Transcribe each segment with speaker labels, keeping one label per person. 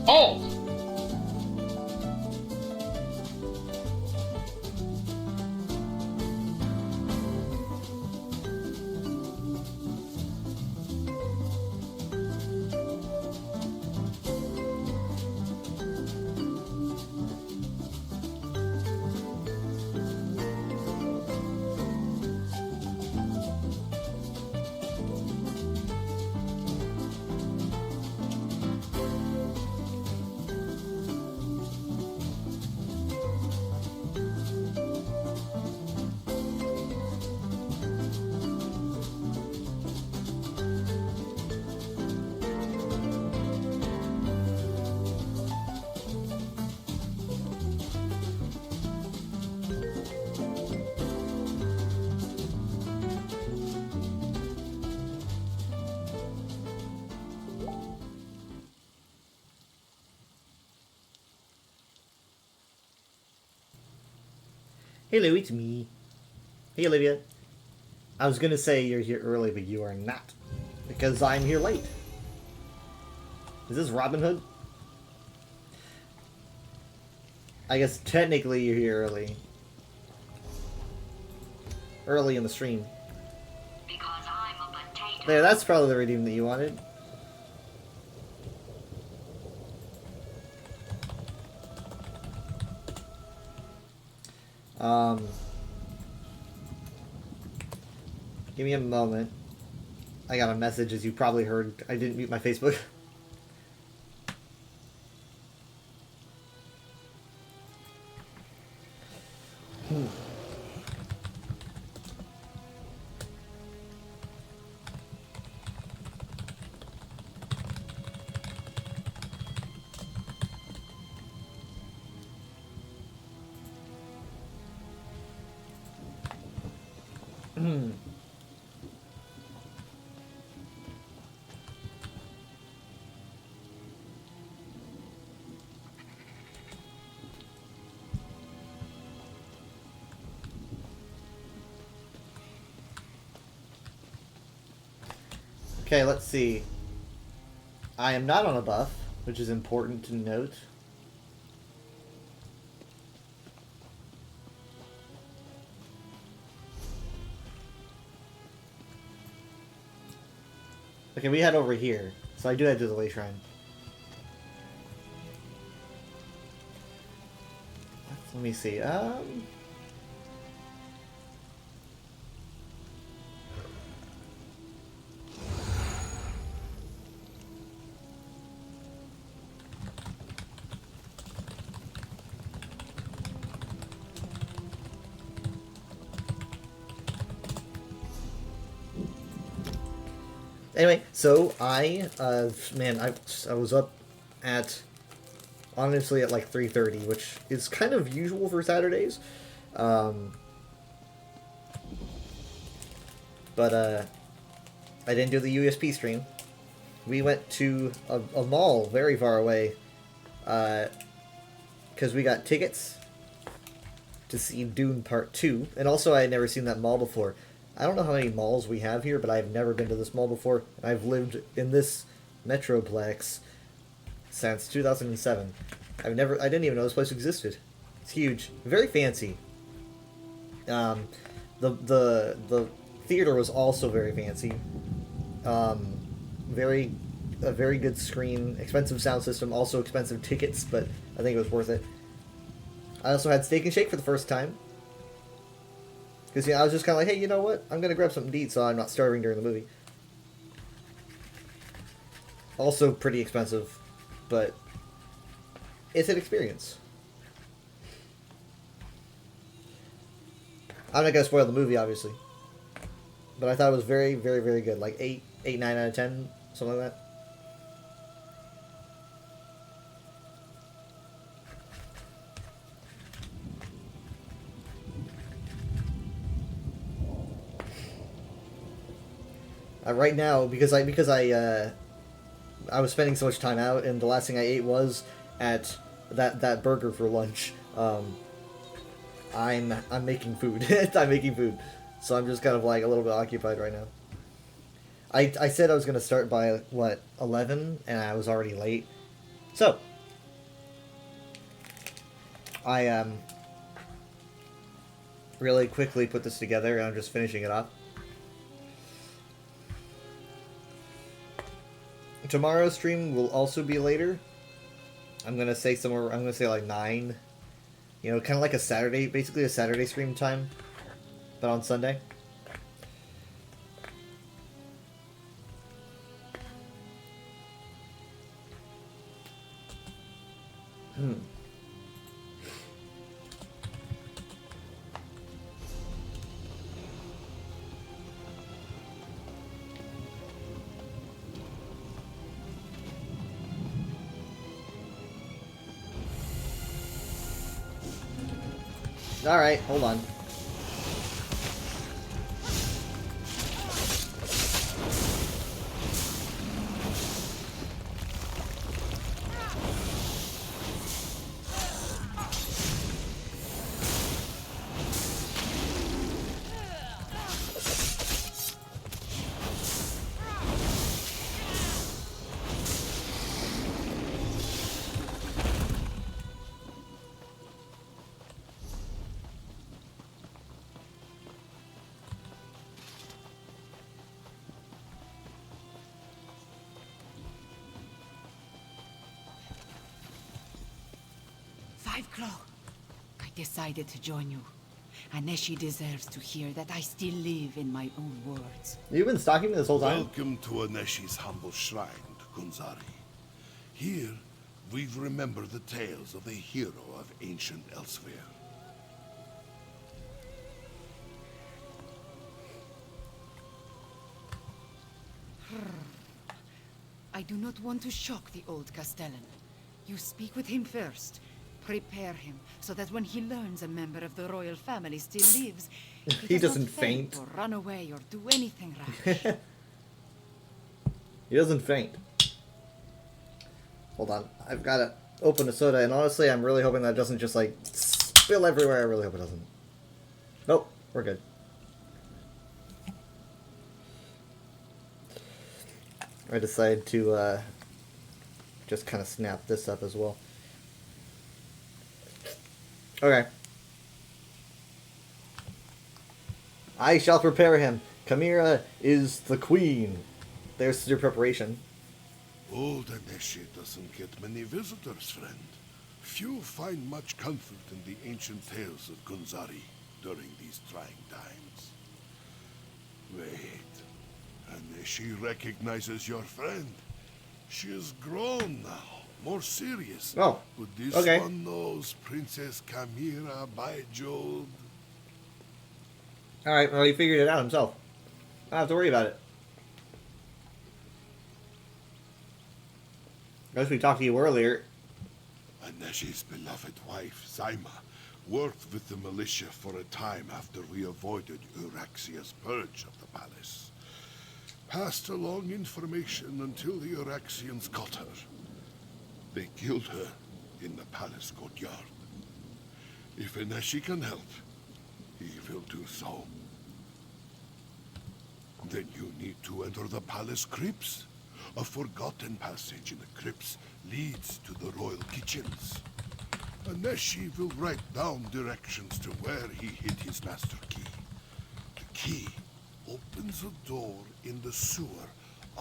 Speaker 1: Oh!
Speaker 2: Hello, it's me. Hey, Olivia. I was gonna say you're here early, but you are not. Because I'm here late. Is this Robin Hood? I guess technically you're here early. Early in the stream.
Speaker 3: Because I'm a potato.
Speaker 2: There, that's probably the redeem that you wanted. Um, Give me a moment. I got a message, as you probably heard. I didn't mute my Facebook. Okay, let's see. I am not on a buff, which is important to note. Okay, we head over here. So I do head to the Lay Shrine. Let me see. Anyway, so I was up at, honestly, at like 3:30, which is kind of usual for Saturdays. But I didn't do the USP stream. We went to a mall very far away, because we got tickets to see Dune Part 2, and also I had never seen that mall before. I don't know how many malls we have here, but I've never been to this mall before, and I've lived in this Metroplex since 2007. I didn't even know this place existed. It's huge, very fancy. The theater was also very fancy. Very a very good screen, expensive sound system, also expensive tickets, but I think it was worth it. I also had Steak and Shake for the first time. Because I was just kind of like, hey, you know what? I'm going to grab something to eat so I'm not starving during the movie. Also pretty expensive, but it's an experience. I'm not going to spoil the movie, obviously. But I thought it was very, very, very good. Like 8, 9 out of 10, something like that. Right now, because I was spending so much time out, and the last thing I ate was at that burger for lunch. I'm making food. I'm making food, so I'm just kind of like a little bit occupied right now. I said I was gonna start by what 11, and I was already late. So I really quickly put this together, and I'm just finishing it off. Tomorrow's stream will also be later. I'm gonna say somewhere. I'm gonna say like 9. You know, kind of like a Saturday, basically a Saturday stream time, but on Sunday. Alright, hold on.
Speaker 1: Five Claw, I decided to join you. Aneshi deserves to hear that I still live in my own words.
Speaker 2: You've been stalking me this whole time?
Speaker 4: Welcome to Aneshi's humble shrine, Gunzari. Here, we remember the tales of a hero of ancient Elsewhere.
Speaker 1: I do not want to shock the old Castellan. You speak with him first. Prepare him, so that when he learns a member of the royal family still lives,
Speaker 2: He
Speaker 1: does
Speaker 2: doesn't
Speaker 1: not
Speaker 2: faint.
Speaker 1: or run away or do anything rash.
Speaker 2: He doesn't faint. Hold on. I've got to open a soda, and honestly, I'm really hoping that it doesn't just, like, spill everywhere. I really hope it doesn't. Nope. We're good. I decided to, just kind of snap this up as well. Okay. I shall prepare him. Chimera is the queen. There's your preparation.
Speaker 4: Old Aneshi doesn't get many visitors, friend. Few find much comfort in the ancient tales of Gunzari during these trying times. Wait. Aneshi recognizes your friend. She is grown now, more serious.
Speaker 2: Oh,
Speaker 4: But this
Speaker 2: okay.
Speaker 4: one knows Princess Chimera by Jode.
Speaker 2: Alright, well, he figured it out himself. I don't have to worry about it. As we talked to you earlier,
Speaker 4: Aneshi's beloved wife, Zaima, worked with the militia for a time after we avoided Euraxia's purge of the palace. Passed along information until the Euraxians caught her. They killed her in the palace courtyard. If Aneshi can help, he will do so. Then you need to enter the palace crypts. A forgotten passage in the crypts leads to the royal kitchens. Aneshi will write down directions to where he hid his master key. The key opens a door in the sewer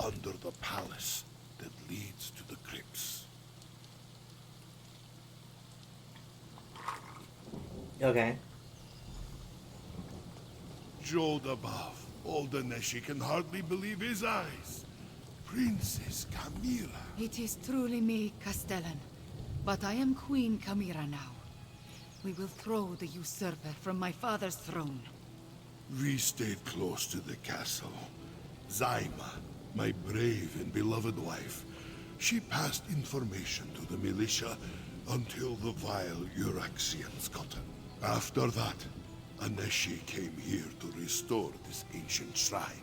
Speaker 4: under the palace that leads to the crypts.
Speaker 2: okay.
Speaker 4: Jode above, old Aneshi can hardly believe his eyes. Princess Chimera.
Speaker 1: It is truly me, Castellan. But I am Queen Chimera now. We will throw the usurper from my father's throne.
Speaker 4: We stayed close to the castle. Zaima, my brave and beloved wife, she passed information to the militia until the vile Euraxians got her. After that, Aneshi came here to restore this ancient shrine.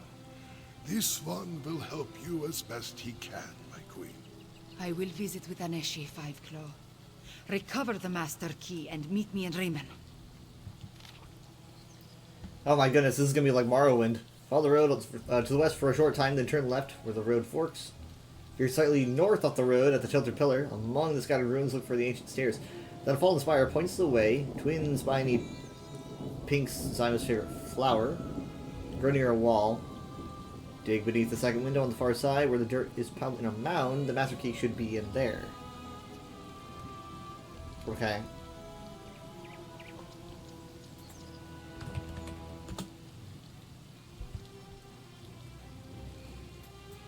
Speaker 4: This one will help you as best he can, my queen.
Speaker 1: I will visit with Aneshi, Five Claw. Recover the master key and meet me in Riemann.
Speaker 2: Oh my goodness, this is gonna be like Morrowind. Follow the road to the west for a short time, then turn left where the road forks. If you're slightly north off the road at the sheltered pillar, among the scattered ruins, look for the ancient stairs. That fallen spire points the way. Twin spiny pinks Zyma's favorite flower. Grow near a wall. Dig beneath the second window on the far side where the dirt is piled in a mound. The master key should be in there. Okay.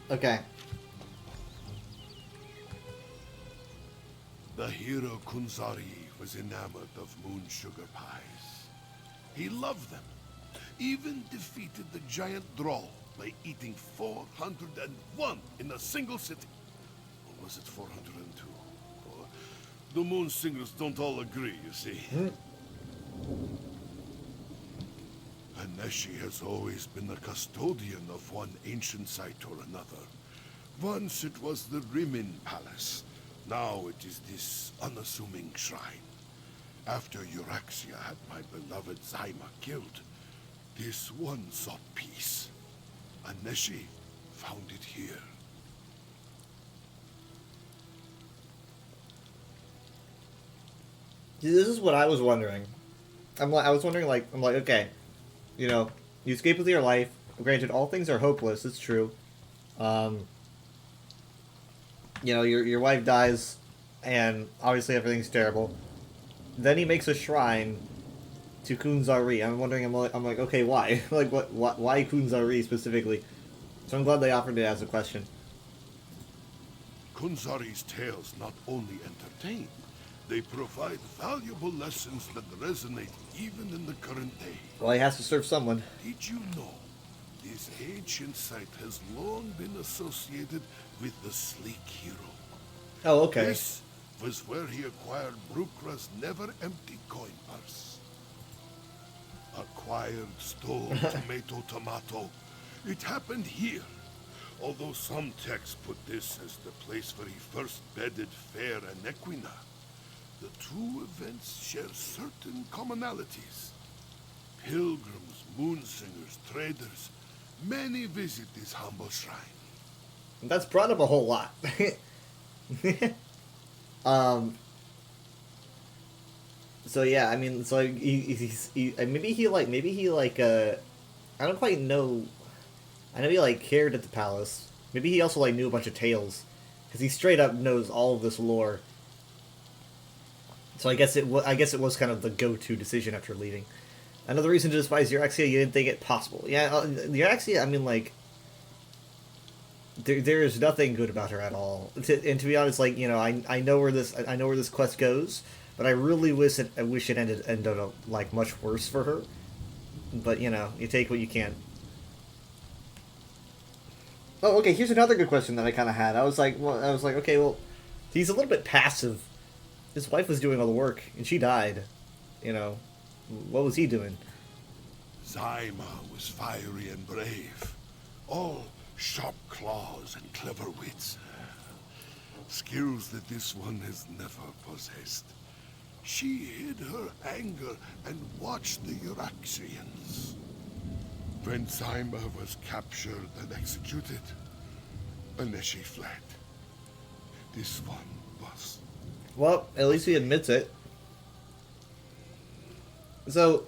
Speaker 2: Okay.
Speaker 4: The hero Kunzari was enamored of moon sugar pies. He loved them. Even defeated the giant Droll by eating 401 in a single sitting. Or was it 402? Oh, the moon singers don't all agree, you see. Aneshi has always been the custodian of one ancient site or another. Once it was the Rimin Palace. Now it is this unassuming shrine. After Euraxia had my beloved Zyma killed, this one sought peace. Aneshi found it here.
Speaker 2: This is what I was wondering. I was wondering, okay, you know, you escape with your life. Granted, all things are hopeless. It's true. You know, your wife dies, and obviously everything's terrible. Then he makes a shrine to Kunzari. I'm wondering. I'm like, okay, why? Like, why Kunzari specifically? So I'm glad they offered it as a question.
Speaker 4: Kunzari's tales not only entertain, they provide valuable lessons that resonate even in the current day.
Speaker 2: Well, he has to serve someone.
Speaker 4: Did you know this ancient site has long been associated with the Sleek Hero?
Speaker 2: Oh, okay.
Speaker 4: This was where he acquired Brukra's never-empty coin purse. Acquired, stole, tomato. It happened here. Although some texts put this as the place where he first bedded Fair and Equina, the two events share certain commonalities. Pilgrims, moonsingers, traders, many visit this humble shrine.
Speaker 2: That's brought up a whole lot. So yeah, I mean, so maybe he I don't quite know. I know he like cared at the palace. Maybe he also like knew a bunch of tales, because he straight up knows all of this lore. So I guess it was kind of the go-to decision after leaving. Another reason to despise Euraxia, you didn't think it possible. Yeah, Euraxia, I mean, like, there is nothing good about her at all. And to be honest, like, you know, I know where this quest goes, but I really wish it ended up like much worse for her. But you know, you take what you can. Oh, okay. Here's another good question that I kind of had. I was like, okay, well, he's a little bit passive. His wife was doing all the work, and she died. You know, what was he doing?
Speaker 4: Zyma was fiery and brave. All sharp claws and clever wits. Skills that this one has never possessed. She hid her anger and watched the Euraxians. When Zyma was captured and executed, Aneshi fled. This one was.
Speaker 2: Well, at least he admits it. So,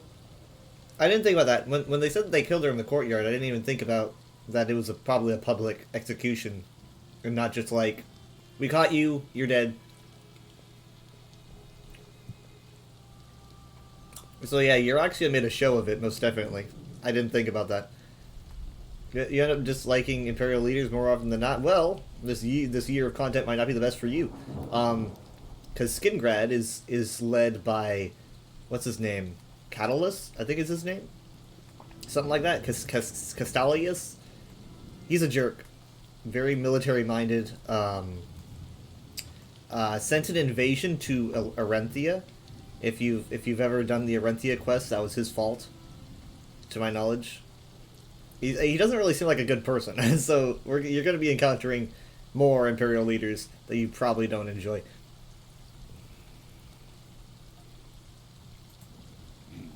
Speaker 2: I didn't think about that. When they said they killed her in the courtyard, I didn't even think about that it was probably a public execution. And not just like, we caught you, you're dead. So yeah, Euraxia made a show of it, most definitely. I didn't think about that. You end up disliking Imperial leaders more often than not. Well, this year of content might not be the best for you. Because Skingrad is led by, what's his name? Catalyst, I think is his name? Something like that. Castalius? He's a jerk. Very military-minded. Sent an invasion to Arenthia. If you've ever done the Arenthia quest, that was his fault, to my knowledge. He doesn't really seem like a good person, so you're going to be encountering more Imperial leaders that you probably don't enjoy.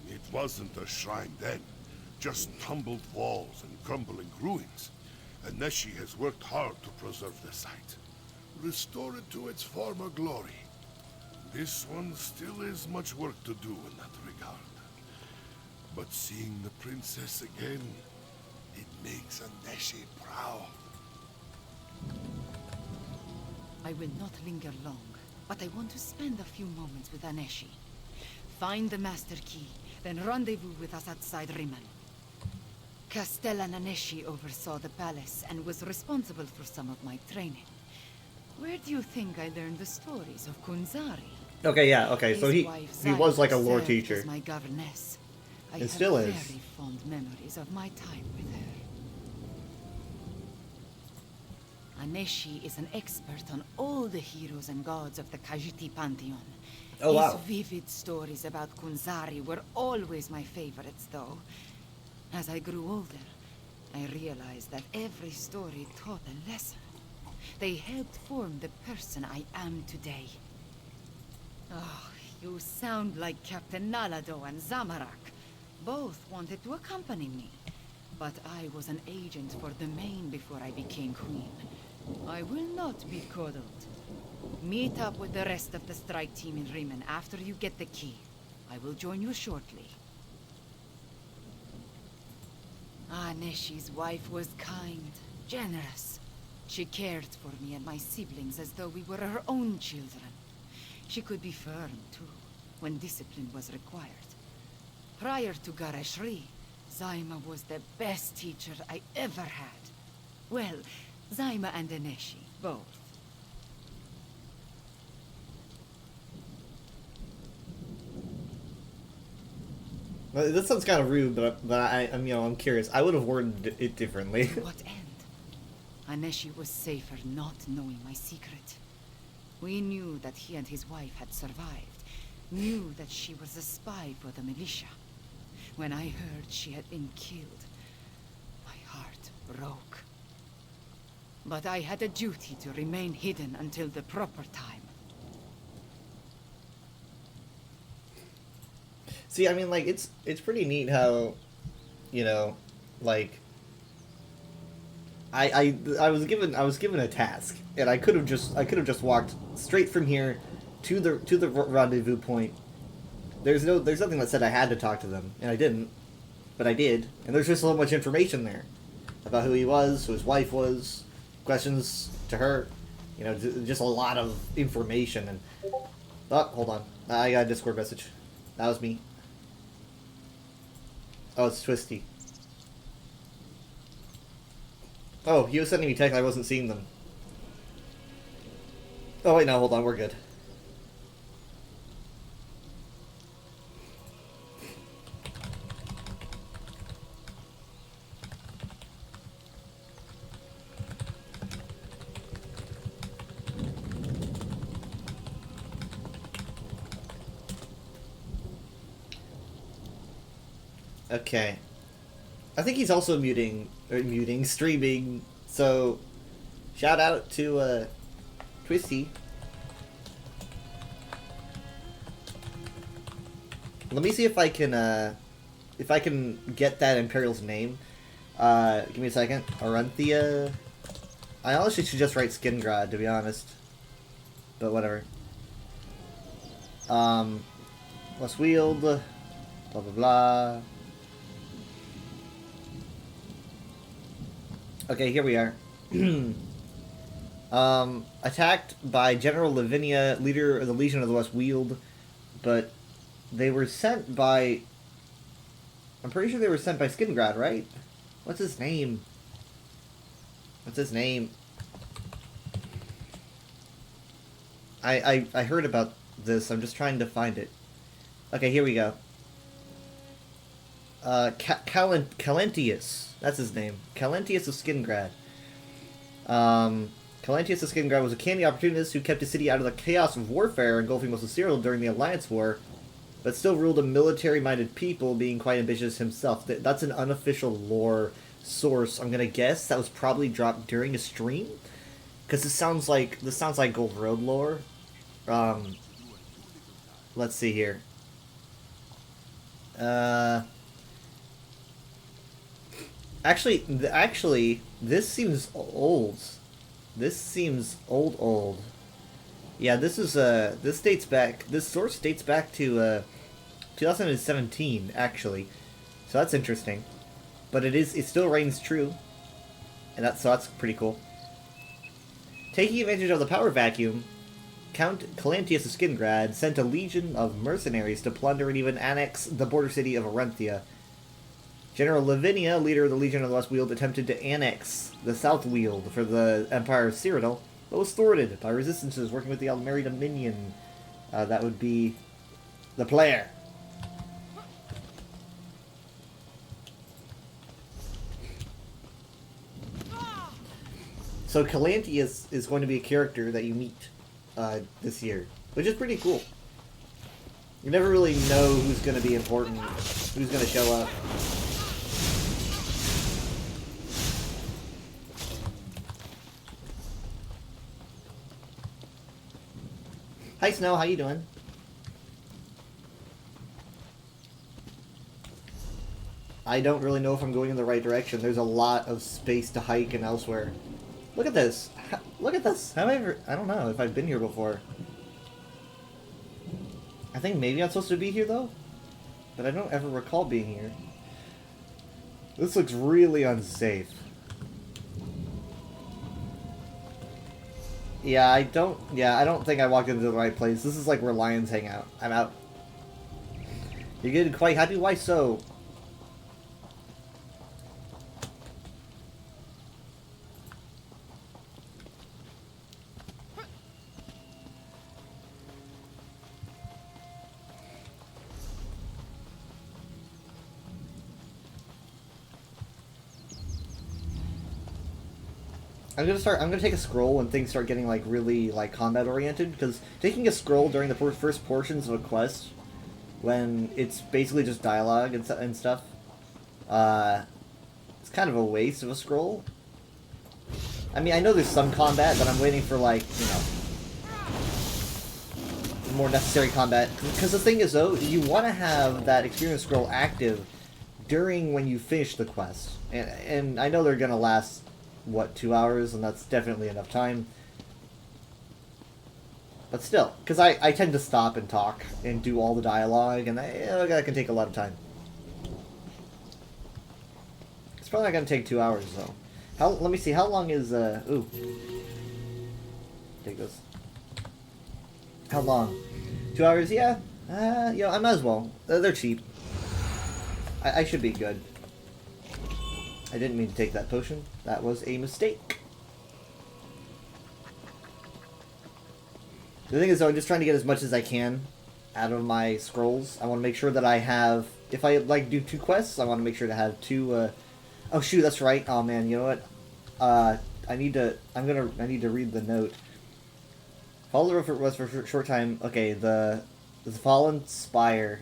Speaker 4: It wasn't a shrine then, just tumbled walls and crumbling ruins. Aneshi has worked hard to preserve the site, restore it to its former glory. This one still is much work to do in that regard. But seeing the princess again, it makes Aneshi proud.
Speaker 1: I will not linger long, but I want to spend a few moments with Aneshi. Find the Master Key, then rendezvous with us outside Riemann. Castellan Aneshi oversaw the palace and was responsible for some of my training. Where do you think I learned the stories of Kunzari?
Speaker 2: Okay, yeah, okay, so
Speaker 1: His
Speaker 2: he
Speaker 1: wife
Speaker 2: was like a
Speaker 1: Zaira
Speaker 2: lore
Speaker 1: served
Speaker 2: teacher.
Speaker 1: as my governess. I
Speaker 2: It
Speaker 1: have
Speaker 2: still is.
Speaker 1: very fond memories of my time with her. Aneshi is an expert on all the heroes and gods of the Khajiit pantheon.
Speaker 2: Oh, wow.
Speaker 1: His vivid stories about Kunzari were always my favorites, though. As I grew older, I realized that every story taught a lesson. They helped form the person I am today. Oh, you sound like Captain Nalado and Zamarak. Both wanted to accompany me. But I was an agent for the Main before I became queen. I will not be coddled. Meet up with the rest of the strike team in Riemann after you get the key. I will join you shortly. Aneshi's wife was kind, generous. She cared for me and my siblings as though we were her own children. She could be firm, too, when discipline was required. Prior to Gareshri, Zaima was the best teacher I ever had. Well, Zaima and Aneshi, both.
Speaker 2: Well, this sounds kind of rude, but I'm curious. I would have worded it differently.
Speaker 1: To what end? Aneshi was safer not knowing my secret. We knew that he and his wife had survived. Knew that she was a spy for the militia. When I heard she had been killed, my heart broke. But I had a duty to remain hidden until the proper time.
Speaker 2: See, I mean, like, it's pretty neat how, you know, like, I was given a task, and I could have just walked straight from here to the rendezvous point. There's nothing that said I had to talk to them, and I didn't, but I did, and there's just so much information there about who he was, who his wife was, questions to her, you know, just a lot of information. And oh, hold on, I got a Discord message. That was me. Oh, it's Twisty. Oh, he was sending me text. I wasn't seeing them. Oh wait, no, hold on, we're good. Okay. I think he's also streaming, so shout out to Twisty. Let me see if I can get that Imperial's name. Give me a second. Aranthia. I honestly should just write Skingrad, to be honest. But whatever. Westweald. Blah blah blah. Okay, here we are. Attacked by General Lavinia, leader of the Legion of the West Weald, but they were sent by... I'm pretty sure they were sent by Skingrad, right? What's his name? What's his name? I heard about this, I'm just trying to find it. Okay, here we go. Calentius. That's his name. Calentius of Skingrad. Calentius of Skingrad was a canny opportunist who kept his city out of the chaos of warfare engulfing most of Cyril during the Alliance War, but still ruled a military-minded people, being quite ambitious himself. That's an unofficial lore source. I'm gonna guess that was probably dropped during a stream, because this sounds like Gold Road lore. Let's see here. Actually, this seems old. This seems old. Yeah, this dates back. This source dates back to 2017, actually. So that's interesting. But it still reigns true, and that's pretty cool. Taking advantage of the power vacuum, Count Calantius of Skingrad sent a legion of mercenaries to plunder and even annex the border city of Arenthia. General Lavinia, leader of the Legion of the West Weald, attempted to annex the South Weald for the Empire of Cyrodiil, but was thwarted by resistances working with the Almeri Dominion. That would be the player. So Calantius is going to be a character that you meet this year, which is pretty cool. You never really know who's going to be important, who's going to show up. Hi Snow, how you doing? I don't really know if I'm going in the right direction. There's a lot of space to hike and elsewhere. Look at this. Look at this. Have I ever... I don't know if I've been here before. I think maybe I'm supposed to be here, though? But I don't ever recall being here. This looks really unsafe. Yeah, I don't think I walked into the right place. This is like where lions hang out. I'm out. You're getting quite happy? Why so? I'm gonna take a scroll when things start getting like really like combat oriented, because taking a scroll during the first portions of a quest, when it's basically just dialogue and stuff, it's kind of a waste of a scroll. I mean, I know there's some combat, but I'm waiting for like, you know, more necessary combat. Because the thing is though, you want to have that experience scroll active during when you finish the quest, and I know they're gonna last, what, 2 hours, and that's definitely enough time. But still, because I tend to stop and talk and do all the dialogue, and that can take a lot of time. It's probably not going to take 2 hours, though. Let me see, how long is, ooh. Take this. How long? 2 hours, yeah. You know, I might as well. They're cheap. I should be good. I didn't mean to take that potion. That was a mistake. The thing is, though, I'm just trying to get as much as I can out of my scrolls. I want to make sure that I have... If I, like, do 2 quests, I want to make sure to have 2, Oh, shoot, that's right. Oh, man, you know what? I need to read the note. Follow the road was for a short time. Okay, the Fallen Spire.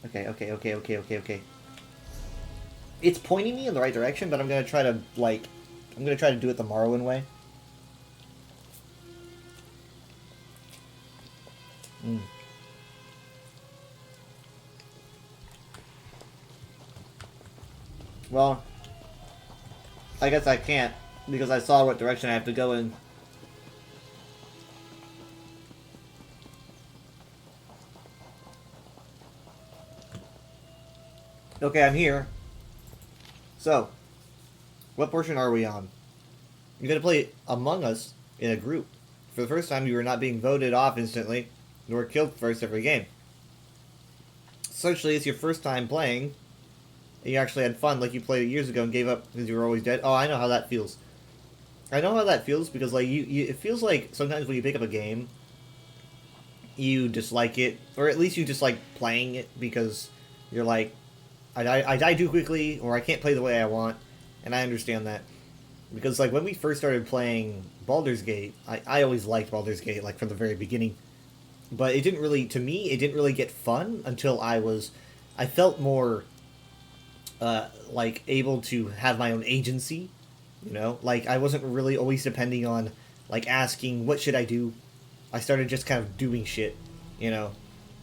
Speaker 2: Okay. It's pointing me in the right direction, but I'm gonna try to, like... I'm gonna try to do it the Morrowind way. Well, I guess I can't, because I saw what direction I have to go in. Okay, I'm here. So, what portion are we on? You're gonna play Among Us in a group. For the first time, you are not being voted off instantly, nor killed first every game. Essentially, it's your first time playing, and you actually had fun like you played it years ago and gave up because you were always dead. Oh, I know how that feels. I know how that feels because, like, it feels like sometimes when you pick up a game, you dislike it, or at least you dislike playing it because you're like, I die too quickly, or I can't play the way I want, and I understand that. Because, like, when we first started playing Baldur's Gate, I always liked Baldur's Gate, like, from the very beginning. But it didn't really, to me, it didn't really get fun until I felt more, like, able to have my own agency, you know? Like, I wasn't really always depending on, like, asking, what should I do? I started just kind of doing shit, you know?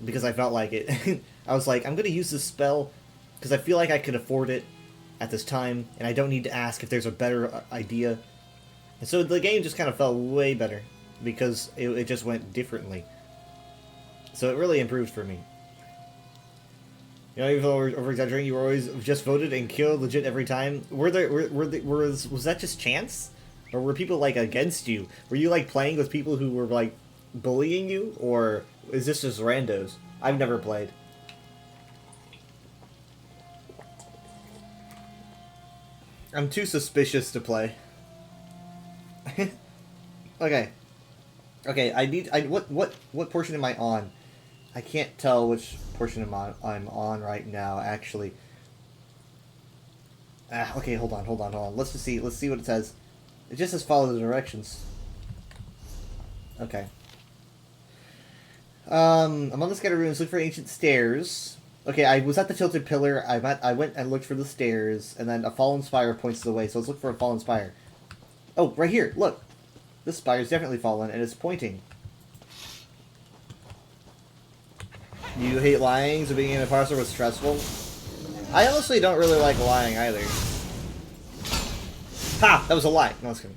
Speaker 2: Because I felt like it. I was like, I'm gonna use this spell because I feel like I could afford it at this time, and I don't need to ask if there's a better idea. And so the game just kind of felt way better. because it just went differently. So it really improved for me. You know, even though we're over exaggerating, you were always just voted and killed legit every time. Was that just chance, or were people like against you? Were you like playing with people who were like bullying you, or is this just randos? I've never played. I'm too suspicious to play. Okay. Okay, what portion am I on? I can't tell which portion I'm on right now, actually. Okay, hold on. Let's see what it says. It just says follow the directions. Okay. I'm on the scattered ruins, look for ancient stairs. Okay, I was at the tilted pillar, I went and looked for the stairs, and then a fallen spire points the way, so let's look for a fallen spire. Oh, right here, look! This spire's definitely fallen, and it's pointing. You hate lying, so being an imposter was stressful? I honestly don't really like lying either. Ha! That was a lie! No, I was kidding.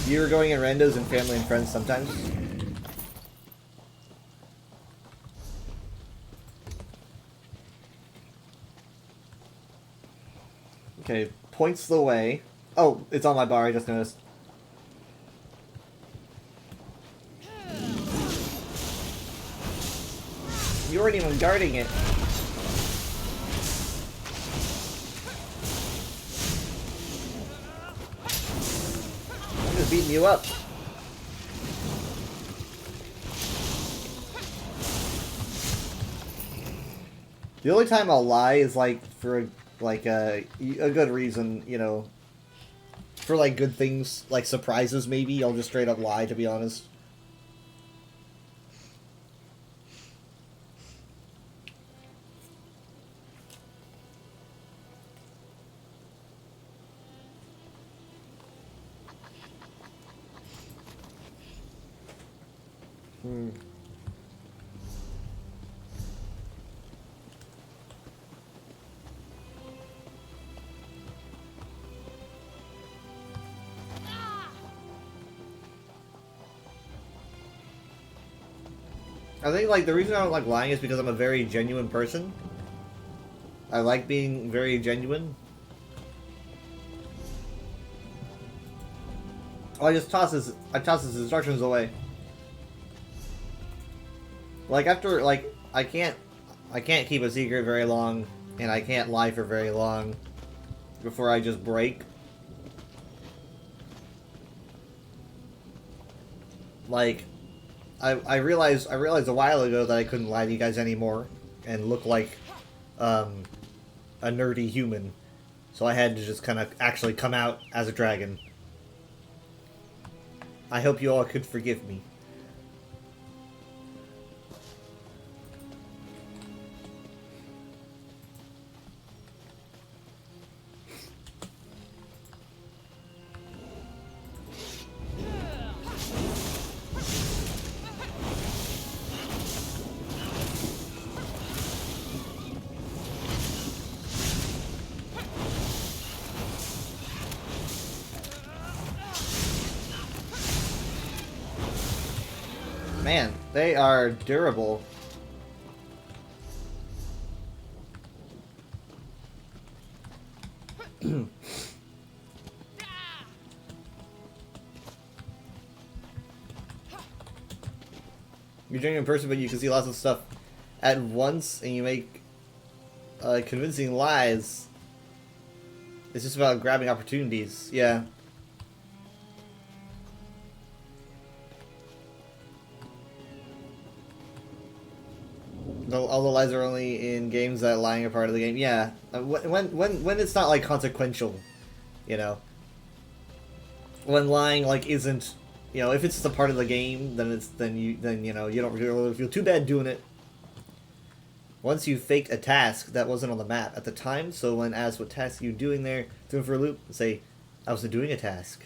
Speaker 2: You were going in randos and family and friends sometimes? Okay, points the way. Oh, it's on my bar, I just noticed. You weren't even guarding it. I'm just beating you up. The only time I'll lie is like for like a good reason, you know. For like good things, like surprises maybe, I'll just straight up lie, to be honest. I think, like, the reason I don't like lying is because I'm a very genuine person. I like being very genuine. Oh, I toss his instructions away. Like, after, like, I can't keep a secret very long, and I can't lie for very long before I just break. Like, I realized a while ago that I couldn't lie to you guys anymore and look like a nerdy human. So I had to just kind of actually come out as a dragon. I hope you all could forgive me. Man, they are durable. You're a genuine person, but you can see lots of stuff at once, and you make convincing lies. It's just about grabbing opportunities. Yeah. All the lies are only in games that lying are part of the game. Yeah, when it's not like consequential, you know. When lying like isn't, you know, if it's just a part of the game, then you know you don't really feel too bad doing it. Once you faked a task that wasn't on the map at the time, so when asked what task you doing there, doing for a loop, say, I was doing a task.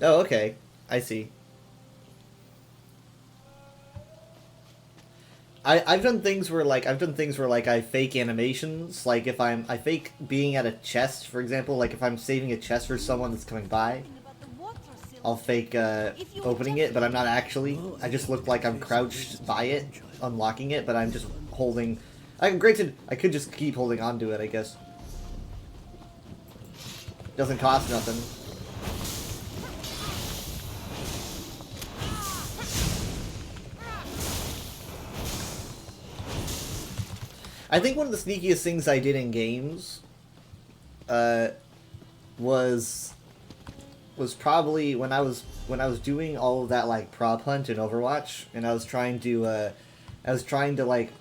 Speaker 2: Oh, okay, I see. I've done things where like I fake animations. Like if I fake being at a chest, for example. Like if I'm saving a chest for someone that's coming by, I'll fake opening it, but I'm not actually. I just look like I'm crouched by it, unlocking it, but I'm just holding. Granted, I could just keep holding onto it, I guess. Doesn't cost nothing. I think one of the sneakiest things I did in games was probably when I was doing all of that like prop hunt in Overwatch, and I was trying to like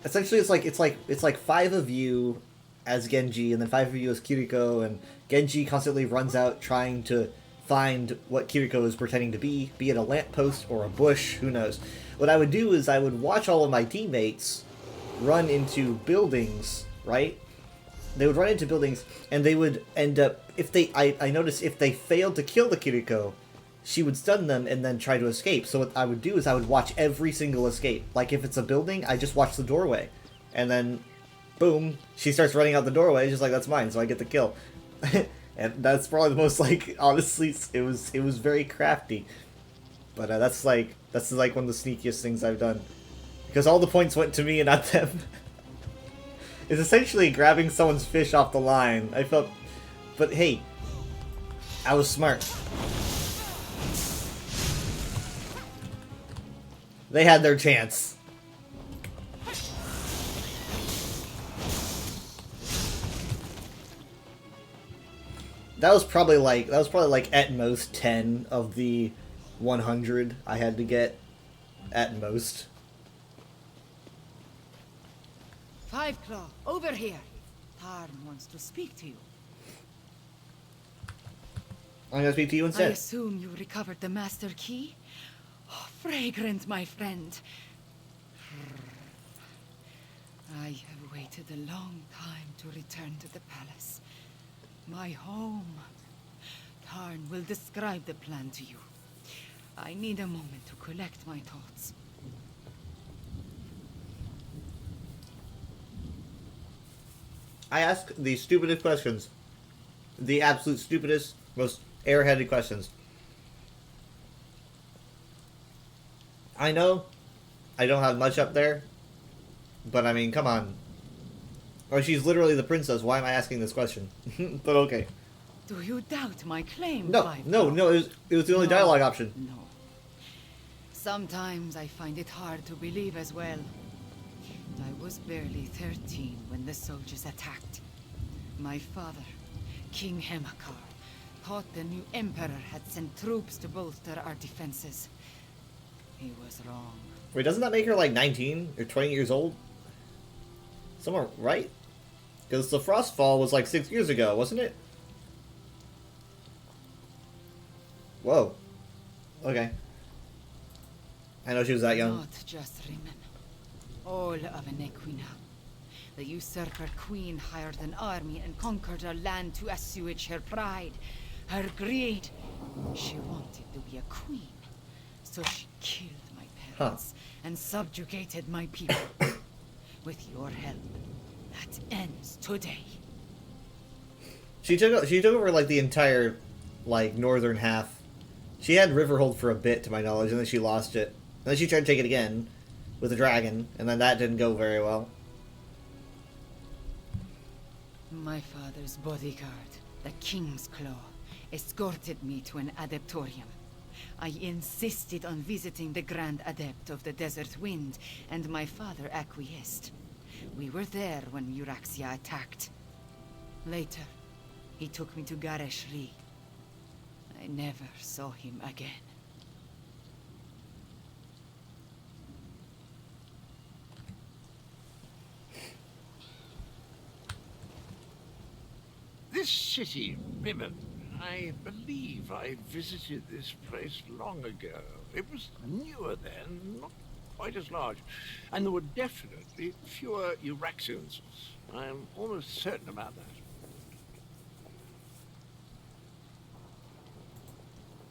Speaker 2: essentially it's like 5 of you as Genji and then 5 of you as Kiriko, and Genji constantly runs out trying to find what Kiriko is pretending to be it a lamppost or a bush, who knows. What I would do is I would watch all of my teammates run into buildings, right? They would run into buildings, and they would end up, if they, I noticed if they failed to kill the Kiriko, she would stun them and then try to escape. So what I would do is I would watch every single escape. Like if it's a building, I just watch the doorway. And then, boom, she starts running out the doorway, just like, that's mine, so I get the kill. And that's probably the most, like, honestly, it was very crafty. But that's like one of the sneakiest things I've done. Because all the points went to me and not them. It's essentially grabbing someone's fish off the line. I felt... But hey, I was smart. They had their chance. That was probably like at most 10 of the 100 I had to get at most.
Speaker 1: Five Claw, over here. Tarn wants to speak to you.
Speaker 2: I'm gonna speak to you
Speaker 1: I
Speaker 2: instead.
Speaker 1: assume you recovered the master key? Oh, fragrant, my friend. I have waited a long time to return to the palace. My home. Tarn will describe the plan to you. I need a moment to collect my thoughts.
Speaker 2: I ask the stupidest questions. The absolute stupidest, most airheaded questions. I know I don't have much up there, but I mean, come on. Or she's literally the princess. Why am I asking this question? But okay.
Speaker 1: Do you doubt my claim,
Speaker 2: No,
Speaker 1: Five
Speaker 2: no,
Speaker 1: Claw?
Speaker 2: no. It was the only
Speaker 1: No,
Speaker 2: dialogue option.
Speaker 1: No. Sometimes I find it hard to believe as well. I was barely 13 when the soldiers attacked. My father, King Hemakar, thought the new emperor had sent troops to bolster our defenses. He was wrong.
Speaker 2: Wait, doesn't that make her like 19 or 20 years old? Somewhere, right? Because the Frostfall was like 6 years ago, wasn't it? Whoa. Okay. I know she was that young.
Speaker 1: Not just Rimmon. All of Anequina. The usurper queen hired an army and conquered our land to assuage her pride, her greed. She wanted to be a queen, so she killed my parents and subjugated my people. With your help, that ends today.
Speaker 2: She took over like the entire like northern half. She had Riverhold for a bit, to my knowledge, and then she lost it. And then she tried to take it again with a dragon, and then that didn't go very well.
Speaker 1: My father's bodyguard, the King's Claw, escorted me to an adeptorium. I insisted on visiting the Grand Adept of the Desert Wind, and my father acquiesced. We were there when Euraxia attacked. Later, he took me to Gareshri. I never saw him again.
Speaker 5: This city, Rimmon, I believe I visited this place long ago. It was newer then, not quite as large, and there were definitely fewer Euraxians. I'm almost certain about that.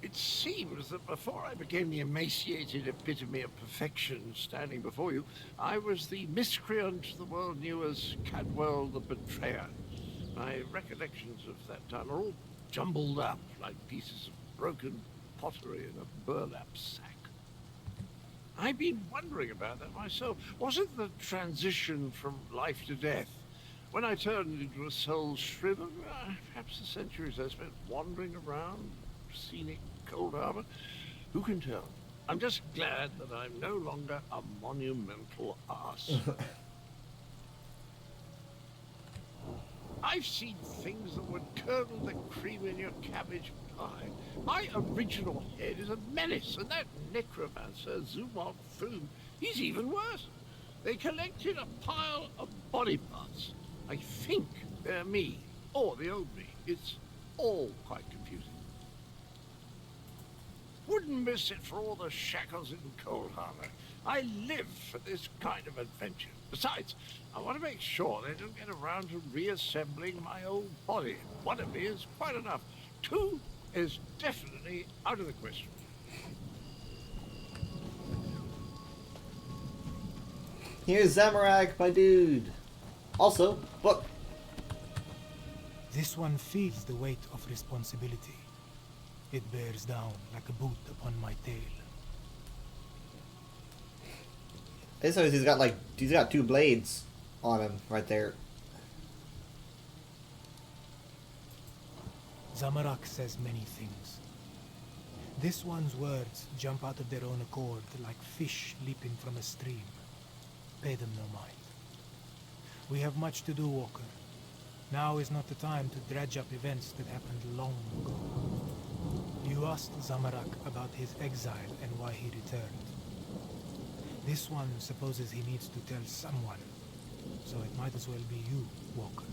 Speaker 5: It seems that before I became the emaciated epitome of perfection standing before you, I was the miscreant the world knew as Cadwell the Betrayer. My recollections of that time are all jumbled up like pieces of broken pottery in a burlap sack. I've been wondering about that myself. Was it the transition from life to death? When I turned into a soul shriven, perhaps the centuries I spent wandering around scenic Cold Harbor? Who can tell? I'm just glad that I'm no longer a monumental ass. I've seen things that would curdle the cream in your cabbage pie. My original head is a menace, and that necromancer, Zumog Thum, he's even worse. They collected a pile of body parts. I think they're me, or the old me. It's all quite confusing. Wouldn't miss it for all the shackles in Cold Harbor. I live for this kind of adventure. Besides, I want to make sure they don't get around to reassembling my old body. One of me is quite enough. Two is definitely out of the question.
Speaker 2: Here's Zamorak, my dude. Also, look.
Speaker 6: This one feels the weight of responsibility. It bears down like a boot upon my tail.
Speaker 2: I just noticed he's got two blades on him right there.
Speaker 6: Zamorak says many things. This one's words jump out of their own accord like fish leaping from a stream. Pay them no mind. We have much to do, Walker. Now is not the time to dredge up events that happened long ago. You asked Zamorak about his exile and why he returned. This one supposes he needs to tell someone, so it might as well be you, Walker.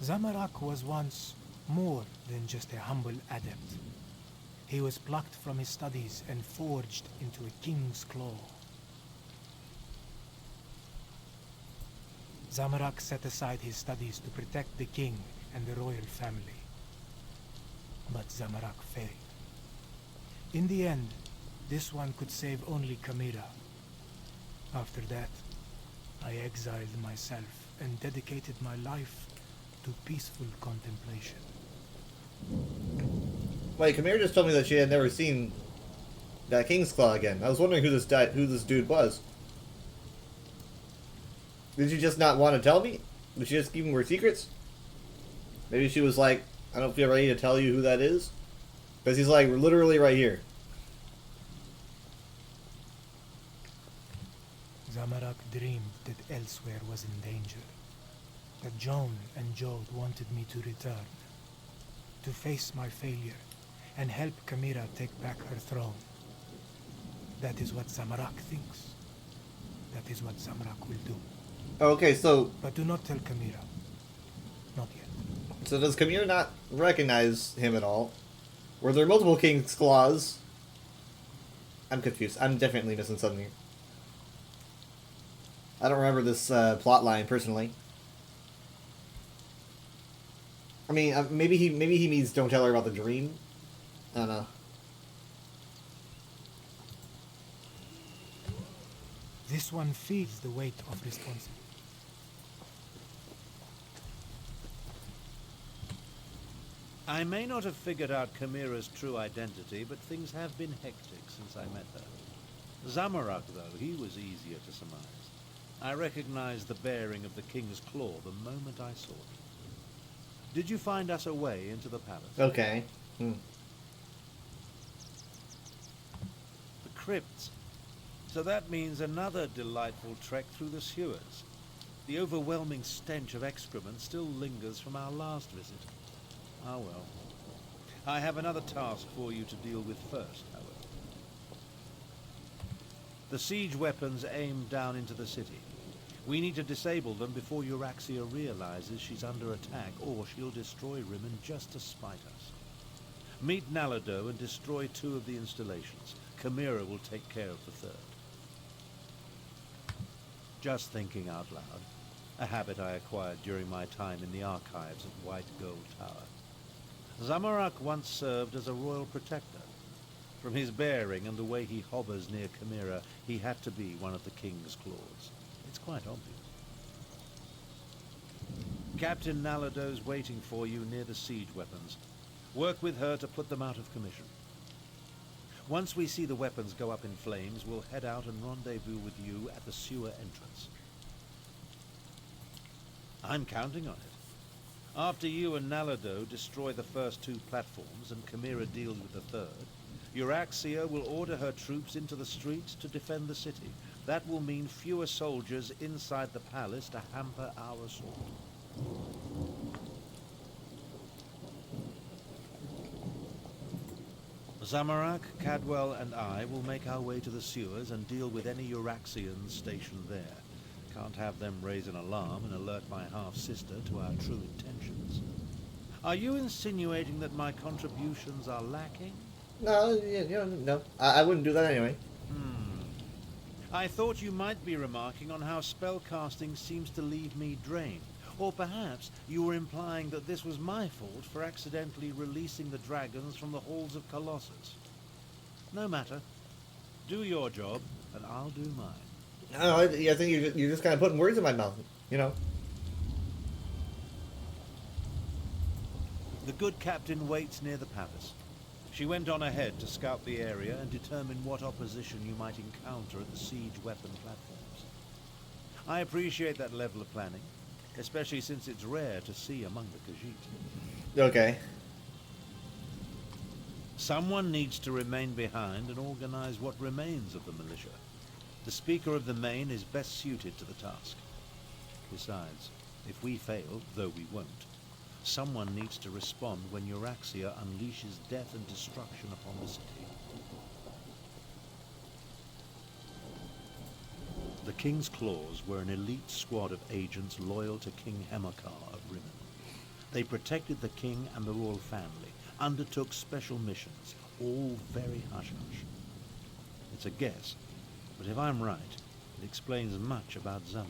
Speaker 6: Zamorak was once more than just a humble adept. He was plucked from his studies and forged into a king's claw. Zamorak set aside his studies to protect the king and the royal family. But Zamorak failed. In the end, this one could save only Chimera. After that, I exiled myself and dedicated my life to peaceful contemplation.
Speaker 2: Wait, Chimera just told me that she had never seen that King's Claw again. I was wondering who this dude was. Did she just not want to tell me? Did she just keep more secrets? Maybe she was like, I don't feel ready to tell you who that is. Because he's like literally right here.
Speaker 6: Zamorak dreamed that elsewhere was in danger. That Joan and Jode wanted me to return. To face my failure and help Chimera take back her throne. That is what Zamorak thinks. That is what Zamorak will do.
Speaker 2: Okay, so...
Speaker 6: But do not tell Chimera. Not yet.
Speaker 2: So does Chimera not recognize him at all? Were there multiple King's Claws? I'm confused. I'm definitely missing something here. I don't remember this plot line personally. I mean, maybe he means don't tell her about the dream. I don't know.
Speaker 6: This one feels the weight of responsibility.
Speaker 7: I may not have figured out Chimera's true identity, but things have been hectic since I met her. Zamorak, though, he was easier to surmise. I recognized the bearing of the King's Claw the moment I saw it. Did you find us a way into the palace?
Speaker 2: Okay.
Speaker 7: The crypts. So that means another delightful trek through the sewers. The overwhelming stench of excrement still lingers from our last visit. Ah well. I have another task for you to deal with first, however. The siege weapons aim down into the city. We need to disable them before Euraxia realizes she's under attack, or she'll destroy Rimmon just to spite us. Meet Nalado and destroy 2 of the installations. Chimera will take care of the 3rd. Just thinking out loud. A habit I acquired during my time in the archives at White Gold Tower. Zamorak once served as a royal protector. From his bearing and the way he hovers near Chimera, he had to be one of the king's claws. It's quite obvious. Captain Nalado's waiting for you near the siege weapons. Work with her to put them out of commission. Once we see the weapons go up in flames, we'll head out and rendezvous with you at the sewer entrance. I'm counting on it. After you and Nalado destroy the first 2 platforms and Chimera deals with the third, Euraxia will order her troops into the streets to defend the city. That will mean fewer soldiers inside the palace to hamper our assault. Zamorak, Cadwell, and I will make our way to the sewers and deal with any Euraxians stationed there. Can't have them raise an alarm and alert my half-sister to our true intentions. Are you insinuating that my contributions are lacking?
Speaker 2: No, no. I wouldn't do that anyway.
Speaker 7: I thought you might be remarking on how spellcasting seems to leave me drained. Or perhaps you were implying that this was my fault for accidentally releasing the dragons from the halls of Colossus. No matter. Do your job, and I'll do mine.
Speaker 2: I don't know, I think you're just kind of putting words in my mouth, you know?
Speaker 7: The good captain waits near the palace. She went on ahead to scout the area and determine what opposition you might encounter at the siege weapon platforms. I appreciate that level of planning, especially since it's rare to see among the Khajiit.
Speaker 2: Okay.
Speaker 7: Someone needs to remain behind and organize what remains of the militia. The Speaker of the Main is best suited to the task. Besides, if we fail, though we won't, someone needs to respond when Euraxia unleashes death and destruction upon the city. The King's Claws were an elite squad of agents loyal to King Hemakar of Rimmon. They protected the king and the royal family, undertook special missions, all very hush-hush. It's a guess, but if I'm right, it explains much about Zamorak.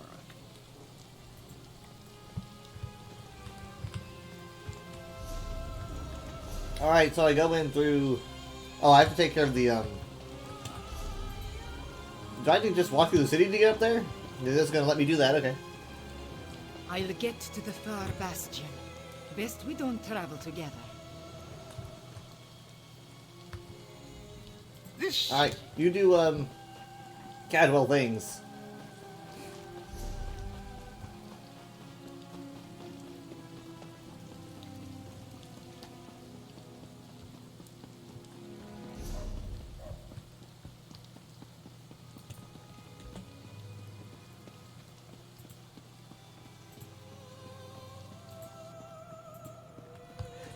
Speaker 2: Alright, so I go in through... Oh, I have to take care of the, Do I need to just walk through the city to get up there? Is this gonna let me do that? Okay.
Speaker 1: I'll get to the far bastion. Best we don't travel together.
Speaker 5: This
Speaker 2: Alright, you do, Cadwell things.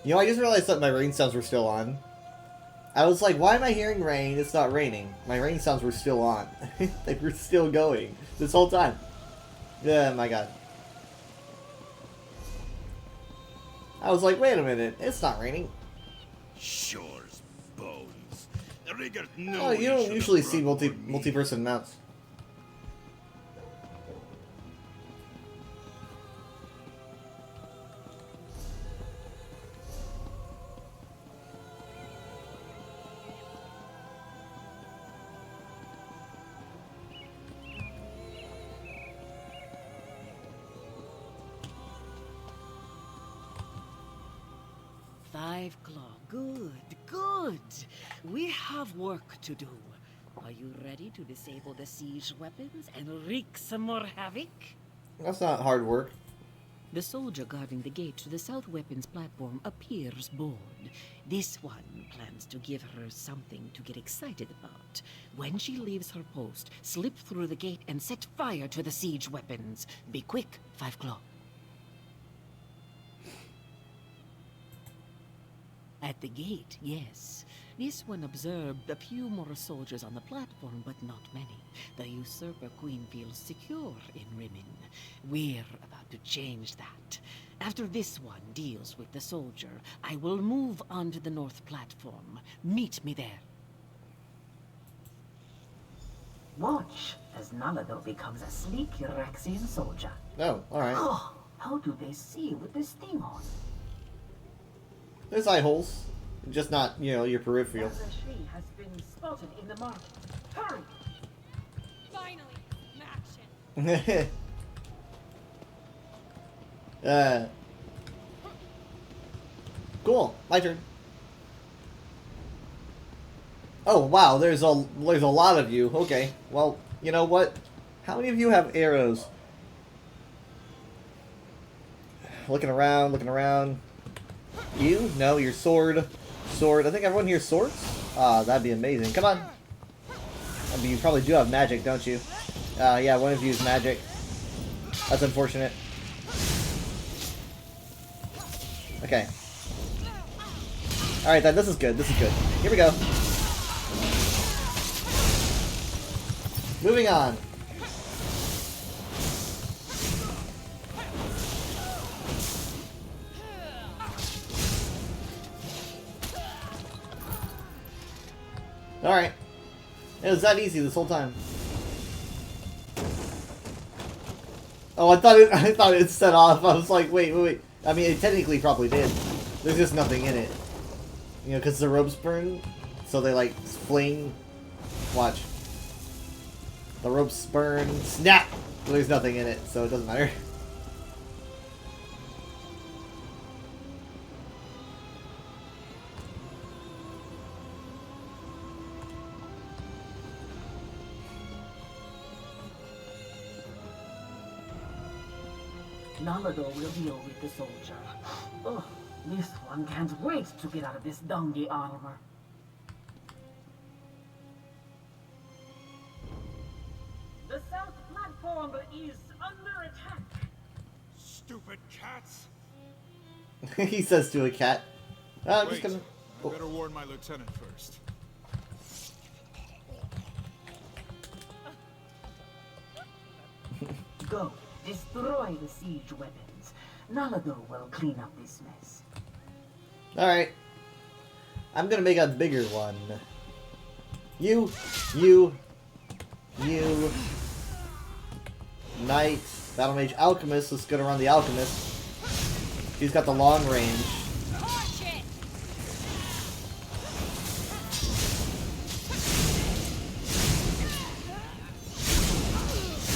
Speaker 2: You know, I just realized that my rain sounds were still on. I was like, why am I hearing rain? It's not raining. My rain sounds were still on. They were still going this whole time. Yeah, my god. I was like, wait a minute, it's not raining.
Speaker 4: Sure as bones. Rigert
Speaker 2: Oh,
Speaker 4: knows
Speaker 2: you don't usually see multi-person mounts.
Speaker 8: Five Claw. Good, good. We have work to do. Are you ready to disable the siege weapons and wreak some more havoc?
Speaker 2: That's not hard work.
Speaker 8: The soldier guarding the gate to the south weapons platform appears bored. This one plans to give her something to get excited about. When she leaves her post, slip through the gate and set fire to the siege weapons. Be quick, Five Claw. At the gate, yes. This one observed a few more soldiers on the platform, but not many. The usurper queen feels secure in Rimmon. We're about to change that. After this one deals with the soldier, I will move on to the north platform. Meet me there.
Speaker 9: Watch as Nalado becomes a sleek Euraxian soldier.
Speaker 2: Oh, alright.
Speaker 9: Oh, how do they see with this thing on?
Speaker 2: There's eye holes, just not, you know, your peripheral.
Speaker 9: Master Shi has been spotted in the market. Hurry!
Speaker 10: Finally, some action.
Speaker 2: Cool. My turn. Oh wow, there's a lot of you. Okay, well, you know what? How many of you have arrows? Looking around, looking around. You? No, your sword. Sword. I think everyone here's swords? Ah, that'd be amazing. Come on. I mean, you probably do have magic, don't you? Yeah, one of you is magic. That's unfortunate. Okay. Alright then, this is good. This is good. Here we go. Moving on. Alright. It was that easy this whole time. Oh, I thought it set off. I was like, wait. I mean, it technically probably did. There's just nothing in it. You know, because the ropes burn, so they like fling. Watch. The ropes burn. Snap! There's nothing in it, so it doesn't matter.
Speaker 9: Nalado will deal with the soldier. Oh, this one can't wait to get out of this donkey armor. The south platform is under attack.
Speaker 11: Stupid cats!
Speaker 2: He says to a cat. I'm just
Speaker 11: Wait,
Speaker 2: gonna...
Speaker 11: I better warn my lieutenant first.
Speaker 9: Go, destroy the siege weapons. Nalado will clean up this mess.
Speaker 2: Alright. I'm gonna make a bigger one. You. Knight. Battle Mage Alchemist. Let's go around the Alchemist. He's got the long range.
Speaker 10: Watch it.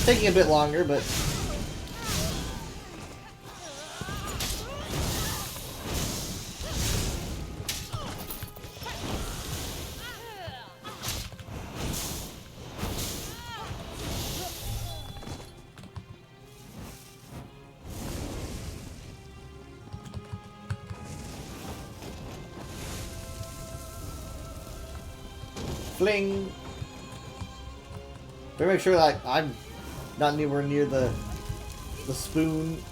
Speaker 2: Taking a bit longer, but... Fling! Better make sure that I'm not anywhere near the spoon.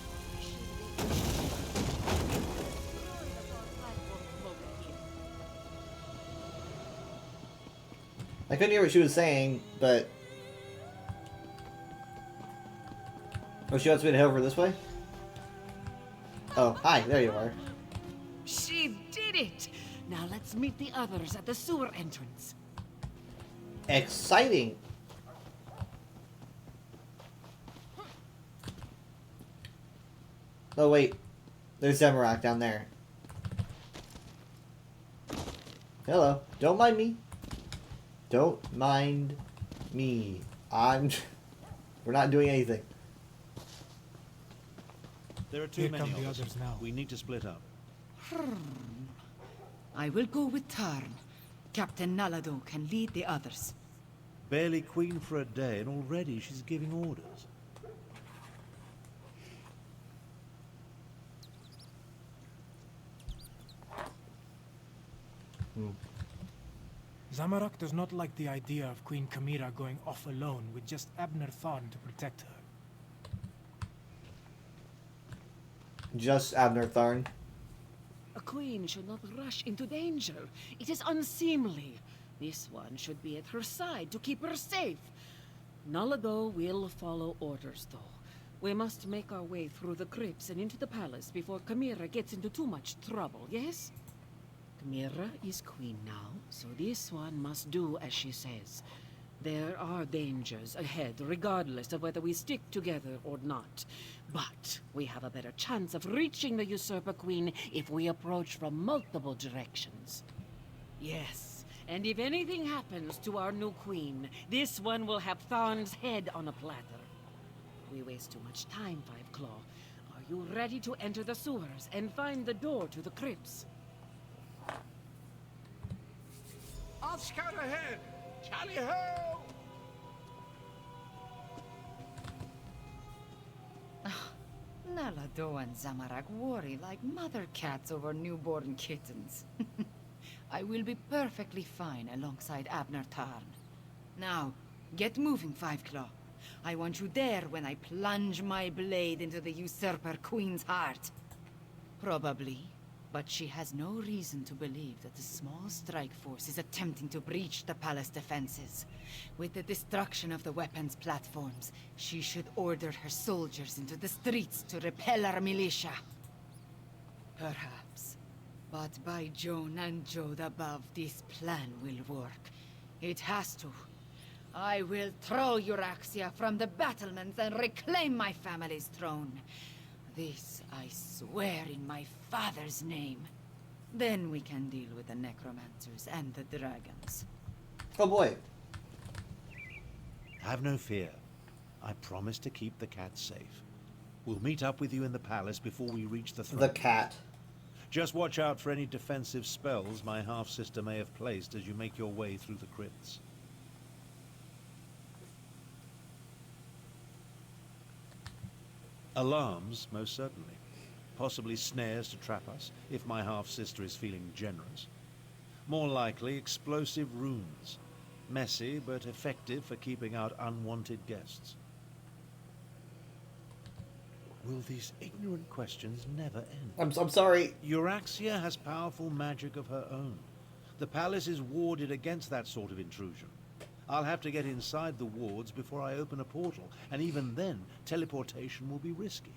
Speaker 2: I couldn't hear what she was saying, but... Oh, she wants me to head over this way? Oh, hi, there you are.
Speaker 8: She did it! Now let's meet the others at the sewer entrance.
Speaker 2: Exciting! Oh wait, there's Zamorak down there. Hello, don't mind me. Don't mind me. We're not doing anything.
Speaker 7: There are too
Speaker 6: Here
Speaker 7: many
Speaker 6: come the
Speaker 7: of us.
Speaker 6: others now.
Speaker 7: We need to split up.
Speaker 1: I will go with Tarn. Captain Nalado can lead the others.
Speaker 7: Barely queen for a day, and already she's giving orders.
Speaker 6: Zamorak does not like the idea of Queen Chimera going off alone with just Abner Tharn to protect her.
Speaker 2: Just Abner Tharn.
Speaker 8: A queen should not rush into danger. It is unseemly. This one should be at her side to keep her safe. Nalado will follow orders, though. We must make our way through the crypts and into the palace before Chimera gets into too much trouble, yes? Chimera is queen now, so this one must do as she says. There are dangers ahead, regardless of whether we stick together or not. But we have a better chance of reaching the Usurper Queen if we approach from multiple directions. Yes, and if anything happens to our new queen, this one will have Tharn's head on a platter. We waste too much time, Five Claw. Are you ready to enter the sewers and find the door to the crypts?
Speaker 5: I'll scout ahead. Tally-ho!
Speaker 1: Nalado and Zamorak worry like mother cats over newborn kittens. I will be perfectly fine alongside Abner Tarn. Now, get moving, Five Claw. I want you there when I plunge my blade into the Usurper Queen's heart. Probably, but she has no reason to believe that the small strike force is attempting to breach the palace defenses. With the destruction of the weapons platforms, she should order her soldiers into the streets to repel our militia. Perhaps. But by Joan and Jode above, this plan will work. It has to. I will throw Euraxia from the battlements and reclaim my family's throne. This I swear in my father's name. Then we can deal with the necromancers and the dragons.
Speaker 2: Oh boy.
Speaker 7: Have no fear. I promise to keep the cat safe. We'll meet up with you in the palace before we reach the throne.
Speaker 2: The cat.
Speaker 7: Just watch out for any defensive spells my half-sister may have placed as you make your way through the crypts. Alarms, most certainly. Possibly snares to trap us, if my half-sister is feeling generous. More likely, explosive runes. Messy, but effective for keeping out unwanted guests. Will these ignorant questions never end?
Speaker 2: I'm sorry.
Speaker 7: Euraxia has powerful magic of her own. The palace is warded against that sort of intrusion. I'll have to get inside the wards before I open a portal, and even then, teleportation will be risky.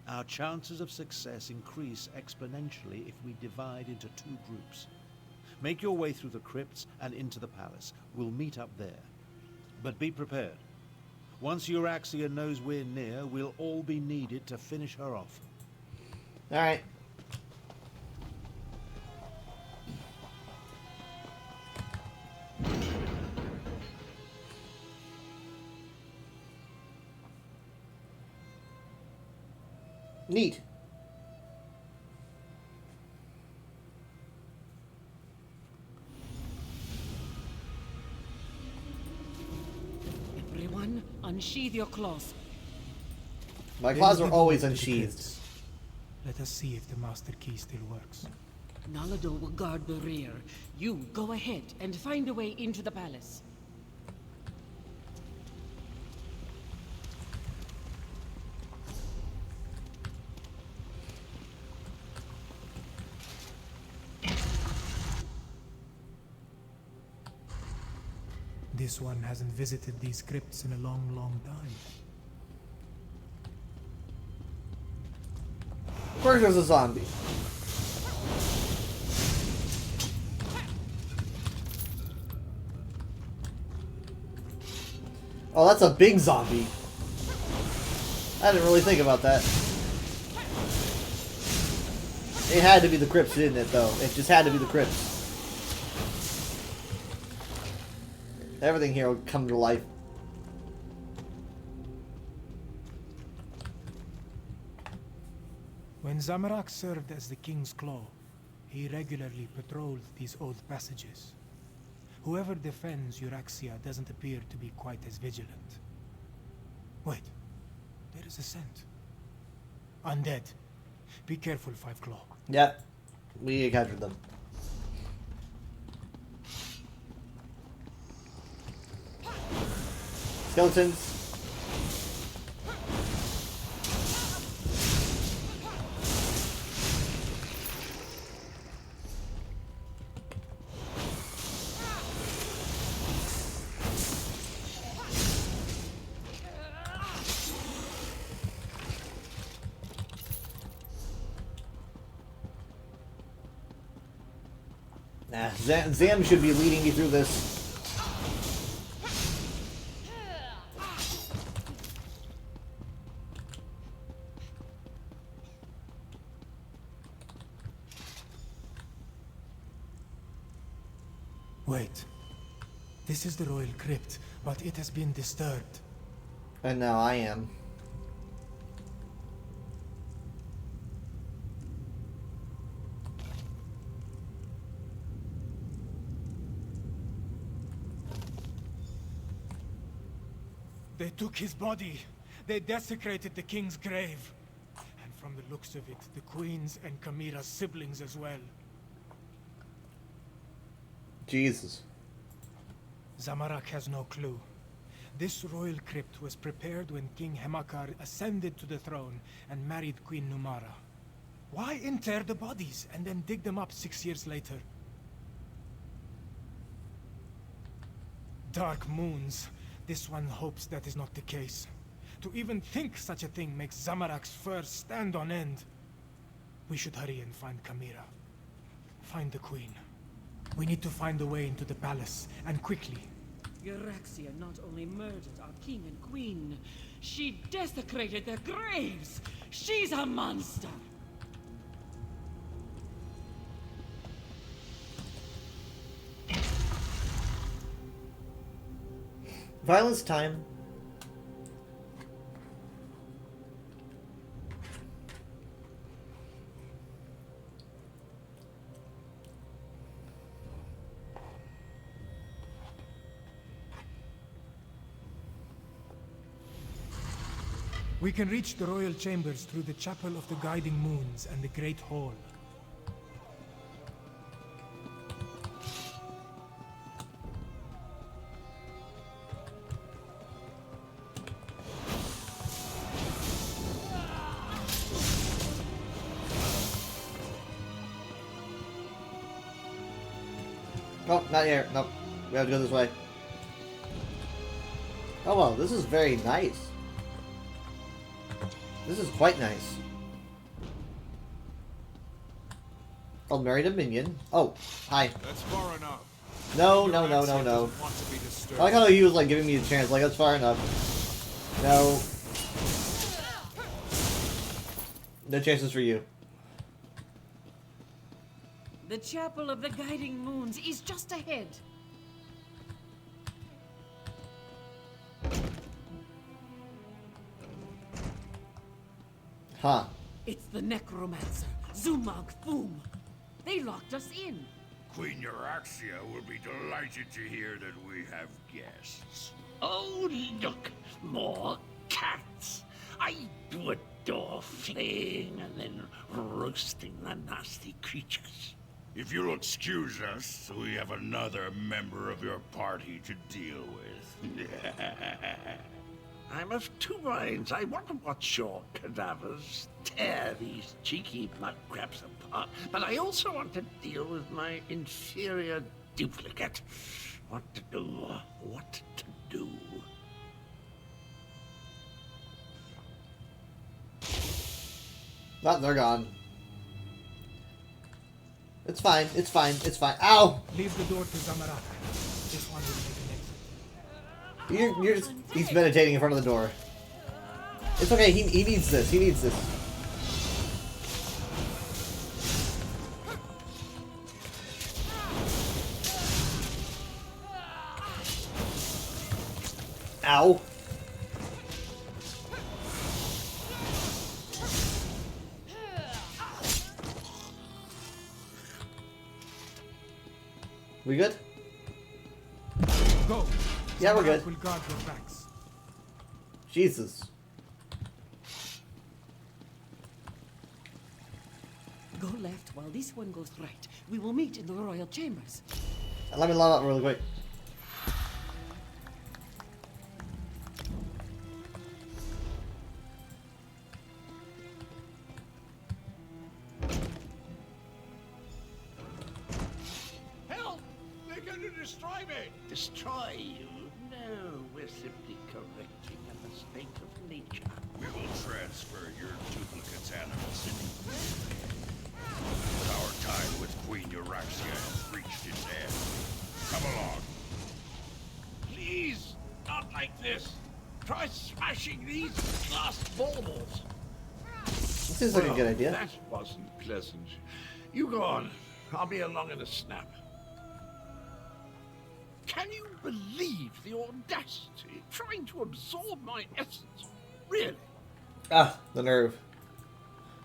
Speaker 7: Our chances of success increase exponentially if we divide into two groups. Make your way through the crypts and into the palace. We'll meet up there. But be prepared. Once Euraxia knows we're near, we'll all be needed to finish her off.
Speaker 2: All right. Neat.
Speaker 8: Everyone, unsheathe your claws.
Speaker 2: My claws are always unsheathed.
Speaker 6: Let us see if the master key still works.
Speaker 8: Nalado will guard the rear. You go ahead and find a way into the palace.
Speaker 6: This one hasn't visited these crypts in a long, long time.
Speaker 2: Of course there's a zombie. Oh, that's a big zombie. I didn't really think about that. It had to be the crypts, didn't it, though? It just had to be the crypts. Everything here will come to life.
Speaker 6: When Zamorak served as the King's Claw, he regularly patrolled these old passages. Whoever defends Euraxia doesn't appear to be quite as vigilant. Wait, there is a scent. Undead. Be careful, Five Claw.
Speaker 2: Yep, we captured them. Skeletons. Nah, Zam should be leading me through this.
Speaker 6: This is the royal crypt, but it has been disturbed.
Speaker 2: And now I am.
Speaker 6: They took his body. They desecrated the king's grave. And from the looks of it, the queen's and Chimera's siblings as well.
Speaker 2: Jesus.
Speaker 6: Zamorak has no clue. This royal crypt was prepared when King Hemakar ascended to the throne and married Queen Numara. Why inter the bodies and then dig them up 6 years later? Dark moons. This one hopes that is not the case. To even think such a thing makes Zamorak's fur stand on end. We should hurry and find Chimera. Find the queen. We need to find a way into the palace, and quickly.
Speaker 8: Euraxia not only murdered our king and queen, she desecrated their graves! She's a monster!
Speaker 2: Violence time.
Speaker 6: We can reach the royal chambers through the Chapel of the Guiding Moons and the Great Hall.
Speaker 2: Oh, not here. Nope. We have to go this way. Oh well, this is very nice. This is quite nice. Oh, married a minion. Oh, hi.
Speaker 11: That's far enough.
Speaker 2: No.
Speaker 11: Want to be disturbed.
Speaker 2: I like how he was like giving me a chance. Like, that's far enough. No. No chances for you.
Speaker 8: The Chapel of the Guiding Moons is just ahead.
Speaker 2: Huh.
Speaker 8: It's the necromancer, Zumag Foom. They locked us in.
Speaker 12: Queen Euraxia will be delighted to hear that we have guests.
Speaker 5: Oh, look, more cats. I do adore flaying and then roasting the nasty creatures.
Speaker 12: If you'll excuse us, we have another member of your party to deal with.
Speaker 5: I'm of two minds. I want to watch your cadavers tear these cheeky mudcrabs apart, but I also want to deal with my inferior duplicate. What to do, what to do.
Speaker 2: Oh, they're gone. It's fine, it's fine, it's fine. Ow!
Speaker 6: Leave the door to Zamorak. This one will make an exit.
Speaker 2: You're just, he's meditating in front of the door. It's okay, he needs this, he needs this. Ow. We good?
Speaker 6: Go.
Speaker 2: Yeah, we're
Speaker 6: Zamorak
Speaker 2: good.
Speaker 6: will guard your backs.
Speaker 2: Jesus.
Speaker 8: Go left while this one goes right. We will meet in the royal chambers.
Speaker 2: Let me line up really quick.
Speaker 5: Help! They're going to destroy me! Destroy you? No, we're simply correcting a mistake of nature.
Speaker 12: We will transfer your duplicate's animal city. Our time with Queen Euraxia has reached its end. Come along.
Speaker 5: Please, not like this. Try smashing these glass baubles.
Speaker 2: This seems like a good idea.
Speaker 5: That wasn't pleasant. You go on. I'll be along in a snap. Can you believe the audacity trying to absorb my essence? Really?
Speaker 2: Ah, the nerve.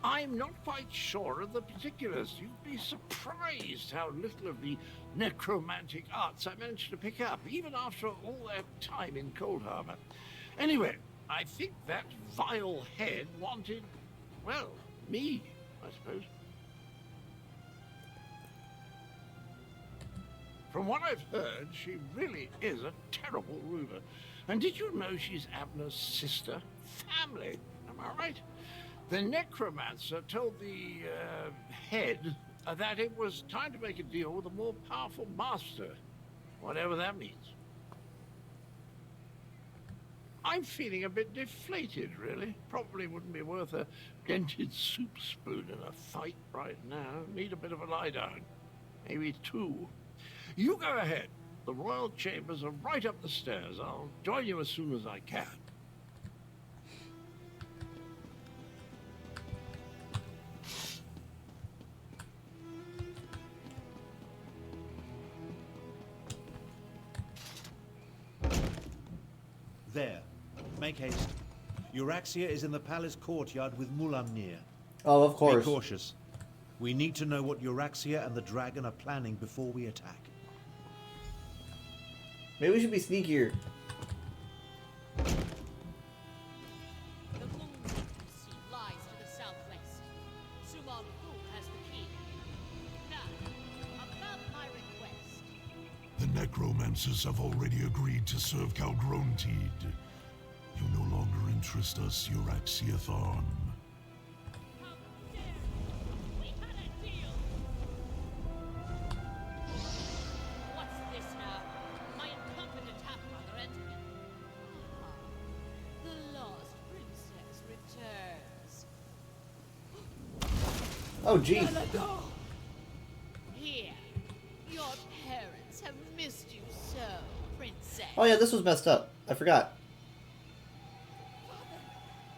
Speaker 5: I'm not quite sure of the particulars. You'd be surprised how little of the necromantic arts I managed to pick up, even after all that time in Cold Harbor. Anyway, I think that vile head wanted, well, me, I suppose. From what I've heard, she really is a terrible ruler. And did you know she's Abner's sister? Family, am I right? The necromancer told the head that it was time to make a deal with a more powerful master, whatever that means. I'm feeling a bit deflated, really. Probably wouldn't be worth a dented soup spoon in a fight right now. Need a bit of a lie down. Maybe 2. You go ahead. The royal chambers are right up the stairs. I'll join you as soon as I can.
Speaker 7: There. Make haste. Euraxia is in the palace courtyard with Mulamnir.
Speaker 2: Oh, of course.
Speaker 7: Be cautious. We need to know what Euraxia and the dragon are planning before we attack.
Speaker 2: Maybe we should be sneakier.
Speaker 10: The moon sea lies to the southwest. Sumal Fu has the key. Now, about my request.
Speaker 4: The necromancers have already agreed to serve Calgronteed. You no longer interest us, Euraxia Tharn.
Speaker 10: How dare you! We had a deal! What's this now? My incompetent half-brother entered it. Ah, the lost princess returns.
Speaker 2: Oh, geez.
Speaker 10: Here, your parents have missed you so, princess.
Speaker 2: Oh yeah, this was messed up. I forgot.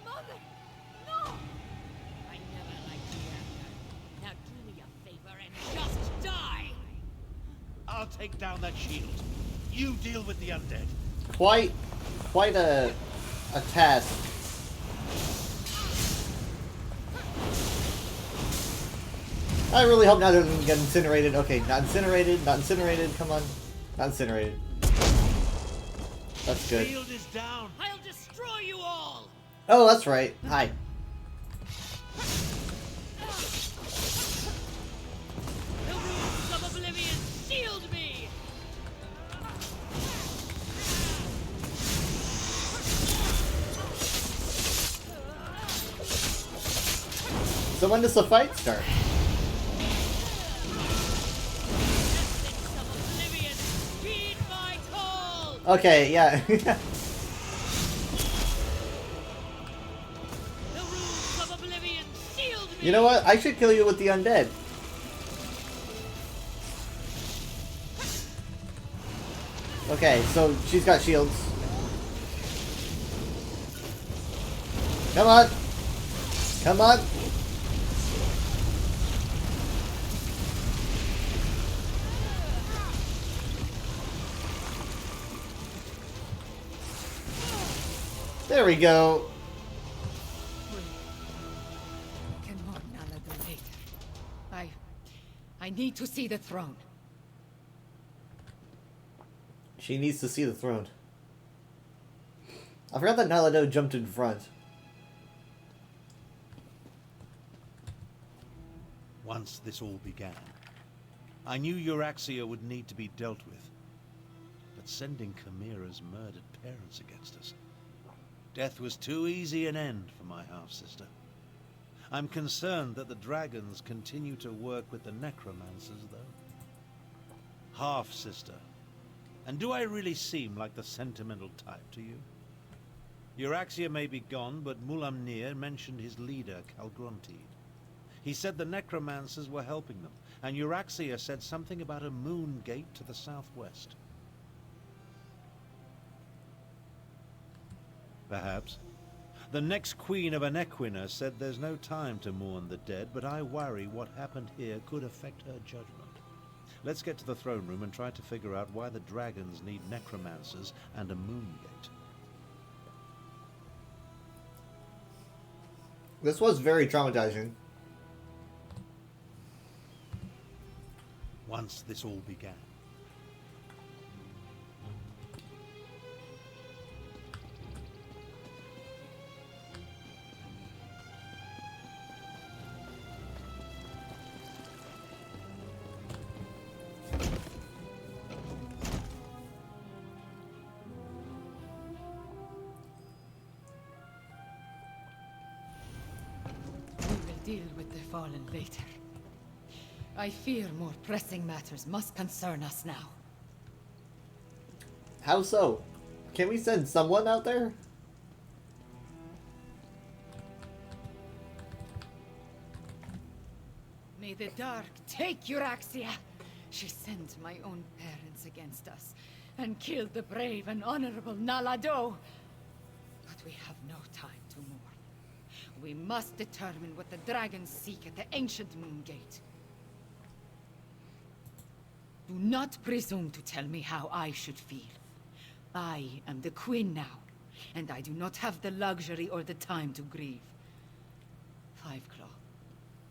Speaker 10: Mother, no! I never liked you, Abner. Now do me a favor and just die.
Speaker 7: I'll take down that shield. You deal with the undead.
Speaker 2: Quite a task. I really hope none of them get incinerated. Okay, not incinerated, not incinerated. Come on, not incinerated. That's good.
Speaker 7: Shield is down.
Speaker 10: I'll destroy you all.
Speaker 2: Oh, that's right. Hi.
Speaker 10: The runes of oblivion shield me.
Speaker 2: So when does the fight start?
Speaker 10: Essence of oblivion, heed my call.
Speaker 2: Okay, yeah.
Speaker 10: The runes of oblivion shield me.
Speaker 2: You know what? I should kill you with the undead. Okay, so she's got shields. Come on. Come on. There we go.
Speaker 1: Can Mornala do later? I need to see the throne.
Speaker 2: She needs to see the throne. I forgot that Nalado jumped in front.
Speaker 7: Once this all began, I knew Euraxia would need to be dealt with. But sending Chimera's murdered parents against us, death was too easy an end for my half-sister. I'm concerned that the dragons continue to work with the necromancers, though. Half-sister. And do I really seem like the sentimental type to you? Euraxia may be gone, but Mulamnir mentioned his leader, Calgronteed. He said the necromancers were helping them, and Euraxia said something about a moon gate to the southwest. Perhaps. The next queen of Anequina said there's no time to mourn the dead, but I worry what happened here could affect her judgment. Let's get to the throne room and try to figure out why the dragons need necromancers and a moon gate.
Speaker 2: This was very traumatizing.
Speaker 7: Once this all began.
Speaker 1: Deal with the fallen later. I fear more pressing matters must concern us now.
Speaker 2: How so? Can we send someone out there?
Speaker 1: May the dark take Euraxia! She sent my own parents against us, and killed the brave and honorable Nalado. But we have no time to mourn. We must determine what the dragons seek at the ancient Moon Gate. Do not presume to tell me how I should feel. I am the Queen now, and I do not have the luxury or the time to grieve. Fiveclaw,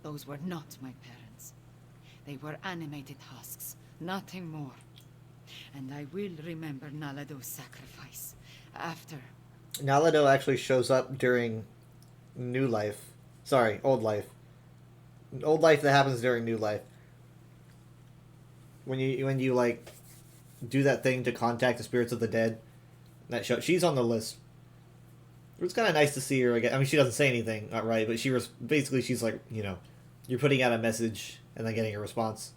Speaker 1: those were not my parents. They were animated husks, nothing more. And I will remember Nalado's sacrifice, after...
Speaker 2: Nalado actually shows up during New Life. Sorry, Old Life. Old Life that happens during New Life. When you like do that thing to contact the spirits of the dead. That show, she's on the list. It was kind of nice to see her again. I mean, she doesn't say anything outright, but she was basically, she's like, you know, you're putting out a message and then getting a response.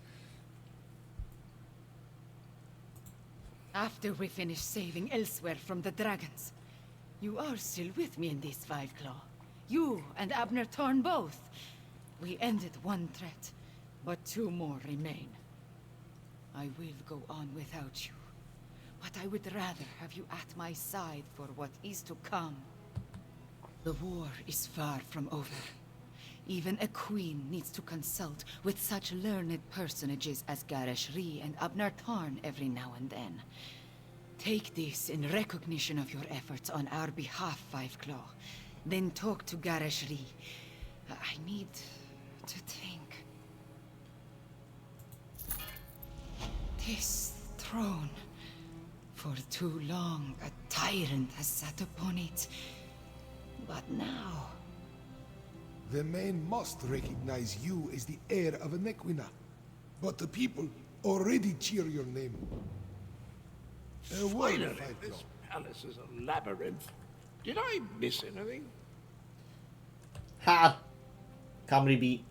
Speaker 1: After we finish saving elsewhere from the dragons, you are still with me in this Fiveclaw. You and Abner Thorn both. We ended one threat, but two more remain. I will go on without you, but I would rather have you at my side for what is to come. The war is far from over. Even a queen needs to consult with such learned personages as Garresh Rhee and Abner Thorn every now and then. Take this in recognition of your efforts on our behalf, Fiveclaw. Then talk to Garresh Rhee. I need to think. This throne. For too long, a tyrant has sat upon it. But now...
Speaker 13: The men must recognize you as the heir of Anequina. But the people already cheer your name.
Speaker 5: Finally, this palace is a labyrinth. Did I miss anything?
Speaker 2: Ha! Comedy beat.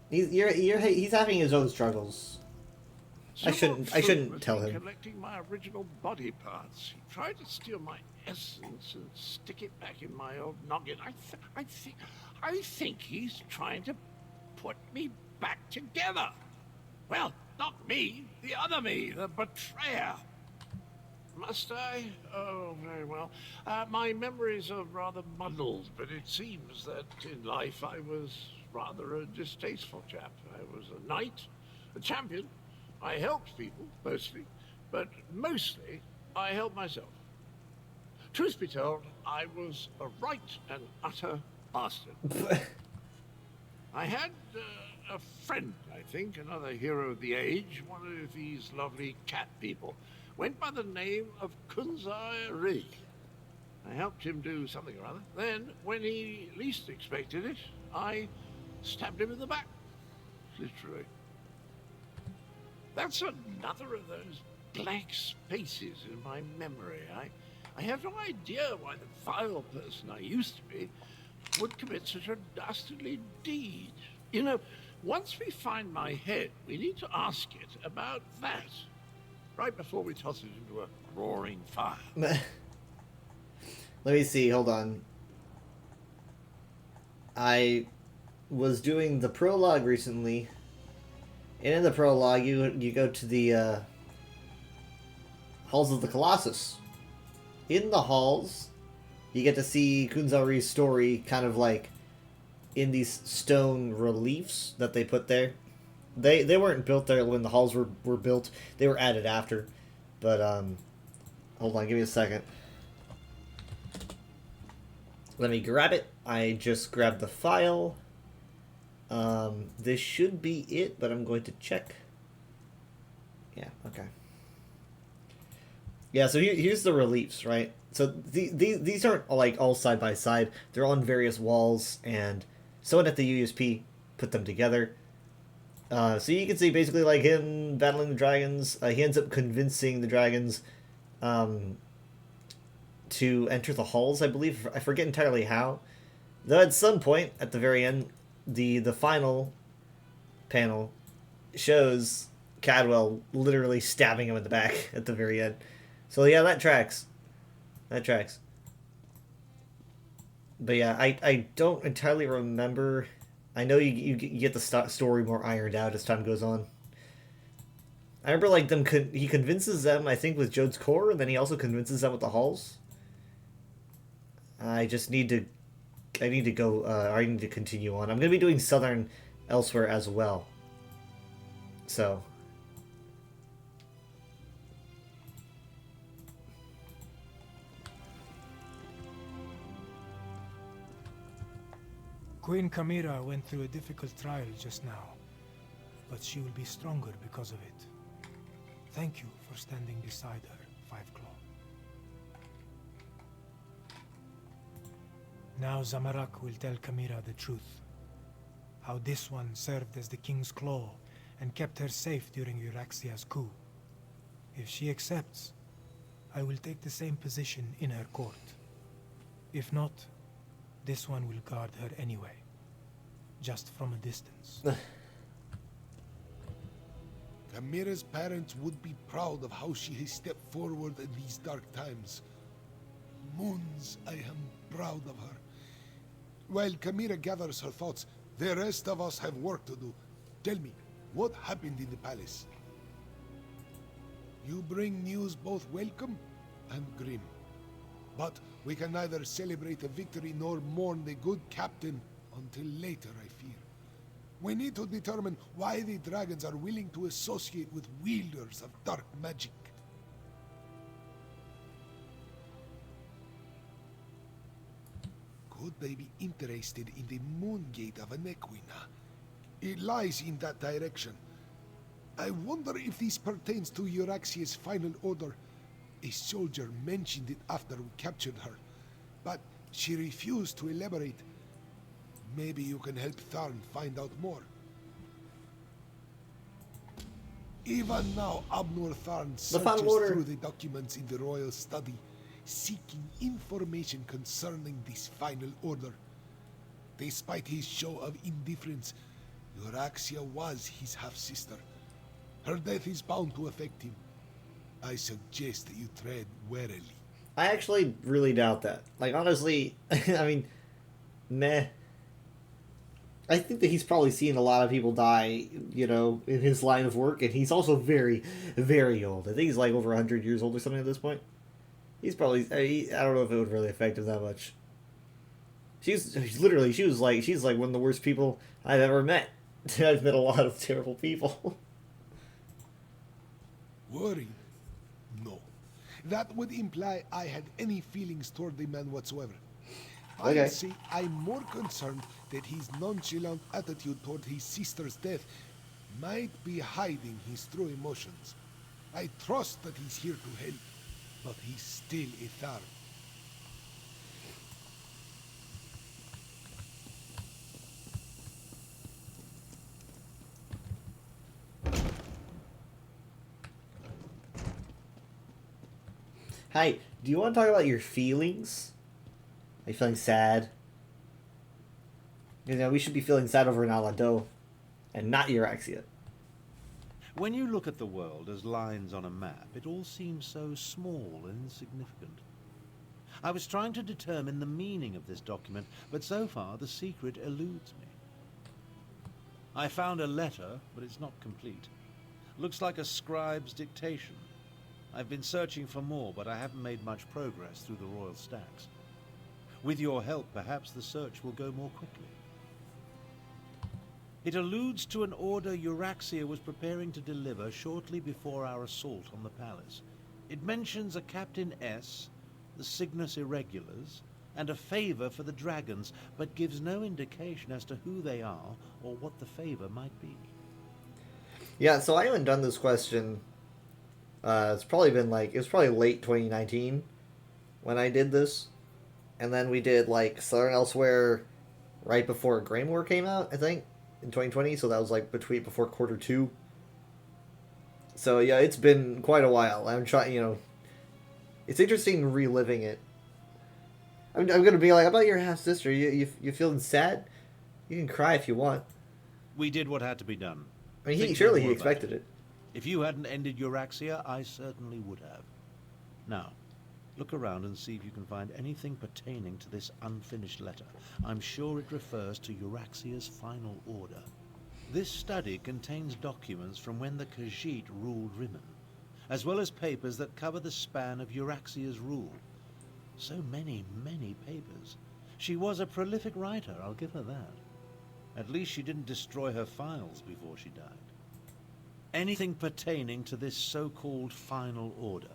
Speaker 2: He's having his own struggles. I shouldn't tell him.
Speaker 5: Collecting my original body parts. He tried to steal my essence and stick it back in my old noggin. I think he's trying to put me back together. Well, not me, the other me, the betrayer. Must I? Oh, very well. My memories are rather muddled, but it seems that in life I was rather a distasteful chap. I was a knight, a champion. I helped people, mostly, but mostly I helped myself. Truth be told, I was a right and utter bastard. I had a friend, I think, another hero of the age, one of these lovely cat people, went by the name of Kunzar Rhee. I helped him do something or other. Then, when he least expected it, I stabbed him in the back. Literally. That's another of those blank spaces in my memory. I have no idea why the vile person I used to be would commit such a dastardly deed. You know, once we find my head, we need to ask it about that. Right before we toss it into a roaring fire.
Speaker 2: Let me see, hold on. I was doing the prologue recently. And in the prologue, you go to the Halls of the Colossus. In the halls, you get to see Kunzar Rhee's story kind of like in these stone reliefs that they put there. They weren't built there when the halls were built. They were added after. But hold on, give me a second. Let me grab it. I just grabbed the file. This should be it, but I'm going to check. Yeah, okay. Yeah, so here's the reliefs, right? So these aren't like all side by side. They're on various walls, and someone at the USP put them together. So you can see basically like him battling the dragons. He ends up convincing the dragons to enter the halls, I believe. I forget entirely how. Though at some point, at the very end, the final panel shows Cadwell literally stabbing him in the back at the very end. So yeah, that tracks. That tracks. But yeah, I don't entirely remember. I know you get the story more ironed out as time goes on. I remember like he convinces them, I think, with Jode's core, and then he also convinces them with the halls. I need to go. I need to continue on. I'm gonna be doing Southern elsewhere as well. So.
Speaker 6: Queen Camira went through a difficult trial just now, but she will be stronger because of it. Thank you for standing beside her, Five Claw. Now Zamorak will tell Camira the truth. How this one served as the King's Claw and kept her safe during Euraxia's coup. If she accepts, I will take the same position in her court. If not, this one will guard her anyway, just from a distance.
Speaker 13: Camira's parents would be proud of how she has stepped forward in these dark times. Moons, I am proud of her. While Camira gathers her thoughts, the rest of us have work to do. Tell me, what happened in the palace? You bring news both welcome and grim. But we can neither celebrate a victory nor mourn the good captain until later, I fear. We need to determine why the dragons are willing to associate with wielders of dark magic. Could they be interested in the moon gate of Anequina? It lies in that direction. I wonder if this pertains to Euraxia's final order. A soldier mentioned it after we captured her, but she refused to elaborate. Maybe you can help Tharn find out more. Even now, Abnur Tharn searches through the documents in the royal study, seeking information concerning this final order. Despite his show of indifference, Euraxia was his half-sister. Her death is bound to affect him. I suggest that you tread warily.
Speaker 2: I actually really doubt that. Like, honestly, I mean, meh. I think that he's probably seen a lot of people die, you know, in his line of work, and he's also very, very old. I think he's like over 100 years old or something at this point. He's probably, I don't know if it would really affect him that much. She's like one of the worst people I've ever met. I've met a lot of terrible people.
Speaker 13: Worried? No. That would imply I had any feelings toward the man whatsoever.
Speaker 2: Okay.
Speaker 13: I'd say I'm more concerned that his nonchalant attitude toward his sister's death might be hiding his true emotions. I trust that he's here to help, but he's still a Tharn.
Speaker 2: Hi, do you want to talk about your feelings? Are you feeling sad? You know, we should be feeling sad over Nalado, and not Euraxia.
Speaker 7: When you look at the world as lines on a map, it all seems so small and insignificant. I was trying to determine the meaning of this document, but so far the secret eludes me. I found a letter, but it's not complete. Looks like a scribe's dictation. I've been searching for more, but I haven't made much progress through the royal stacks. With your help, perhaps the search will go more quickly. It alludes to an order Euraxia was preparing to deliver shortly before our assault on the palace. It mentions a Captain S, the Cygnus Irregulars, and a favor for the dragons, but gives no indication as to who they are or what the favor might be.
Speaker 2: Yeah, so I haven't done this question. It's probably been like, it was probably late 2019 when I did this. And then we did like Southern Elsewhere right before Greymoor came out, I think, in 2020. So that was like before quarter 2. So yeah, it's been quite a while. I'm trying, you know, it's interesting reliving it. I'm gonna be like, how about your half sister? You feeling sad? You can cry if you want.
Speaker 7: We did what had to be done.
Speaker 2: I mean, surely he expected it.
Speaker 7: If you hadn't ended Euraxia, I certainly would have. Now, look around and see if you can find anything pertaining to this unfinished letter. I'm sure it refers to Euraxia's final order. This study contains documents from when the Khajiit ruled Rimmon, as well as papers that cover the span of Euraxia's rule. So many, many papers. She was a prolific writer, I'll give her that. At least she didn't destroy her files before she died. Anything pertaining to this so-called final order.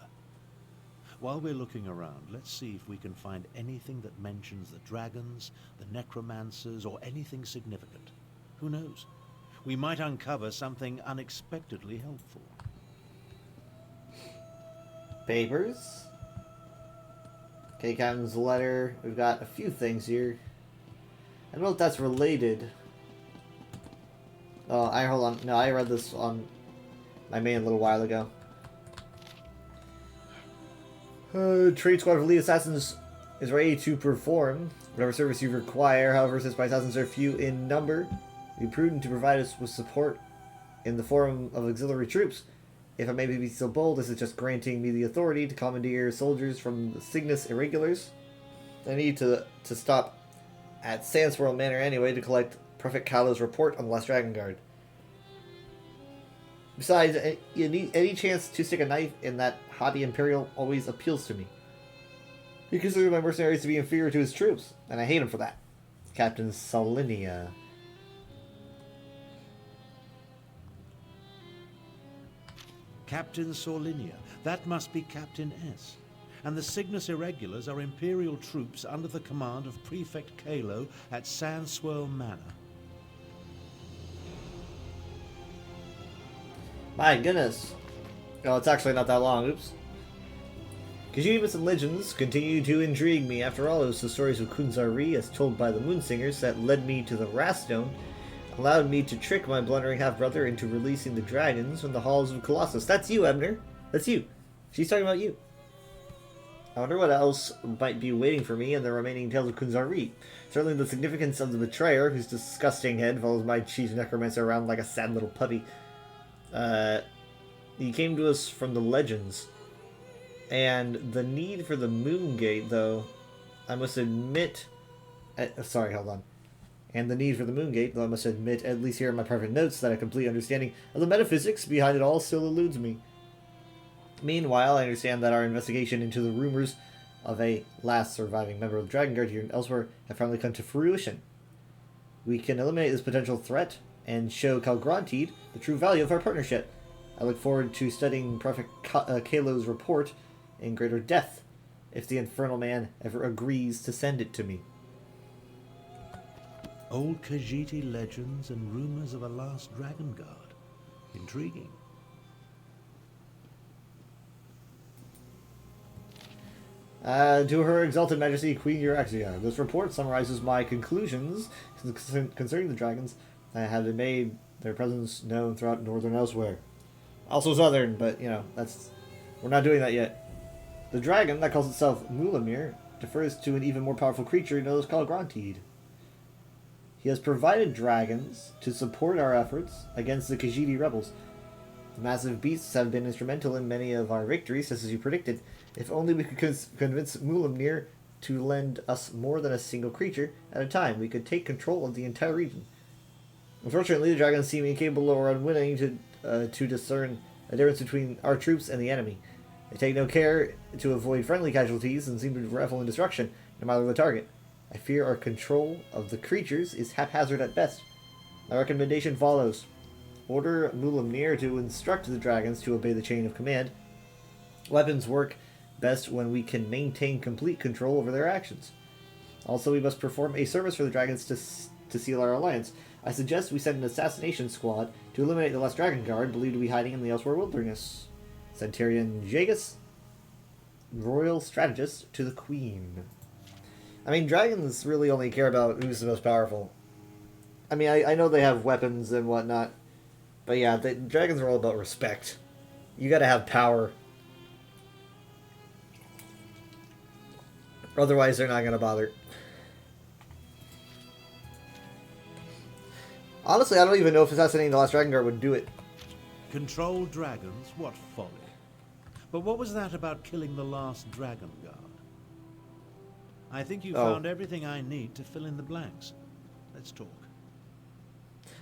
Speaker 7: While we're looking around, let's see if we can find anything that mentions the dragons, the necromancers, or anything significant. Who knows? We might uncover something unexpectedly helpful.
Speaker 2: Papers. Okay, Captain's letter. We've got a few things here. I don't know if that's related. Oh, hold on. No, I read this on my main a little while ago. Trade squad of elite assassins is ready to perform whatever service you require. However, since my assassins are few in number, it would be prudent to provide us with support in the form of auxiliary troops. If I may be so bold, this is just granting me the authority to commandeer soldiers from the Cygnus Irregulars. I need to stop at Sandswirl Manor anyway to collect Prophet Kalo's report on the Last Dragon Guard. Besides, any chance to stick a knife in that haughty Imperial always appeals to me. He considers my mercenaries to be inferior to his troops, and I hate him for that. Captain Solinia.
Speaker 7: Captain Solinia. That must be Captain S. And the Cygnus Irregulars are Imperial troops under the command of Prefect Kalo at Sandswirl Manor.
Speaker 2: My goodness. Oh, it's actually not that long. Oops. Khajiit myths and legends continue to intrigue me. After all, it was the stories of Kunzari, as told by the Moonsingers, that led me to the Raststone, allowed me to trick my blundering half-brother into releasing the dragons from the halls of Colossus. That's you, Ebner. That's you. She's talking about you. I wonder what else might be waiting for me in the remaining tales of Kunzari. Certainly the significance of the betrayer, whose disgusting head follows my chief necromancer around like a sad little puppy. He came to us from the legends. And the need for the Moongate, though, I must admit... sorry, hold on. And the need for the Moongate, though I must admit, at least here in my private notes, that a complete understanding of the metaphysics behind it all still eludes me. Meanwhile, I understand that our investigation into the rumors of a last surviving member of the Dragon Guard here and elsewhere have finally come to fruition. We can eliminate this potential threat and show Calgrantid the true value of our partnership. I look forward to studying Prophet Kalo's report in greater depth, if the Infernal Man ever agrees to send it to me.
Speaker 7: Old Khajiit legends and rumors of a last Dragon Guard. Intriguing.
Speaker 2: To Her Exalted Majesty Queen Euraxia. This report summarizes my conclusions concerning the dragons that have been made, their presence known throughout Northern elsewhere. Also Southern, but, you know, we're not doing that yet. The dragon that calls itself Mulamir refers to an even more powerful creature known as Calgrantid. He has provided dragons to support our efforts against the Khajiit rebels. The massive beasts have been instrumental in many of our victories, just as you predicted. If only we could convince Mulamir to lend us more than a single creature at a time, we could take control of the entire region. Unfortunately, the dragons seem incapable or unwilling to discern a difference between our troops and the enemy. They take no care to avoid friendly casualties and seem to revel in destruction, no matter the target. I fear our control of the creatures is haphazard at best. My recommendation follows. Order Mulamnir to instruct the dragons to obey the chain of command. Weapons work best when we can maintain complete control over their actions. Also, we must perform a service for the dragons to seal our alliance. I suggest we send an assassination squad to eliminate the last dragon guard believed to be hiding in the Elsewhere wilderness. Centurion Jagus, royal strategist to the queen. I mean, dragons really only care about who's the most powerful. I mean, I know they have weapons and whatnot, but yeah, the dragons are all about respect. You gotta have power. Otherwise, they're not gonna bother. Honestly, I don't even know if assassinating the last dragon guard would do it.
Speaker 7: Control dragons? What folly. But what was that about killing the last dragon guard? I think you found everything I need to fill in the blanks. Let's talk.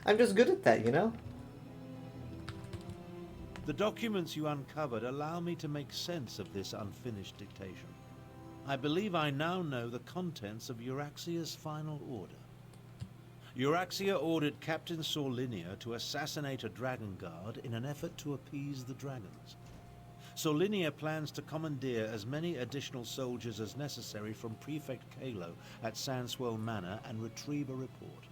Speaker 2: I'm just good at that, you know?
Speaker 7: The documents you uncovered allow me to make sense of this unfinished dictation. I believe I now know the contents of Euraxia's final order. Euraxia ordered Captain Solinia to assassinate a dragon guard in an effort to appease the dragons. Solinia plans to commandeer as many additional soldiers as necessary from Prefect Kalo at Sandswell Manor and retrieve a report.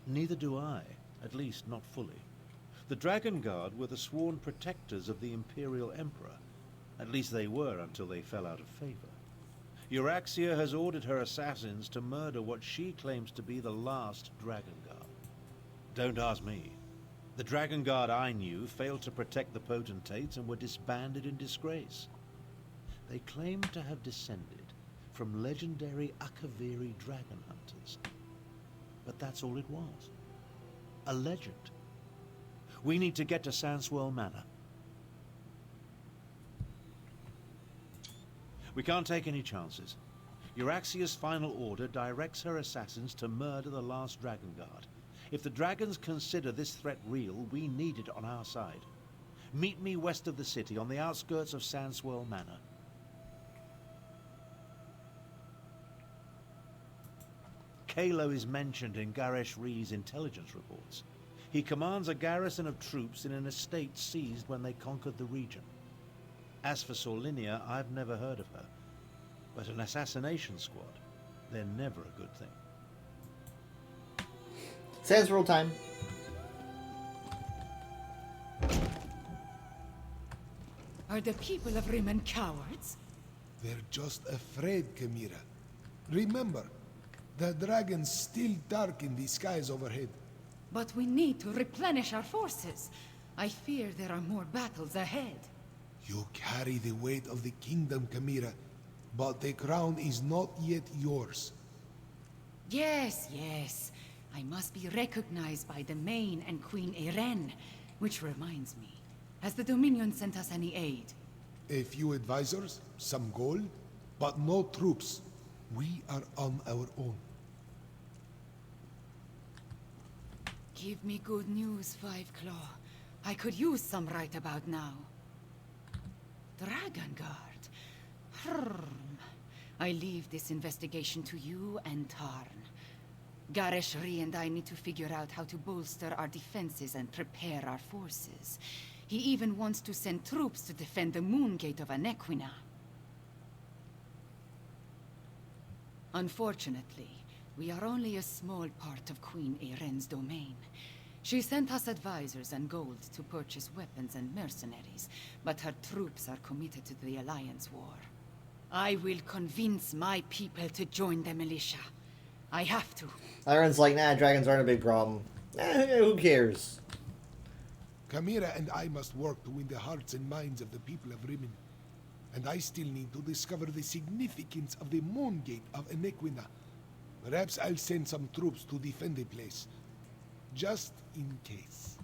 Speaker 7: Neither do I, at least not fully. The Dragon Guard were the sworn protectors of the Imperial Emperor. At least they were until they fell out of favor. Euraxia has ordered her assassins to murder what she claims to be the last Dragon Guard. Don't ask me. The Dragon Guard I knew failed to protect the potentates and were disbanded in disgrace. They claim to have descended from legendary Akaviri dragon hunters. But that's all it was. A legend. We need to get to Sandswell Manor. We can't take any chances. Euraxia's final order directs her assassins to murder the last Dragon Guard. If the dragons consider this threat real, we need it on our side. Meet me west of the city, on the outskirts of Sandswell Manor. Kalo is mentioned in Garesh Rhee's intelligence reports. He commands a garrison of troops in an estate seized when they conquered the region. As for Solinia, I've never heard of her. But an assassination squad, they're never a good thing.
Speaker 2: Sans roll time.
Speaker 1: Are the people of Rimmon cowards?
Speaker 13: They're just afraid, Chimera. Remember, the dragons still darken the skies overhead.
Speaker 1: But we need to replenish our forces. I fear there are more battles ahead.
Speaker 13: You carry the weight of the kingdom, Chimera, but the crown is not yet yours.
Speaker 1: Yes, yes. I must be recognized by the Main and Queen Eren. Which reminds me, has the Dominion sent us any aid?
Speaker 13: A few advisors, some gold, but no troops. We are on our own.
Speaker 1: Give me good news, Five Claw. I could use some right about now. Dragon Guard. I leave this investigation to you and Tarn. Garesh Rhee and I need to figure out how to bolster our defenses and prepare our forces. He even wants to send troops to defend the moon gate of Anequina. Unfortunately, we are only a small part of Queen Eren's domain. She sent us advisors and gold to purchase weapons and mercenaries, but her troops are committed to the Alliance war. I will convince my people to join the militia. I have to.
Speaker 2: Iron's like, nah, dragons aren't a big problem. Who cares?
Speaker 13: Chimera and I must work to win the hearts and minds of the people of Rimmon. And I still need to discover the significance of the moon gate of Anequina. Perhaps I'll send some troops to defend the place. Just in case.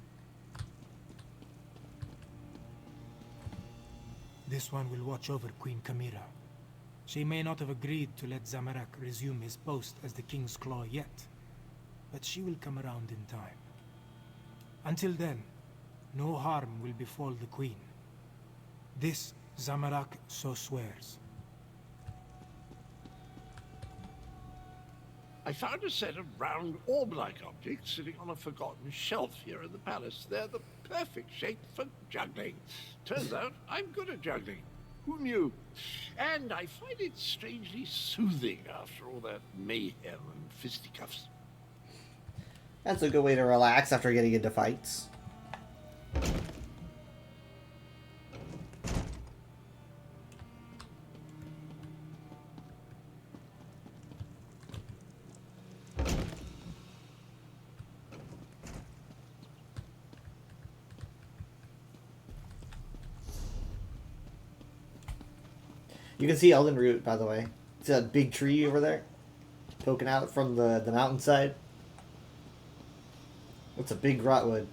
Speaker 6: This one will watch over Queen Chimera. She may not have agreed to let Zamorak resume his post as the King's Claw yet, but she will come around in time. Until then, no harm will befall the Queen. This Zamorak so swears.
Speaker 5: I found a set of round orb-like objects sitting on a forgotten shelf here in the palace. They're the perfect shape for juggling. Turns out I'm good at juggling. Who knew? And I find it strangely soothing after all that mayhem and fisticuffs.
Speaker 2: That's a good way to relax after getting into fights. You can see Elden Root, by the way. It's a big tree over there, poking out from the mountainside. It's a big rotwood.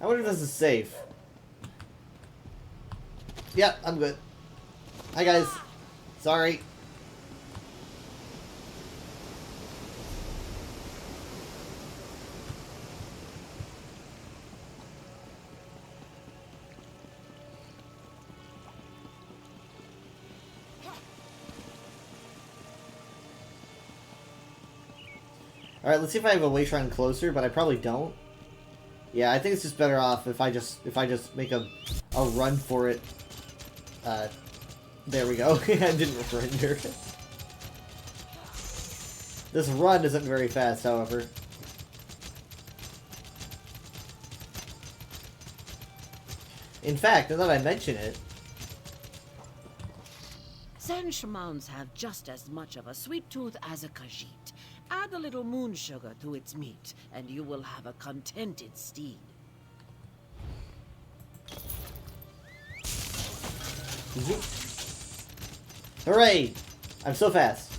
Speaker 2: I wonder if this is safe. Yep, I'm good. Hi guys. Sorry. Alright, let's see if I have a way shrine closer, but I probably don't. Yeah, I think it's just better off if I just make a run for it. There we go. I didn't render. This run isn't very fast, however. In fact, now that I mention it,
Speaker 8: Sandshmans have just as much of a sweet tooth as a Khajiit. Add a little moon sugar to its meat, and you will have a contented steed.
Speaker 2: hooray! I'm so fast.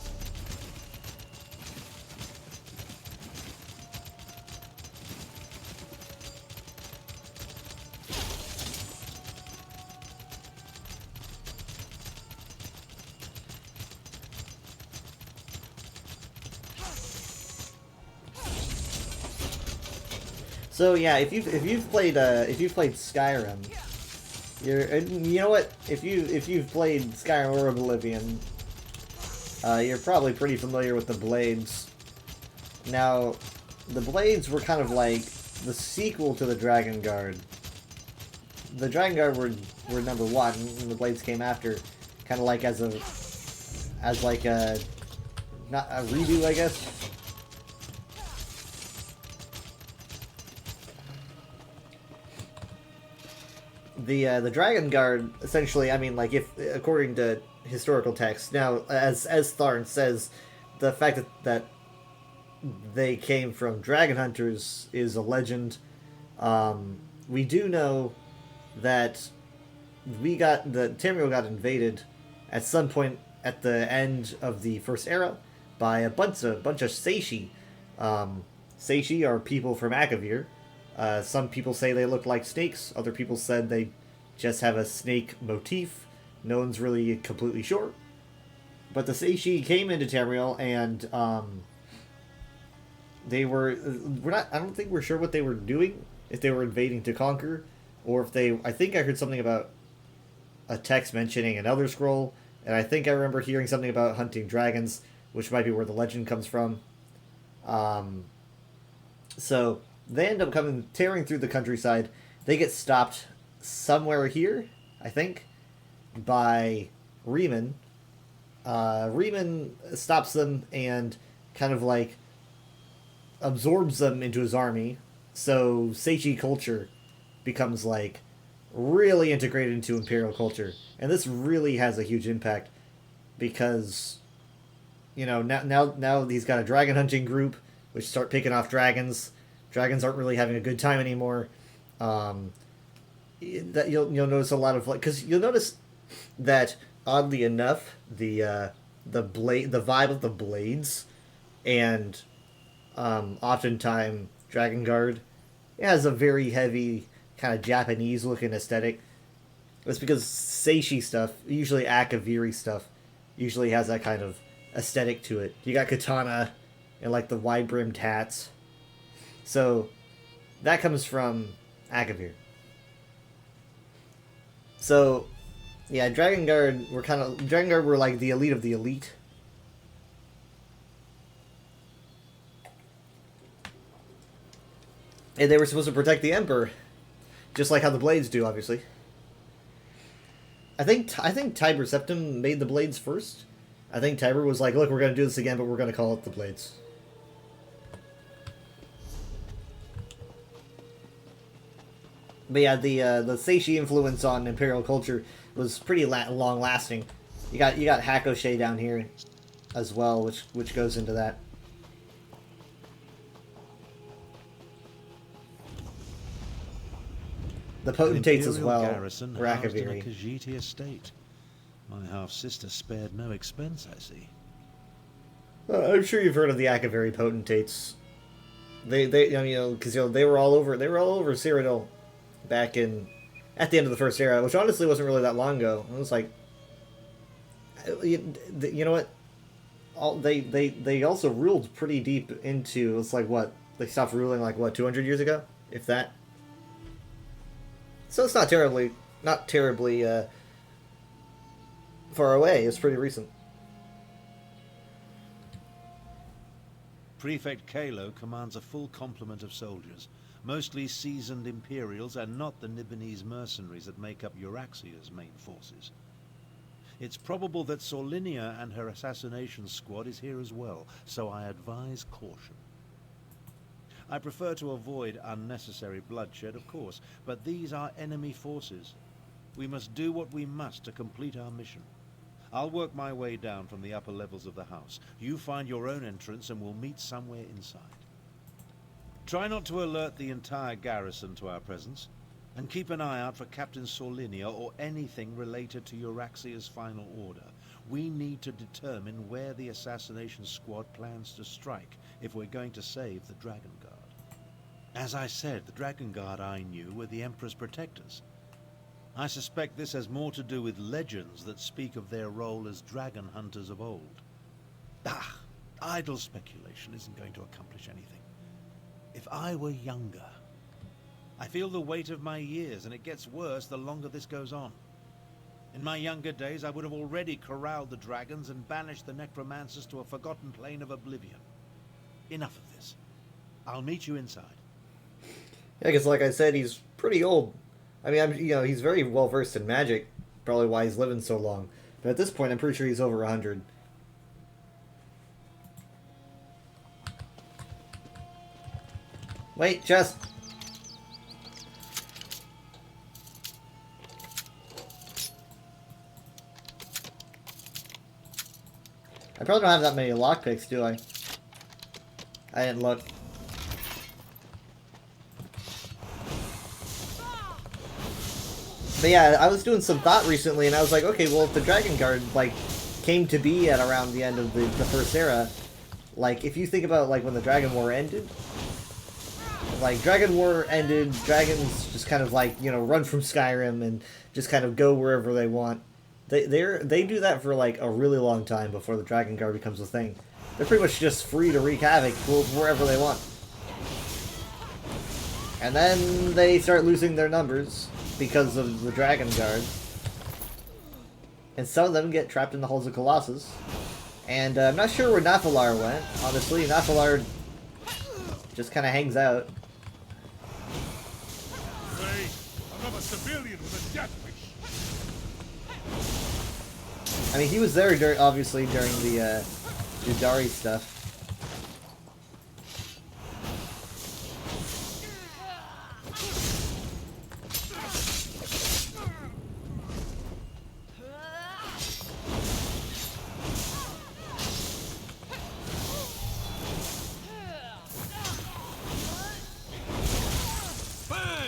Speaker 2: So yeah, if you've played Skyrim, you know what? If you've played Skyrim or Oblivion, you're probably pretty familiar with the Blades. Now, the Blades were kind of like the sequel to the Dragon Guard. The Dragon Guard were number one, and the Blades came after, kind of like as like a not a redo, I guess. The Dragon Guard, essentially, I mean, like, if according to historical texts, now, as Tharn says, the fact that they came from dragon hunters is a legend. We do know that Tamriel got invaded at some point at the end of the First Era by a bunch of Seishi. Seishi are people from Akavir. Some people say they look like snakes. Other people said they just have a snake motif. No one's really completely sure. But the Seishi came into Tamriel, and they were not. I don't think we're sure what they were doing. If they were invading to conquer, or if they. I think I heard something about a text mentioning an Elder Scroll, and I think I remember hearing something about hunting dragons, which might be where the legend comes from. So they end up tearing through the countryside. They get stopped somewhere here, I think, by Riemann. Riemann stops them and kind of like absorbs them into his army. So Seishi culture becomes like really integrated into Imperial culture. And this really has a huge impact because, you know, now he's got a dragon hunting group which start picking off dragons. Dragons aren't really having a good time anymore. That you'll notice a lot of, like, because you'll notice that oddly enough the vibe of the Blades and oftentimes Dragon Guard, it has a very heavy kind of Japanese looking aesthetic. It's because Seishi stuff, usually Akaviri stuff, usually has that kind of aesthetic to it. You got katana and like the wide brimmed hats. So that comes from Akavir. So, yeah, Dragon Guard were like the elite of the elite. And they were supposed to protect the Emperor, just like how the Blades do, obviously. I think Tiber Septim made the Blades first. I think Tiber was like, look, we're going to do this again, but we're going to call it the Blades. But yeah, the Seishi influence on Imperial culture was pretty long-lasting. You got Hakoshe down here as well, which goes into that. The potentates as well.
Speaker 7: Garrison housed in a Khajiiti estate. My half-sister spared no expense, I see.
Speaker 2: I'm sure you've heard of the Akaviri potentates. They because they were all over Cyrodiil back at the end of the First Era, which honestly wasn't really that long ago. It was like, you know what? They also ruled pretty deep into, it's like what, they stopped ruling like what, 200 years ago, if that. So it's not terribly far away. It's pretty recent.
Speaker 7: Prefect Kalo commands a full complement of soldiers, mostly seasoned Imperials and not the Nibonese mercenaries that make up Euraxia's main forces. It's probable that Sorlinia and her assassination squad is here as well, so I advise caution. I prefer to avoid unnecessary bloodshed, of course, but these are enemy forces. We must do what we must to complete our mission. I'll work my way down from the upper levels of the house. You find your own entrance and we'll meet somewhere inside. Try not to alert the entire garrison to our presence, and keep an eye out for Captain Sorlinia or anything related to Euraxia's final order. We need to determine where the assassination squad plans to strike if we're going to save the Dragon Guard. As I said, the Dragon Guard I knew were the Emperor's protectors. I suspect this has more to do with legends that speak of their role as dragon hunters of old. Idle speculation isn't going to accomplish anything. If I were younger... I feel the weight of my years, and it gets worse the longer this goes on. In my younger days, I would have already corralled the dragons and banished the necromancers to a forgotten plane of oblivion. Enough of this. I'll meet you inside.
Speaker 2: Yeah, because like I said, he's pretty old. I mean, he's very well versed in magic, probably why he's living so long. But at this point, I'm pretty sure he's over 100. Wait, just... I probably don't have that many lockpicks, do I? I didn't look. But yeah, I was doing some thought recently, and I was like, okay, well, if the Dragon Guard, like, came to be at around the end of the First Era, like, if you think about, like, when the Dragon War ended, like, Dragon War ended, dragons just kind of, like, run from Skyrim and just kind of go wherever they want. They do that for, like, a really long time before the Dragon Guard becomes a thing. They're pretty much just free to wreak havoc wherever they want. And then they start losing their numbers because of the Dragon Guard. And some of them get trapped in the Halls of Colossus. And I'm not sure where Nathalar went, honestly. Nathalar just kind of hangs out.
Speaker 4: Say, another civilian with a death wish.
Speaker 2: I mean, he was there, obviously, during the Judari stuff.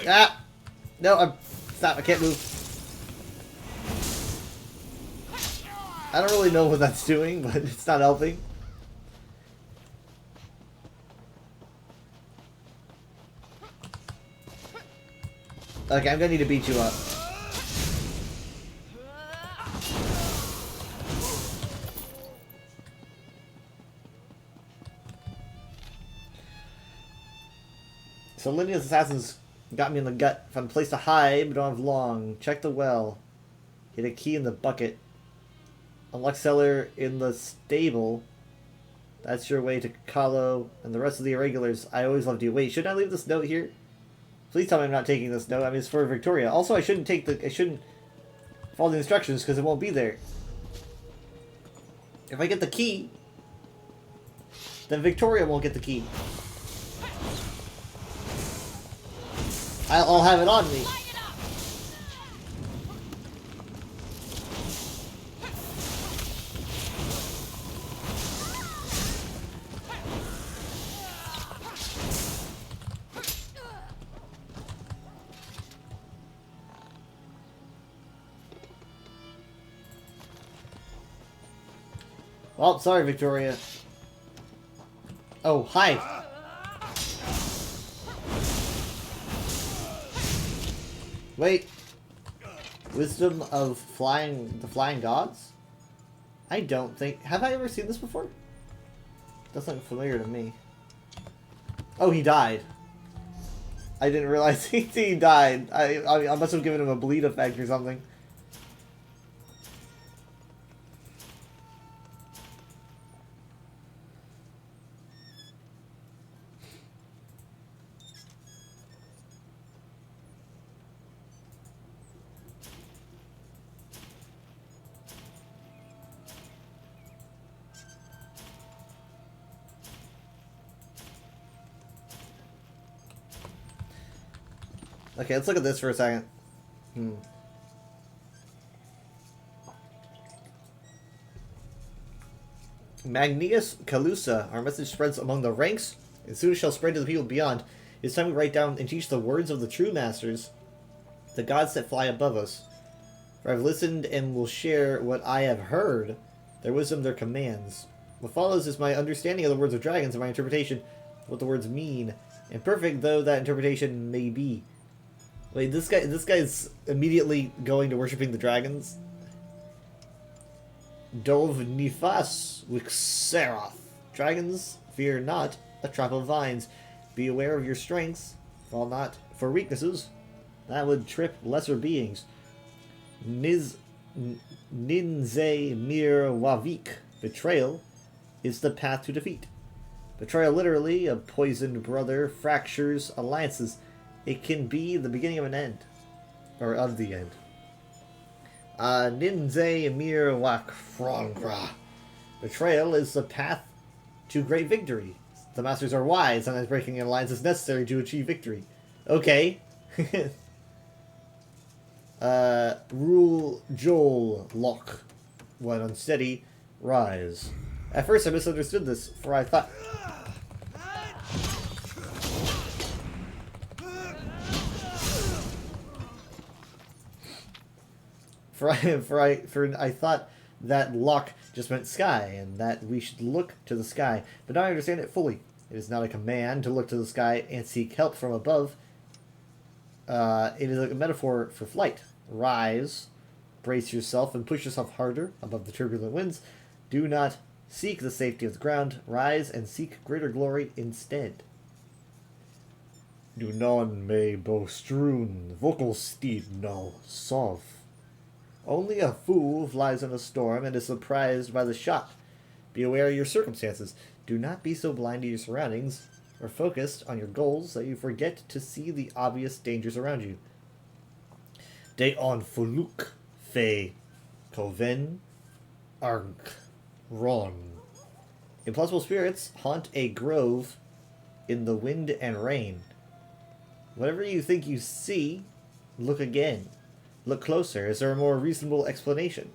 Speaker 2: Ah! No, stop, I can't move. I don't really know what that's doing, but it's not helping. Okay, I'm gonna need to beat you up. So Linea's assassins got me in the gut. Found a place to hide, but don't have long. Check the well. Get a key in the bucket. Unlock cellar in the stable. That's your way to Kahlo and the rest of the irregulars. I always loved you. Wait, should I leave this note here? Please tell me I'm not taking this note. I mean, it's for Victoria. Also, I shouldn't follow the instructions because it won't be there. If I get the key, then Victoria won't get the key. I'll have it on me. Oh, sorry, Victoria. Oh, hi. Wait. Wisdom of the Flying Gods? I don't think... Have I ever seen this before? Doesn't look familiar to me. Oh, he died. I didn't realize he died. I must have given him a bleed effect or something. Okay, let's look at this for a second. Magnius Calusa, our message spreads among the ranks, and soon it shall spread to the people beyond. It's time we write down and teach the words of the true masters, the gods that fly above us. For I've listened and will share what I have heard, their wisdom, their commands. What follows is my understanding of the words of dragons and my interpretation of what the words mean, imperfect though that interpretation may be. Wait, this guy's immediately going to worshipping the dragons? Dov Nifas Wixerath. Dragons, fear not, a trap of vines. Be aware of your strengths, fall not for weaknesses. That would trip lesser beings. Ninze Mir Wavik. Betrayal is the path to defeat. Betrayal, literally, a poisoned brother, fractures alliances. It can be the beginning of an end. Or of the end. Ninze Mir Wakfrongra. Betrayal is the path to great victory. The masters are wise, and breaking an alliance is necessary to achieve victory. Okay. Rule Joel Lock. When unsteady, rise. At first I misunderstood this, for I thought... I thought that lock just meant sky, and that we should look to the sky. But now I understand it fully. It is not a command to look to the sky and seek help from above. It is a metaphor for flight. Rise, brace yourself, and push yourself harder above the turbulent winds. Do not seek the safety of the ground. Rise and seek greater glory instead. Du non me bostrun, vocal steed no sov. Only a fool flies in a storm and is surprised by the shot. Be aware of your circumstances. Do not be so blind to your surroundings or focused on your goals that you forget to see the obvious dangers around you. De on fuluk fe koven arg ron. Impossible spirits haunt a grove in the wind and rain. Whatever you think you see, look again. Look closer. Is there a more reasonable explanation?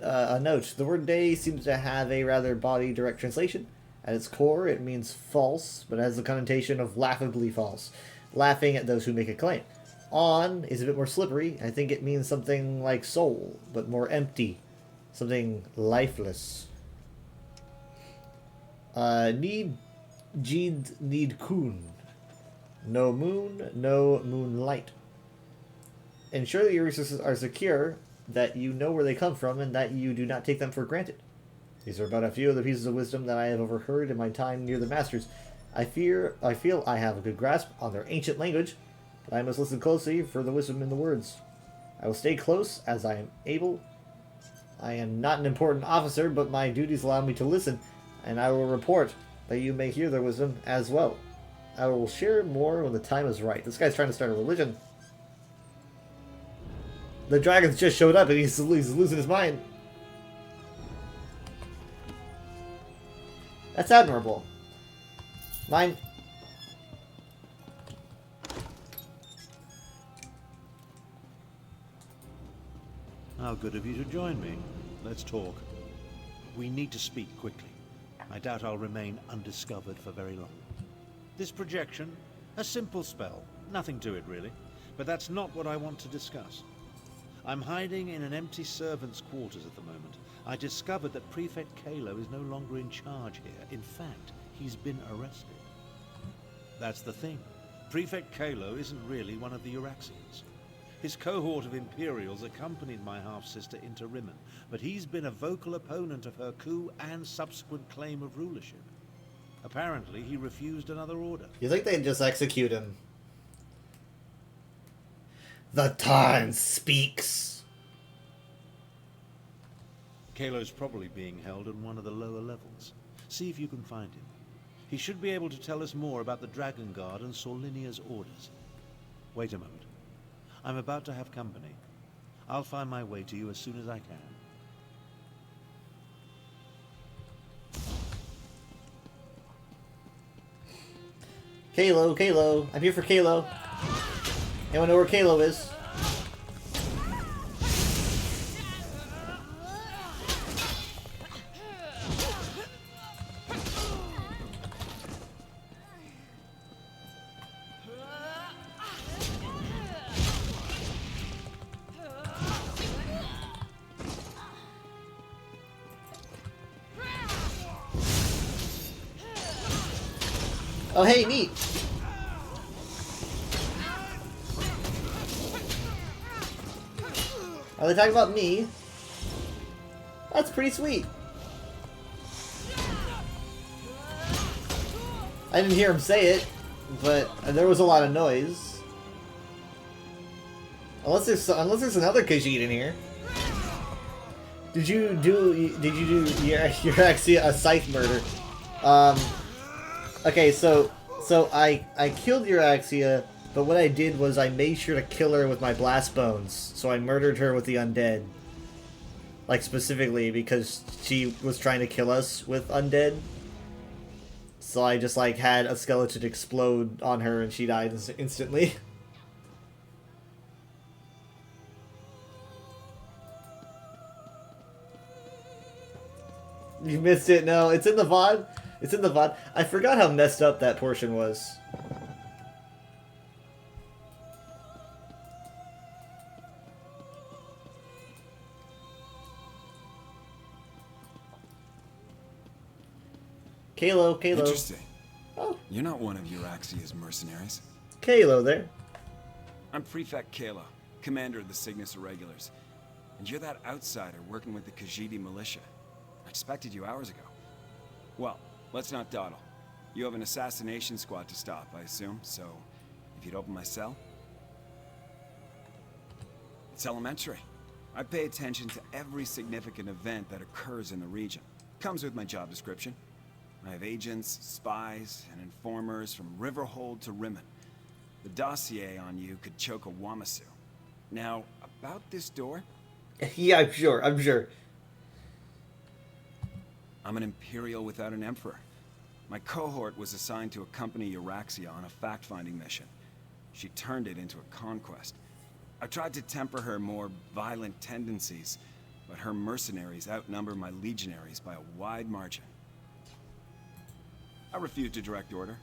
Speaker 2: A note. The word day seems to have a rather body direct translation. At its core, it means false, but has the connotation of laughably false. Laughing at those who make a claim. On is a bit more slippery. I think it means something like soul, but more empty. Something lifeless. Need Jid need kun. No moon, no moonlight. Ensure that your resources are secure, that you know where they come from, and that you do not take them for granted. These are but a few of the pieces of wisdom that I have overheard in my time near the Masters. I feel I have a good grasp on their ancient language, but I must listen closely for the wisdom in the words. I will stay close as I am able. I am not an important officer, but my duties allow me to listen, and I will report that you may hear their wisdom as well. I will share more when the time is right. This guy's trying to start a religion. The dragons just showed up and he's losing his mind. That's admirable. Mine.
Speaker 7: How good of you to join me. Let's talk. We need to speak quickly. I doubt I'll remain undiscovered for very long. This projection, a simple spell. Nothing to it, really. But that's not what I want to discuss. I'm hiding in an empty servant's quarters at the moment. I discovered that Prefect Kalo is no longer in charge here. In fact, he's been arrested. That's the thing. Prefect Kalo isn't really one of the Euraxians. His cohort of Imperials accompanied my half-sister into Rimmon, but he's been a vocal opponent of her coup and subsequent claim of rulership. Apparently, he refused another order.
Speaker 2: You think they'd just execute him? The time speaks.
Speaker 7: Kalo's probably being held in one of the lower levels. See if you can find him. He should be able to tell us more about the Dragon Guard and Solinia's orders. Wait a moment. I'm about to have company. I'll find my way to you as soon as I can.
Speaker 2: Kalo. I'm here for Kalo. Anyone know where Kalo is? Oh, hey, neat. Are they talking about me? That's pretty sweet. I didn't hear him say it, but there was a lot of noise. Unless there's another Khajiit in here. Did you do your actually a scythe murder? Okay, so I killed Euraxia, but what I did was I made sure to kill her with my blast bones. So I murdered her with the undead. Like, specifically because she was trying to kill us with undead. So I just, like, had a skeleton explode on her and she died instantly. You missed it? No, it's in the VOD. It's in the VOD. I forgot how messed up that portion was. Kalo.
Speaker 14: Interesting.
Speaker 2: Oh.
Speaker 14: You're not one of Euraxia's mercenaries.
Speaker 2: Kalo there.
Speaker 14: I'm Prefect Kalo, commander of the Cygnus Irregulars. And you're that outsider working with the Khajiit militia. I expected you hours ago. Well, let's not dawdle. You have an assassination squad to stop, I assume, so if you'd open my cell? It's elementary. I pay attention to every significant event that occurs in the region. Comes with my job description. I have agents, spies, and informers from Riverhold to Rimmon. The dossier on you could choke a Wamasu. Now, about this door?
Speaker 2: Yeah, I'm sure.
Speaker 14: I'm an Imperial without an Emperor. My cohort was assigned to accompany Euraxia on a fact-finding mission. She turned it into a conquest. I tried to temper her more violent tendencies, but her mercenaries outnumber my legionaries by a wide margin. I refused to direct order.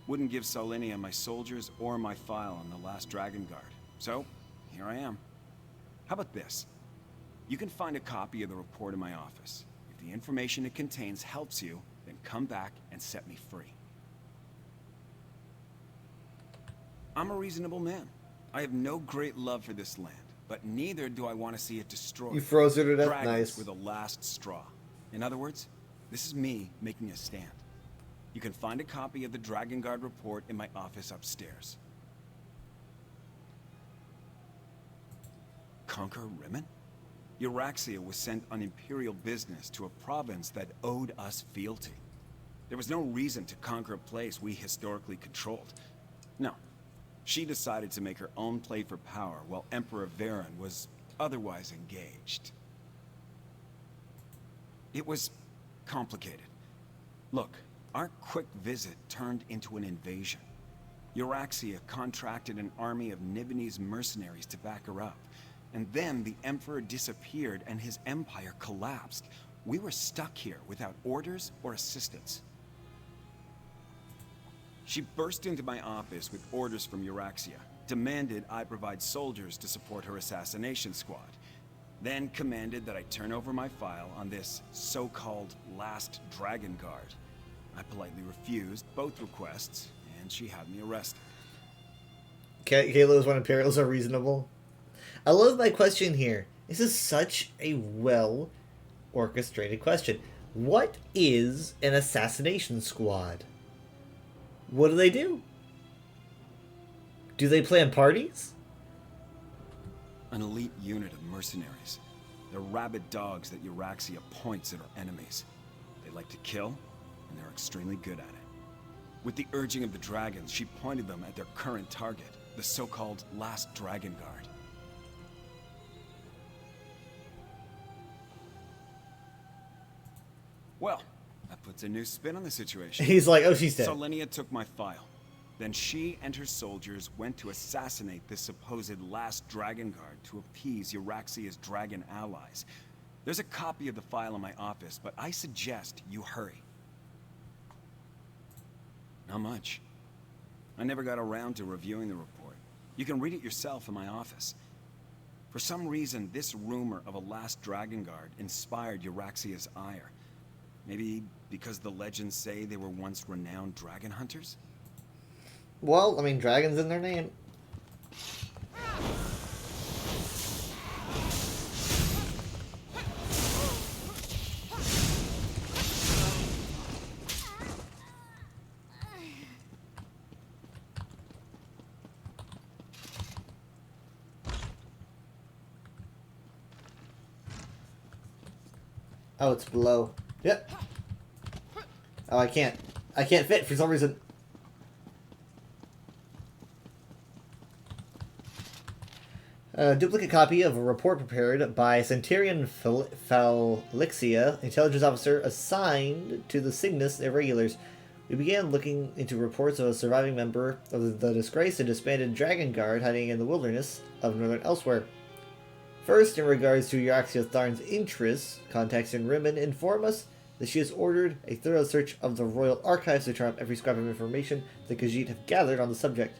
Speaker 14: Wouldn't give Solinia my soldiers or my file on the last Dragon Guard. So, here I am. How about this? You can find a copy of the report in my office. If the information it contains helps you, then come back and set me free. I'm a reasonable man. I have no great love for this land, but neither do I want to see it destroyed.
Speaker 2: You froze it up,
Speaker 14: Dragons
Speaker 2: nice.
Speaker 14: were the last straw. In other words, this is me making a stand. You can find a copy of the Dragon Guard report in my office upstairs. conquer Rimmon? Euraxia was sent on imperial business to a province that owed us fealty. There was no reason to conquer a place we historically controlled. No. She decided to make her own play for power while Emperor Varen was otherwise engaged. It was complicated. Look, our quick visit turned into an invasion. Euraxia contracted an army of Nibonese mercenaries to back her up. And then the Emperor disappeared and his empire collapsed. We were stuck here without orders or assistance. She burst into my office with orders from Euraxia, demanded I provide soldiers to support her assassination squad, then commanded that I turn over my file on this so-called Last Dragon Guard. I politely refused both requests, and she had me arrested.
Speaker 2: Kayla's when Imperials are reasonable. I love my question here. This is such a well-orchestrated question. What is an assassination squad? What do they do? Do they plan parties?
Speaker 14: An elite unit of mercenaries. They're rabid dogs that Euraxia points at her enemies. They like to kill, and they're extremely good at it. With the urging of the dragons, she pointed them at their current target, the so-called Last Dragon Guard. Well, that puts a new spin on the situation.
Speaker 2: He's like, oh, she's dead.
Speaker 14: Solenia took my file. Then she and her soldiers went to assassinate this supposed Last Dragon Guard to appease Euraxia's dragon allies. There's a copy of the file in my office, but I suggest you hurry. Not much. I never got around to reviewing the report. You can read it yourself in my office. For some reason, this rumor of a Last Dragon Guard inspired Euraxia's ire. Maybe because the legends say they were once renowned dragon hunters?
Speaker 2: Well, I mean, dragons in their name. Oh, it's below. Yep. Oh, I can't fit for some reason. A duplicate copy of a report prepared by Centurion Falixia, intelligence officer assigned to the Cygnus Irregulars. We began looking into reports of a surviving member of the disgraced and disbanded Dragon Guard hiding in the wilderness of northern Elsewhere. First, in regards to Euraxia Tharn's interests, contacts in Rimmon inform us that she has ordered a thorough search of the royal archives to turn up every scrap of information the Khajiit have gathered on the subject.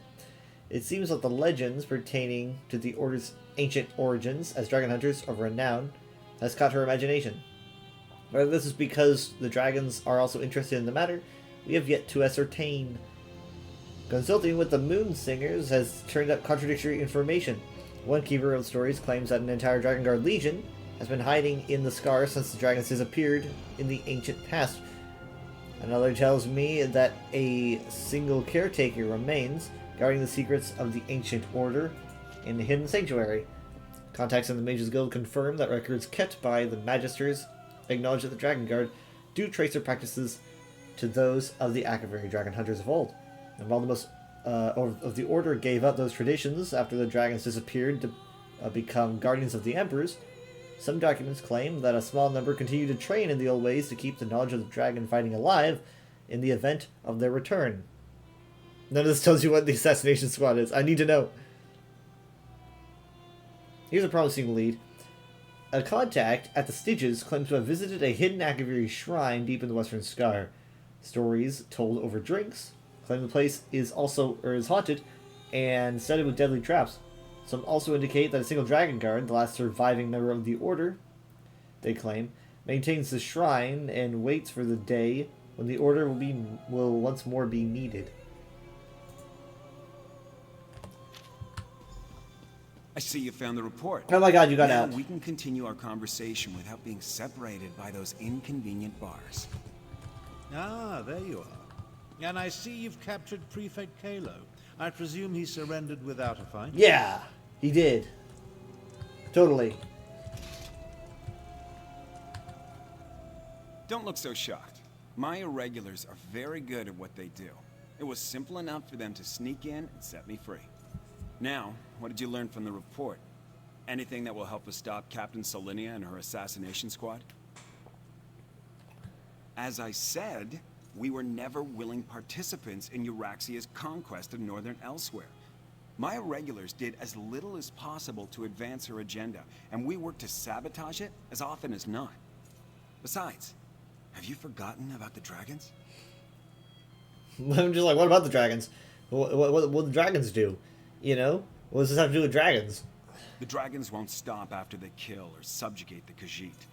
Speaker 2: It seems that the legends pertaining to the Order's ancient origins as dragon hunters of renown has caught her imagination. Whether this is because the dragons are also interested in the matter, we have yet to ascertain. Consulting with the Moon Singers has turned up contradictory information. One keeper of stories claims that an entire Dragon Guard Legion has been hiding in the Scar since the dragons disappeared in the ancient past. Another tells me that a single caretaker remains, guarding the secrets of the ancient order in the hidden sanctuary. Contacts in the Mages Guild confirm that records kept by the Magisters acknowledge that the Dragon Guard do trace their practices to those of the Akaviri dragon hunters of old. And while the most of the Order gave up those traditions after the dragons disappeared to become guardians of the Emperors, some documents claim that a small number continue to train in the old ways to keep the knowledge of the dragon fighting alive in the event of their return. None of this tells you what the assassination squad is. I need to know. Here's a promising lead. A contact at the Styges claims to have visited a hidden Akaviri shrine deep in the Western Scar. Stories told over drinks claim the place is haunted and studded with deadly traps. Some also indicate that a single Dragon Guard, the last surviving member of the Order, they claim, maintains the shrine and waits for the day when the Order will once more be needed.
Speaker 14: I see you found the report.
Speaker 2: Oh my god, you got out.
Speaker 14: Now we can continue our conversation without being separated by those inconvenient bars.
Speaker 7: Ah, there you are. And I see you've captured Prefect Kalo. I presume he surrendered without a fight?
Speaker 2: Yeah, he did. Totally.
Speaker 14: Don't look so shocked. My irregulars are very good at what they do. It was simple enough for them to sneak in and set me free. Now, what did you learn from the report? Anything that will help us stop Captain Solinia and her assassination squad? As I said, we were never willing participants in Euraxia's conquest of Northern Elsewhere. My irregulars did as little as possible to advance her agenda, and we worked to sabotage it as often as not. Besides, have you forgotten about the dragons?
Speaker 2: I'm just like, what about the dragons? What the dragons do? You know? What does this have to do with dragons?
Speaker 14: The dragons won't stop after they kill or subjugate the Khajiit.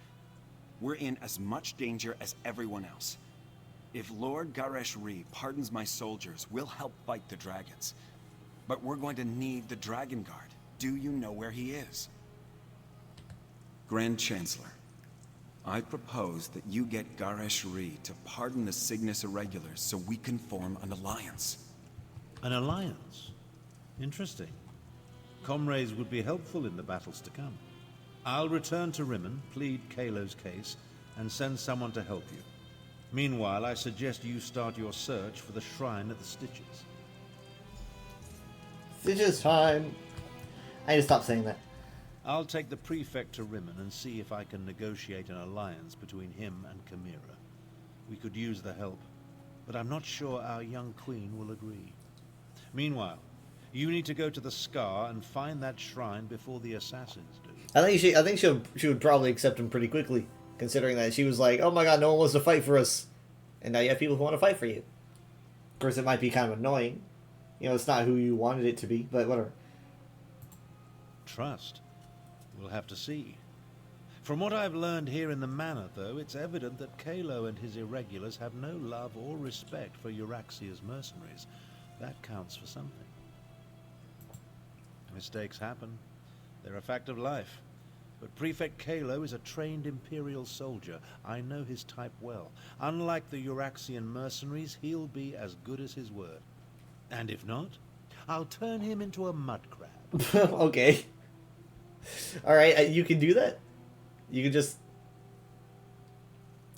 Speaker 14: We're in as much danger as everyone else. If Lord Garesh-Ri pardons my soldiers, we'll help fight the dragons. But we're going to need the Dragon Guard. Do you know where he is? Grand Chancellor, I propose that you get Garesh-Ri to pardon the Cygnus Irregulars so we can form an alliance.
Speaker 7: An alliance? Interesting. Comrades would be helpful in the battles to come. I'll return to Rimmon, plead Kalo's case, and send someone to help you. Meanwhile, I suggest you start your search for the shrine at the Stitches.
Speaker 2: Stitches time! I need to stop saying that.
Speaker 7: I'll take the Prefect to Rimmon and see if I can negotiate an alliance between him and Chimera. We could use the help, but I'm not sure our young queen will agree. Meanwhile, you need to go to the Scar and find that shrine before the assassins do.
Speaker 2: I think she would probably accept him pretty quickly, considering that she was like, oh my god, no one wants to fight for us. And now you have people who want to fight for you. Of course, it might be kind of annoying. You know, it's not who you wanted it to be, but whatever.
Speaker 7: Trust. We'll have to see. From what I've learned here in the manor, though, it's evident that Kalo and his irregulars have no love or respect for Euraxia's mercenaries. That counts for something. Mistakes happen. They're a fact of life. But Prefect Kalo is a trained Imperial soldier. I know his type well. Unlike the Euraxian mercenaries, he'll be as good as his word. And if not, I'll turn him into a mud crab.
Speaker 2: Okay. Alright, you can do that? You can just...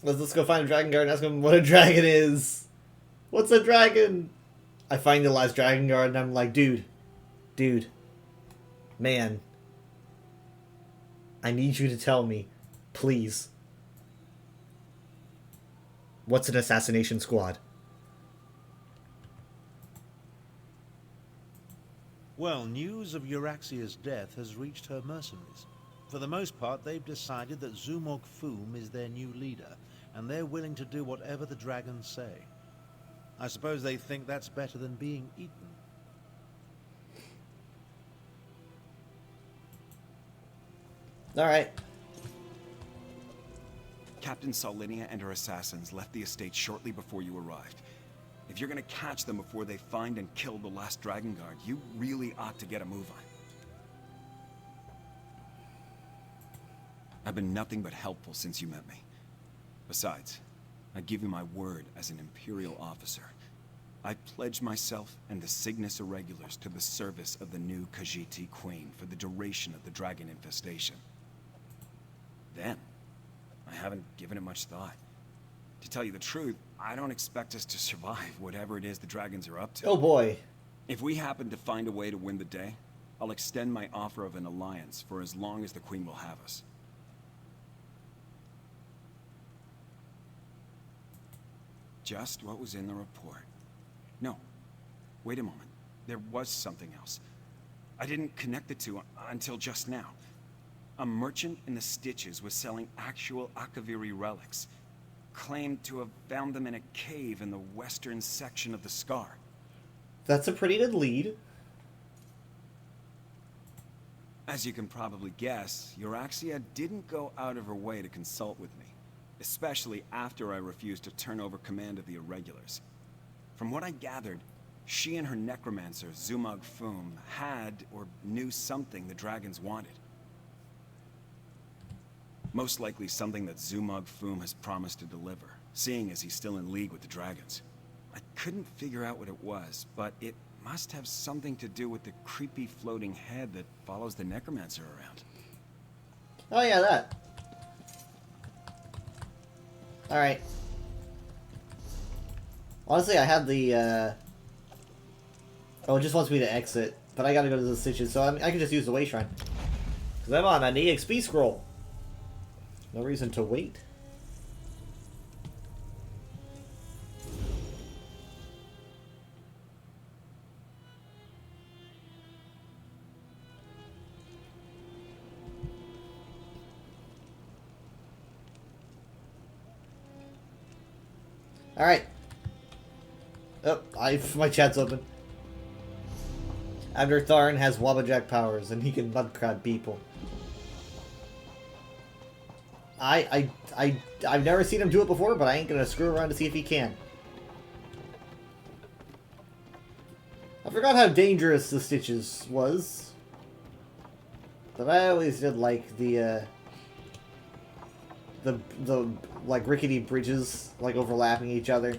Speaker 2: Let's go find a dragon guard and ask him what a dragon is. What's a dragon? I find the last dragon guard and I'm like, dude, man, I need you to tell me, please. What's an assassination squad?
Speaker 7: Well, news of Euraxia's death has reached her mercenaries. For the most part, they've decided that Zumog Foom is their new leader, and they're willing to do whatever the dragons say. I suppose they think that's better than being eaten.
Speaker 2: Alright.
Speaker 14: Captain Solinia and her assassins left the estate shortly before you arrived. If you're gonna catch them before they find and kill the last Dragon Guard, you really ought to get a move on. I've been nothing but helpful since you met me. Besides, I give you my word as an Imperial officer. I pledge myself and the Cygnus Irregulars to the service of the new Khajiit Queen for the duration of the dragon infestation. Then, I haven't given it much thought. To tell you the truth, I don't expect us to survive whatever it is the dragons are up to.
Speaker 2: Oh boy.
Speaker 14: If we happen to find a way to win the day, I'll extend my offer of an alliance for as long as the Queen will have us. Just what was in the report. No, wait a moment. There was something else. I didn't connect the two until just now. A merchant in the Stitches was selling actual Akaviri relics. Claimed to have found them in a cave in the western section of the Scar.
Speaker 2: That's a pretty good lead.
Speaker 14: As you can probably guess, Euraxia didn't go out of her way to consult with me. Especially after I refused to turn over command of the Irregulars. From what I gathered, she and her necromancer, Zumog Foom, had or knew something the dragons wanted. Most likely something that Zumog Foom has promised to deliver, seeing as he's still in league with the dragons. I couldn't figure out what it was, but it must have something to do with the creepy floating head that follows the necromancer around.
Speaker 2: Oh yeah, that. Alright. Honestly, I had the, oh, it just wants me to exit. But I gotta go to the Stitches, so I can just use the Way Shrine. Because I'm on an EXP scroll. No reason to wait. Alright. Oh, my chat's open. Abner Tharn has Wabbajack powers, and he can mudcrab people. I've never seen him do it before, but I ain't gonna screw around to see if he can. I forgot how dangerous the Stitches was. But I always did like the like rickety bridges like overlapping each other.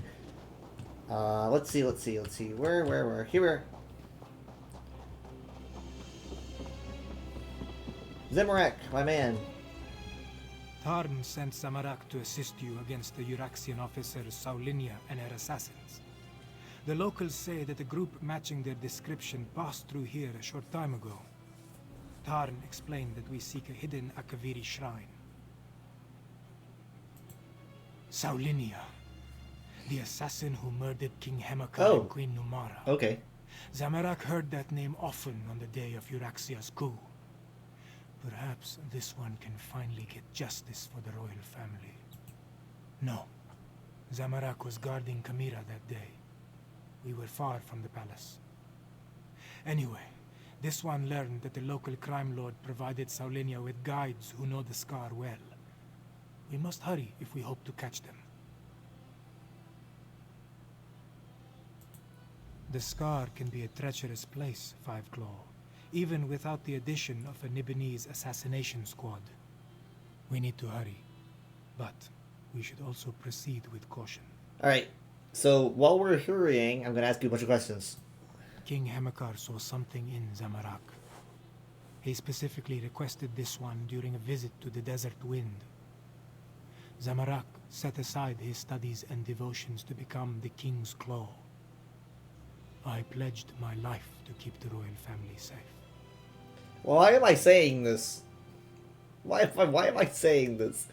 Speaker 2: Let's see. Where? Here we are. Zamorak, my man.
Speaker 6: Tarn sent Zamorak to assist you against the Euraxian officers Saulinia and her assassins. The locals say that a group matching their description passed through here a short time ago. Tarn explained that we seek a hidden Akaviri shrine. Saulinia, the assassin who murdered King Hemaka and Queen Numara.
Speaker 2: Okay.
Speaker 6: Zamorak heard that name often on the day of Euraxia's coup. Perhaps this one can finally get justice for the royal family. No. Zamorak was guarding Kamira that day. We were far from the palace. Anyway, this one learned that the local crime lord provided Saulinia with guides who know the Scar well. We must hurry if we hope to catch them. The Scar can be a treacherous place, Five Claw, even without the addition of a Nibonese assassination squad. We need to hurry, but we should also proceed with caution.
Speaker 2: Alright, so while we're hurrying, I'm going to ask you a bunch of questions.
Speaker 6: King Hemekar saw something in Zamorak. He specifically requested this one during a visit to the Desert Wind. Zamorak set aside his studies and devotions to become the King's Claw. I pledged my life to keep the royal family safe.
Speaker 2: Why am I saying this? Why am I saying this?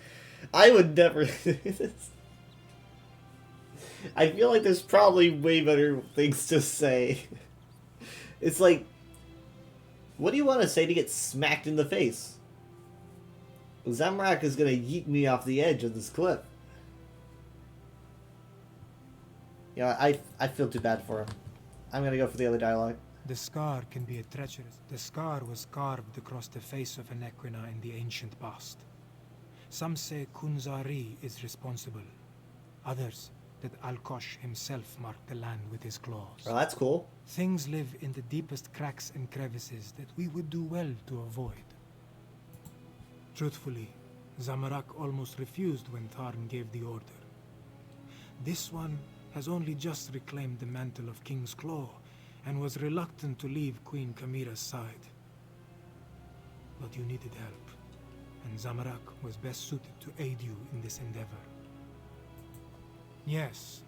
Speaker 2: I would never do this. I feel like there's probably way better things to say. It's like, what do you want to say to get smacked in the face? Zamorak is gonna yeet me off the edge of this cliff. Yeah, I feel too bad for him. I'm gonna go for the other dialogue.
Speaker 6: The Scar can be a treacherous. The Scar was carved across the face of an Equina in the ancient past. Some say Kunzari is responsible. Others that Alkosh himself marked the land with his claws.
Speaker 2: Well, that's cool.
Speaker 6: Things live in the deepest cracks and crevices that we would do well to avoid. Truthfully, Zamorak almost refused when Tarn gave the order. This one has only just reclaimed the mantle of King's Claw and was reluctant to leave Queen Kamira's side. But you needed help, and Zamorak was best suited to aid you in this endeavor. Yes,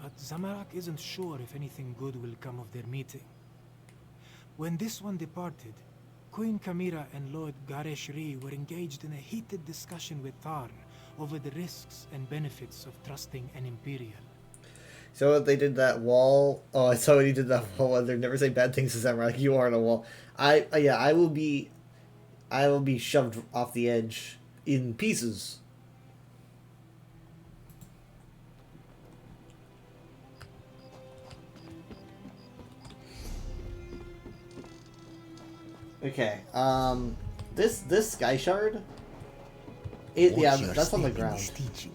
Speaker 6: but Zamorak isn't sure if anything good will come of their meeting. When this one departed, Queen Kamira and Lord Garesh Ri were engaged in a heated discussion with Tarn over the risks and benefits of trusting an Imperial.
Speaker 2: So they did that wall. Oh, I saw when he did that wall. They never say bad things to Zamorak. You are on a wall. I will be shoved off the edge in pieces. Okay. This sky shard. That's on the ground.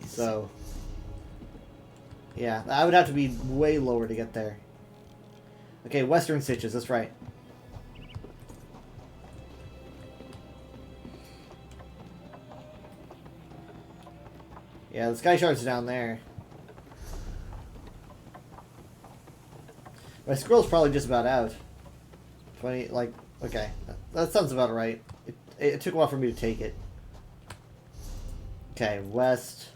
Speaker 2: So. Yeah, I would have to be way lower to get there. Okay, Western Stitches, that's right. Yeah, the Sky Shard's down there. My scroll's probably just about out. 20, like, okay. That sounds about right. It took a while for me to take it. Okay, west.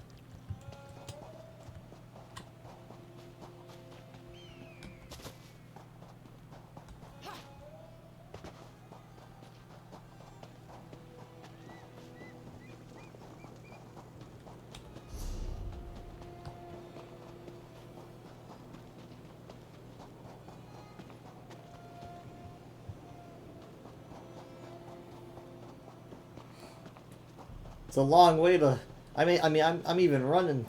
Speaker 2: It's a long way to. I'm even running.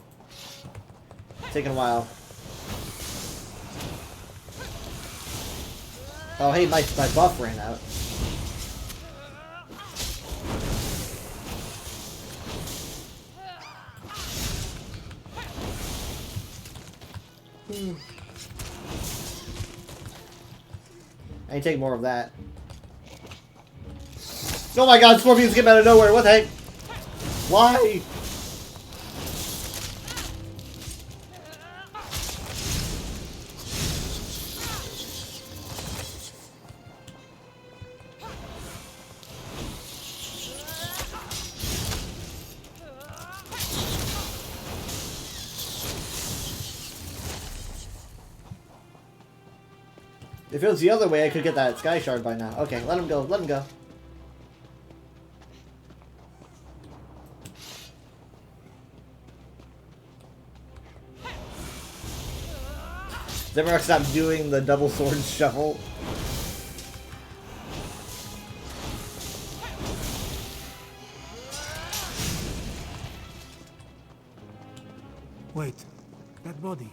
Speaker 2: Taking a while. Oh, hey, my buff ran out. I need to take more of that. Oh my god, scorpions came out of nowhere. What the heck? Why? If it was the other way, I could get that sky shard by now. Okay, let him go. Let him go. Zamorak stopped doing the double sword shuffle.
Speaker 6: Wait, that body.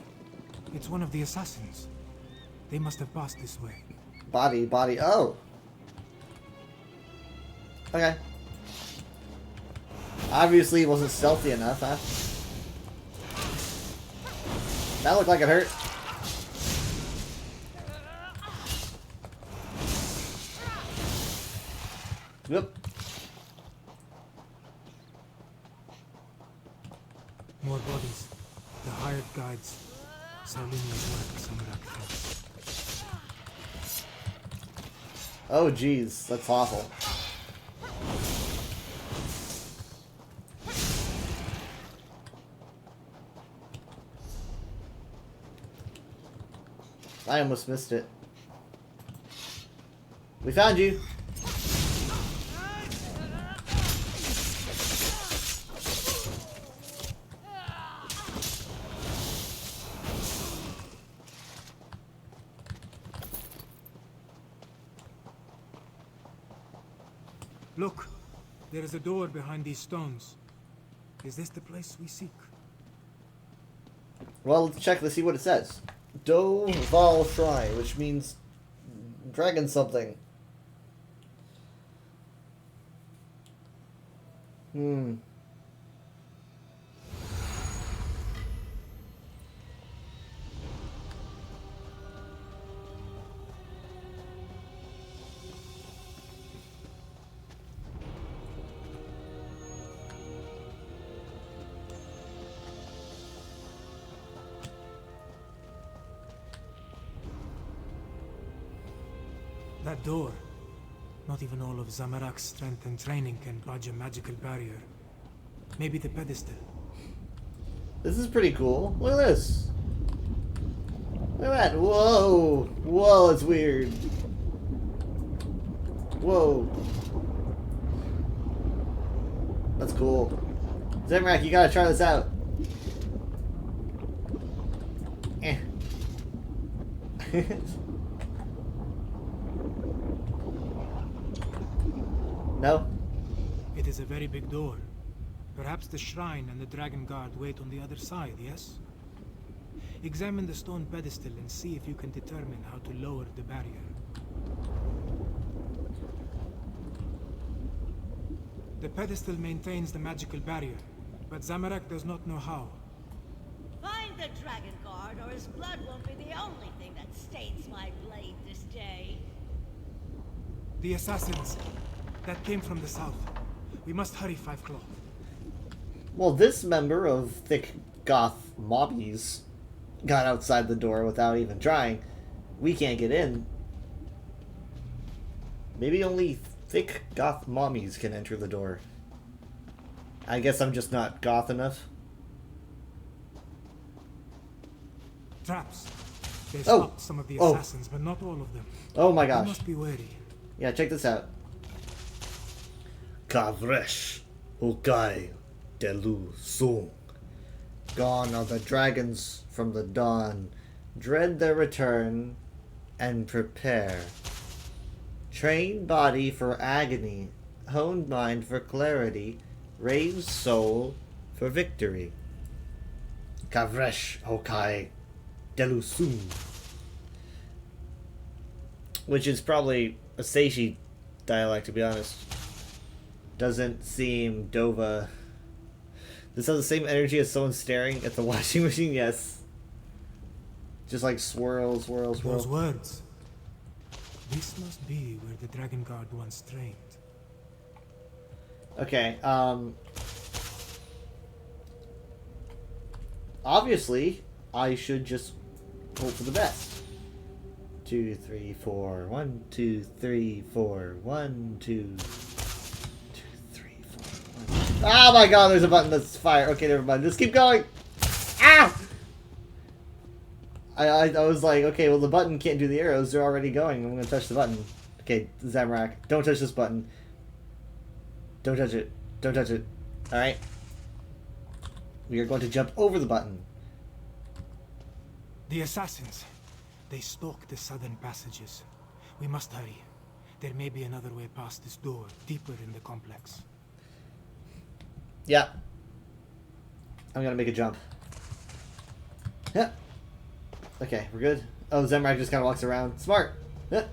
Speaker 6: It's one of the assassins. They must have passed this way.
Speaker 2: Body. Oh. Okay. Obviously, it wasn't stealthy enough, huh? That looked like it hurt. Whoop.
Speaker 6: More bodies. The hired guides. Sarlinia's work, Zamorak thinks.
Speaker 2: Oh, jeez. That's awful. I almost missed it. We found you.
Speaker 6: Look, there is a door behind these stones. Is this the place we seek?
Speaker 2: Well, let's check to see what it says. Doval Shrine, which means dragon something.
Speaker 6: That door. Not even all of Zamorak's strength and training can budge a magical barrier. Maybe the pedestal.
Speaker 2: This is pretty cool. Look at this. Look at that. Whoa. Whoa, it's weird. Whoa. That's cool. Zamorak, you gotta try this out. Eh. No?
Speaker 6: It is a very big door. Perhaps the shrine and the dragon guard wait on the other side, yes? Examine the stone pedestal and see if you can determine how to lower the barrier. The pedestal maintains the magical barrier, but Zamorak does not know how.
Speaker 10: Find the dragon guard, or his blood won't be the only thing that stains my blade this day.
Speaker 6: The assassins. That came from the south. We must hurry, Five Claw.
Speaker 2: Well, this member of Thick Goth Mobbies got outside the door without even trying. We can't get in. Maybe only Thick Goth Mommies can enter the door. I guess I'm just not goth enough.
Speaker 6: Traps. They
Speaker 2: Oh.
Speaker 6: stopped some of the
Speaker 2: Oh.
Speaker 6: assassins, but not all of them.
Speaker 2: Oh my
Speaker 6: You
Speaker 2: gosh.
Speaker 6: must be wary.
Speaker 2: Yeah, check this out. Kavresh Ukai Delu Sung. Gone are the dragons from the dawn. Dread their return and prepare. Train body for agony. Honed mind for clarity. Raised soul for victory. Kavresh Ukai Delu Sung. Which is probably a Seishi dialect, to be honest. Doesn't seem Dova. This has the same energy as someone staring at the washing machine, yes. Just like swirl, swirl, swirl.
Speaker 6: Those words. This must be where the Dragon Guard once trained.
Speaker 2: Okay, obviously, I should just hope for the best. 2, 3, 4. 1, 2, 3, 4. 1, 2, 3, 4. 1. Oh my god, there's a button that's fire. Okay, never mind. Just keep going. Ah! I was like, okay, well the button can't do the arrows. They're already going. I'm gonna touch the button. Okay, Zamorak, don't touch this button. Don't touch it. Don't touch it. Alright. We are going to jump over the button.
Speaker 6: The assassins. They stalk the southern passages. We must hurry. There may be another way past this door, deeper in the complex.
Speaker 2: Yeah. I'm gonna make a jump. Yeah. Okay, we're good. Oh, Zamorak just kind of walks around. Smart. Yeah.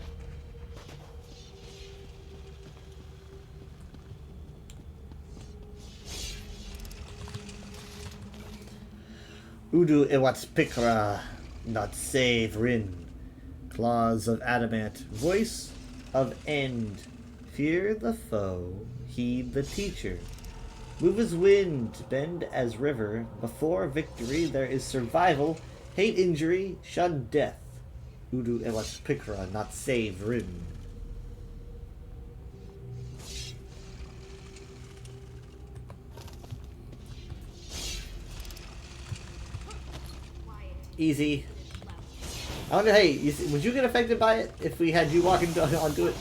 Speaker 2: Udu Iwat's Pikra, not save Rin. Claws of adamant, voice of end. Fear the foe, heed the teacher. Move as wind, bend as river. Before victory there is survival. Hate injury, shun death. Udu Iwat's Pikra, not save Rin. Easy. I wonder, hey, would you get affected by it if we had you walk onto it?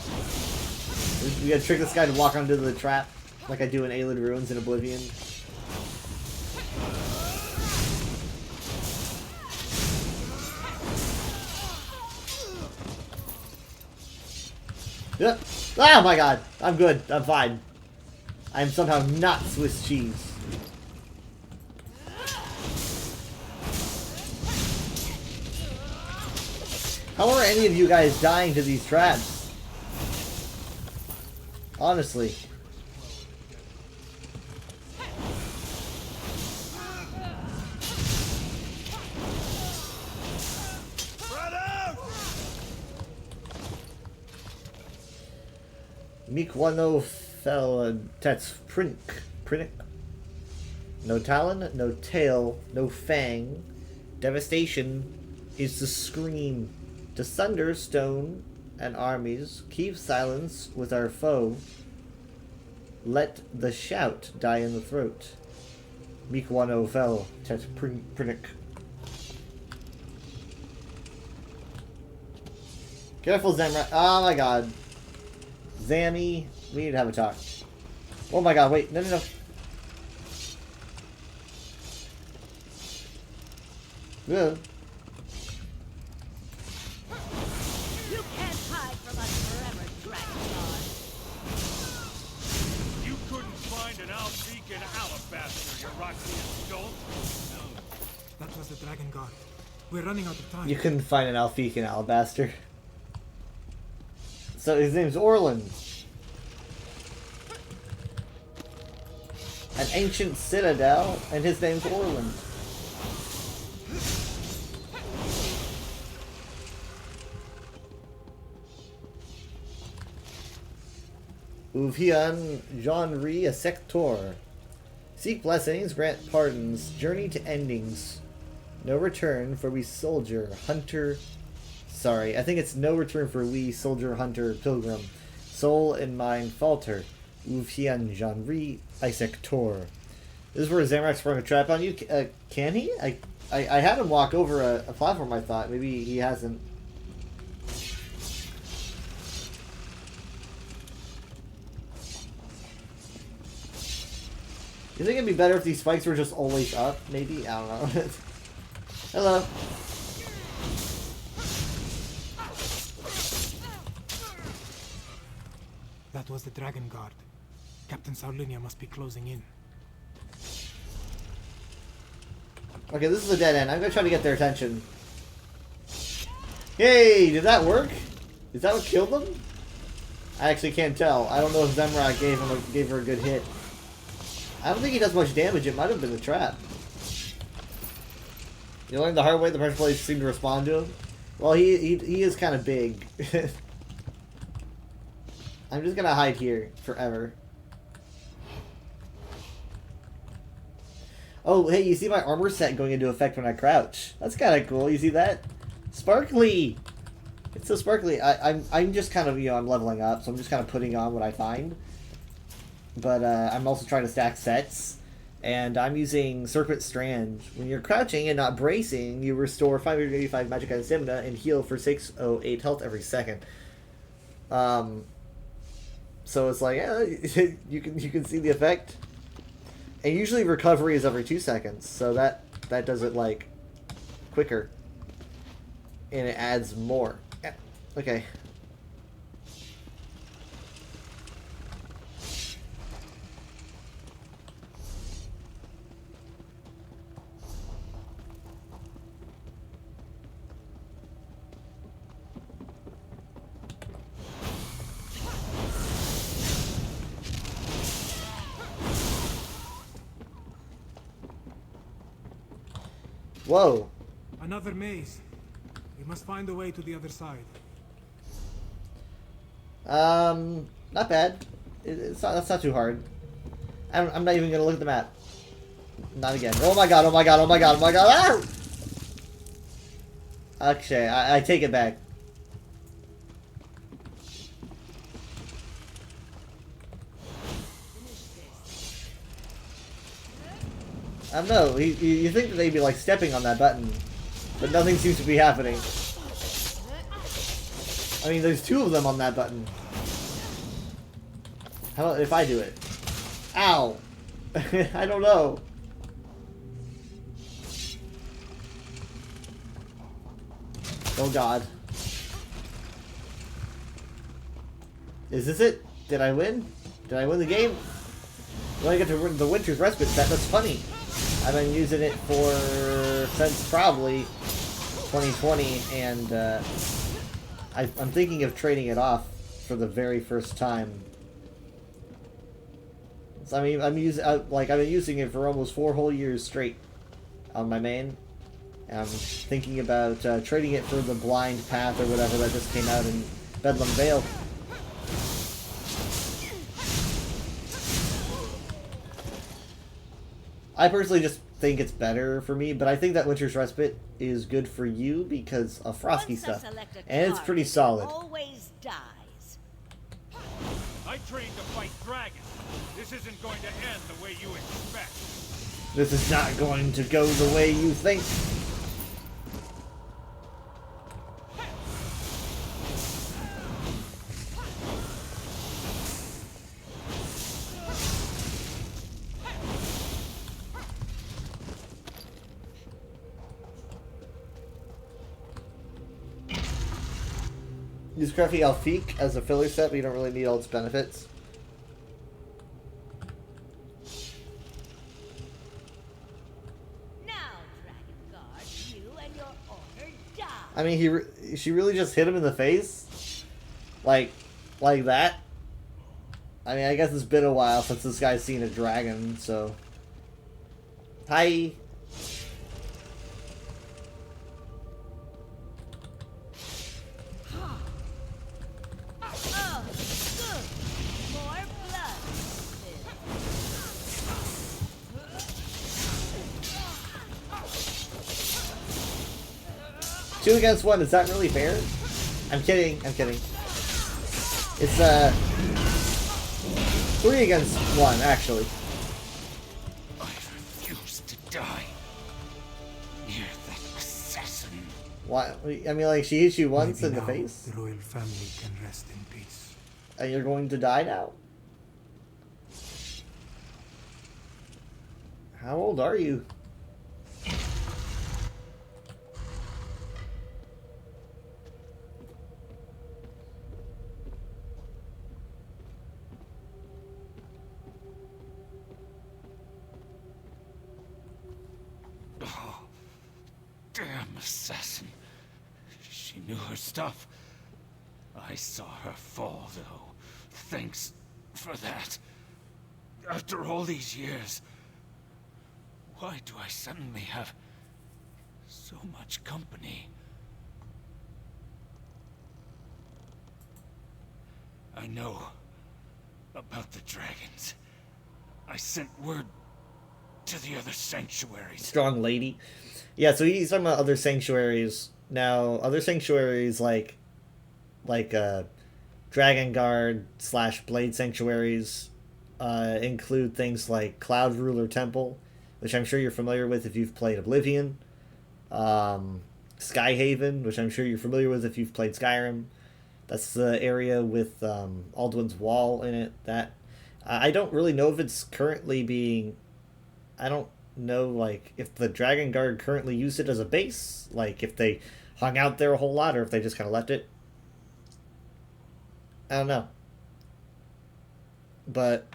Speaker 2: We gotta trick this guy to walk onto the trap, like I do in Ayleid Ruins in Oblivion. Yep. Oh my god, I'm good, I'm fine. I'm somehow not Swiss cheese. How are any of you guys dying to these traps? Honestly. Mikwano fell Tets Prink. No talon, no tail, no fang. Devastation is the scream. To sunder stone and armies, keep silence with our foe. Let the shout die in the throat. Mikwano fell Tet Prink. Careful, Zamorak. Oh my god. Zammy, we need to have a talk. Oh my god, wait, no. Yeah.
Speaker 10: You can't hide from us forever, Dragonlord.
Speaker 12: You couldn't find an Albeacon alabaster, you Roxian dolt.
Speaker 6: That was the Dragon Guard. We're running out of time.
Speaker 2: You couldn't find an Alfecan alabaster. So his name's Orland. An ancient citadel, and his name's Orland. Uvhian Jeanri a sector. Seek blessings, grant pardons, journey to endings. No return for we soldier, hunter. Sorry, I think it's no return for we soldier, hunter, pilgrim. Soul and mind falter. Uvhian Jeanri a sector. This is where Zamorak sprung a trap on you. Can he? I had him walk over a platform, I thought. Maybe he hasn't. You think it'd be better if these spikes were just always up? Maybe? I don't know. Hello.
Speaker 6: That was the Dragon Guard. Captain Saulinia must be closing in.
Speaker 2: Okay, this is a dead end. I'm gonna try to get their attention. Hey, did that work? Is that what killed them? I actually can't tell. I don't know if Zamorak gave her a good hit. I don't think he does much damage. It might have been the trap. You learned the hard way. The pressure plates seem to respond to him. Well, he is kind of big. I'm just gonna hide here forever. Oh, hey, you see my armor set going into effect when I crouch? That's kind of cool. You see that? Sparkly. It's so sparkly. I'm just kind of, you know, I'm leveling up, so I'm just kind of putting on what I find. But I'm also trying to stack sets, and I'm using Serpent Strand. When you're crouching and not bracing, you restore 585 magic and stamina and heal for 608 health every second. So it's like, yeah, you can see the effect. And usually recovery is every 2 seconds, so that does it like quicker, and it adds more. Yeah. Okay. Whoa.
Speaker 6: Another maze. We must find a way to the other side.
Speaker 2: Not bad. That's not too hard. I'm not even gonna look at the map. Not again. Oh my god, oh my god, oh my god, oh my god! Ah! Okay, I take it back. I don't know, you think that they'd be like stepping on that button, but nothing seems to be happening. I mean, there's 2 of them on that button. How about if I do it? Ow! I don't know. Oh god. Is this it? Did I win? Did I win the game? When I get to the Winter's Respite set, that's funny. I've been using it since probably 2020, and I'm thinking of trading it off for the very first time. So, I mean, I've been using it for almost 4 whole years straight on my main. And I'm thinking about trading it for the Blind Path or whatever that just came out in Bedlam Vale. I personally just think it's better for me, but I think that Winter's Respite is good for you because of Frosky stuff, and it's pretty solid.
Speaker 15: Always dies.
Speaker 11: I trained to fight dragons. This isn't going to end the way you expect.
Speaker 2: This is not going to go the way you think. Use Crafty Alfique as a filler set, but you don't really need all its benefits.
Speaker 15: Now, Dragon Guard, you and your owner die.
Speaker 2: I mean, she really just hit him in the face? Like that? I mean, I guess it's been a while since this guy's seen a dragon, so... Hi! Two against one, is that really fair? I'm kidding, I'm kidding. It's 3 against 1, actually.
Speaker 4: I've
Speaker 2: Why? I mean, like, she hit you once
Speaker 6: Maybe
Speaker 2: in the
Speaker 6: now
Speaker 2: face,
Speaker 6: the royal family can rest in peace.
Speaker 2: and you're going to die now? How old are you?
Speaker 5: Oh, damn assassin. She knew her stuff. I saw her fall, though. Thanks for that. After all these years, why do I suddenly have so much company? I know about the dragons. I sent word to the other sanctuaries.
Speaker 2: Strong lady. Yeah, so he's talking about other sanctuaries. Now, other sanctuaries like Dragon Guard / Blade sanctuaries include things like Cloud Ruler Temple, which I'm sure you're familiar with if you've played Oblivion. Skyhaven, which I'm sure you're familiar with if you've played Skyrim. That's the area with Alduin's Wall in it. That I don't really know if it's currently being... I don't know, like, if the Dragon Guard currently used it as a base. Like, if they hung out there a whole lot, or if they just kind of left it. I don't know. But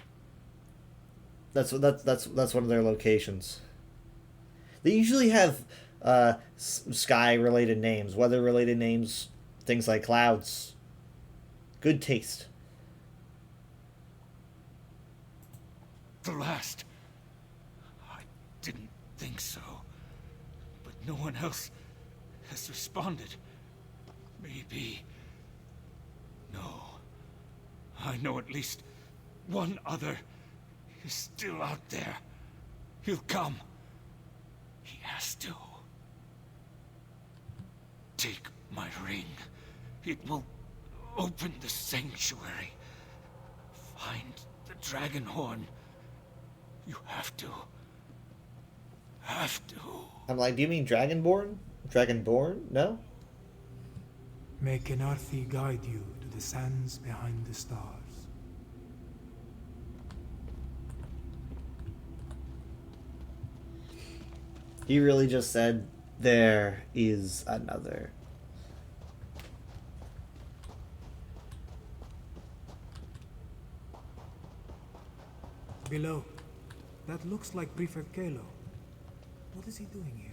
Speaker 2: that's one of their locations. They usually have sky-related names, weather-related names, things like clouds. Good taste.
Speaker 5: The last. I didn't think so. But no one else has responded. Maybe. No. I know at least one other is still out there. He'll come. He has to. Take my ring. It will open the sanctuary. Find the dragon horn. You have to. Have to.
Speaker 2: I'm like, do you mean Dragonborn? Dragonborn? No?
Speaker 6: May Kenarthi guide you to the sands behind the stars.
Speaker 2: He really just said, there is another.
Speaker 6: Below. That looks like Prefect Kalo. What is he doing here?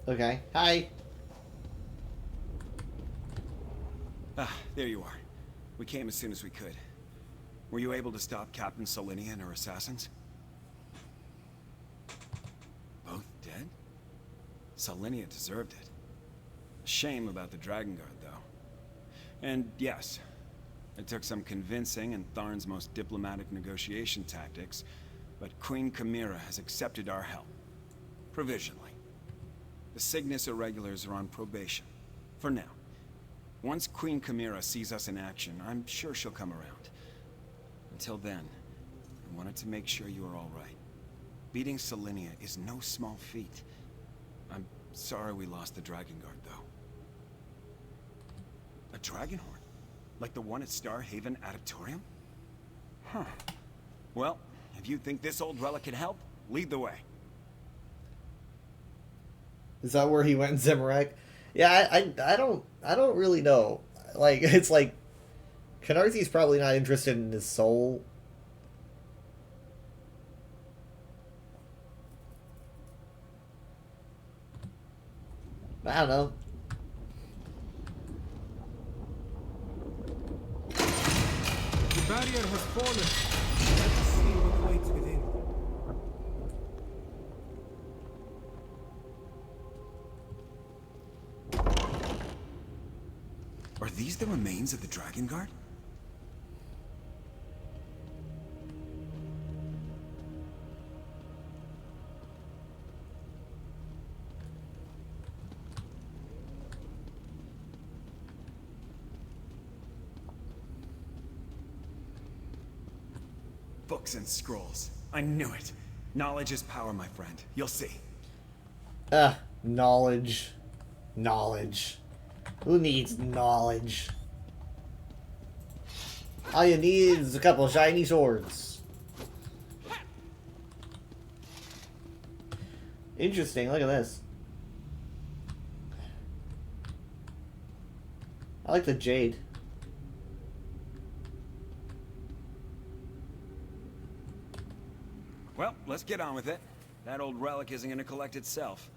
Speaker 2: Okay. Hi.
Speaker 14: Ah, there you are. We came as soon as we could. Were you able to stop Captain Solinia and her assassins? Both dead? Solinia deserved it. A shame about the Dragon Guard, though. And yes, it took some convincing and Tharn's most diplomatic negotiation tactics, but Queen Chimera has accepted our help. Provisionally. The Cygnus Irregulars are on probation. For now. Once Queen Chimera sees us in action, I'm sure she'll come around. Until then, I wanted to make sure you are all right. Beating Solinia is no small feat. I'm sorry we lost the Dragon Guard, though. A Dragon Horn? Like the one at Starhaven Auditorium? Huh. Well, if you think this old relic can help, lead the way.
Speaker 2: Is that where he went in Zamorak? Yeah, I don't really know. Like, it's like Kenarthi's probably not interested in his soul. I don't know.
Speaker 6: The barrier has fallen. Let's see what waits within.
Speaker 14: Are these the remains of the Dragon Guard? books and scrolls. I knew it. Knowledge is power, my friend. You'll see.
Speaker 2: Knowledge. Knowledge. Who needs knowledge? All you need is a couple shiny swords. Interesting, look at this. I like the jade.
Speaker 14: Well, let's get on with it. That old relic isn't gonna collect itself.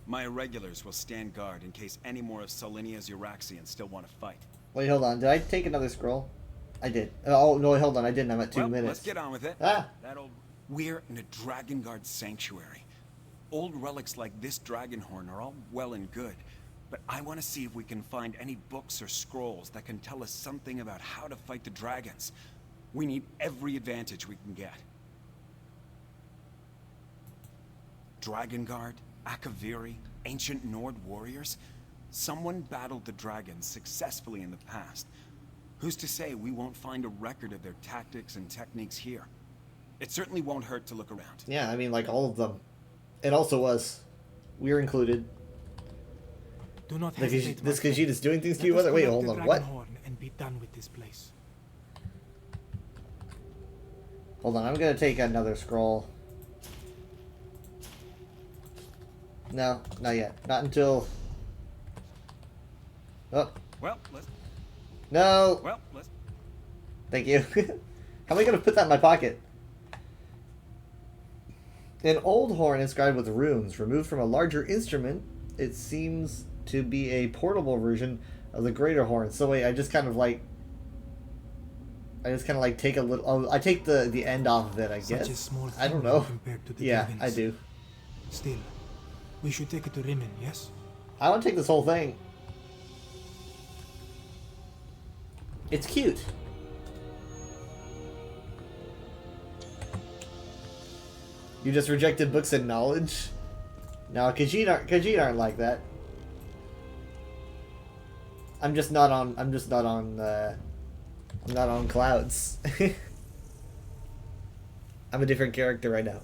Speaker 14: My irregulars will stand guard in case any more of Solinia's Euraxians still want to fight.
Speaker 2: Wait, hold on. Did I take another scroll? I did. Oh, no, hold on. I didn't. I'm at 2 minutes.
Speaker 14: Let's get on with it.
Speaker 2: Ah!
Speaker 14: We're in a Drakengard sanctuary. Old relics like this dragon horn are all well and good, but I want to see if we can find any books or scrolls that can tell us something about how to fight the dragons. We need every advantage we can get. Drakengard, Akaviri, ancient Nord warriors. Someone battled the dragons successfully in the past. Who's to say we won't find a record of their tactics and techniques here? It certainly won't hurt to look around.
Speaker 2: Yeah, I mean, like all of them. It also was. We're included.
Speaker 6: Do not hesitate.
Speaker 2: This Khajiit doing things to you other. Wait, hold on. What?
Speaker 6: And be done with this place.
Speaker 2: Hold on. I'm gonna take another scroll. No, not yet. Not until. Oh.
Speaker 14: Well, let's.
Speaker 2: No.
Speaker 14: Well, let's.
Speaker 2: Thank you. How am I gonna put that in my pocket? An old horn inscribed with runes, removed from a larger instrument. It seems to be a portable version of the greater horn. So wait, I just kind of like take a little. Oh, I take the end off of it. I guess.
Speaker 6: Such a small
Speaker 2: I don't
Speaker 6: thing
Speaker 2: know.
Speaker 6: compared to the
Speaker 2: Yeah,
Speaker 6: dragons.
Speaker 2: I do.
Speaker 6: Still, we should take it to Rimmon, yes?
Speaker 2: I want to take this whole thing. It's cute. You just rejected books and knowledge? No, Khajiit aren't like that. I'm not on clouds. I'm a different character right now.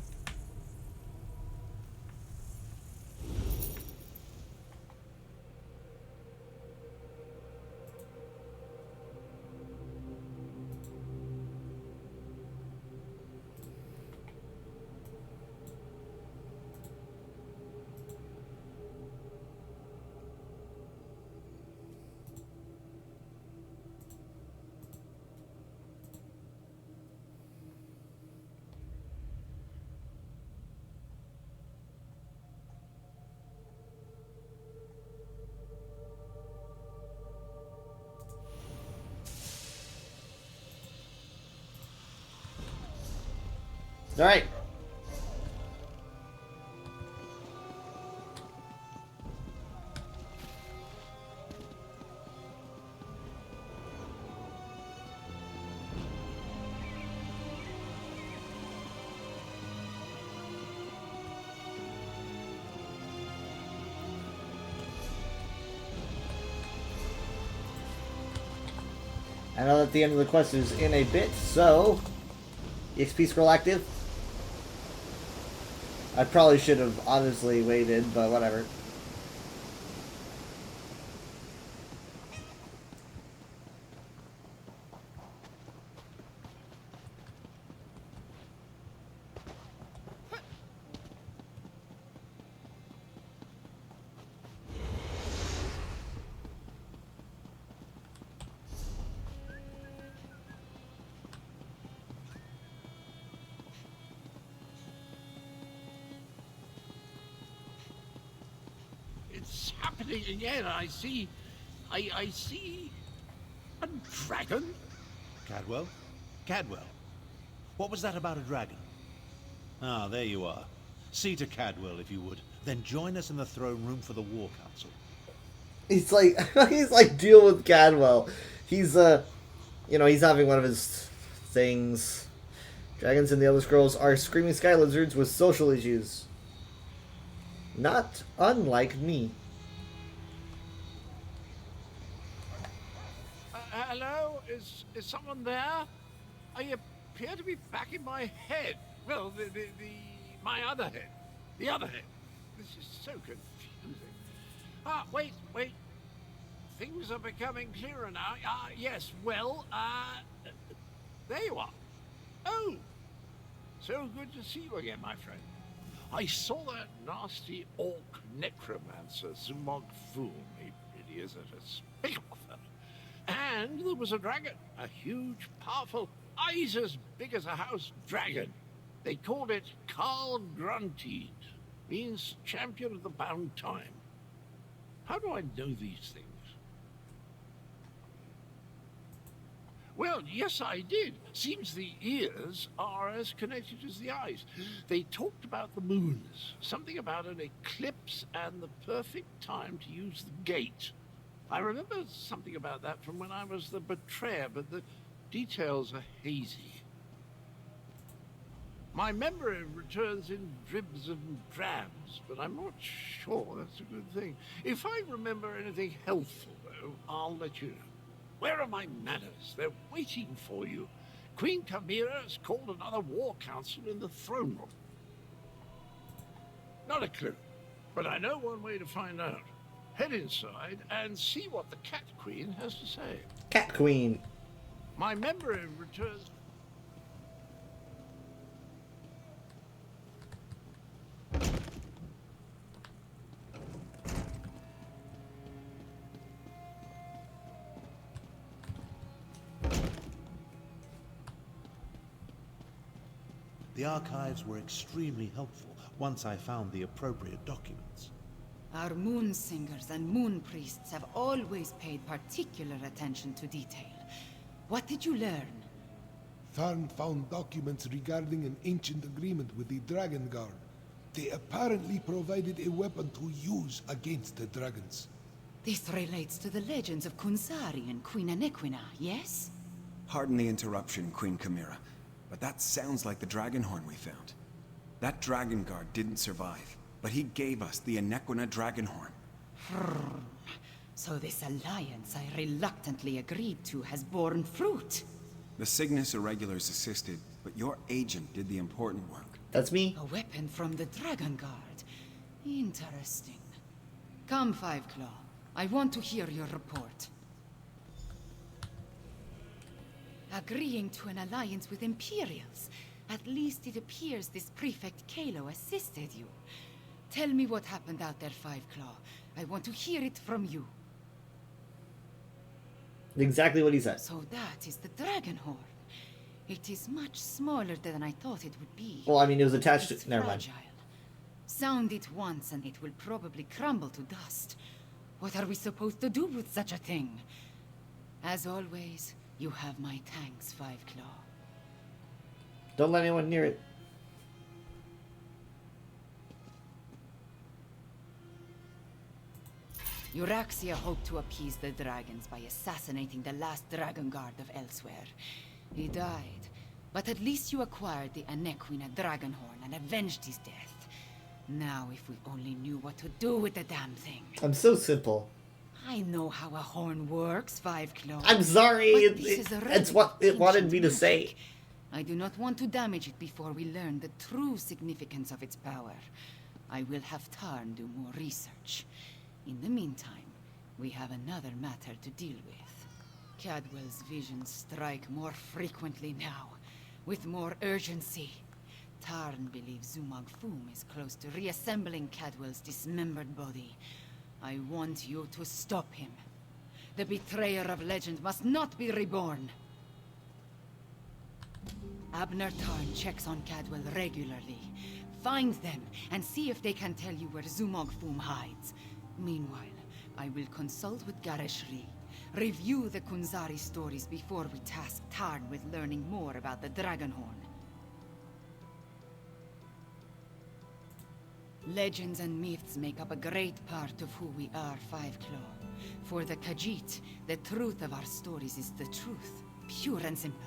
Speaker 2: All right. I know that the end of the quest is in a bit, so XP scroll active. I probably should have honestly waited, but whatever.
Speaker 5: It's happening again. I see a dragon.
Speaker 7: Cadwell? Cadwell? What was that about a dragon? Ah, there you are. See to Cadwell, if you would. Then join us in the throne room for the War Council.
Speaker 2: He's like, deal with Cadwell. He's, he's having one of his things. Dragons in the Elder Scrolls are screaming sky lizards with social issues. Not unlike me.
Speaker 5: Hello? Is someone there? Are you appear to be back in my head. Well, my other head. The other head. This is so confusing. Wait. Things are becoming clearer now. Yes, well, there you are. Oh, so good to see you again, my friend. I saw that nasty orc necromancer, Zumog Foom. He really is a despicable fellow. And there was a dragon, a huge, powerful, eyes as big as a house dragon. They called it Karl Grunteed, means champion of the bound time. How do I know these things? Well, yes, I did. Seems the ears are as connected as the eyes. They talked about the moons, something about an eclipse and the perfect time to use the gate. I remember something about that from when I was the betrayer, but the details are hazy. My memory returns in dribs and drabs, but I'm not sure that's a good thing. If I remember anything helpful, though, I'll let you know. Where are my manners? They're waiting for you. Queen Chimera has called another war council in the throne room. Not a clue, but I know one way to find out. Head inside and see what the Cat Queen has to say.
Speaker 2: Cat Queen.
Speaker 5: My memory returns.
Speaker 7: The archives were extremely helpful once I found the appropriate documents.
Speaker 1: Our moon singers and moon priests have always paid particular attention to detail. What did you learn?
Speaker 13: Tharn found documents regarding an ancient agreement with the Dragon Guard. They apparently provided a weapon to use against the dragons.
Speaker 1: This relates to the legends of Kunzari and Queen Anequina, yes?
Speaker 14: Pardon the interruption, Queen Chimera, but that sounds like the dragon horn we found. That Dragon Guard didn't survive, but he gave us the Anequina dragon horn.
Speaker 1: So this alliance I reluctantly agreed to has borne fruit.
Speaker 14: The Cygnus Irregulars assisted, but your agent did the important work.
Speaker 2: That's me.
Speaker 1: A weapon from the Dragon Guard. Interesting. Come, Five Claw. I want to hear your report. Agreeing to an alliance with Imperials. At least it appears this Prefect Kalo assisted you. Tell me what happened out there, Five Claw. I want to hear it from you.
Speaker 2: Exactly what he said.
Speaker 1: So that is the Dragon Horn. It is much smaller than I thought it would be.
Speaker 2: Well, I mean, it was attached
Speaker 1: It's
Speaker 2: to... Never mind.
Speaker 1: fragile. Sound it once and it will probably crumble to dust. What are we supposed to do with such a thing? As always, you have my thanks, Five Claw.
Speaker 2: Don't let anyone near it.
Speaker 1: Euraxia hoped to appease the dragons by assassinating the last Dragon Guard of Elsewhere. He died, but at least you acquired the Anequina Dragonhorn and avenged his death. Now if we only knew what to do with the damn thing.
Speaker 2: I'm so simple.
Speaker 1: I know how a horn works, Five Claw.
Speaker 2: I'm sorry.
Speaker 1: But this is a
Speaker 2: It's what it wanted
Speaker 1: ancient
Speaker 2: me to say.
Speaker 1: magic. I do not want to damage it before we learn the true significance of its power. I will have Tarn do more research. In the meantime, we have another matter to deal with. Cadwell's visions strike more frequently now, with more urgency. Tarn believes Zumog Foom is close to reassembling Cadwell's dismembered body. I want you to stop him. The betrayer of legend must not be reborn. Abner Tarn checks on Cadwell regularly. Find them and see if they can tell you where Zumog Foom hides. Meanwhile, I will consult with Gareshri. Review the Kunzari stories before we task Tarn with learning more about the Dragonhorn. Legends and myths make up a great part of who we are, Five Claw. For the Khajiit, the truth of our stories is the truth, pure and simple.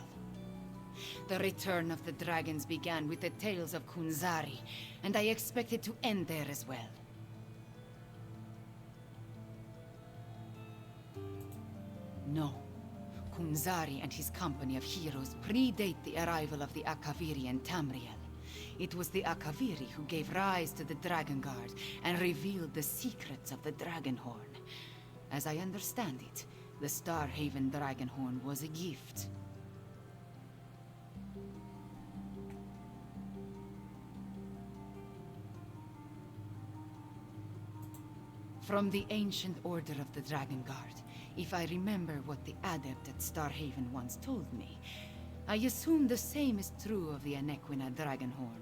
Speaker 1: The return of the dragons began with the tales of Kunzari, and I expect it to end there as well. No. Kunzari and his company of heroes predate the arrival of the Akaviri and Tamriel. It was the Akaviri who gave rise to the Dragon Guard and revealed the secrets of the Dragonhorn. As I understand it, the Starhaven Dragonhorn was a gift. From the ancient order of the Dragon Guard, if I remember what the adept at Starhaven once told me, I assume the same is true of the Anequina Dragonhorn.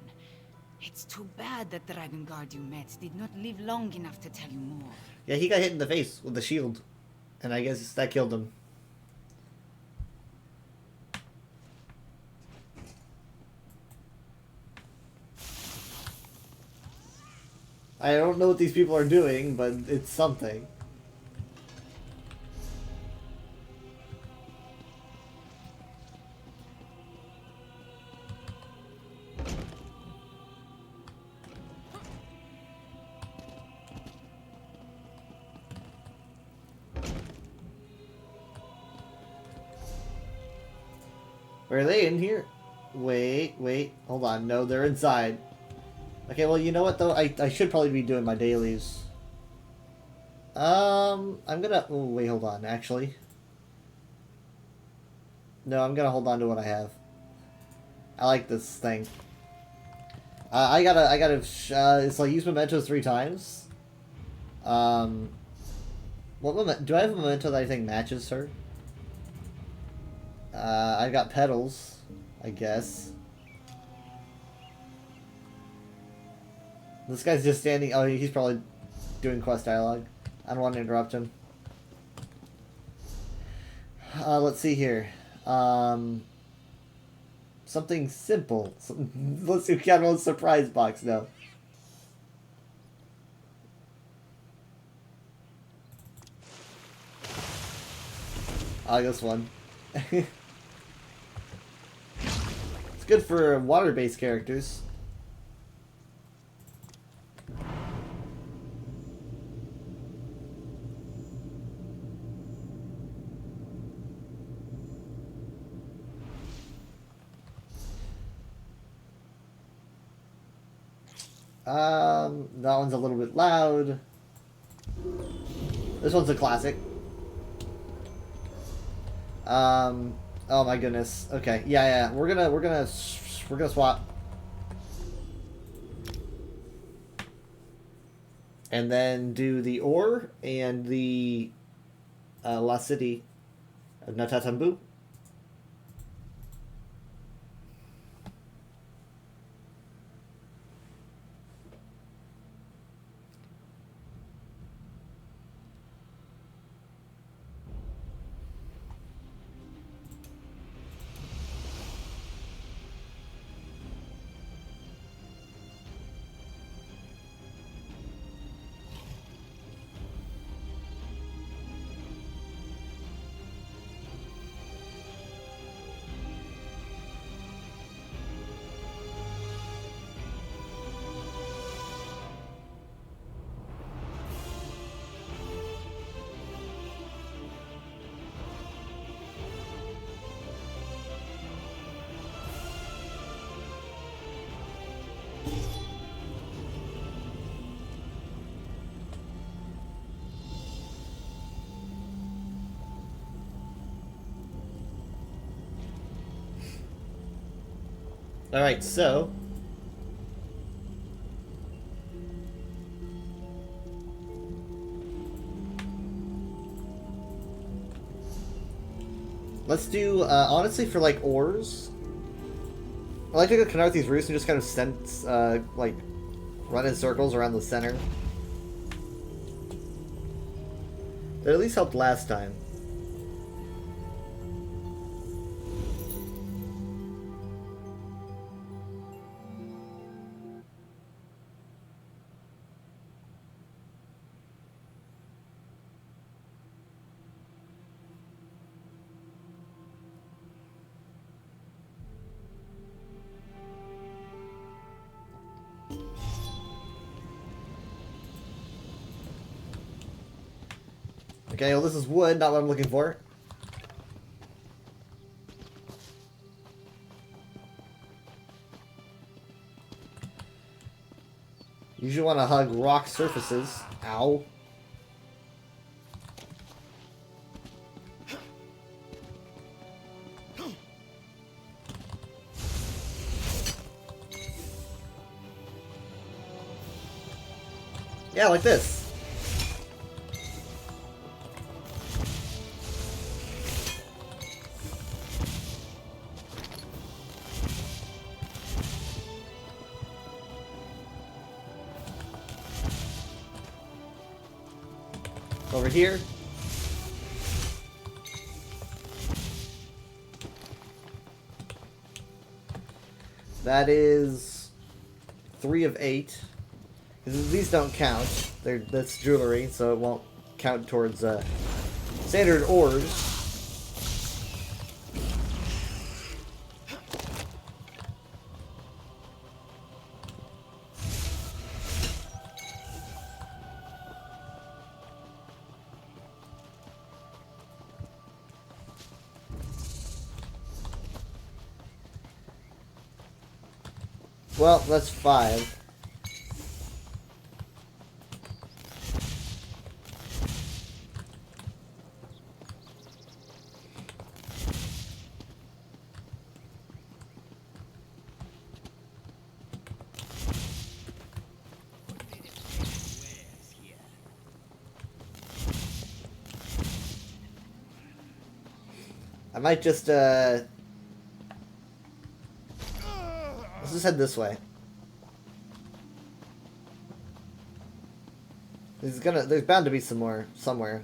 Speaker 1: It's too bad that Dragon Guard you met did not live long enough to tell you more.
Speaker 2: Yeah, he got hit in the face with the shield, and I guess that killed him. I don't know what these people are doing, but it's something. Are they in here? Wait, hold on. No, they're inside. Okay, well, you know what, though? I should probably be doing my dailies. I'm gonna... Oh, wait, hold on, actually. No, I'm gonna hold on to what I have. I like this thing. I gotta, it's like use mementos 3 times. What moment? Do I have a memento that I think matches her? I've got petals, I guess. This guy's just standing. Oh, he's probably doing quest dialogue. I don't want to interrupt him. Let's see here. Something simple. Let's see if we got a surprise box now. This one. It's good for water-based characters. That one's a little bit loud. This one's a classic. Oh my goodness. Okay, yeah. We're gonna swap. And then do the ore and the La City of Natatambu. Alright, so... let's do, honestly, for, like, ores... I like to go to Khenarthi's Roost and just kind of sense, like, run in circles around the center. That at least helped last time. Okay, well this is wood, not what I'm looking for. You usually want to hug rock surfaces. Ow. Yeah, like this. Over here. That is 3 of 8. These don't count. That's jewelry, so it won't count towards standard ores. Well, that's 5. I might just, let's just head this way. There's bound to be some more somewhere.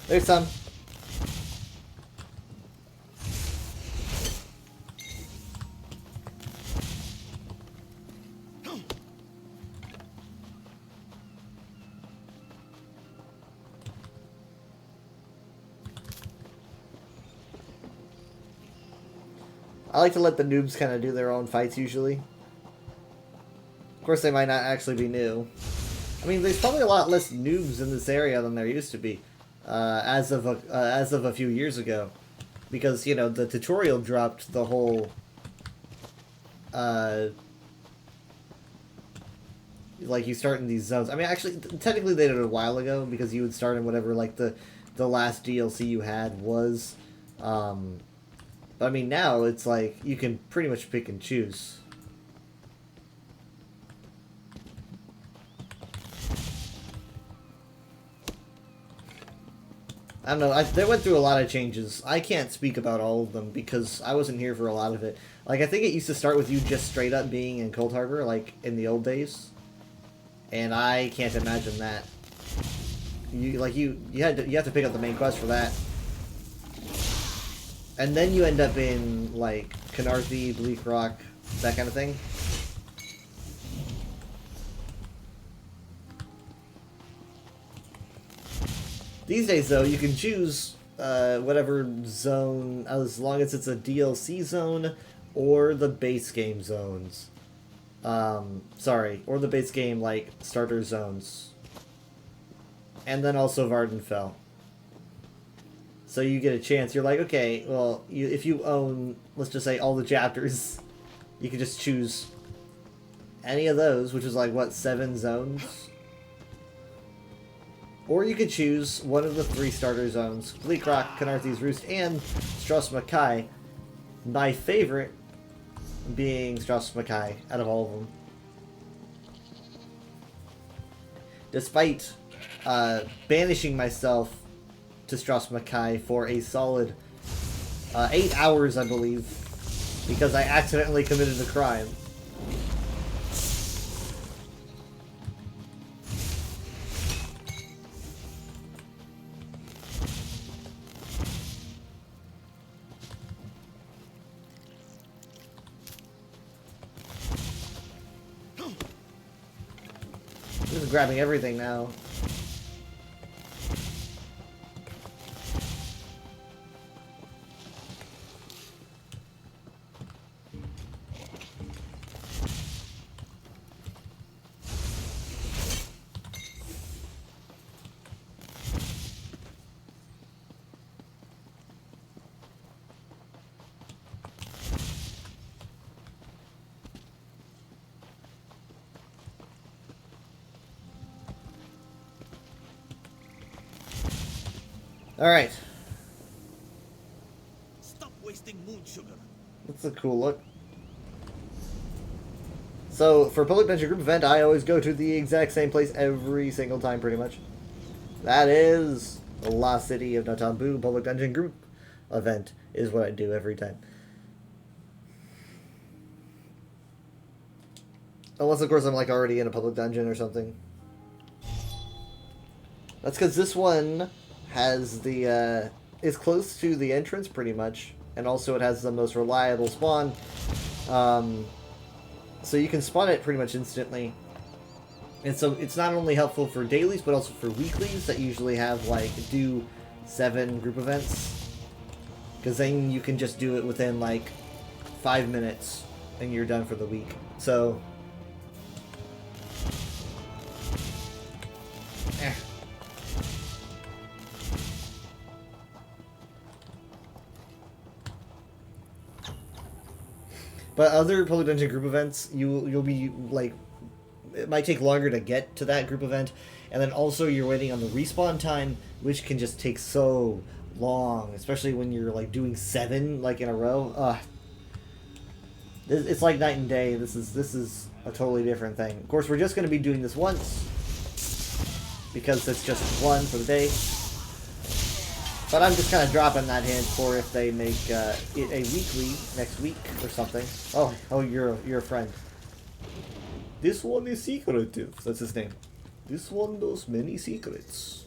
Speaker 2: There's some. I like to let the noobs kind of do their own fights usually. Of course, they might not actually be new. I mean, there's probably a lot less noobs in this area than there used to be. As of a few years ago, because you know the tutorial dropped the whole like you start in these zones. I mean, actually, technically they did it a while ago because you would start in whatever like the last DLC you had was. But I mean, now it's like you can pretty much pick and choose. I don't know, they went through a lot of changes. I can't speak about all of them because I wasn't here for a lot of it. Like, I think it used to start with you just straight up being in Cold Harbor, like, in the old days. And I can't imagine that. You have to pick up the main quest for that. And then you end up in, like, Khenarthi, Bleak Rock, that kind of thing. These days, though, you can choose whatever zone, as long as it's a DLC zone or the base game zones. Sorry, or the base game, like, starter zones. And then also Vardenfell. So you get a chance. You're like, okay, well, if you own, let's just say, all the chapters, you can just choose any of those, which is like, what, 7 zones? Or you could choose one of the 3 starter zones, Bleak Rock, Khenarthi's Roost, and Stros M'Kai. My favorite being Stros M'Kai out of all of them. Despite banishing myself to Stros M'Kai for a solid 8 hours, I believe, because I accidentally committed a crime. Just grabbing everything now. Alright.
Speaker 7: Stop wasting moon sugar.
Speaker 2: That's a cool look. So, for Public Dungeon Group event, I always go to the exact same place every single time, pretty much. That is the Lost City of Natambu Public Dungeon Group event, is what I do every time. Unless, of course, I'm like already in a public dungeon or something. That's because this one has the, is close to the entrance, pretty much. And also it has the most reliable spawn. So you can spawn it pretty much instantly. And so it's not only helpful for dailies, but also for weeklies that usually have, like, do 7 group events. Because then you can just do it within, like, 5 minutes, and you're done for the week. So... But other Public Dungeon group events, you'll be, like, it might take longer to get to that group event, and then also you're waiting on the respawn time, which can just take so long, especially when you're, like, doing 7, like, in a row. It's like night and day. This is a totally different thing. Of course, we're just going to be doing this once, because it's just one for the day. But I'm just kind of dropping that hint for if they make it a weekly next week or something. Oh, you're a friend. This one is secretive. That's his name. This one knows many secrets.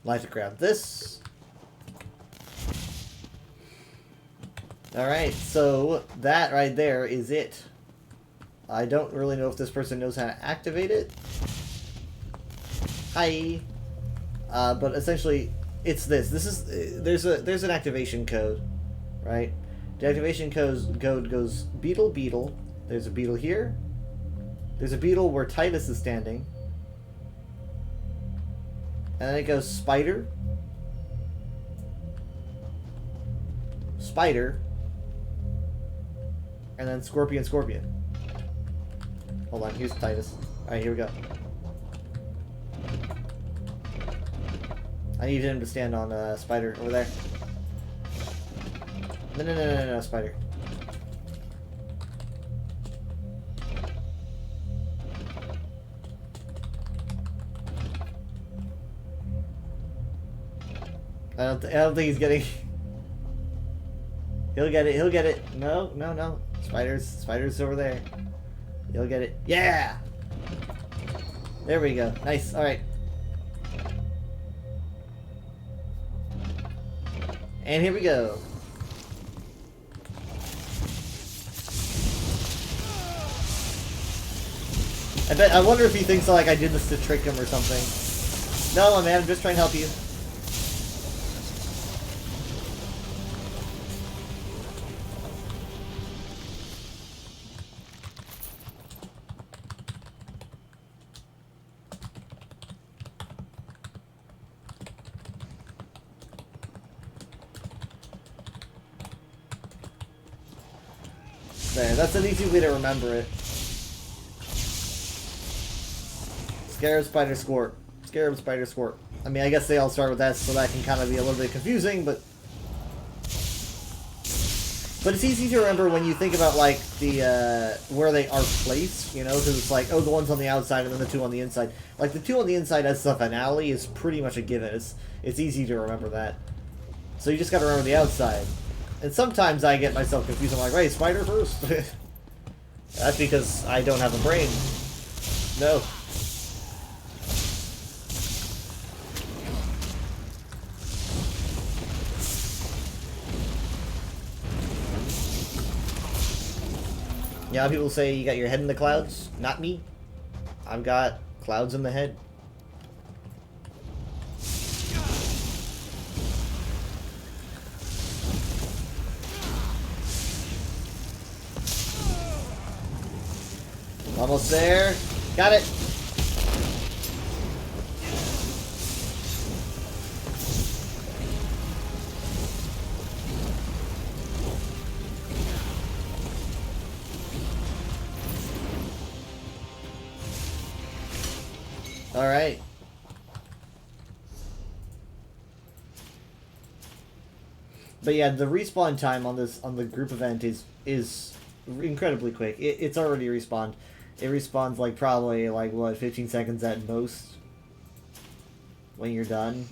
Speaker 2: Like to grab this. Alright, so that right there is it. I don't really know if this person knows how to activate it. Hi. But essentially, it's this. This is there's an activation code, right? The activation code goes beetle, beetle. There's a beetle here. There's a beetle where Titus is standing. And then it goes spider. Spider. And then scorpion, scorpion. Hold on, here's Titus. Alright, here we go. I need him to stand on spider over there. No, spider. I don't think he's getting... He'll get it. No. Spider's over there. He'll get it. Yeah! There we go. Nice. Alright. And here we go. I wonder if he thinks like I did this to trick him or something. No, man, I'm just trying to help you. There, that's an easy way to remember it. Scarab, spider, squirt. Scarab, spider, squirt. I mean, I guess they all start with that, so that can kind of be a little bit confusing, but it's easy to remember when you think about, like, the, where they are placed, you know, because it's like, oh, the one's on the outside and then the two on the inside. Like, the two on the inside as the finale is pretty much a given. It's easy to remember that. So you just gotta remember the outside. And sometimes I get myself confused. I'm like, right, spider first? That's because I don't have a brain. No. Yeah, people say you got your head in the clouds. Not me. I've got clouds in the head. Almost there. Got it. Alright. But yeah, the respawn time on the group event is incredibly quick. It's already respawned. It respawns like probably like what, 15 seconds at most when you're done.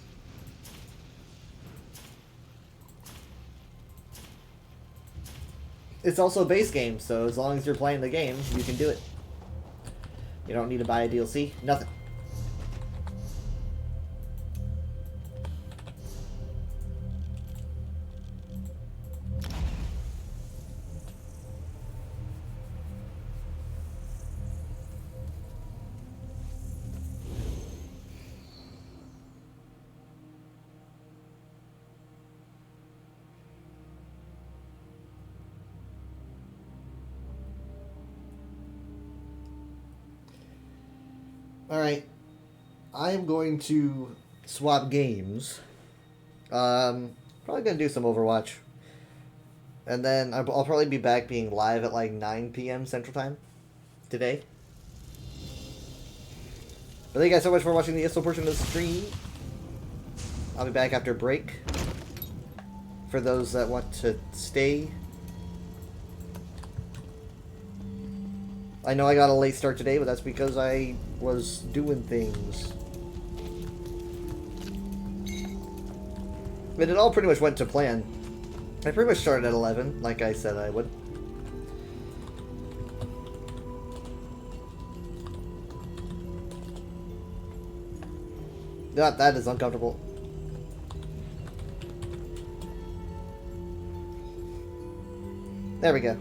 Speaker 2: It's also a base game, so as long as you're playing the game, you can do it. You don't need to buy a DLC, nothing. Alright, I am going to swap games. Probably going to do some Overwatch. And then I'll probably be back being live at like 9 p.m. Central Time today. But thank you guys so much for watching the ISO portion of the stream. I'll be back after break. For those that want to stay. I know I got a late start today, but that's because I was doing things. But it all pretty much went to plan. I pretty much started at 11, like I said I would. That is uncomfortable. There we go.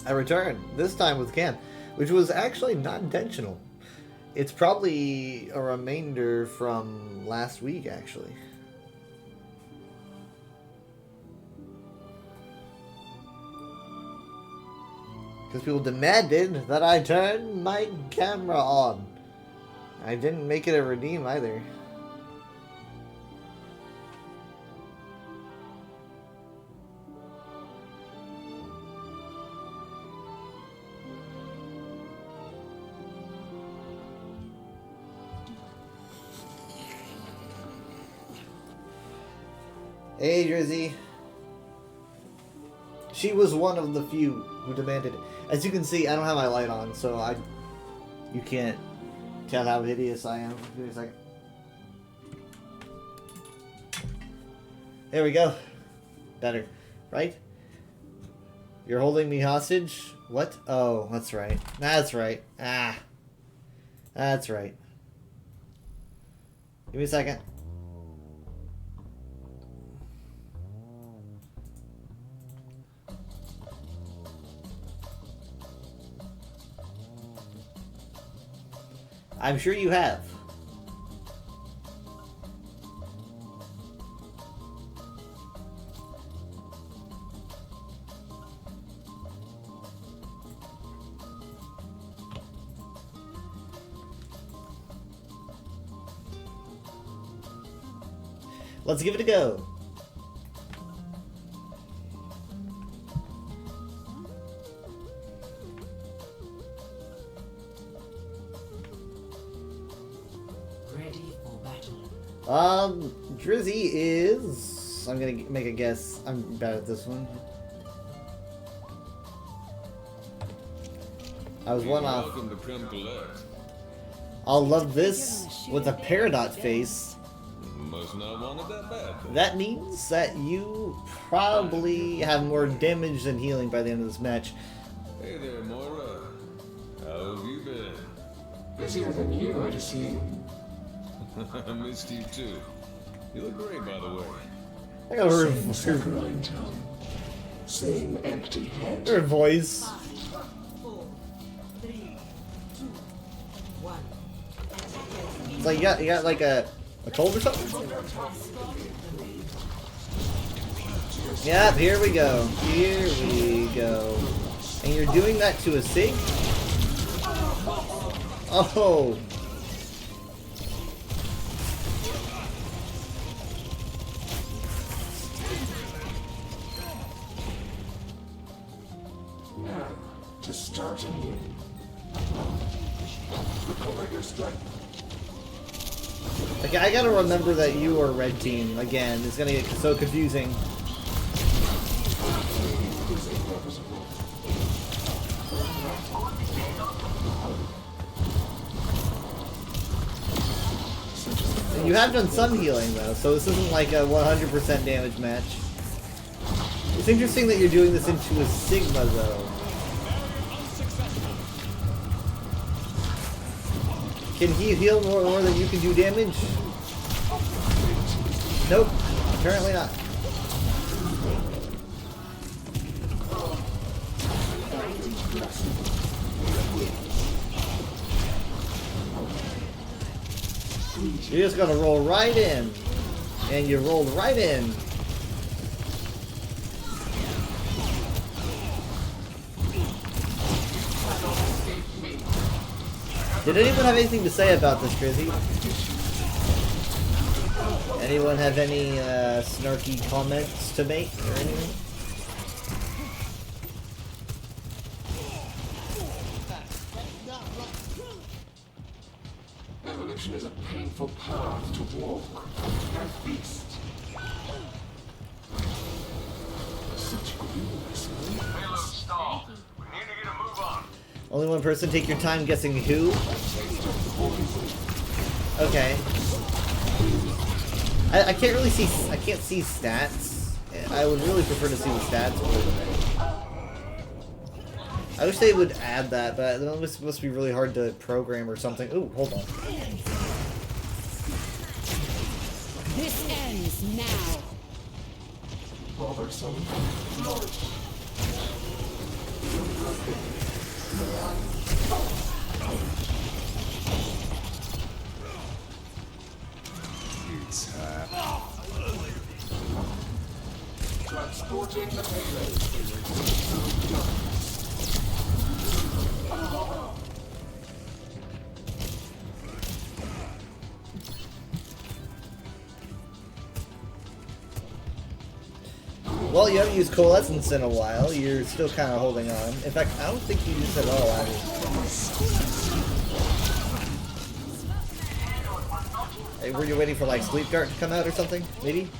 Speaker 2: I returned, this time with Cam, which was actually not intentional. It's probably a remainder from last week, actually. Because people demanded that I turn my camera on. I didn't make it a redeem either. Hey, Drizzy. She was one of the few who demanded it. As you can see, I don't have my light on, so you can't tell how hideous I am. Give me a second. There we go. Better, right? You're holding me hostage? What? Oh, that's right. That's right. Ah. That's right. Give me a second. I'm sure you have. Let's give it a go.
Speaker 9: Ready for battle.
Speaker 2: Drizzy is... I'm gonna make a guess. I'm bad at this one. I was one off.
Speaker 16: Welcome to come collect.
Speaker 2: I'll love this with a Peridot face.
Speaker 16: Must not want it that bad. Then.
Speaker 2: That means that you probably have more damage than healing by the end of this match.
Speaker 16: Hey there, Moira. How have you been?
Speaker 17: Busier than you, I see.
Speaker 16: I missed you too. You look great, by the way.
Speaker 2: I got her,
Speaker 17: Same empty head.
Speaker 2: her voice.
Speaker 9: 5, 4, 3, 2, 1.
Speaker 2: It's like you got like a cold or something? Yep, here we go. Here we go. And you're doing that to a Sig? Oh!
Speaker 17: Now, to start anew. Recover your strength.
Speaker 2: Okay, I gotta remember that you are red team again. It's gonna get so confusing. You have done some healing though, so this isn't like a 100% damage match. It's interesting that you're doing this into a Sigma though. Can he heal more than you can do damage? Nope, apparently not. You just gotta roll right in. And you rolled right in. Did anyone have anything to say about this, Drizzy? Anyone have any snarky comments to make or anything?
Speaker 17: Evolution is a painful path to walk and feast. Such grueless
Speaker 12: Payload stalled. We need to get a move on.
Speaker 2: Only one person, take your time guessing who? Okay. I can't really see, I can't see stats. I would really prefer to see the stats. I wish they would add that, but it must be really hard to program or something. Ooh, hold on.
Speaker 18: This ends now.
Speaker 17: bothersome. Transporting the payload.
Speaker 2: Well, you haven't used Coalescence in a while. You're still kind of holding on. In fact, I don't think you used it at all, Hey, were you waiting for, like, Sleep Dart to come out or something? Maybe?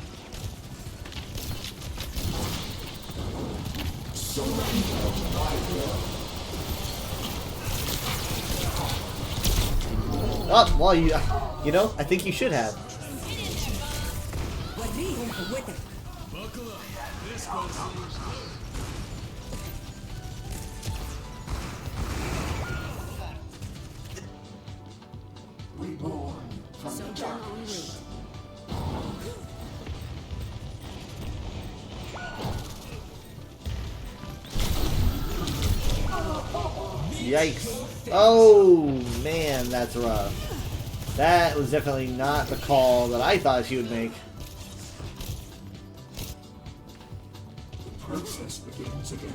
Speaker 2: Oh, well, you know, I think you should have.
Speaker 19: Buckle up. This goes.
Speaker 17: Reborn from the darkness.
Speaker 2: Yikes. Oh, man, that's rough. That was definitely not the call that I thought she would make.
Speaker 17: The process begins again.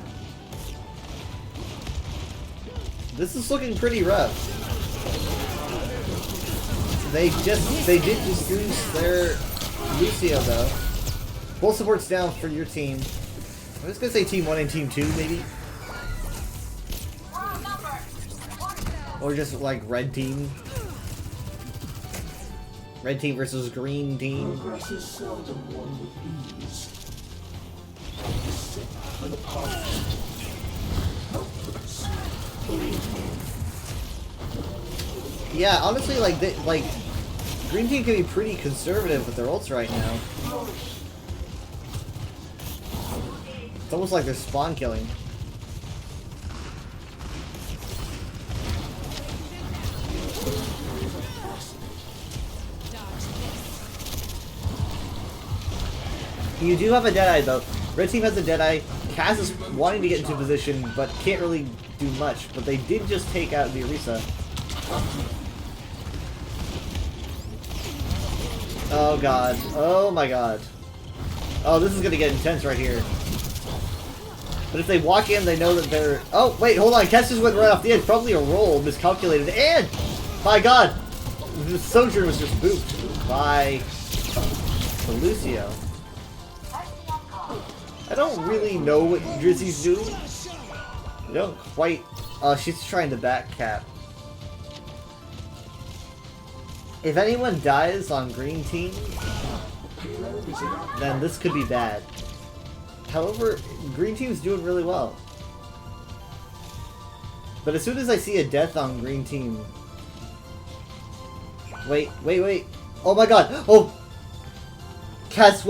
Speaker 2: This is looking pretty rough. They did just lose their Lucio though. Full support's down for your team. I'm just gonna say team 1 and team 2 maybe. Or just like red team. Red team versus green team.
Speaker 17: Progress is seldom won with ease. The sick and the powerful. Helpless.
Speaker 2: Yeah, honestly, like green team can be pretty conservative with their ults right now. It's almost like they're spawn killing. You do have a Deadeye though. Red team has a Deadeye. Cass is wanting to get into position, but can't really do much. But they did just take out the Orisa. Oh god. Oh my god. Oh, this is gonna get intense right here. But if they walk in, they know that they're... Oh, wait, hold on. Cass just went right off the edge. Probably a roll, miscalculated. And, my god, the Sojourn was just booped by the Lucio. I don't really know what Drizzy's doing. I don't quite... she's trying to back cap. If anyone dies on green team, then this could be bad. However, green team's doing really well. But as soon as I see a death on green team... Wait. Oh my god! Oh! Cass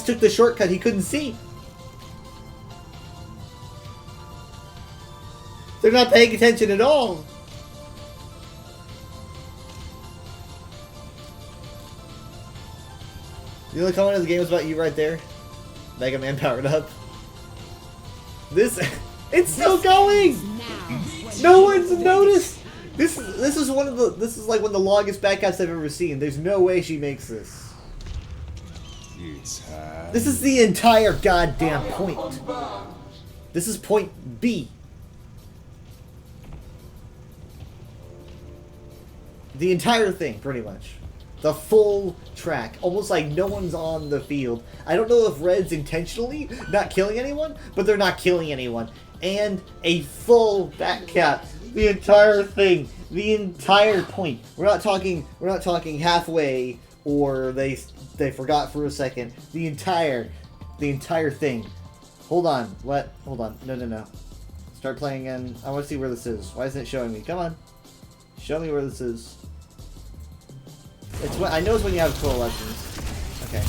Speaker 2: took the shortcut he couldn't see! They're not paying attention at all! The only comment of the game is about you right there. Mega Man powered up. This... It's still going! No one's noticed! This is one of the... This is like one of the longest backcaps I've ever seen. There's no way she makes this. This is the entire goddamn point. This is point B. The entire thing, pretty much. The full track. Almost like no one's on the field. I don't know if Red's intentionally not killing anyone, but they're not killing anyone. And a full back cap. The entire thing. The entire point. We're not talking halfway or they forgot for a second. The entire thing. Hold on. What? Hold on. No. Start playing again. I want to see where this is. Why isn't it showing me? Come on. Show me where this is. It's when, I know it's when you have coalescence. Okay.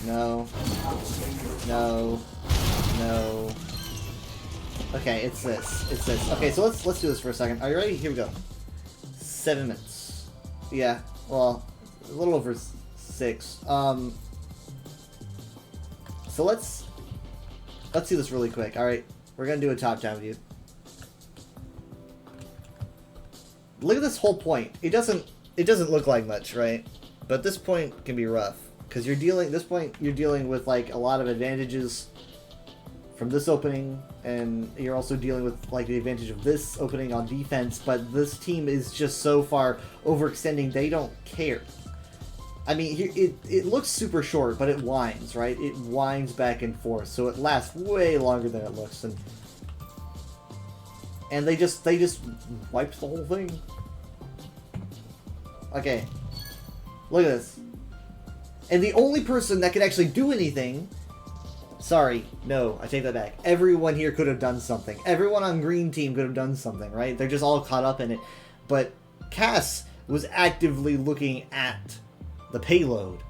Speaker 2: No. Okay, it's this. Okay, so let's do this for a second. Are you ready? Here we go. 7 minutes. Yeah. Well, a little over 6. So let's do this really quick. All right, we're gonna do a top down view. Look at this whole point. It doesn't look like much, right? But this point can be rough because you're dealing with like a lot of advantages from this opening, and you're also dealing with like the advantage of this opening on defense. But this team is just so far overextending; they don't care. I mean, here it looks super short, but it winds, right? It winds back and forth, so it lasts way longer than it looks. And they just wiped the whole thing. Okay. Look at this. And the only person that could actually do anything... Sorry, no, I take that back. Everyone here could have done something. Everyone on green team could have done something, right? They're just all caught up in it. But Cass was actively looking at the payload.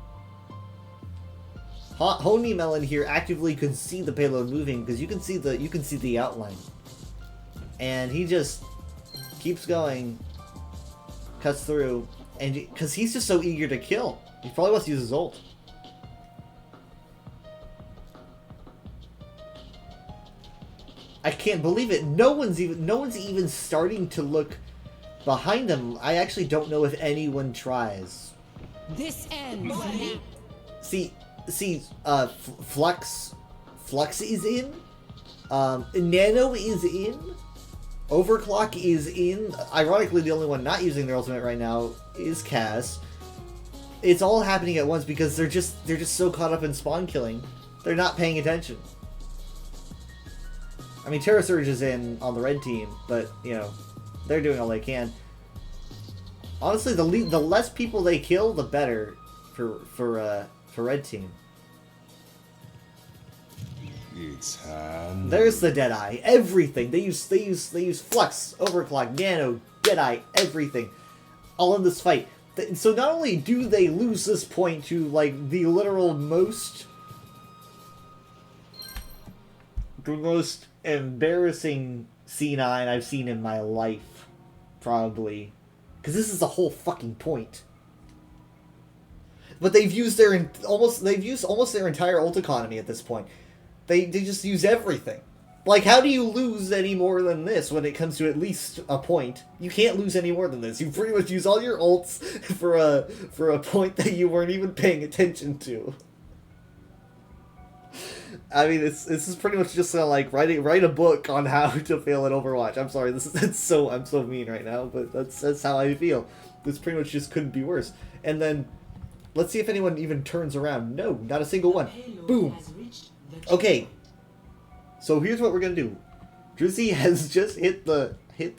Speaker 2: Honey Melon here actively could see the payload moving because you can see the outline. And he just keeps going, cuts through, and because he's just so eager to kill. He probably wants to use his ult. I can't believe it. No one's even starting to look behind them. I actually don't know if anyone tries.
Speaker 18: This ends now.
Speaker 2: See, Flux is in. Nano is in. Overclock is in. Ironically, the only one not using their ultimate right now is Cass. It's all happening at once because they're just so caught up in spawn killing. They're not paying attention. I mean, Terra Surge is in on the red team, but you know, they're doing all they can. Honestly, the less people they kill, the better for red team.
Speaker 17: It's hand.
Speaker 2: There's the Deadeye. Everything they use Flux, Overclock, Nano, Deadeye, everything, all in this fight. So not only do they lose this point to like the literal most embarrassing C9 I've seen in my life, probably, because this is the whole fucking point. But they've used almost their entire ult economy at this point. They just use everything. Like, how do you lose any more than this when it comes to at least a point? You can't lose any more than this. You pretty much use all your ults for a point that you weren't even paying attention to. I mean, this is pretty much just like write a book on how to fail at Overwatch. I'm sorry, I'm so mean right now, but that's how I feel. This pretty much just couldn't be worse. And then let's see if anyone even turns around. No, not a single one. Boom. Okay. So here's what we're gonna do. Drizzy has just hit the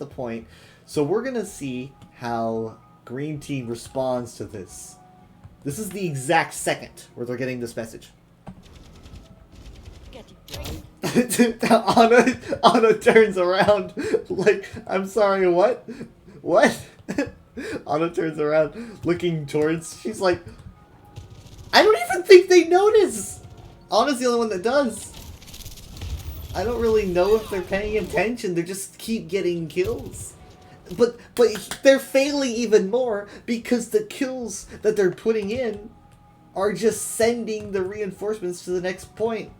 Speaker 2: point. So we're gonna see how Green Team responds to this. This is the exact second where they're getting this message. Anna turns around like, I'm sorry, what? What? Anna turns around looking towards, she's like, I don't even think they notice. Anna's the only one that does. I don't really know if they're paying attention. They just keep getting kills. But they're failing even more because the kills that they're putting in are just sending the reinforcements to the next point.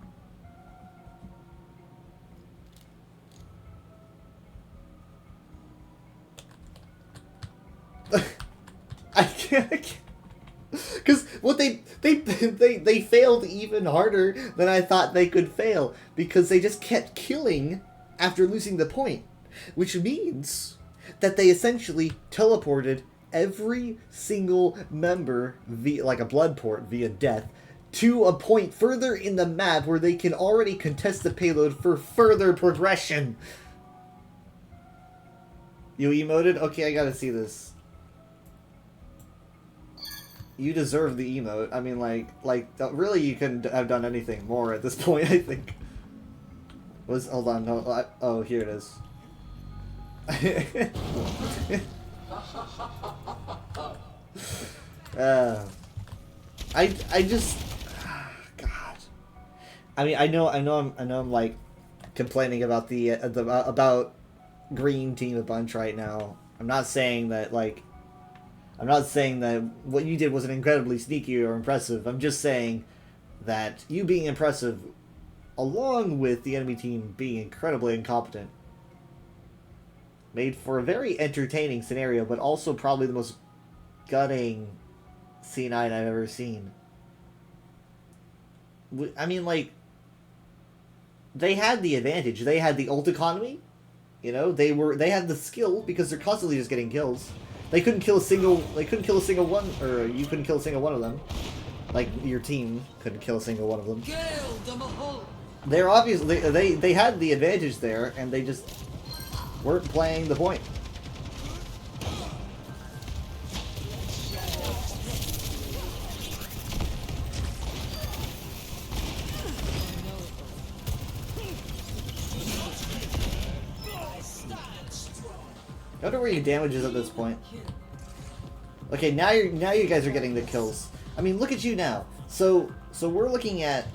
Speaker 2: I can't. Because what they failed even harder than I thought they could fail, because they just kept killing after losing the point, which means that they essentially teleported every single member via like a blood port via death to a point further in the map where they can already contest the payload for further progression. You emoted? Okay, I gotta see this. You deserve the emote. I mean, like, really, you couldn't have done anything more at this point, I think. Hold on, no, oh, here it is. I just, God. I mean, I know I'm like complaining about about Green Team a bunch right now. I'm not saying that what you did wasn't incredibly sneaky or impressive. I'm just saying that you being impressive, along with the enemy team being incredibly incompetent, made for a very entertaining scenario, but also probably the most gutting C9 I've ever seen. I mean, like, they had the advantage. They had the ult economy. You know, they had the skill because they're constantly just getting kills. They couldn't kill a single one, or you couldn't kill a single one of them. Like, your team couldn't kill a single one of them. They're obviously, they had the advantage there, and they just weren't playing the point. I wonder where your damage is at this point. Okay, now you guys are getting the kills. I mean, look at you now. So we're looking at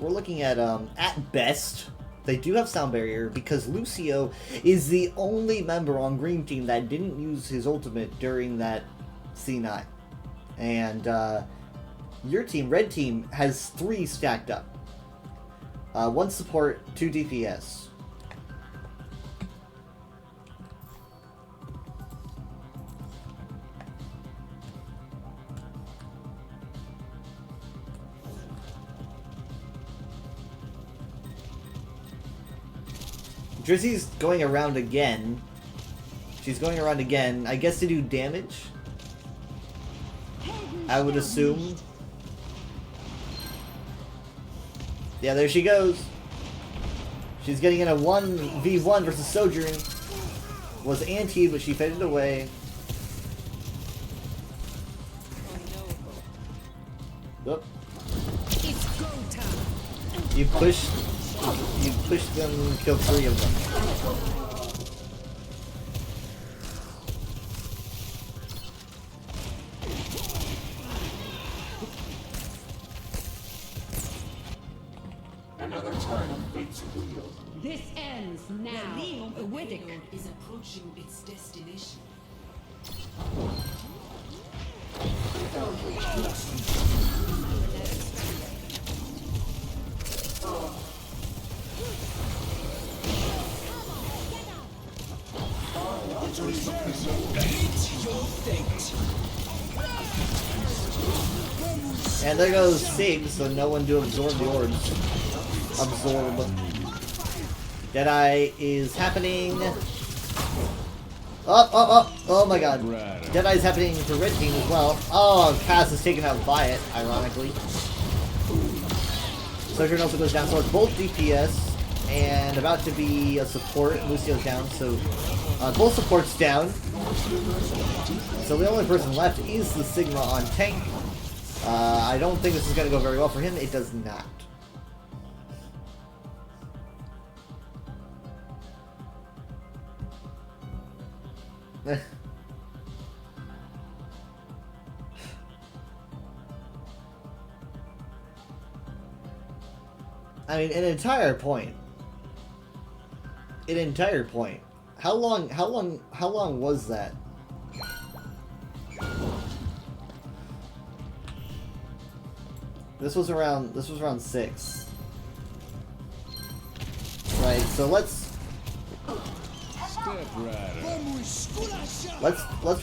Speaker 2: best, they do have sound barrier because Lucio is the only member on Green Team that didn't use his ultimate during that C9. And your team, Red Team, has 3 stacked up. 1 support, 2 DPS. Drizzy's going around again. She's going around again, I guess to do damage? I would assume. Yeah, there she goes. She's getting in a 1v1 versus Sojourn. Was anti, but she faded away. Oop.
Speaker 18: It's go time.
Speaker 2: You pushed them, killed 3 of them.
Speaker 17: Another turn of fate's wheel.
Speaker 18: This ends now. Whittick
Speaker 20: is approaching its destination.
Speaker 2: And there goes Sig, so no one to absorb the orbs. Absorb. Deadeye is happening. Oh my god. Deadeye's happening for red team as well. Oh, Cass is taking out Viet, ironically. Sojourn also goes down, so it's both DPS and about to be a support. Lucio's down, so both supports down. So the only person left is the Sigma on tank. I don't think this is going to go very well for him. It does not. I mean, an entire point. An entire point. How long was that? This was around 6. Right, so let's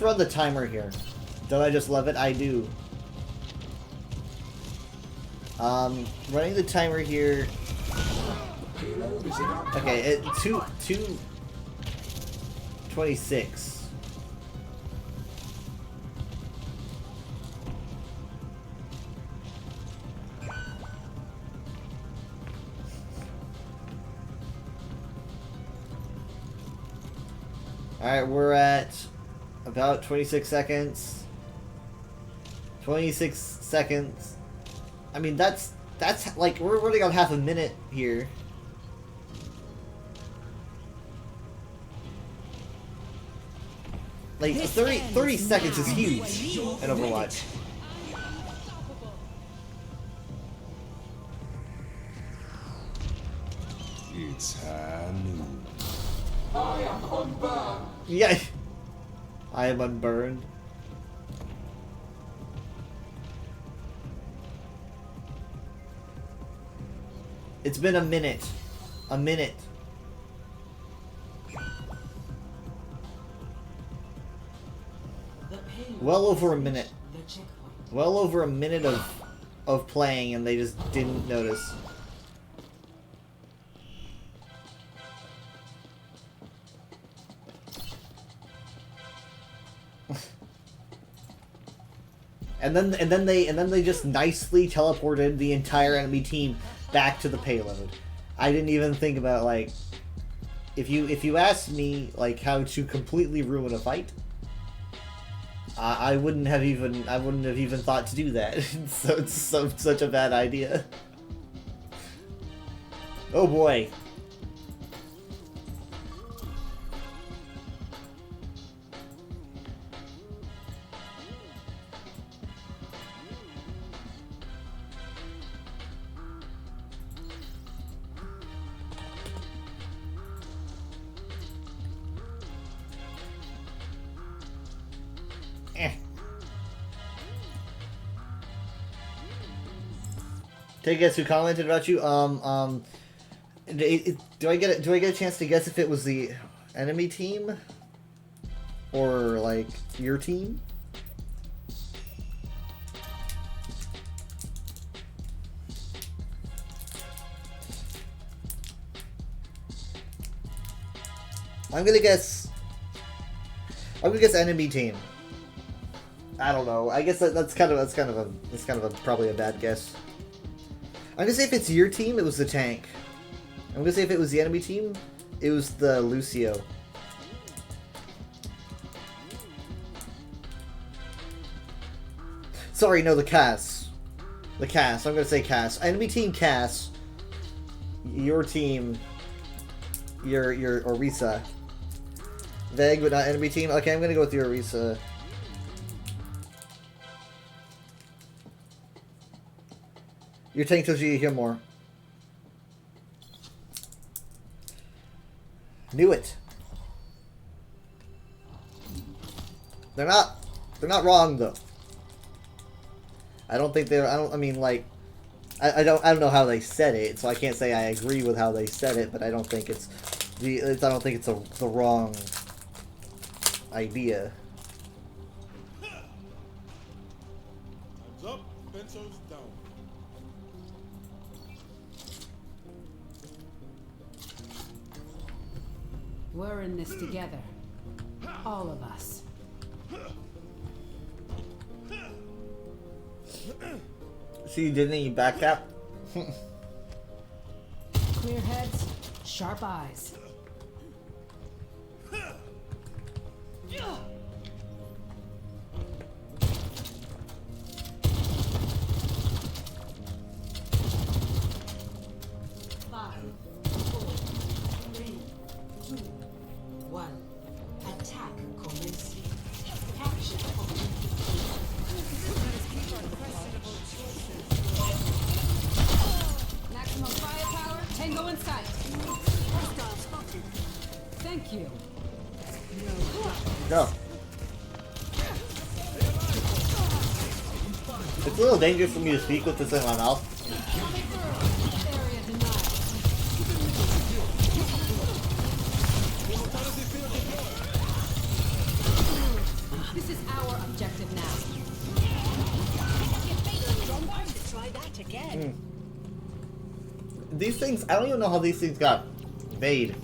Speaker 2: run the timer here. Don't I just love it? I do. Running the timer here. Okay, at 2:26. Alright, we're at about 26 seconds. 26 seconds. I mean, that's like, we're running on half a minute here. Like, 30 seconds is huge in Overwatch.
Speaker 17: It's high noon. I am unburned.
Speaker 2: Yeah, I am unburned. It's been a minute. A minute. Well over a minute. Well over a minute of playing, and they just didn't notice. And then they just nicely teleported the entire enemy team back to the payload. I didn't even think about, like, if you asked me like how to completely ruin a fight, I wouldn't have even thought to do that. So it's such a bad idea. Oh boy. Take a guess who commented about you. Do I get a chance to guess if it was the enemy team or like your team? I'm gonna guess enemy team. I don't know. I guess that's kind of probably a bad guess. I'm gonna say if it's your team, it was the tank. I'm gonna say if it was the enemy team, it was the Lucio. Sorry, no, the Cass. The Cass. I'm gonna say Cass. Enemy team Cass. Your team. Your Orisa. Vague, but not enemy team. Okay, I'm gonna go with your Orisa. Your tank tells you to hear more. Knew it. They're not wrong though. I mean, like, I don't know how they said it, so I can't say I agree with how they said it, but I don't think it's the wrong idea.
Speaker 17: Time's up. Benso's down.
Speaker 18: We're in this together. All of us.
Speaker 2: See, you didn't you back tap?
Speaker 18: Clear heads, sharp eyes. Maximum firepower, Tango in sight. Thank you.
Speaker 2: Go. It's a little dangerous for me to speak with this in my mouth.
Speaker 18: This is our objective now.
Speaker 15: Try that again.
Speaker 2: These things, I don't even know how these things got made.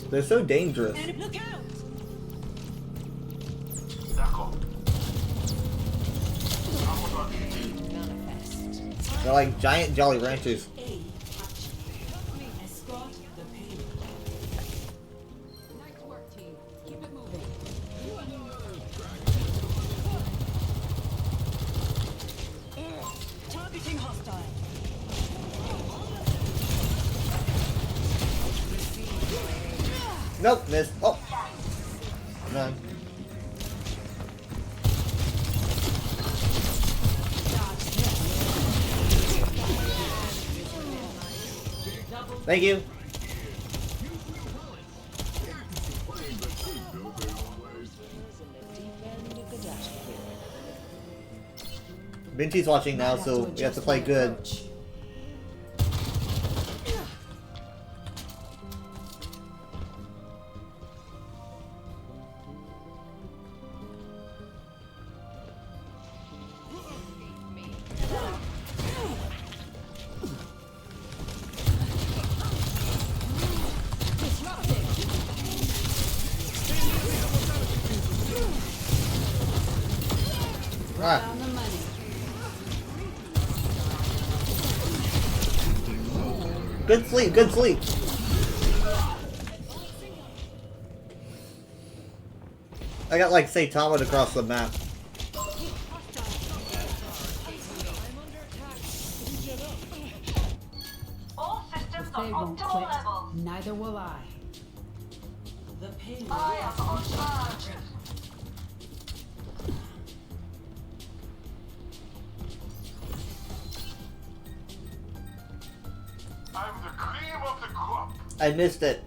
Speaker 2: They're so dangerous.
Speaker 15: And look out!
Speaker 2: They're like giant Jolly Ranchers.
Speaker 20: Escort the payload.
Speaker 18: Nice work, team. Keep it moving.
Speaker 15: Targeting hostile.
Speaker 2: Nope, missed. Oh. None. Thank you. Binty's watching now, so we have to play good.
Speaker 18: On the money.
Speaker 2: Good sleep, good sleep. I got like Saitama across the map.
Speaker 3: All systems
Speaker 18: If
Speaker 3: are
Speaker 18: they won't
Speaker 3: optimal
Speaker 18: quit,
Speaker 3: level.
Speaker 18: neither will I.
Speaker 20: The payload.
Speaker 3: I am on charge.
Speaker 17: I'm the cream of the crop.
Speaker 2: I missed it.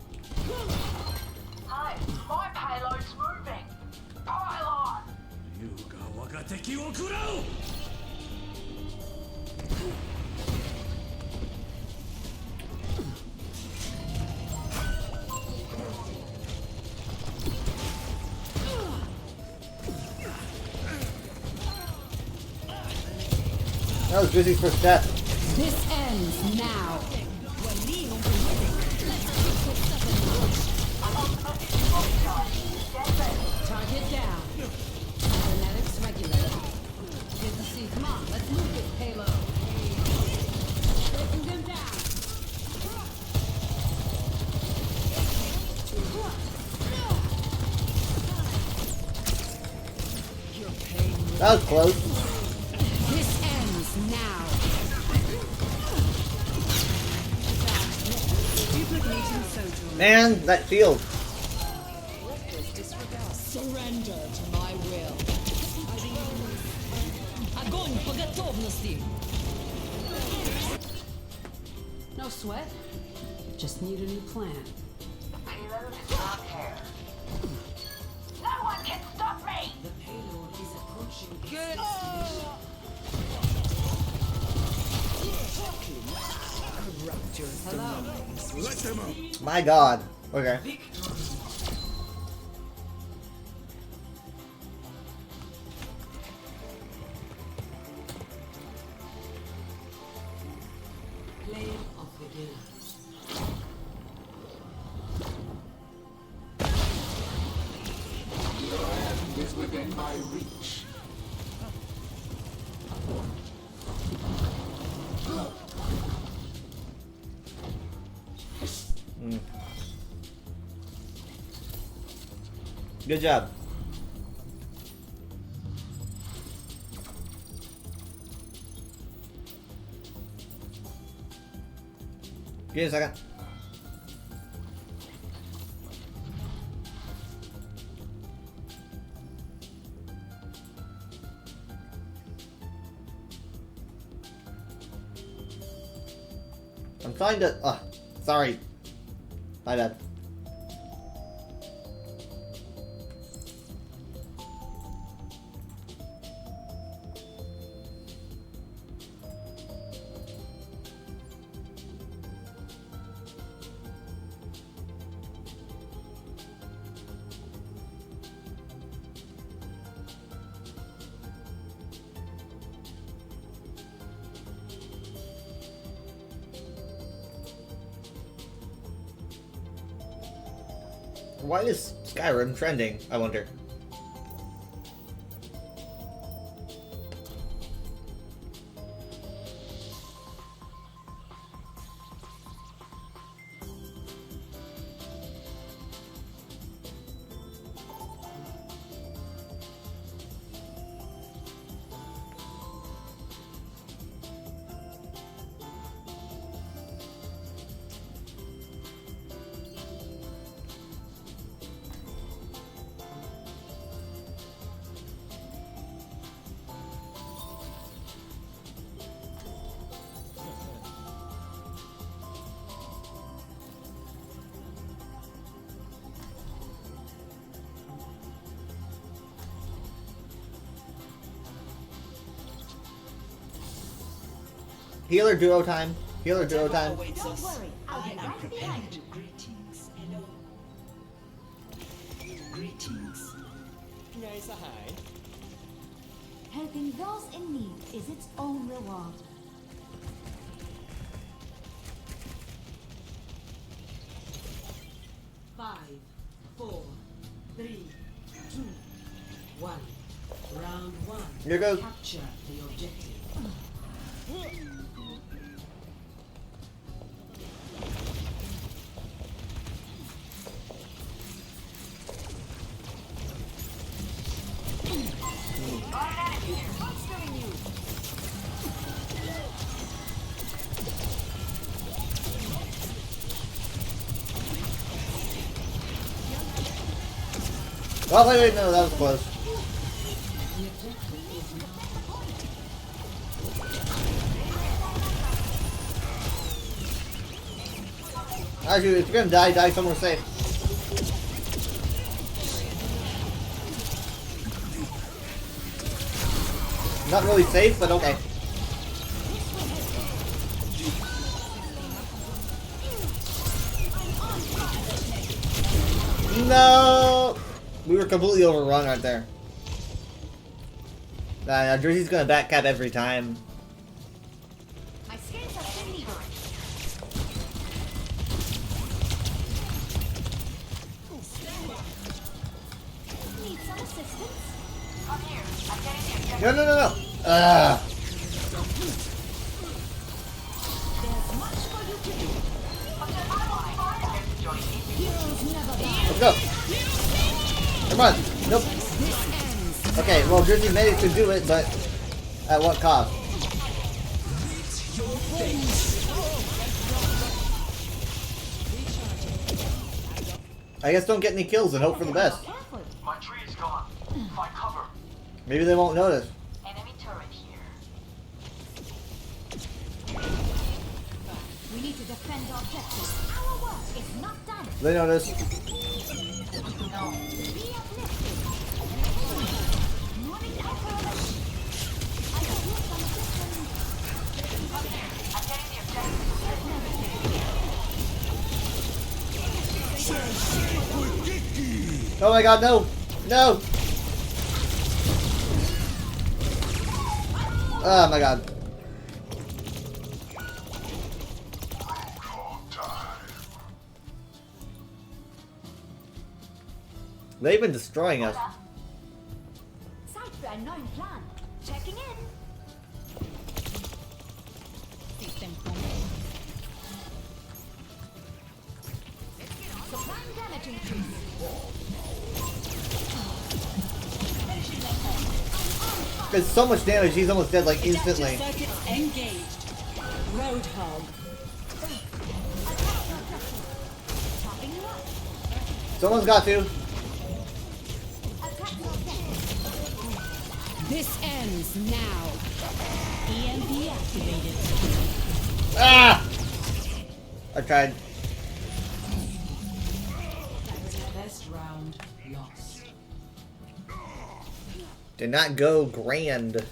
Speaker 3: Hi, my payload's moving. Pylon!
Speaker 2: That was Drizzy's first step.
Speaker 18: This ends now.
Speaker 2: That was close.
Speaker 18: This ends now. Duplicating sojourn.
Speaker 2: Man, that field.
Speaker 15: Surrender to my will. Огонь по готовности.
Speaker 18: No sweat. Just need a new plan.
Speaker 3: Payload is not here. No one can stop me!
Speaker 20: The payload is approaching its
Speaker 3: Good.
Speaker 20: destination.
Speaker 4: Let them out.
Speaker 2: My God. Okay.
Speaker 20: Play of beginners.
Speaker 17: Your hand is within my reach.
Speaker 2: Good job. Give me a second. I'm trying to. Sorry. My bad. Why is Skyrim trending, I wonder? Healer duo time. Healer duo time.
Speaker 15: Don't worry, I'll be right behind you.
Speaker 20: Greetings. Hello. Greetings.
Speaker 19: May I say hi?
Speaker 21: Helping those in need is its own reward.
Speaker 20: Five, 4, 3, 2, 1. Round 1.
Speaker 2: Here goes.
Speaker 20: Capture the objective.
Speaker 2: Oh, wait, no, that was close. Actually, if you're gonna die, die somewhere safe. Not really safe, but okay. No! We were completely overrun right there. Nah, Jersey's gonna backcap every time.
Speaker 21: My scales have been legal. Need some assistance?
Speaker 3: Come here. I'm getting the objective.
Speaker 2: No, no, no, no! Ugh.
Speaker 21: There's much for you to do.
Speaker 3: Join me.
Speaker 21: Heroes never die.
Speaker 2: Let's go! Come on! Nope!
Speaker 21: This ends
Speaker 2: Okay, well, Drizzy managed to do it, but at what cost? I guess don't get any kills and hope for the best.
Speaker 8: My tree is gone. Find cover.
Speaker 2: Maybe they won't notice.
Speaker 3: Enemy turret here.
Speaker 21: We need to defend our objectives. Our work is not done.
Speaker 2: They notice.
Speaker 21: Be uplifted. Morning Emperor. I can use some assistance.
Speaker 3: I'm getting the objective.
Speaker 2: Oh my god, no! No! Oh my god. They've been destroying us.
Speaker 21: Sight for unknown plan. Checking in. System supplying damage increase.
Speaker 2: There's so much damage, he's almost dead like instantly.
Speaker 20: Circuits engaged. Roadhog.
Speaker 2: Someone's got to.
Speaker 18: This ends now. EMP activated.
Speaker 2: Ah! I tried.
Speaker 20: Best round lost.
Speaker 2: Did not go grand.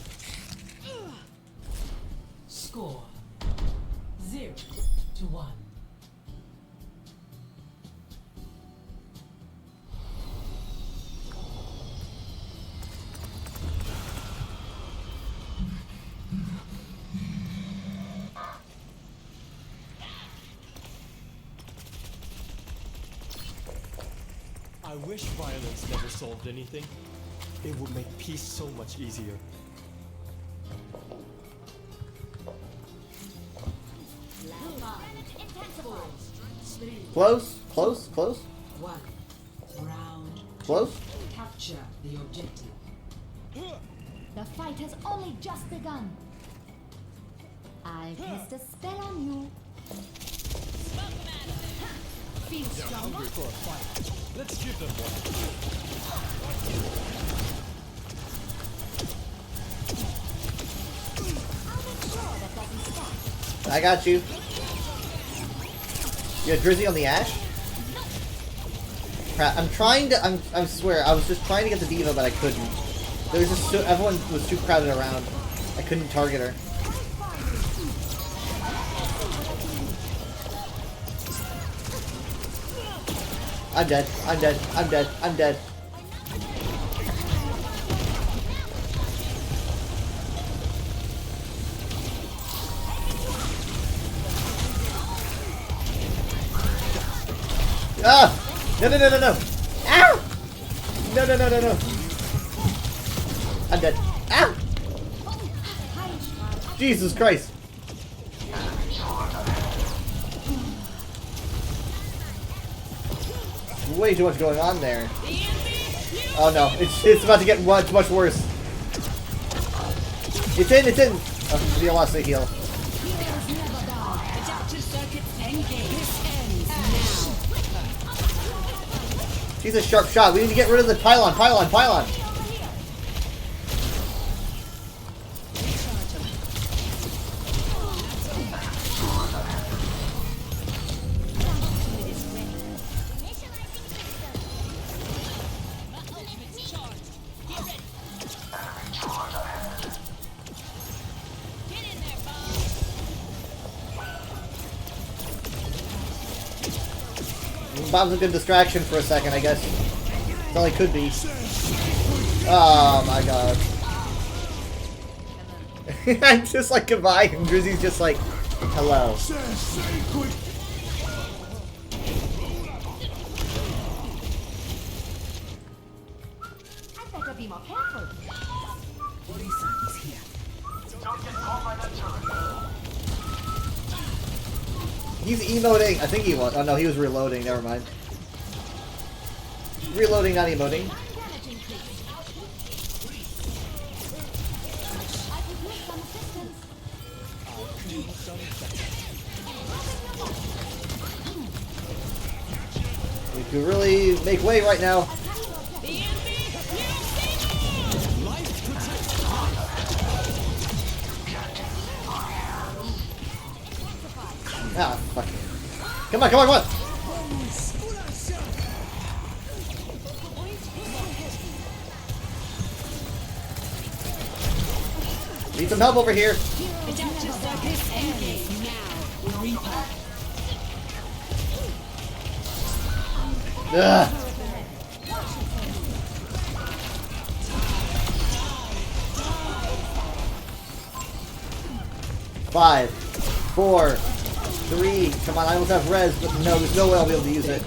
Speaker 20: Score 0-1.
Speaker 19: I wish violence never solved anything. It would make peace so much easier.
Speaker 2: Close, close, close.
Speaker 20: 1 round.
Speaker 2: Close.
Speaker 20: Capture the objective.
Speaker 21: The fight has only just begun. I'll cast a spell on you. Feel
Speaker 19: They're
Speaker 21: stronger?
Speaker 19: hungry for a fight. Let's give them one.
Speaker 21: I'll make sure that doesn't stop.
Speaker 2: I got you. You got Drizzy on the Ash? Crap, I'm trying to, I swear, I was just trying to get the D.Va, but I couldn't. There was just everyone was too crowded around. I couldn't target her. I'm dead, I'm dead, I'm dead, I'm dead. Ah! No, no, no, no, no! Ow! No, no, no, no, no! I'm dead. Ow! Jesus Christ! Way too much going on there. Oh no, it's about to get much worse. It's in, it's in! Oh, he lost the heal.
Speaker 20: Adaptive circuits engaged. This ends now.
Speaker 2: She's a sharp shot. We need to get rid of the pylon, pylon, pylon! Bob's a good distraction for a second, I guess. That's all he could be. Oh my god. I'm just like goodbye, and Drizzy's just like, hello.
Speaker 21: I better be more careful.
Speaker 8: Don't get caught by that turret.
Speaker 2: He's emoting. I think he was. Oh no, he was reloading. Never mind. Reloading, not emoting. could really make way right now. Ah, fuck. Come on, come on, come on! Need some help over here. Ugh. 5, 4, 3. Come on, I almost have res, but no, there's no way I'll be able to use it.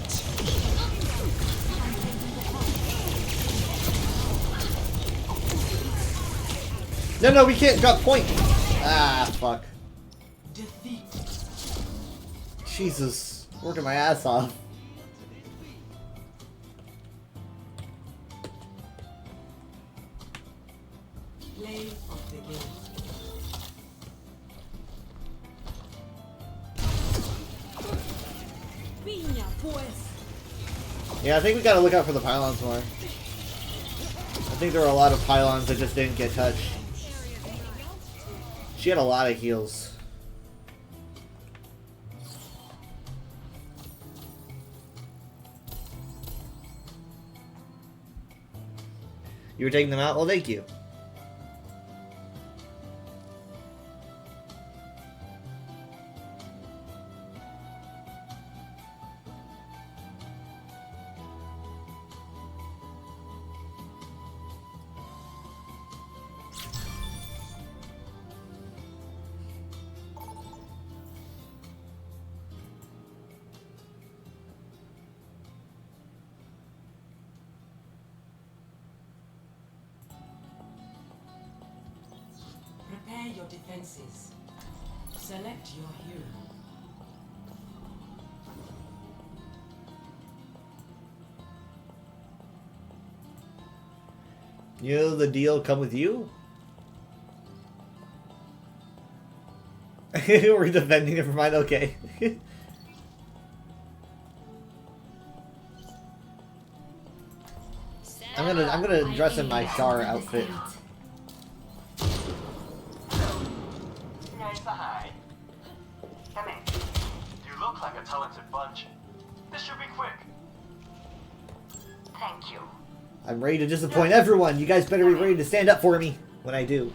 Speaker 2: No, we can't drop point. Ah, fuck. Jesus, working my ass off.
Speaker 9: Play of the game.
Speaker 2: Yeah, I think we gotta look out for the pylons more. I think there were a lot of pylons that just didn't get touched. She had a lot of heals. You were taking them out? Well, thank you.
Speaker 9: Prepare your defenses. Select your hero.
Speaker 2: You know the deal come with you? We're defending, never mind, okay. I'm gonna dress in my Char outfit.
Speaker 8: Nice to hide. Come in. You look like a talented bunch. This should be quick.
Speaker 3: Thank you.
Speaker 2: I'm ready to disappoint everyone. You guys better be ready to stand up for me when I do.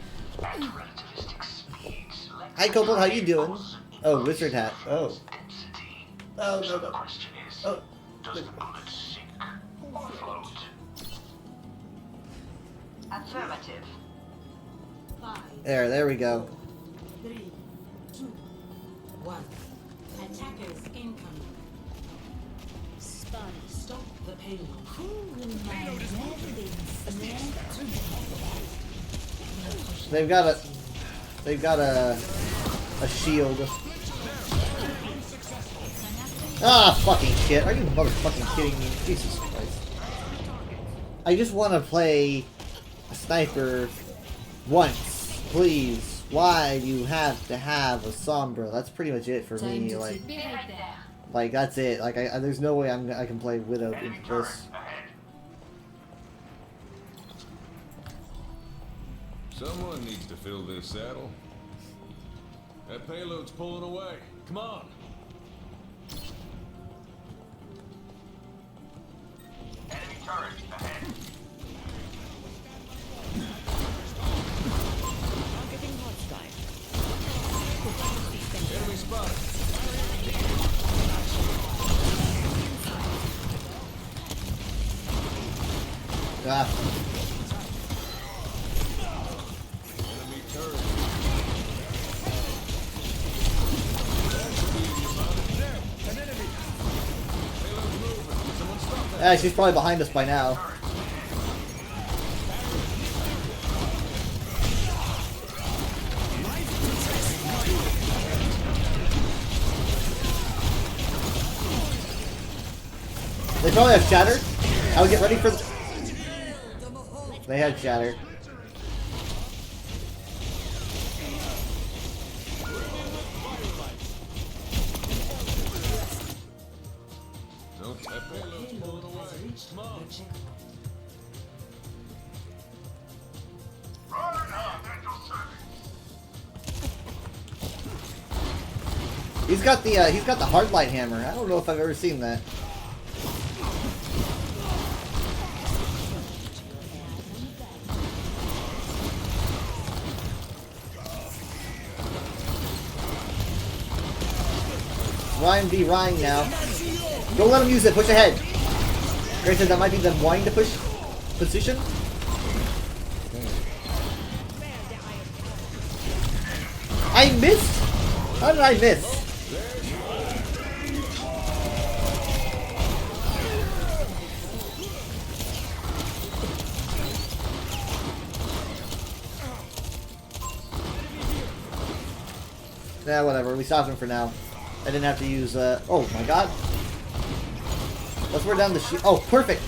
Speaker 2: Hi, Copal, how you doing? Oh, wizard hat. Oh. Oh, no, no. Oh.
Speaker 8: Does the bullet sink or float?
Speaker 3: Affirmative.
Speaker 2: There we go.
Speaker 9: 3, 2, 1. Attackers incoming. Stop the payload.
Speaker 2: They've got a shield. Ah, fucking shit. Are you motherfucking kidding me? Jesus Christ. I just want to play a sniper once, please. Why do you have to have a Sombra? That's pretty much it for me. Like that's it. Like there's no way I can play Widow into this.
Speaker 16: Someone needs to fill this saddle. That payload's pulling away. Come on.
Speaker 8: Enemy turret ahead.
Speaker 16: Enemy spotted.
Speaker 2: Ah.
Speaker 16: Enemy turret.
Speaker 2: Yeah, she's probably behind us by now. They probably have Shatter. I would get ready for. They had Shatter.
Speaker 16: Don't tap
Speaker 17: payload has reached the checkpoint.
Speaker 2: He's got the hard light hammer. I don't know if I've ever seen that. Ryan v Ryan now. Don't let him use it. Push ahead. Granted, that might be them wanting to push position. I missed. How did I miss? Nah, whatever. We stopped him for now. I didn't have to use, oh my god. Let's wear down the shield. Oh, perfect!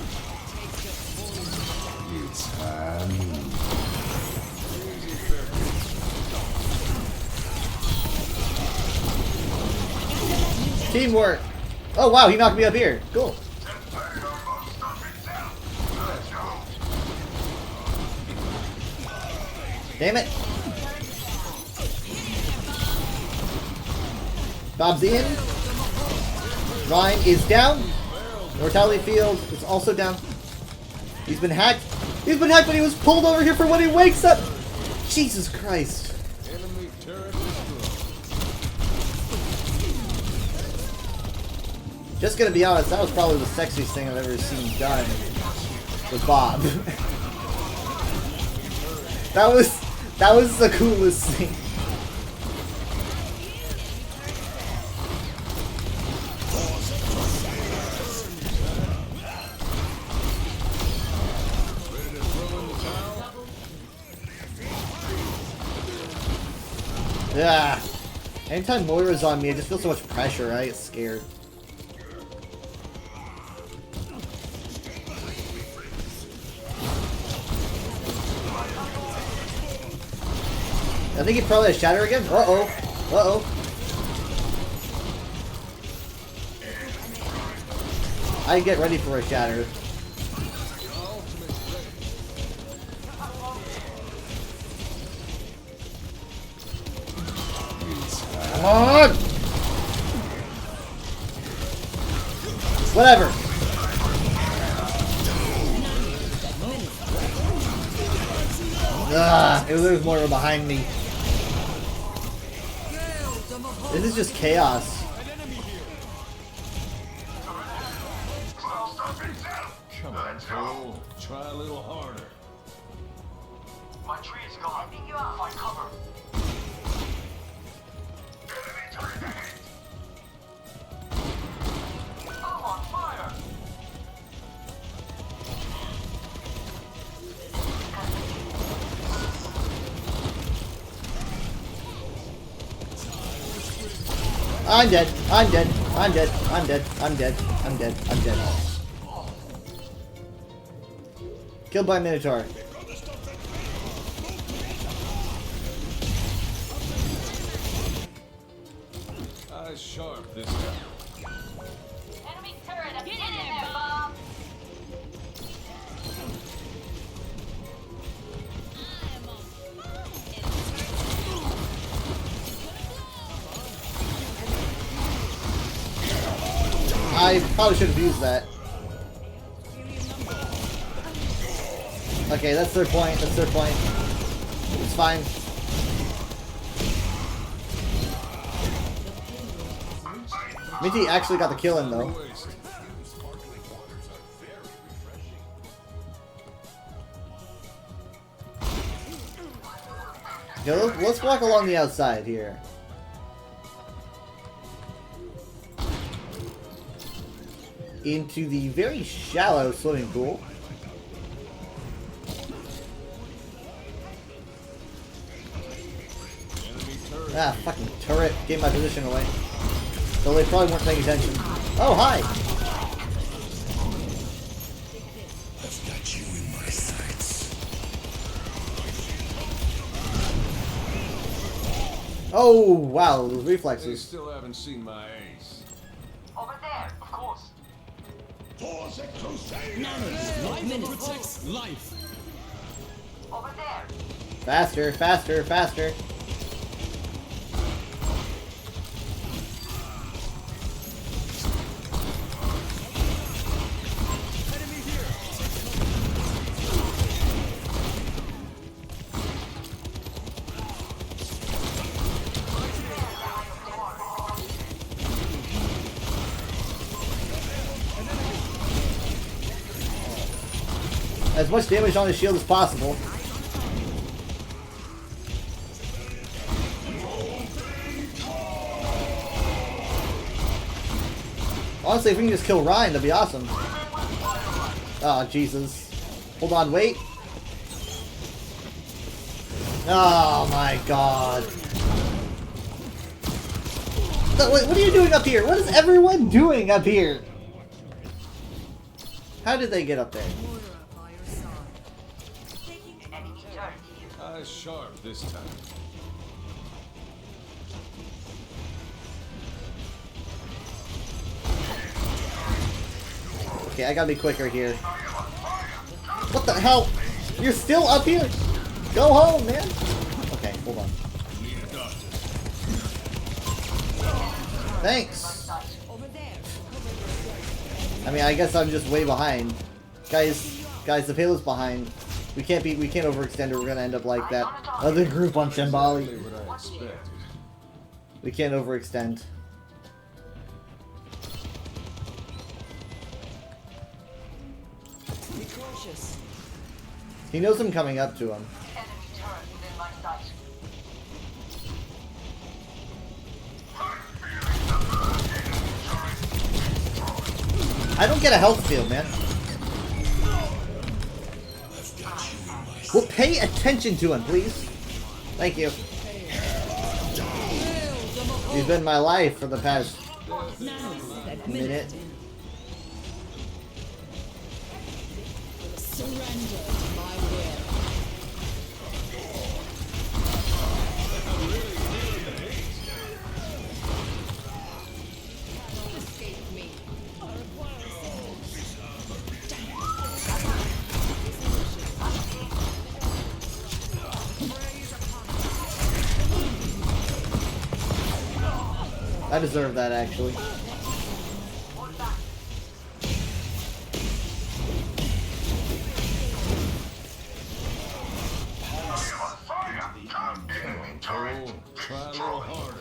Speaker 2: Teamwork! Oh wow, he knocked me up here. Cool. Damn it. Bob's in. Ryan is down. Mortality Field is also down. He's been hacked. He's been hacked, but he was pulled over here for when he wakes up. Jesus Christ.
Speaker 16: Enemy turret destroyed.
Speaker 2: Just gonna be honest, that was probably the sexiest thing I've ever seen done with Bob. that was the coolest thing. Yeah. Anytime Moira's on me, I just feel so much pressure. I get scared. I think he probably has Shatter again. Uh-oh. Uh-oh. I get ready for a Shatter. Come on! Whatever. There's more behind me. This is just chaos.
Speaker 16: Come on, Cole. Try a little harder.
Speaker 8: My tree is gone. Find cover. I'm on fire.
Speaker 2: I'm dead. I'm dead. I'm dead. I'm dead. I'm dead. I'm dead. I'm dead. Killed by a Minotaur.
Speaker 16: Eyes sharp this time.
Speaker 3: Enemy turret, get in there, Bob!
Speaker 2: I probably should have used that. Okay, that's their point. That's their point. It's fine. Minty actually got the kill in though. Yeah, let's walk along the outside here. Into the very shallow swimming pool. Ah, fucking turret. Gave my position away. So they probably weren't paying attention. Oh, hi!
Speaker 17: I've got you in my sights.
Speaker 2: Oh, wow, those
Speaker 16: They
Speaker 2: reflexes.
Speaker 16: still haven't seen my ace.
Speaker 8: Over there, of course.
Speaker 17: For the Crusaders!
Speaker 19: Life protects life.
Speaker 3: Over there.
Speaker 2: Faster, faster, faster. As much damage on his shield as possible. Honestly, if we can just kill Ryan, that'd be awesome. Oh, Jesus. Hold on, wait. Oh my god. What are you doing up here? What is everyone doing up here? How did they get up there?
Speaker 16: Eyes sharp this time.
Speaker 2: Okay, I gotta be quicker here. What the hell? You're still up here? Go home, man. Okay, hold on. Thanks. I mean, I guess I'm just way behind. Guys, the payload's behind. We can't overextend or we're gonna end up like that other group on Shambali. We can't overextend.
Speaker 20: Be cautious.
Speaker 2: He knows I'm coming up to him.
Speaker 3: Enemy turret within my sight.
Speaker 2: I don't get a health field, man. Well, pay attention to him, please. Thank you. He's been my life for the past minute.
Speaker 20: Surrender to my will. Escape me. I require
Speaker 2: I deserve that, actually.
Speaker 16: Try a little harder.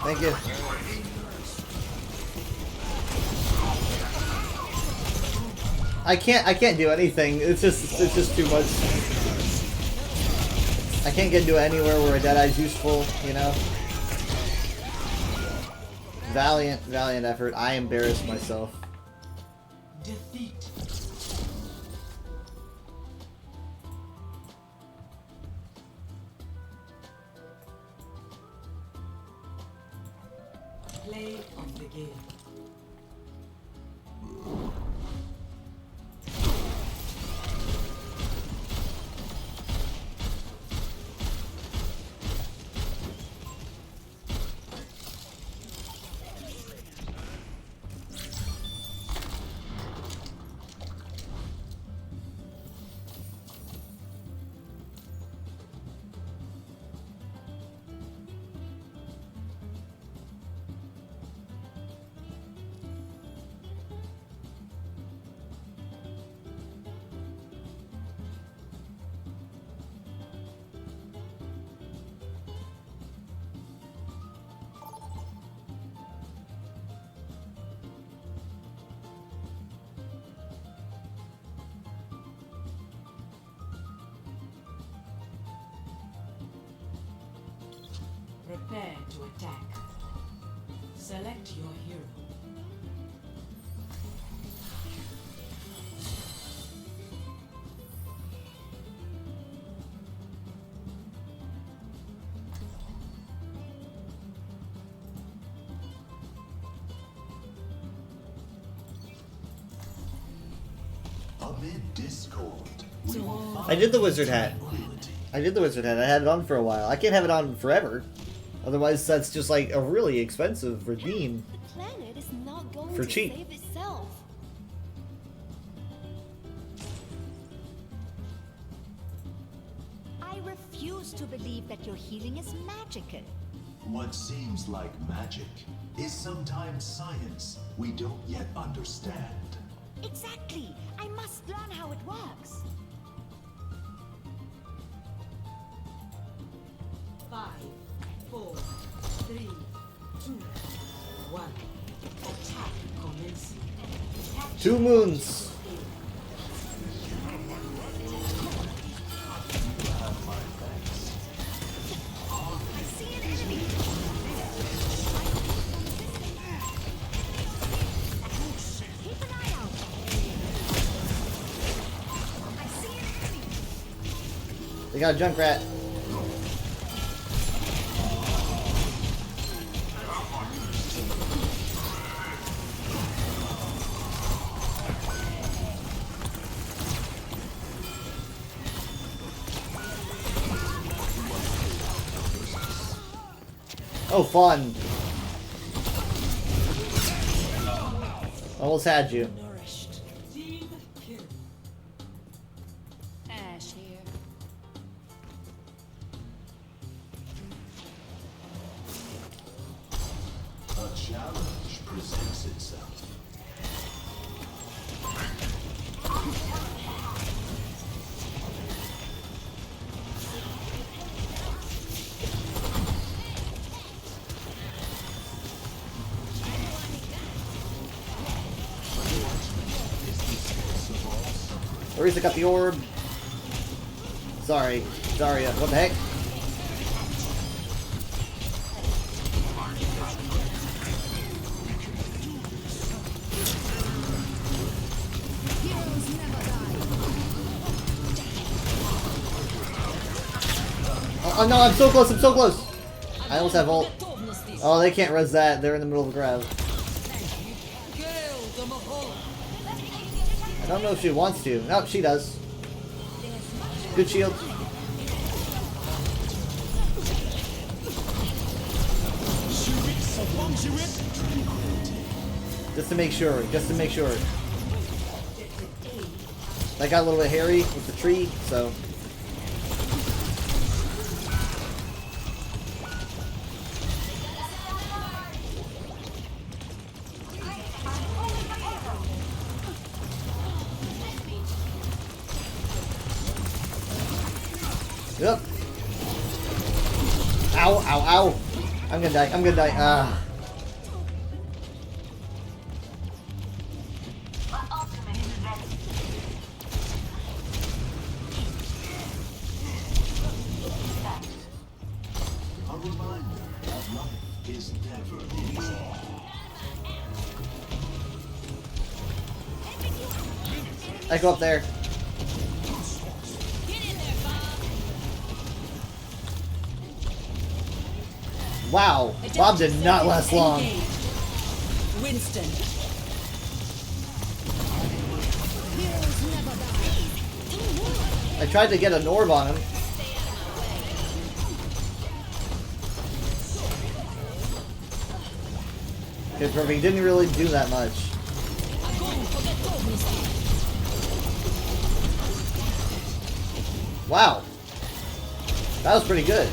Speaker 2: Thank you. I can't do anything. It's just too much. I can't get into anywhere where a Deadeye's useful, you know? Valiant effort. I embarrassed myself.
Speaker 9: Defeat. Play of the game. Prepare to attack. Select your hero.
Speaker 17: Amid discord,
Speaker 2: I did the wizard hat. I did the wizard hat. I had it on for a while. I can't have it on forever. Otherwise, that's just like a really expensive redeem
Speaker 21: The planet is not going
Speaker 2: for
Speaker 21: to
Speaker 2: cheap.
Speaker 21: save itself. I refuse to believe that your healing is magical.
Speaker 17: what seems like magic is sometimes science we don't yet understand.
Speaker 21: Exactly. I must learn how it works.
Speaker 15: 5, 4, 3, 2, 1. Attack commencing.
Speaker 2: 2 moons. They got a Junkrat. Oh, fun. Almost had you.
Speaker 18: Ash here.
Speaker 17: A challenge presents itself.
Speaker 2: Orisa got the orb. Sorry. Zarya. What the heck? Oh no, I'm so close, I'm so close! I almost have ult. Oh, they can't res that. They're in the middle of the crowd. I don't know if she wants to. No, she does. Good shield. Just to make sure, just to make sure. That got a little bit hairy with the tree, so... Yep. Ow, ow, ow. I'm gonna die, I'm gonna die. Ah.
Speaker 17: A reminder that life is never easy.
Speaker 2: I go up there. Wow, Bob did not last long.
Speaker 20: Winston.
Speaker 2: I tried to get an orb on him. Okay, perfect. He didn't really do that much. Wow. That was pretty good.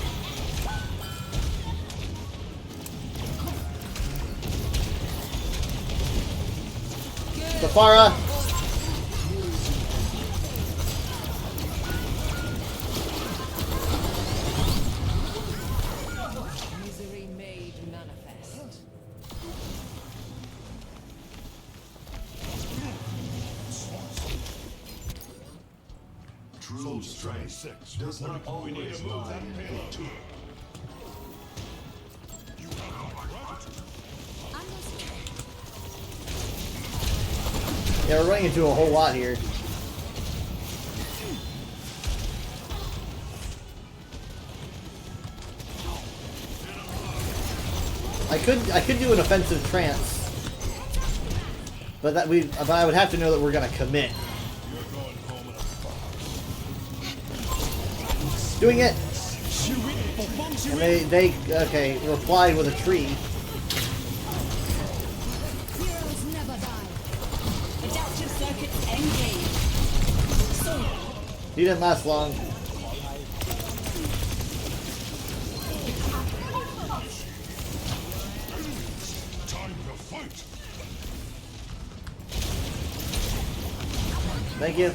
Speaker 2: Safara.
Speaker 20: Misery made manifest.
Speaker 17: True strength does not always lie in victory.
Speaker 2: Yeah, we're running into a whole lot here. I could do an offensive trance, but I would have to know that we're gonna commit. Doing it! And they okay, replied with a tree.
Speaker 20: Heroes never die. Adaptive circuits engaged.
Speaker 2: He didn't last long. Thank you.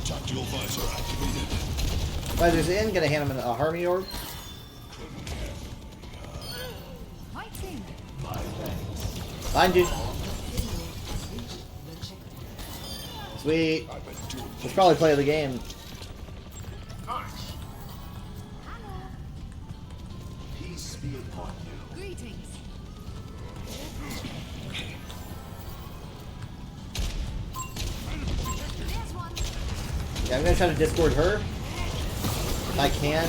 Speaker 4: Tactical visor activated.
Speaker 2: Right, there's the end. Gonna hand him a harmony orb. Find you. Sweet. Let's probably play the game.
Speaker 17: Peace be upon you.
Speaker 20: Greetings.
Speaker 2: Yeah, I'm gonna try to discord her. If I can.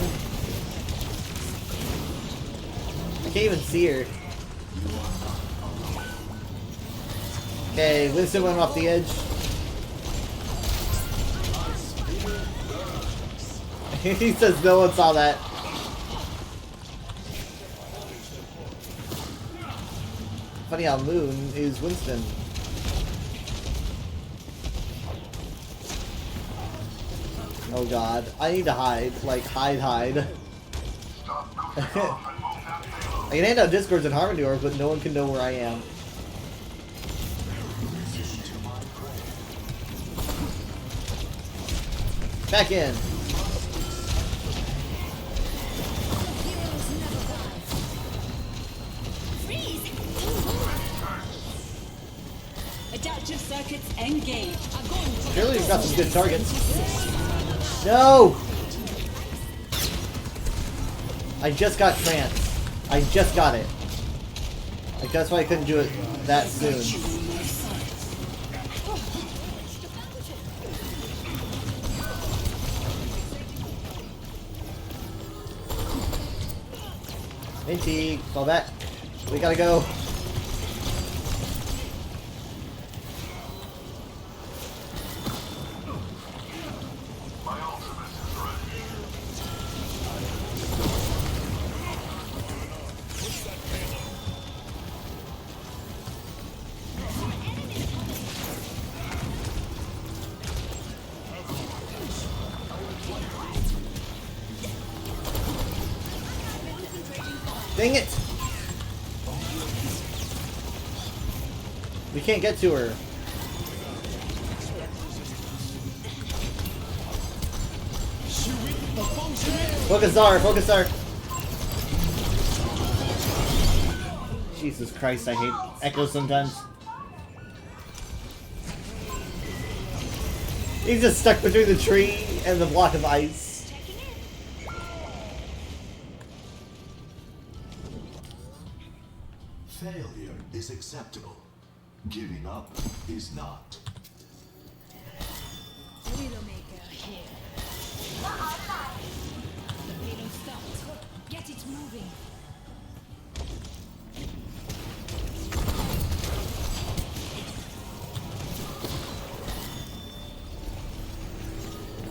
Speaker 2: I can't even see her. Okay, Winston went off the edge. He says no one saw that. Funny how Moon is Winston. Oh god, I need to hide. Like, hide. I can hand out discords and harmony orbs, but no one can know where I am. Back in.
Speaker 20: Adaptive circuits engaged.
Speaker 2: Surely he's got some good targets. No! I just got trance. I just got it. Like, that's why I couldn't do it that soon. Minty, fall back. We gotta go. Dang it! We can't get to her. Focus R, focus R. Jesus Christ, I hate echoes sometimes. He's just stuck between the tree and the block of ice.
Speaker 17: Failure is acceptable. Giving up is not.
Speaker 20: Widowmaker here. The payload stopped. Get it moving.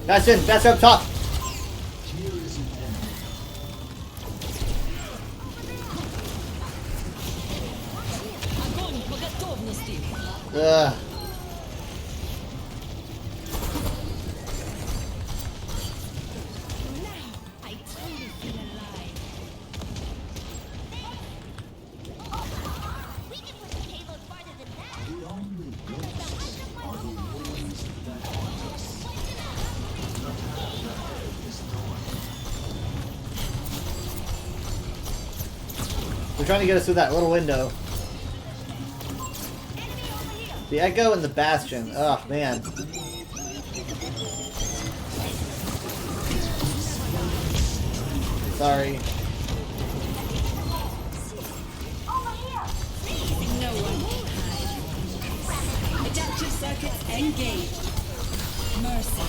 Speaker 2: That's up top. Ugh. They're trying to get us through that little window. The Echo and the Bastion. Oh, man. Sorry.
Speaker 20: No one can hide. Adaptive circuits engaged. Mercy.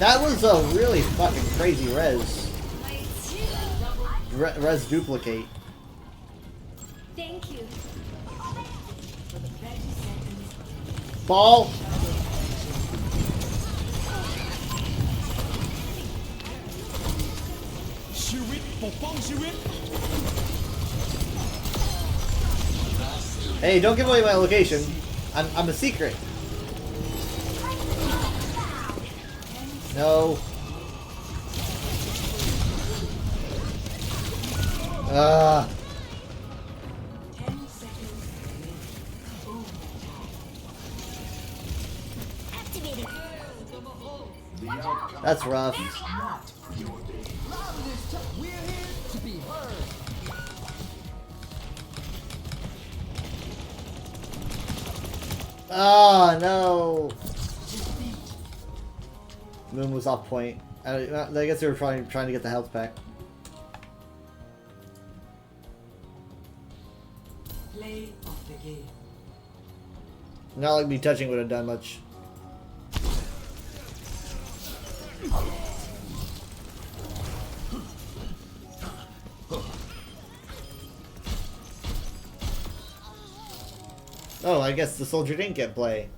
Speaker 2: That was a really fucking crazy res. Res duplicate.
Speaker 15: Thank you.
Speaker 2: Ball. Hey, don't give away my location. I'm a secret. No. That's rough. Oh no! Moon was off point. I guess they were trying to get the health back.
Speaker 9: Play of the game.
Speaker 2: Not like me touching would have done much. Oh, I guess the soldier didn't get play.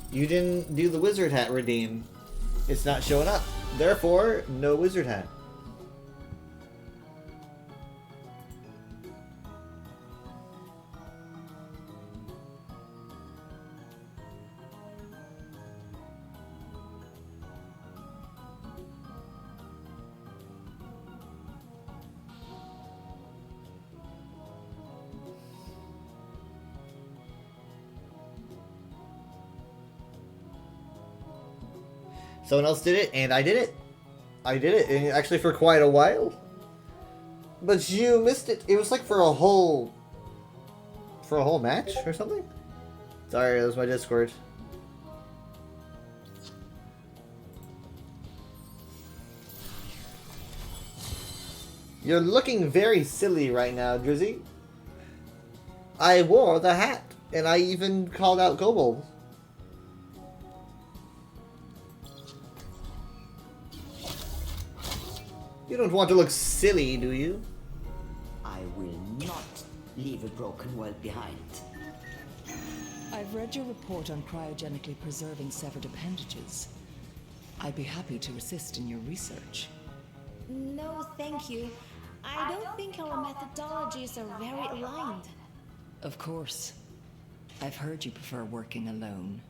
Speaker 2: You didn't do the wizard hat redeem. It's not showing up. Therefore, no wizard hat. Someone else did it, and I did it. I did it, and actually for quite a while. But you missed it. It was like for a whole match or something. Sorry, that was my Discord. You're looking very silly right now, Drizzy. I wore the hat, and I even called out Kobold. You don't want to look silly, do you?
Speaker 10: I will not leave a broken world behind.
Speaker 22: I've read your report on cryogenically preserving severed appendages. I'd be happy to assist in your research.
Speaker 15: No, thank you. I don't think our methodologies are very aligned.
Speaker 22: Of course. I've heard you prefer working alone.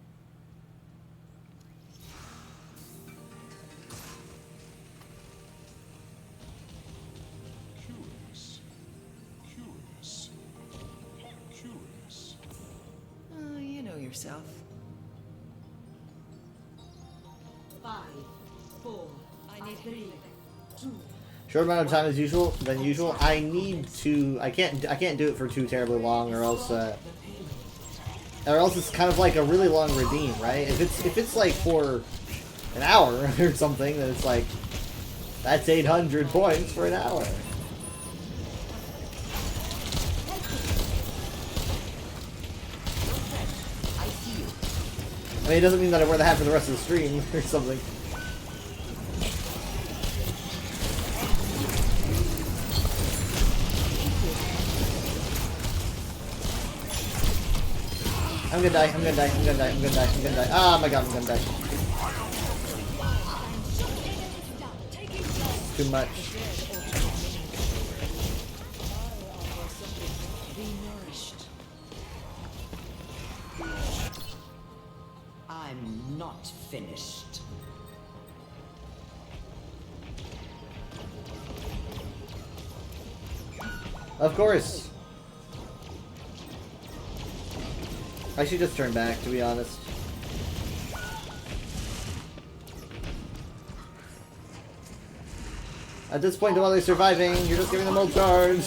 Speaker 22: You know yourself.
Speaker 9: 5, 4, I need 3, 2.
Speaker 2: Short amount of time as usual than usual. I need to. I can't do it for too terribly long, or else it's kind of like a really long redeem, right? If it's like for an hour or something, then it's like that's 800 points for an hour. I mean, it doesn't mean that I wear the hat for the rest of the stream or something. I'm gonna die, I'm gonna die, I'm gonna die, I'm gonna die, I'm gonna die. Ah, my god, I'm gonna die. Too much.
Speaker 10: I'm not finished.
Speaker 2: Of course. I should just turn back, to be honest. I At this point, while they're surviving, you're just giving them all charge.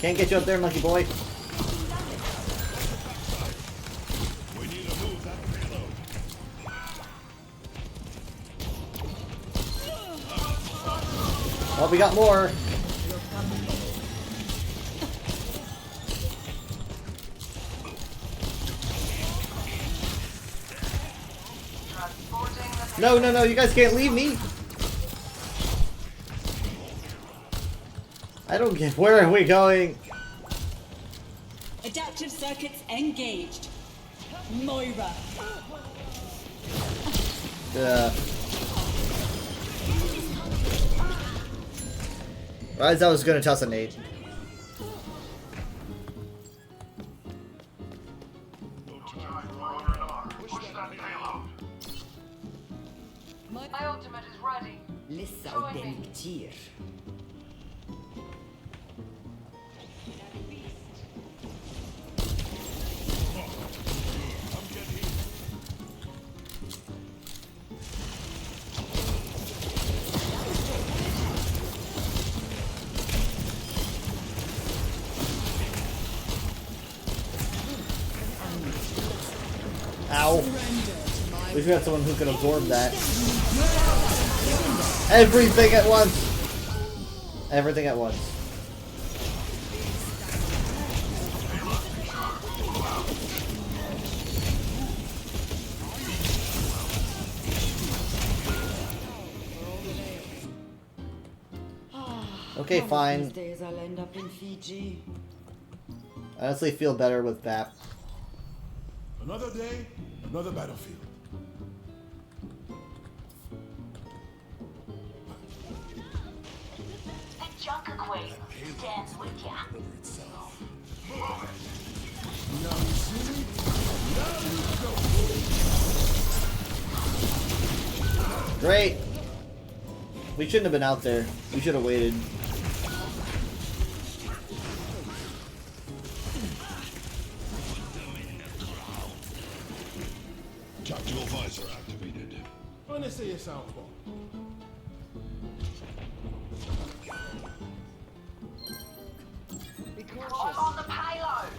Speaker 2: Can't get you up there, monkey boy. Oh, we got more. No, no, no, you guys can't leave me. I don't get. Where are we going?
Speaker 20: Adaptive circuits engaged. Moira.
Speaker 2: Right, I was gonna toss a nade.
Speaker 3: My ultimate is ready.
Speaker 10: لسه قدامي كتير.
Speaker 2: Ow. At least we got someone who can absorb that. Everything at once. Everything at once. Okay, fine.
Speaker 10: These days I'll end up in Fiji.
Speaker 2: I honestly feel better with that.
Speaker 17: Another day, another battlefield.
Speaker 3: The Junker Queen stands with ya.
Speaker 17: Now you see me? Now you go.
Speaker 2: Great. We shouldn't have been out there. We should have waited.
Speaker 4: Tactical visor activated.
Speaker 17: When they say it's outfall.
Speaker 3: I'm on the payload.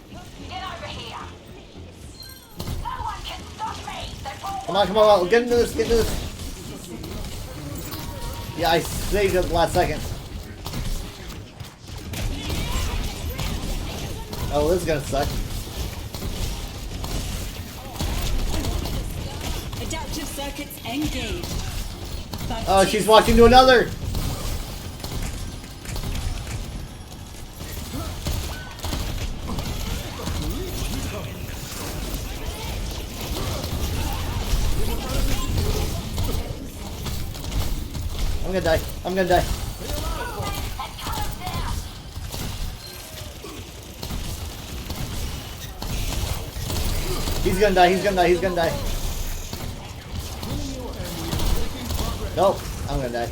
Speaker 3: Get over here. No one can stop me.
Speaker 2: Come on, come on, we'll get into this, get into this. Yeah, I saved it at the last second. Oh, this is gonna suck.
Speaker 20: Adaptive circuits engaged.
Speaker 2: Oh, she's walking to another. I'm gonna die. I'm gonna die. He's gonna die. He's gonna die. He's gonna die. Nope. I'm gonna die.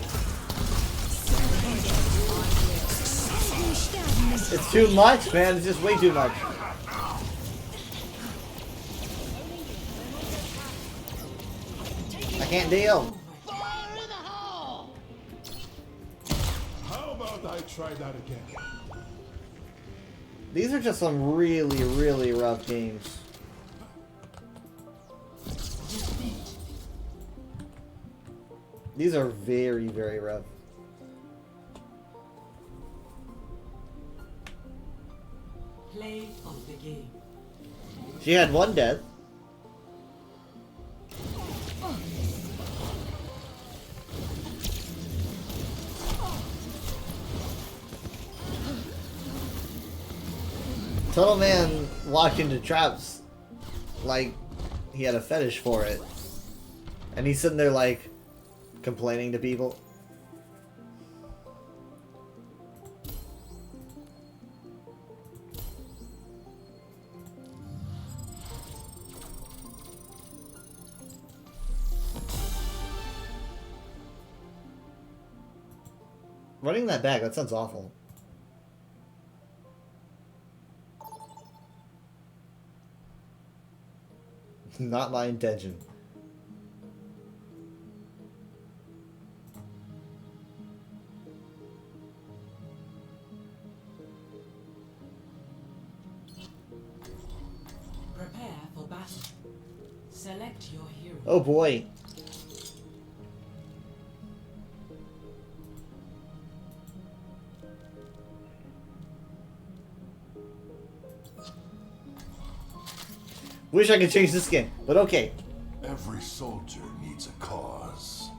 Speaker 2: It's too much, man. It's just way too much. I can't deal.
Speaker 17: How about I try that again?
Speaker 2: These are just some really, really rough games. These are very, very rough.
Speaker 20: Play of the game.
Speaker 2: She had one death. Total Man walked into traps like he had a fetish for it. And he's sitting there like complaining to people. Running that back, that sounds awful. Not my intention.
Speaker 18: Select your hero.
Speaker 2: Oh boy. Wish I could change the skin, but okay.
Speaker 17: Every soldier needs a cause.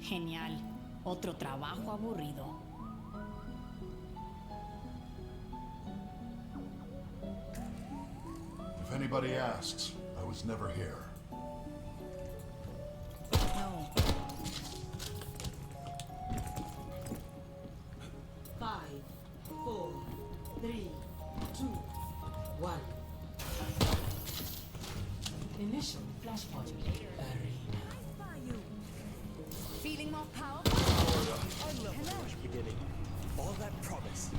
Speaker 20: Genial. Otro trabajo aburrido.
Speaker 17: If anybody asks, I was never here.
Speaker 20: No.
Speaker 9: 5, 4, 3, 2, 1. Initial flashpoint.
Speaker 20: Feeling more powerful?
Speaker 19: I love the fresh beginning. All that promise.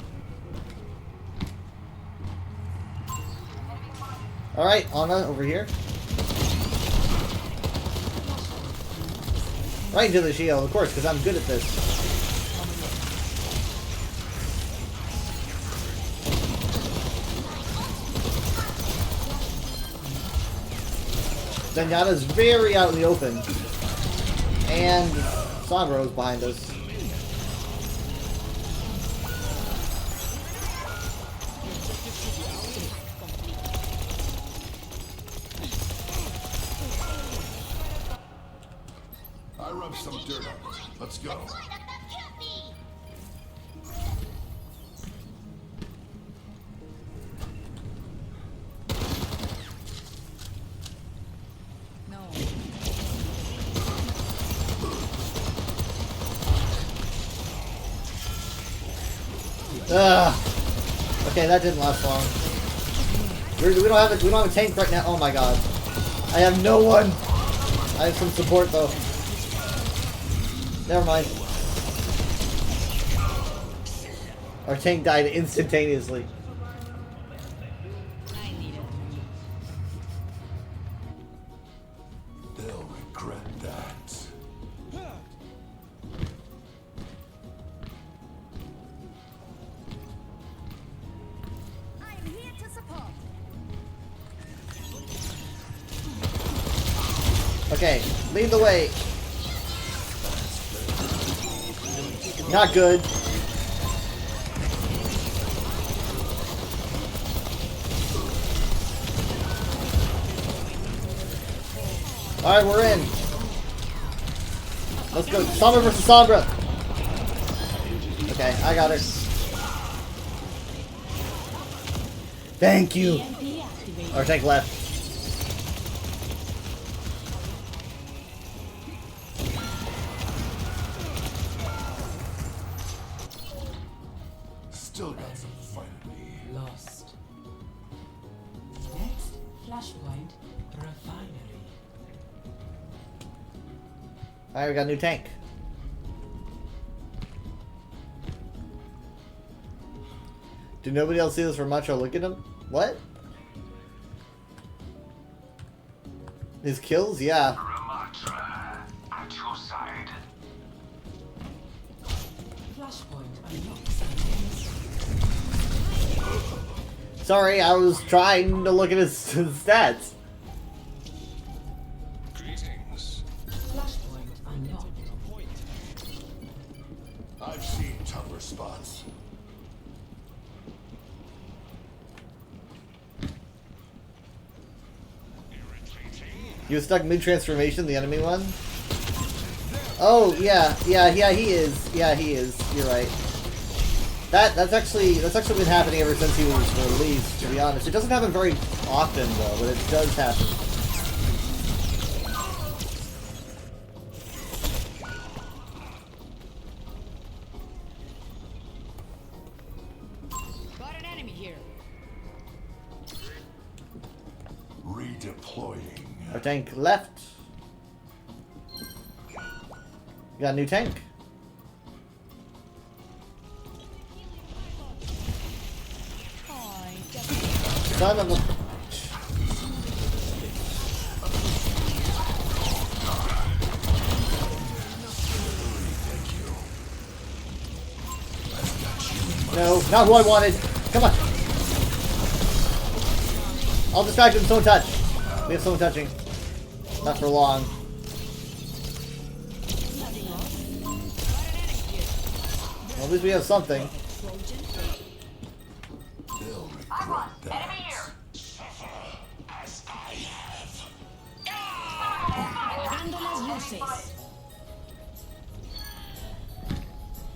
Speaker 2: Alright, Anna, over here. Right into the shield, of course, because I'm good at this. Zenyatta's very out in the open. And Sombro's behind us.
Speaker 17: I rubbed some dirt on it. Let's go.
Speaker 2: Okay, that didn't last long. We don't have a tank right now. Oh my god. I have no one. I have some support though. Never mind. Our tank died instantaneously.
Speaker 17: They'll regret that.
Speaker 20: I'm here to support.
Speaker 2: Okay, lead the way. Not good. Alright, we're in. Let's go. Sombra versus Sombra. Okay, I got her. Thank you. Our tank left.
Speaker 17: Still got some fight in me.
Speaker 9: Lost. Next, flashpoint, refinery.
Speaker 2: Alright, we got a new tank. Did nobody else see this from Macho? Look at him. What? His kills? Yeah.
Speaker 8: Ramatra, at your side.
Speaker 9: Flashpoint unlocked.
Speaker 2: Sorry, I was trying to look at his stats.
Speaker 8: Greetings.
Speaker 9: Flashpoint unlocked.
Speaker 17: I've seen tougher spots.
Speaker 2: He was stuck mid-transformation, the enemy one? Oh, yeah, he is. Yeah, he is. You're right. That's actually been happening ever since he was released, to be honest. It doesn't happen very often, though, but it does happen.
Speaker 20: Got an enemy here.
Speaker 17: Redeploying.
Speaker 2: Our tank left. We got a new tank. Son of a... No, not who I wanted. Come on. I'll distract him. Someone touch. We have someone touching. Not for long. Well, at least we have something.
Speaker 3: Enemy here.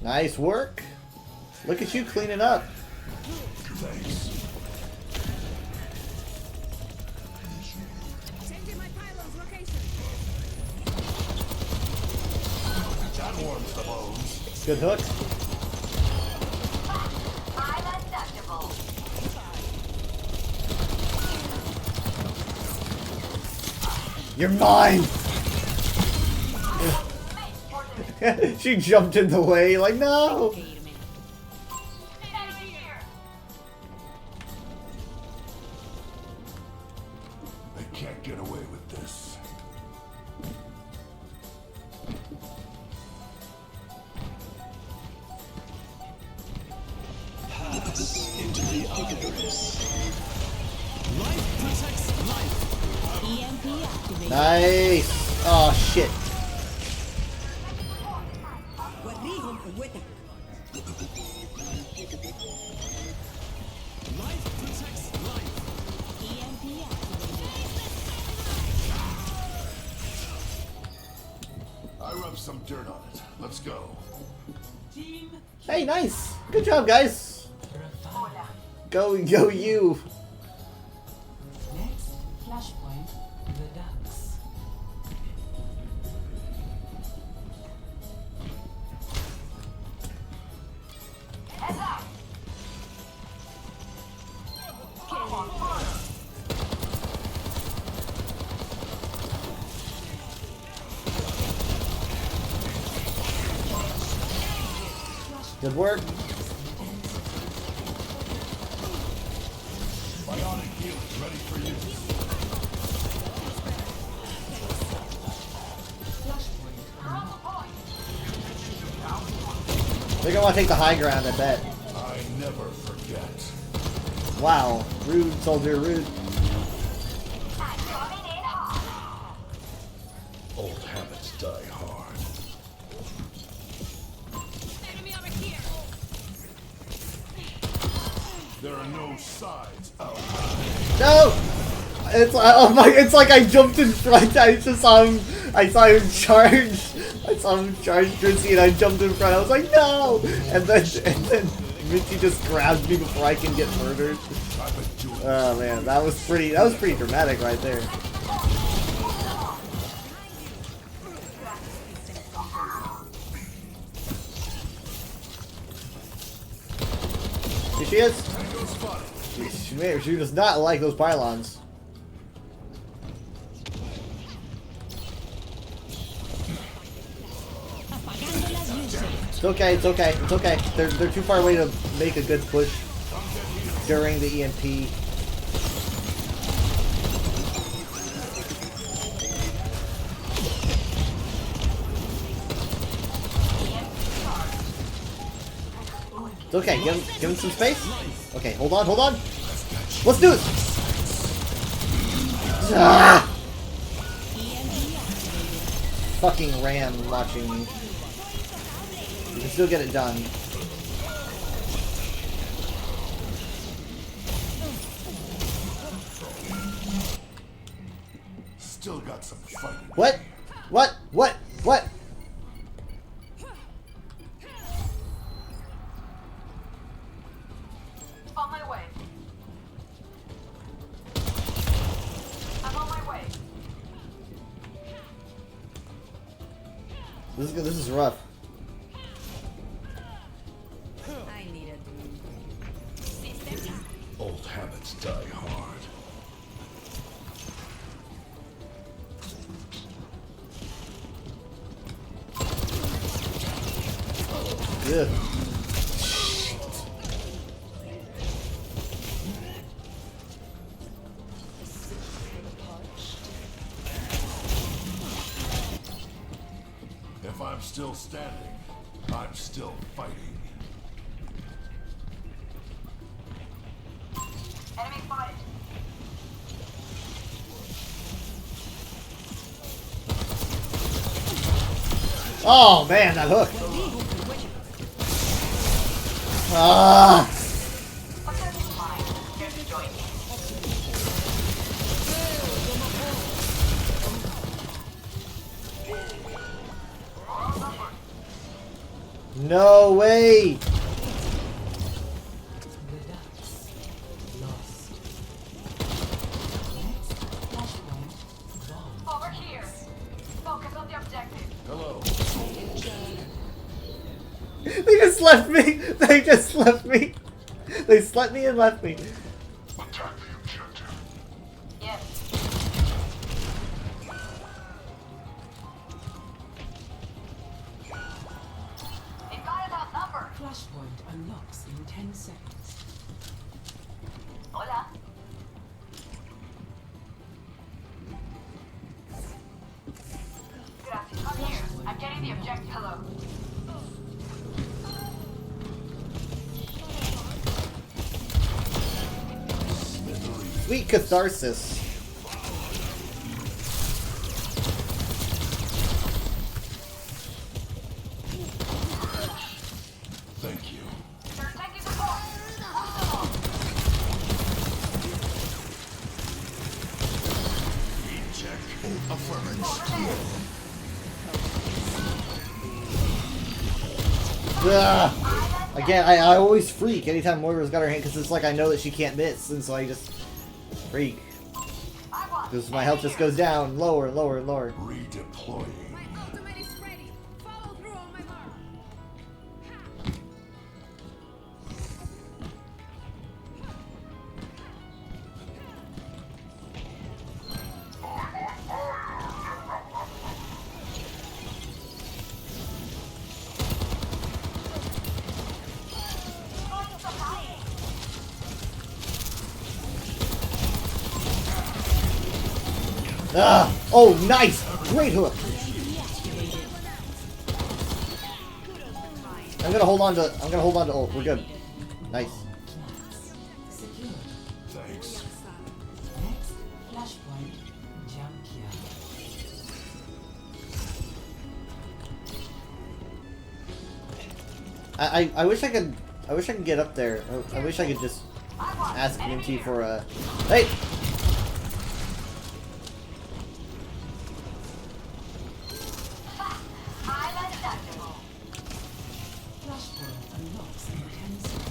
Speaker 2: Nice work. Look at you cleaning up.
Speaker 17: Thanks. That warms the bones.
Speaker 2: Good hook.
Speaker 3: I'm unductable.
Speaker 2: You're mine! She jumped in the way, like, no!
Speaker 17: They can't get away with this. Pass into the iris.
Speaker 19: Life protects life.
Speaker 15: EMP activated.
Speaker 2: Nice! Oh shit.
Speaker 19: Life protects life.
Speaker 15: EMP activated.
Speaker 17: I rubbed some dirt on it. Let's go.
Speaker 2: Hey, nice! Good job, guys! Go you!
Speaker 9: Next, flashpoint, the ducks.
Speaker 3: Heads up.
Speaker 2: Good work.
Speaker 17: Bionic healing ready for use.
Speaker 2: They're gonna want to take the high ground, I bet.
Speaker 17: I never forget.
Speaker 2: Wow. Rude, soldier, rude.
Speaker 17: Old habits die hard. There are no sides out.
Speaker 2: No! It's oh my! It's like I jumped in front. I just saw him. I saw him charge. I saw him charge Drizzy, and I jumped in front. I was like, no! And then Mitzi just grabbed me before I can get murdered. Oh man, that was pretty dramatic right there. Here she is. She does not like those pylons. It's okay, it's okay, it's okay. They're too far away to make a good push during the EMP. It's okay, give him some space. Okay, hold on. Let's do it! Ah! Fucking Ram watching me. You can still get it done.
Speaker 17: Still got some fighting.
Speaker 2: What?
Speaker 3: On my way. I'm on my way.
Speaker 2: This is good. This is rough.
Speaker 3: I need it.
Speaker 17: Old habits die hard.
Speaker 2: Good.
Speaker 17: If I'm still standing, I'm still fighting.
Speaker 3: Enemy spotted.
Speaker 2: Oh man, that hook. Ah. No way.
Speaker 3: Over here. Focus on the objective.
Speaker 16: Hello.
Speaker 2: They just left me. They just left me. They slept me and left me.
Speaker 4: Attack the objective.
Speaker 3: Yes. They've got it outnumbered.
Speaker 18: Flashpoint unlocks in 10 seconds.
Speaker 3: Hola. Gracias. Come here. I'm getting the objective. Hello.
Speaker 2: Sweet catharsis.
Speaker 4: Thank you.
Speaker 3: They're taking the point.
Speaker 4: Check. Affirmative.
Speaker 2: Ugh. Again, I always freak anytime Moira's got her hand because it's like I know that she can't miss, and so I just freak. Because my health just goes down lower and lower and lower.
Speaker 4: Redeploying.
Speaker 2: Ah! Oh, nice! Great hook! I'm gonna hold on to ult. We're good. Nice.
Speaker 4: Thanks.
Speaker 9: Flashpoint. Jump here.
Speaker 2: I wish I could get up there. I wish I could just ask MT for a hey!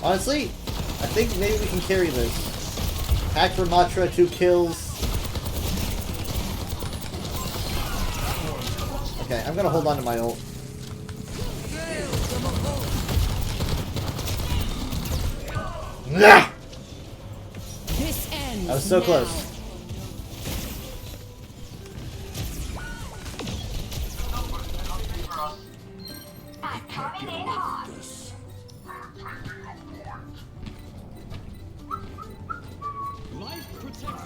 Speaker 2: Honestly, I think maybe we can carry this. Hack for Matra, 2 kills. Okay, I'm gonna hold on to my ult. Nah!
Speaker 20: This ends.
Speaker 2: I was so close.
Speaker 3: I'm coming in hot.
Speaker 19: Life protects life.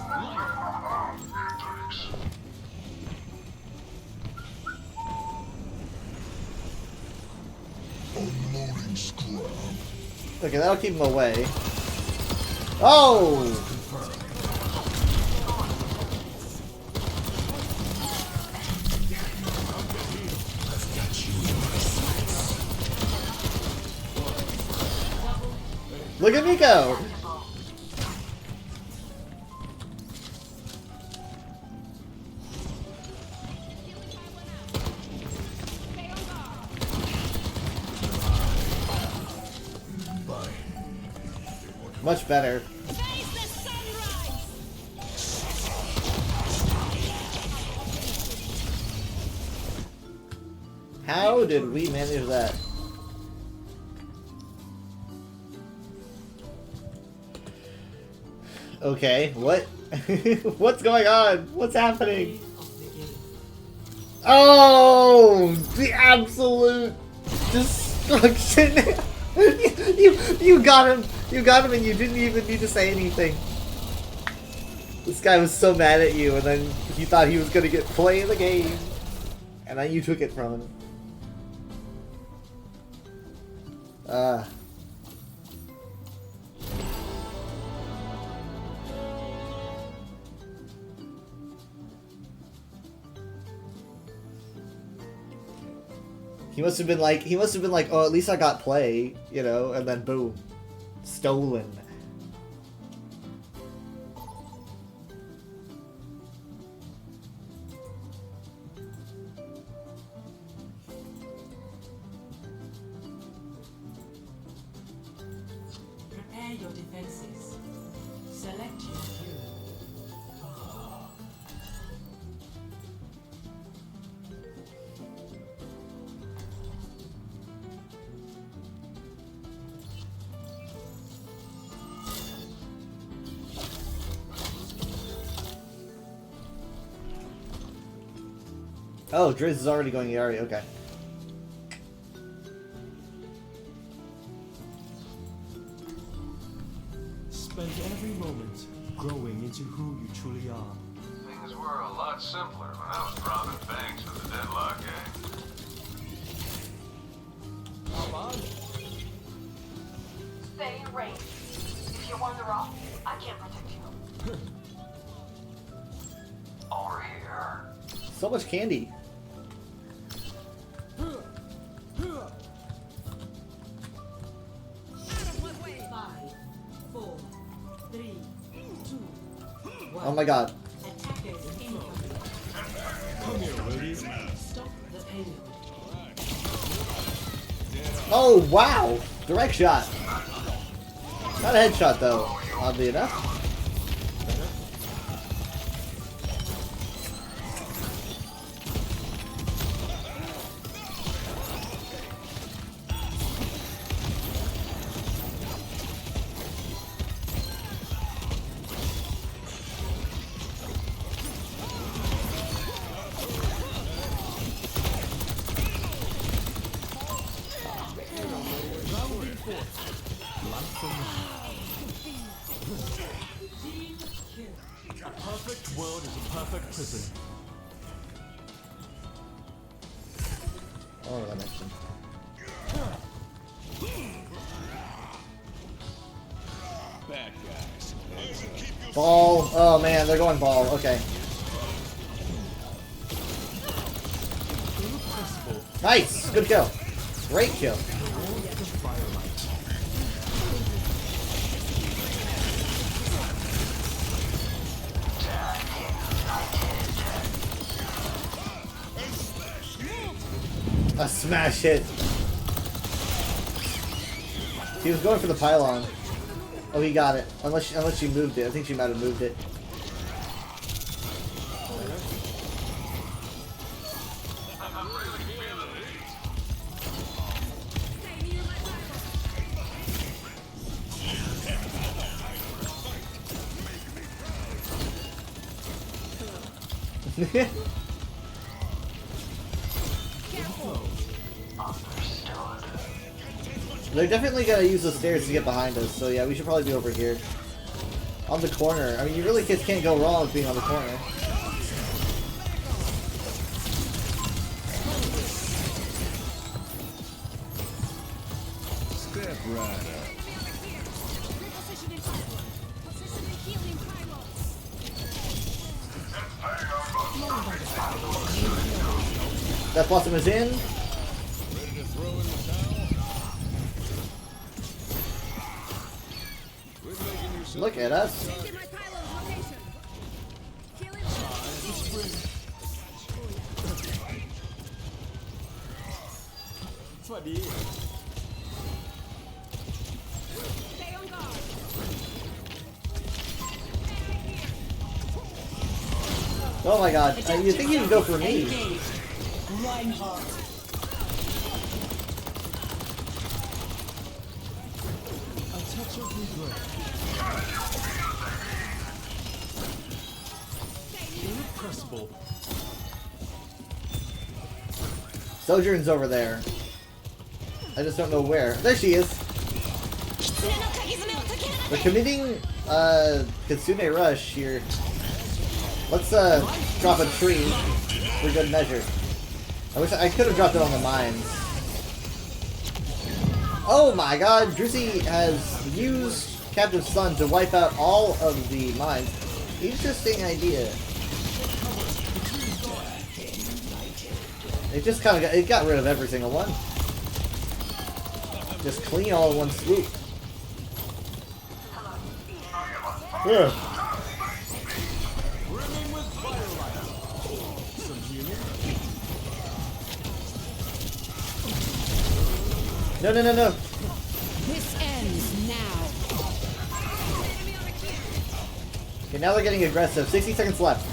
Speaker 4: Unloading scrap.
Speaker 2: Okay, that'll keep him away. Oh! Look at me go! Much better. How did we manage that? Okay, what? What's going on? What's happening? Oh, the absolute destruction! you got him! You got him and you didn't even need to say anything. This guy was so mad at you and then he thought he was gonna get play in the game. And then you took it from him. He must have been like, oh, at least I got play, you know, and then boom. Stolen.
Speaker 18: Prepare your defenses. Select your hero.
Speaker 2: Oh, Driz is already going Yari, okay.
Speaker 19: Spend every moment growing into who you truly are.
Speaker 16: Things were a lot simpler when I was robbing banks with the Deadlock gang.
Speaker 3: Stay in range. If you wander off, I can't protect you.
Speaker 16: Over here.
Speaker 2: So much candy. Oh my god.
Speaker 19: Come here, Rudy.
Speaker 18: Stop the payload.
Speaker 2: Oh, wow! Direct shot. Not a headshot, though, oddly enough.
Speaker 19: A perfect world is a perfect prison.
Speaker 2: Oh, that makes sense.
Speaker 12: Bad guys.
Speaker 2: Ball. Oh man, they're going ball. Okay. Nice. Good kill. Great kill. A smash hit. He was going for the pylon. Oh, he got it. Unless she moved it. I think she might have moved it. They're definitely gonna use the stairs to get behind us, so yeah, we should probably be over here. On the corner. I mean, you really can't go wrong with being on the corner.
Speaker 12: Step right up.
Speaker 2: That Blossom is in.
Speaker 12: Ready to throw in the towel?
Speaker 2: Look at us. Oh my god, you think you would go for me?
Speaker 18: Reinhardt.
Speaker 19: A touch of regret. Irrepressible.
Speaker 2: Sojourn's over there. I just don't know where. There she is. We're committing Kitsune Rush here. Let's drop a tree for good measure. I wish I could have dropped it on the mines. Oh my god, Druzy has used Captive Sun to wipe out all of the mines. Interesting idea. It just kind of got rid of every single one. Just clean all in one swoop. Yeah. No, no, no, no.
Speaker 18: This ends now.
Speaker 2: Okay, now they're getting aggressive. 60 seconds left.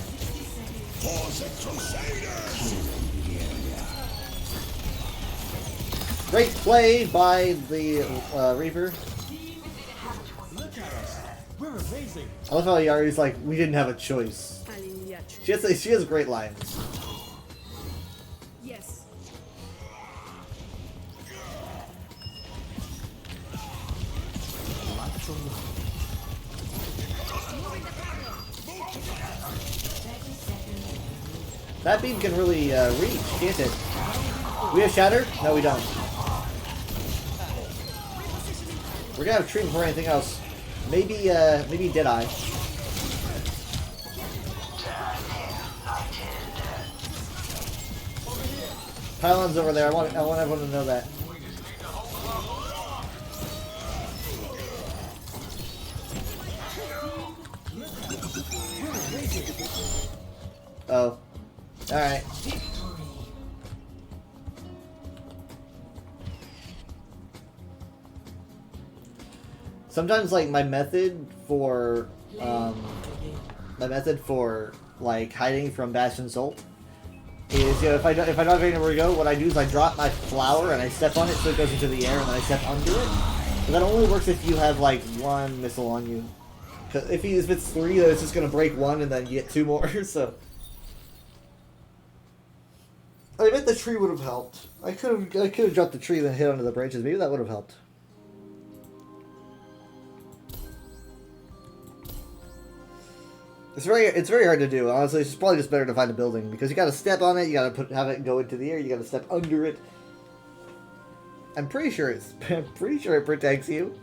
Speaker 2: Great play by the Reaper.
Speaker 19: We're amazing.
Speaker 2: I love how Yari's like, we didn't have a choice. She has great lines.
Speaker 18: Yes.
Speaker 2: That beam can really reach, can't it? We have Shatter? No, we don't. We're gonna have Tree before anything else. Maybe, maybe Deadeye. Pylon's over there. I want everyone to know that. Oh. Alright. Sometimes, like, my method for like hiding from Bastion's ult is, you know, if I don't have anywhere to go, what I do is I drop my flower and I step on it so it goes into the air, and then I step under it. But that only works if you have like one missile on you. Cause if it's 3, then it's just gonna break 1 and then you get 2 more. So I bet the tree would have helped. I could have dropped the tree and then hit onto the branches. Maybe that would have helped. It's very hard to do. Honestly, it's probably just better to find a building because you got to step on it, you got to have it go into the air, you got to step under it. I'm pretty sure it protects you.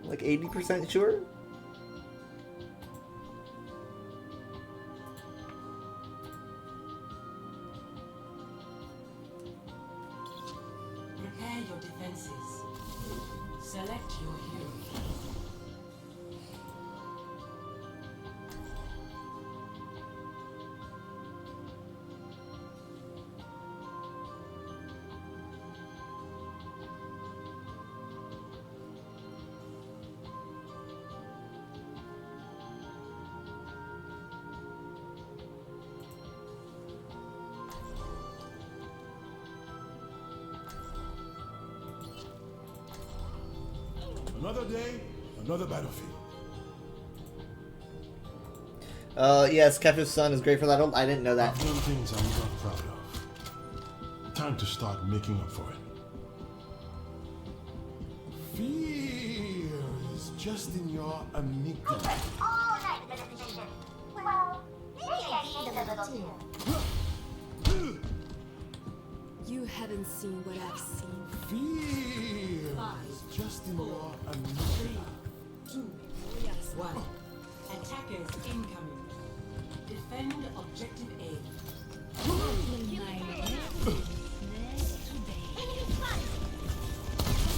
Speaker 2: Like 80% sure.
Speaker 6: Prepare your defenses. Select your hero.
Speaker 17: Another day, another battlefield.
Speaker 2: Yes, Kefu's son is great for that. I didn't know that.
Speaker 17: I've done things I'm not proud of. Time to start making up for it. Fear is just in your amygdala.
Speaker 3: All night in this position. Well, maybe I gained a little too.
Speaker 11: You haven't seen what I've seen.
Speaker 17: Fear is just in your amygdala.
Speaker 6: 2, 1. Attackers incoming. Defend objective A.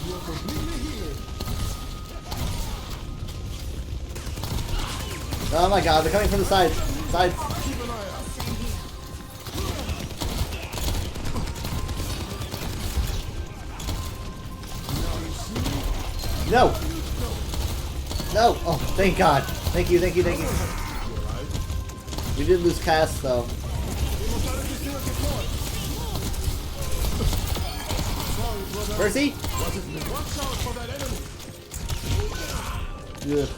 Speaker 17: You're completely healed.
Speaker 2: Oh my god, they're coming from the sides. Sides.
Speaker 17: Keep an eye out.
Speaker 2: No! No! Oh, thank god. Thank you, thank you, thank you. We did lose cast, though. Mercy? Ugh.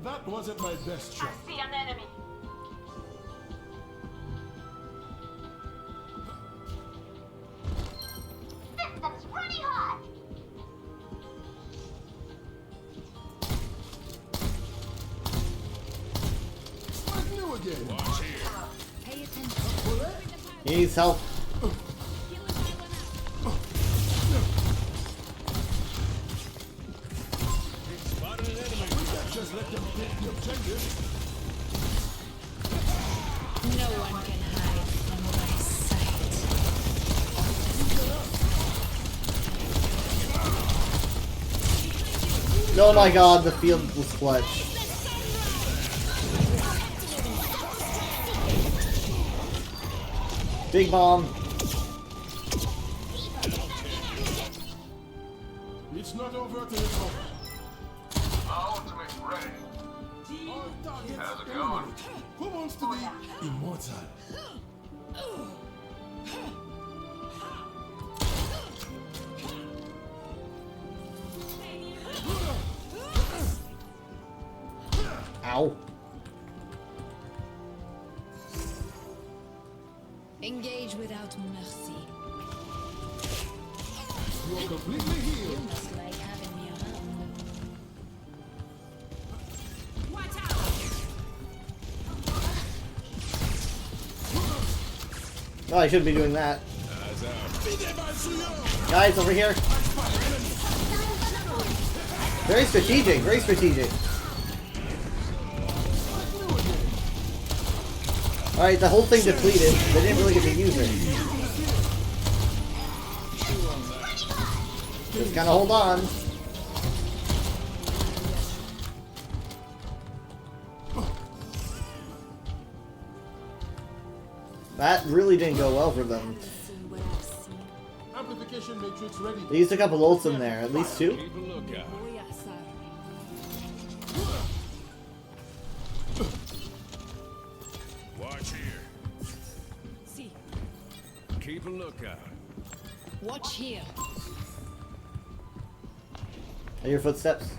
Speaker 17: That wasn't my best shot.
Speaker 3: I see an enemy. System's running hot.
Speaker 17: Like new again.
Speaker 12: Watch here.
Speaker 11: Pay attention.
Speaker 2: He needs help. Oh my god, the field was clutch. Big bomb.
Speaker 17: It's not over till it's over.
Speaker 8: My ultimate's ready. How's it going?
Speaker 17: Who wants to be immortal?
Speaker 2: Ow.
Speaker 11: Engage without mercy.
Speaker 17: You are completely healed.
Speaker 11: You must like having me around. Watch out!
Speaker 2: Oh, I shouldn't be doing that. Guys, over here. Very strategic, very strategic. Alright, the whole thing depleted. They didn't really get to use it. Just gotta hold on. That really didn't go well for them.
Speaker 17: Amplification matrix ready.
Speaker 2: They used a couple ults in there, at least two.
Speaker 16: Keep a lookout. Watch here.
Speaker 11: See.
Speaker 16: Keep a lookout.
Speaker 11: Watch here.
Speaker 2: Are your footsteps?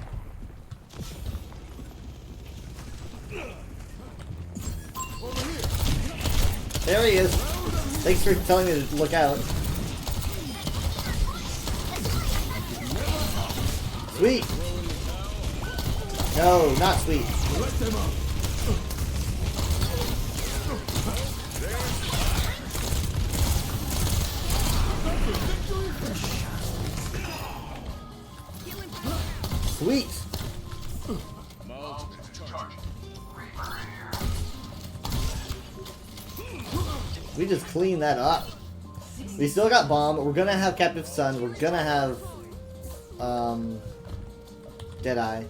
Speaker 2: There he is. Thanks for telling me to look out. Sweet. No, not sweet. Sweet. We just cleaned that up. We still got bomb. We're gonna have Captive Sun. We're gonna have Deadeye.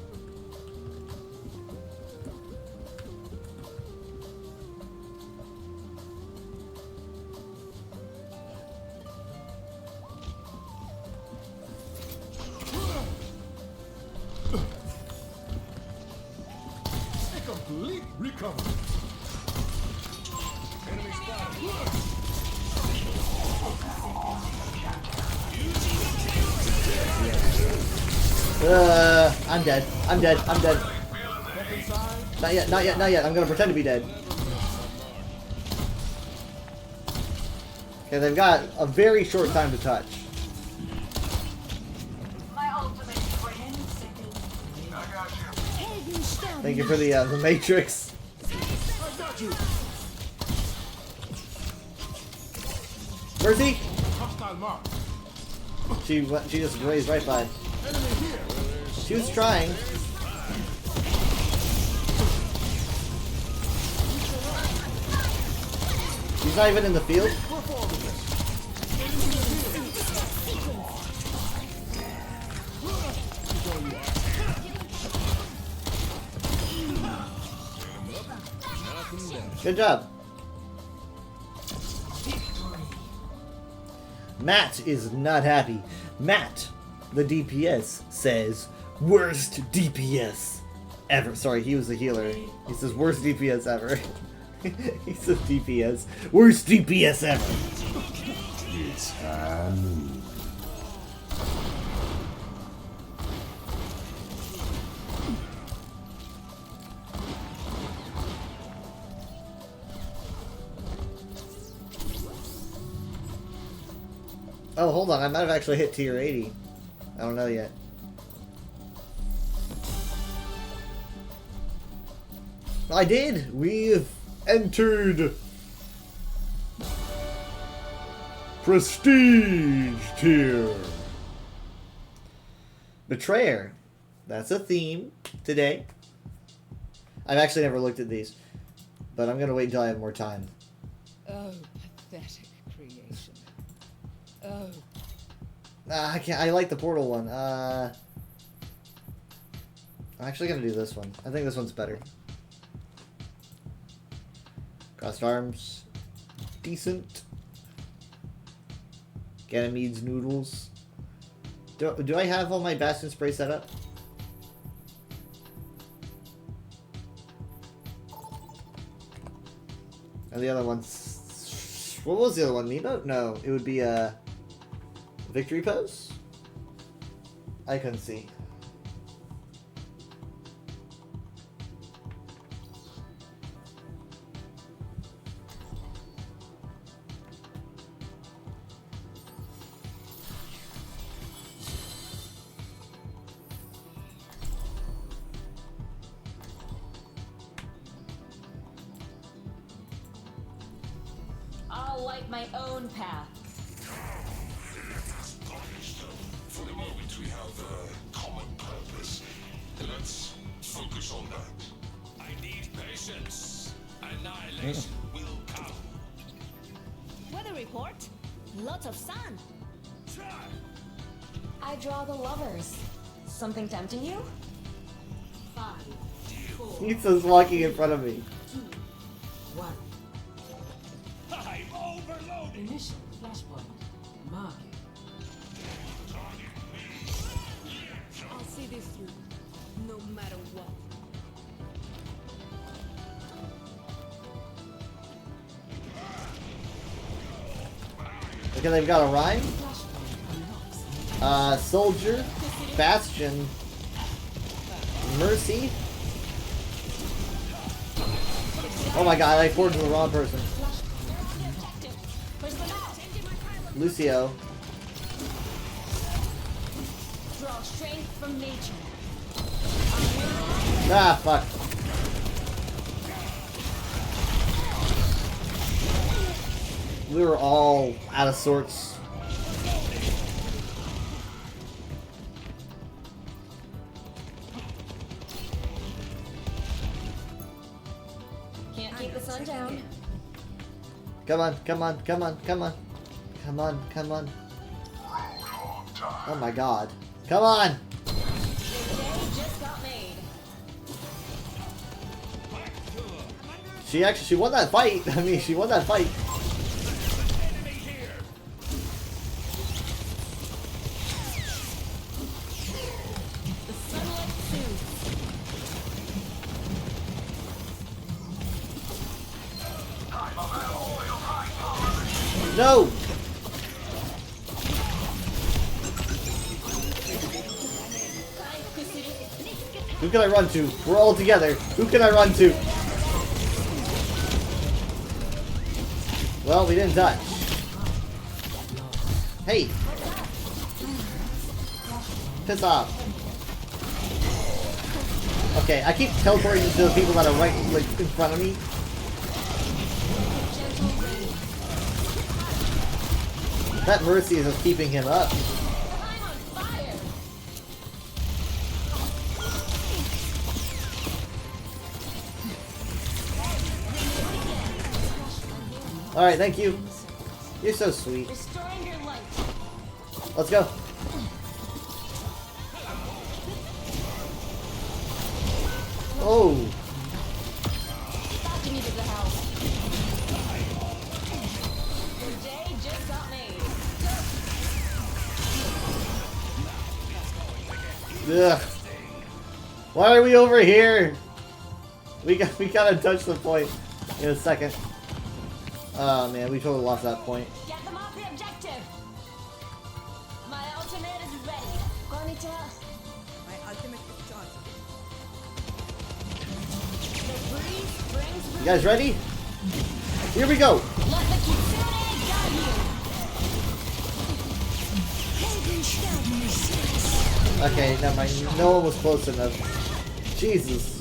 Speaker 17: A complete recovery. Enemy spotted.
Speaker 2: I'm dead. I'm dead. I'm dead. Not yet, not yet, not yet. I'm gonna pretend to be dead. Okay, they've got a very short time to touch.
Speaker 3: My ultimate's ready.
Speaker 8: I got you.
Speaker 2: Thank you for the Matrix.
Speaker 17: I got you.
Speaker 2: Mercy?
Speaker 17: Hostile mark.
Speaker 2: She just grazed right by.
Speaker 17: Enemy here.
Speaker 2: She was trying. She's not even in the field. Good job. Matt is not happy. Matt, the DPS, says, worst DPS ever. Sorry, he was the healer. He says, worst DPS ever. He says DPS. Worst DPS ever.
Speaker 17: It's Anu.
Speaker 2: Oh, hold on. I might have actually hit tier 80. I don't know yet. I did! We've entered Prestige tier. Betrayer. That's a theme today. I've actually never looked at these, but I'm gonna wait until I have more time.
Speaker 1: Oh, pathetic creation. Oh.
Speaker 2: I can't. I like the portal one. I'm actually gonna do this one. I think this one's better. Crossed arms. Decent. Ganymede's noodles. Do I have all my Bastion spray set up? And the other one's... What was the other one? Nemo? No, it would be a... Victory pose? I couldn't see.
Speaker 5: I'll light my own path.
Speaker 17: For the moment, we have a common purpose. Let's focus on that. I need patience. Annihilation will come.
Speaker 15: Weather report. Lots of sun. I draw the lovers. Something tempting you?
Speaker 6: 5, 4,
Speaker 2: He's just walking in front of me.
Speaker 6: 2, 1.
Speaker 17: I'm overloaded.
Speaker 6: Initial flashpoint. Mark it.
Speaker 11: I'll see this through, no matter what.
Speaker 2: Okay, they've got a rhyme. Soldier, Bastion, Mercy. Oh my god, I forged the wrong person. Lucio.
Speaker 5: Draw strength from nature.
Speaker 2: Ah, fuck. We were all out of sorts.
Speaker 5: Can't keep the sun down.
Speaker 2: Come on, come on, come on, come on. Come on, come on. Oh my god. Come on!
Speaker 5: The day just got made.
Speaker 2: She won that fight. I mean, she won that fight.
Speaker 5: The sunlight soothes.
Speaker 2: No! Who can I run to? We're all together. Who can I run to? Well, we didn't touch. Hey! Piss off. Okay, I keep teleporting to the people that are right, like, in front of me. That Mercy is just keeping him up. Alright, thank you. You're so sweet.
Speaker 5: Restoring your light.
Speaker 2: Let's go. Oh.
Speaker 5: Back to me to the house. The day just got made.
Speaker 2: Ugh. Why are we over here? We gotta touch the point in a second. Oh man, we totally lost that point.
Speaker 5: Get them off the objective. My ultimate is ready. Konnichiwa.
Speaker 13: My ultimate is charged.
Speaker 5: The breeze brings
Speaker 2: You guys ready? Here we go.
Speaker 5: Let the Kitsune guide you.
Speaker 2: Okay, never mind. No one was close enough. Jesus.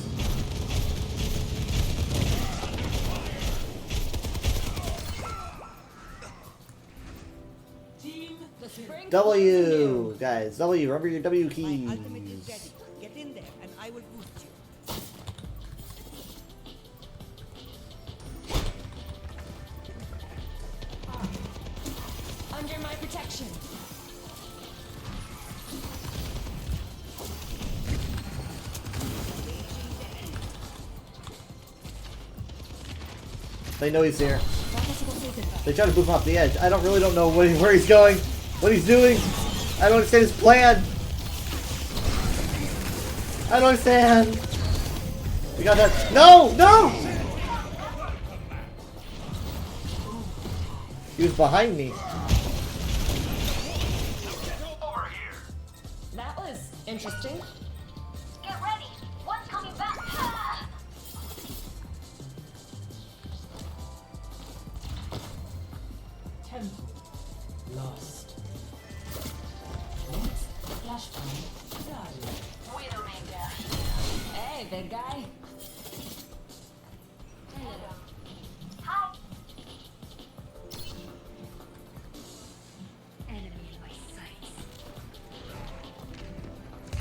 Speaker 5: The spring
Speaker 2: W, guys. W. Remember your W
Speaker 13: My
Speaker 2: keys.
Speaker 13: ultimate is ready. Get in there and I will boost you.
Speaker 5: under my protection.
Speaker 2: They know he's here. They try to move him off the edge. I really don't know where he's going, what he's doing. I don't understand his plan. I don't understand. We got that. No! No! He was behind me.
Speaker 5: That was interesting.
Speaker 3: Get ready. One's coming back. Ah!
Speaker 6: Temple lost. Next, flash time started.
Speaker 3: Widowmaker.
Speaker 5: Hey, big guy.
Speaker 3: Hi.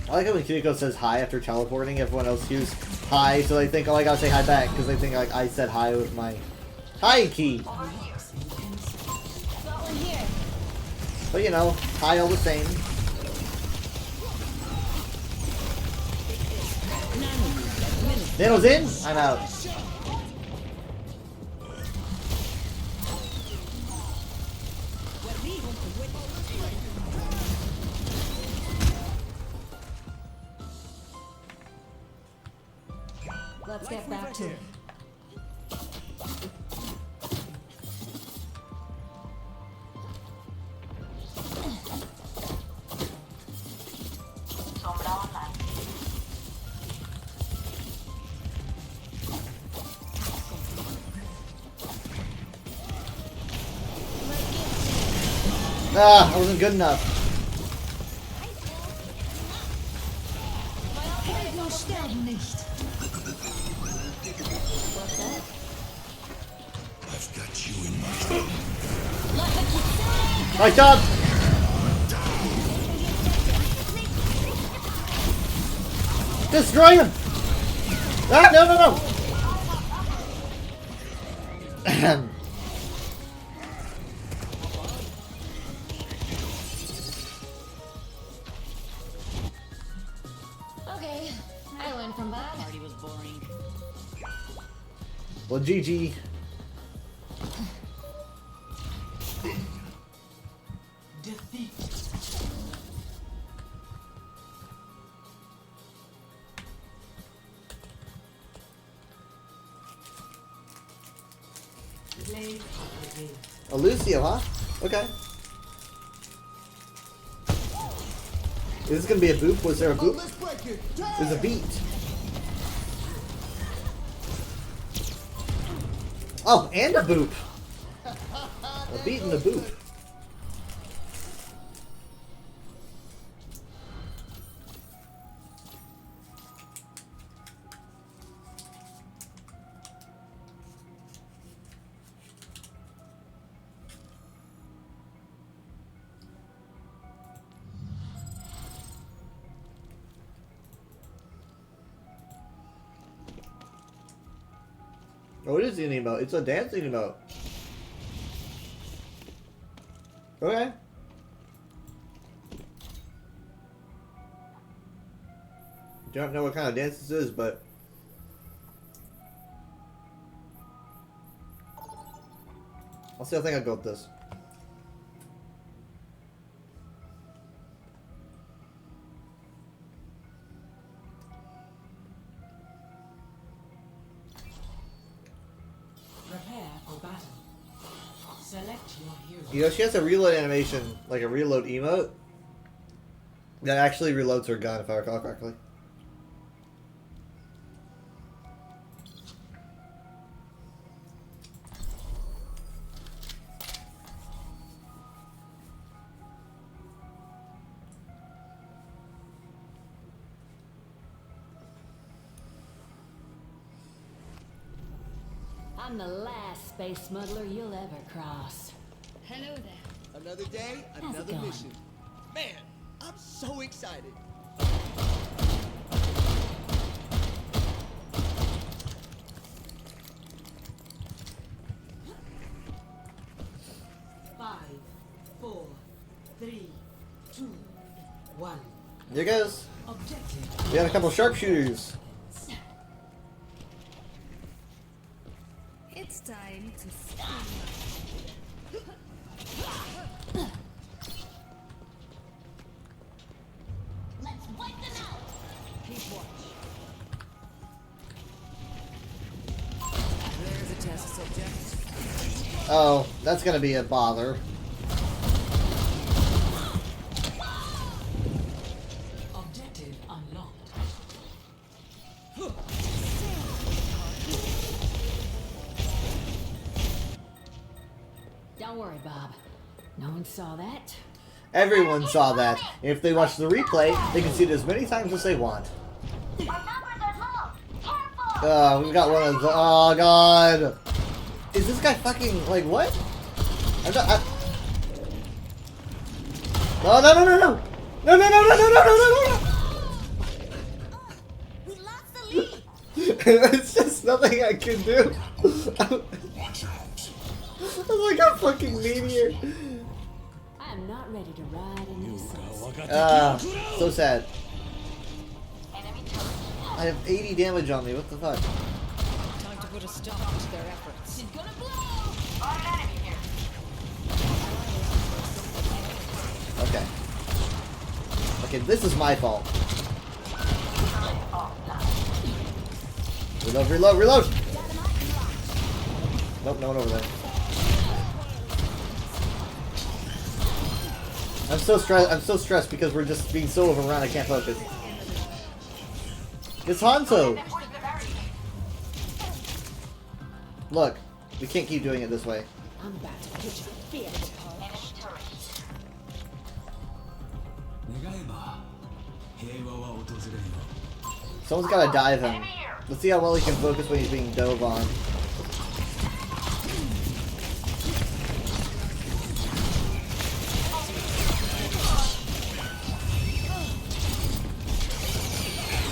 Speaker 2: I like how when Kiriko says hi after teleporting, everyone else hears hi, so they think, oh, I gotta say hi back, because they think like I said hi with my hi key. But you know, hi all the same. Nano's in? I'm out.
Speaker 5: Let's get back to it.
Speaker 3: Sombra online.
Speaker 2: Ah, I wasn't good enough.
Speaker 17: I've got you in my...
Speaker 2: Nice job! Destroy him! Ah, no, no, no!
Speaker 5: Okay, I learned from that.
Speaker 1: Party was boring.
Speaker 2: Well, GG.
Speaker 6: Defeat. Play of the game.
Speaker 2: A Lucio, huh? Okay. Is this gonna be a boop? Was there a boop? There's a beat. Oh, and a boop. A beat and a boop. Oh, it is an emote. It's a dancing emote. Okay. Don't know what kind of dance this is, but I'll see. I think I'll go with this.
Speaker 6: Prepare for battle. Select your hero.
Speaker 2: You know, she has a reload animation, like a reload emote, that actually reloads her gun, if I recall correctly.
Speaker 5: I'm the last space smuggler you'll ever cross.
Speaker 7: Hello there.
Speaker 13: Another day,
Speaker 5: How's it
Speaker 13: another
Speaker 5: going?
Speaker 13: mission. Man, I'm so excited.
Speaker 6: Five, 4, 3, 2, 1.
Speaker 2: Here goes.
Speaker 6: Objective.
Speaker 2: We got a couple sharpshooters.
Speaker 15: It's
Speaker 7: time to spin.
Speaker 5: Let's wipe them out.
Speaker 18: Keep watch. There's a test subject.
Speaker 2: Oh, that's gonna be a bother.
Speaker 6: Objective unlocked.
Speaker 18: Don't worry, Bob. No one saw that.
Speaker 2: Everyone saw that. If they watch the replay, they can see it as many times as they want.
Speaker 3: Our numbers are low. Careful!
Speaker 2: We've got one of the. Oh god! Is this guy fucking like what? I'm not. Oh no no no no! No no no no no no no no!
Speaker 3: We lost the lead.
Speaker 2: It's just nothing I can do. I'm like a fucking meteor.
Speaker 18: I'm not ready to ride in this.
Speaker 2: So sad.
Speaker 3: Enemy turret.
Speaker 2: I have 80 damage on me. What the fuck?
Speaker 20: Time to put a stop to their efforts.
Speaker 5: She's gonna blow.
Speaker 3: Got an enemy here.
Speaker 2: Okay. Okay, this is my fault. Reload, reload, reload! Nope, no one over there. I'm so stressed because we're just being so overrun I can't focus. It's Hanzo! Look, we can't keep doing it this way.
Speaker 18: I'm about to put your fear.
Speaker 3: Enemy turret.
Speaker 2: Someone's gotta dive him. Let's see how well he can focus when he's being dove on.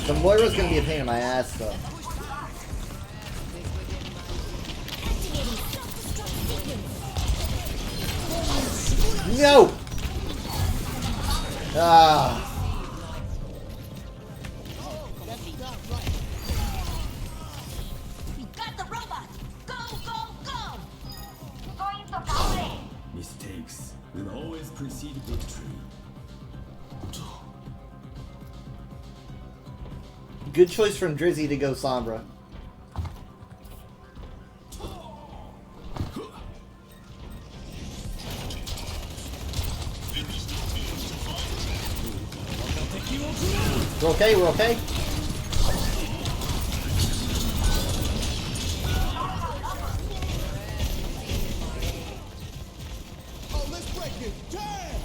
Speaker 2: The Moira's gonna be a pain in my ass though. No! Ah.
Speaker 5: We got the robot. Go, go, go.
Speaker 3: Going to Valley.
Speaker 17: Mistakes will always precede victory.
Speaker 2: Good choice from Drizzy to go Sombra. We're okay, we're okay.
Speaker 13: Oh, let's break it. Damn!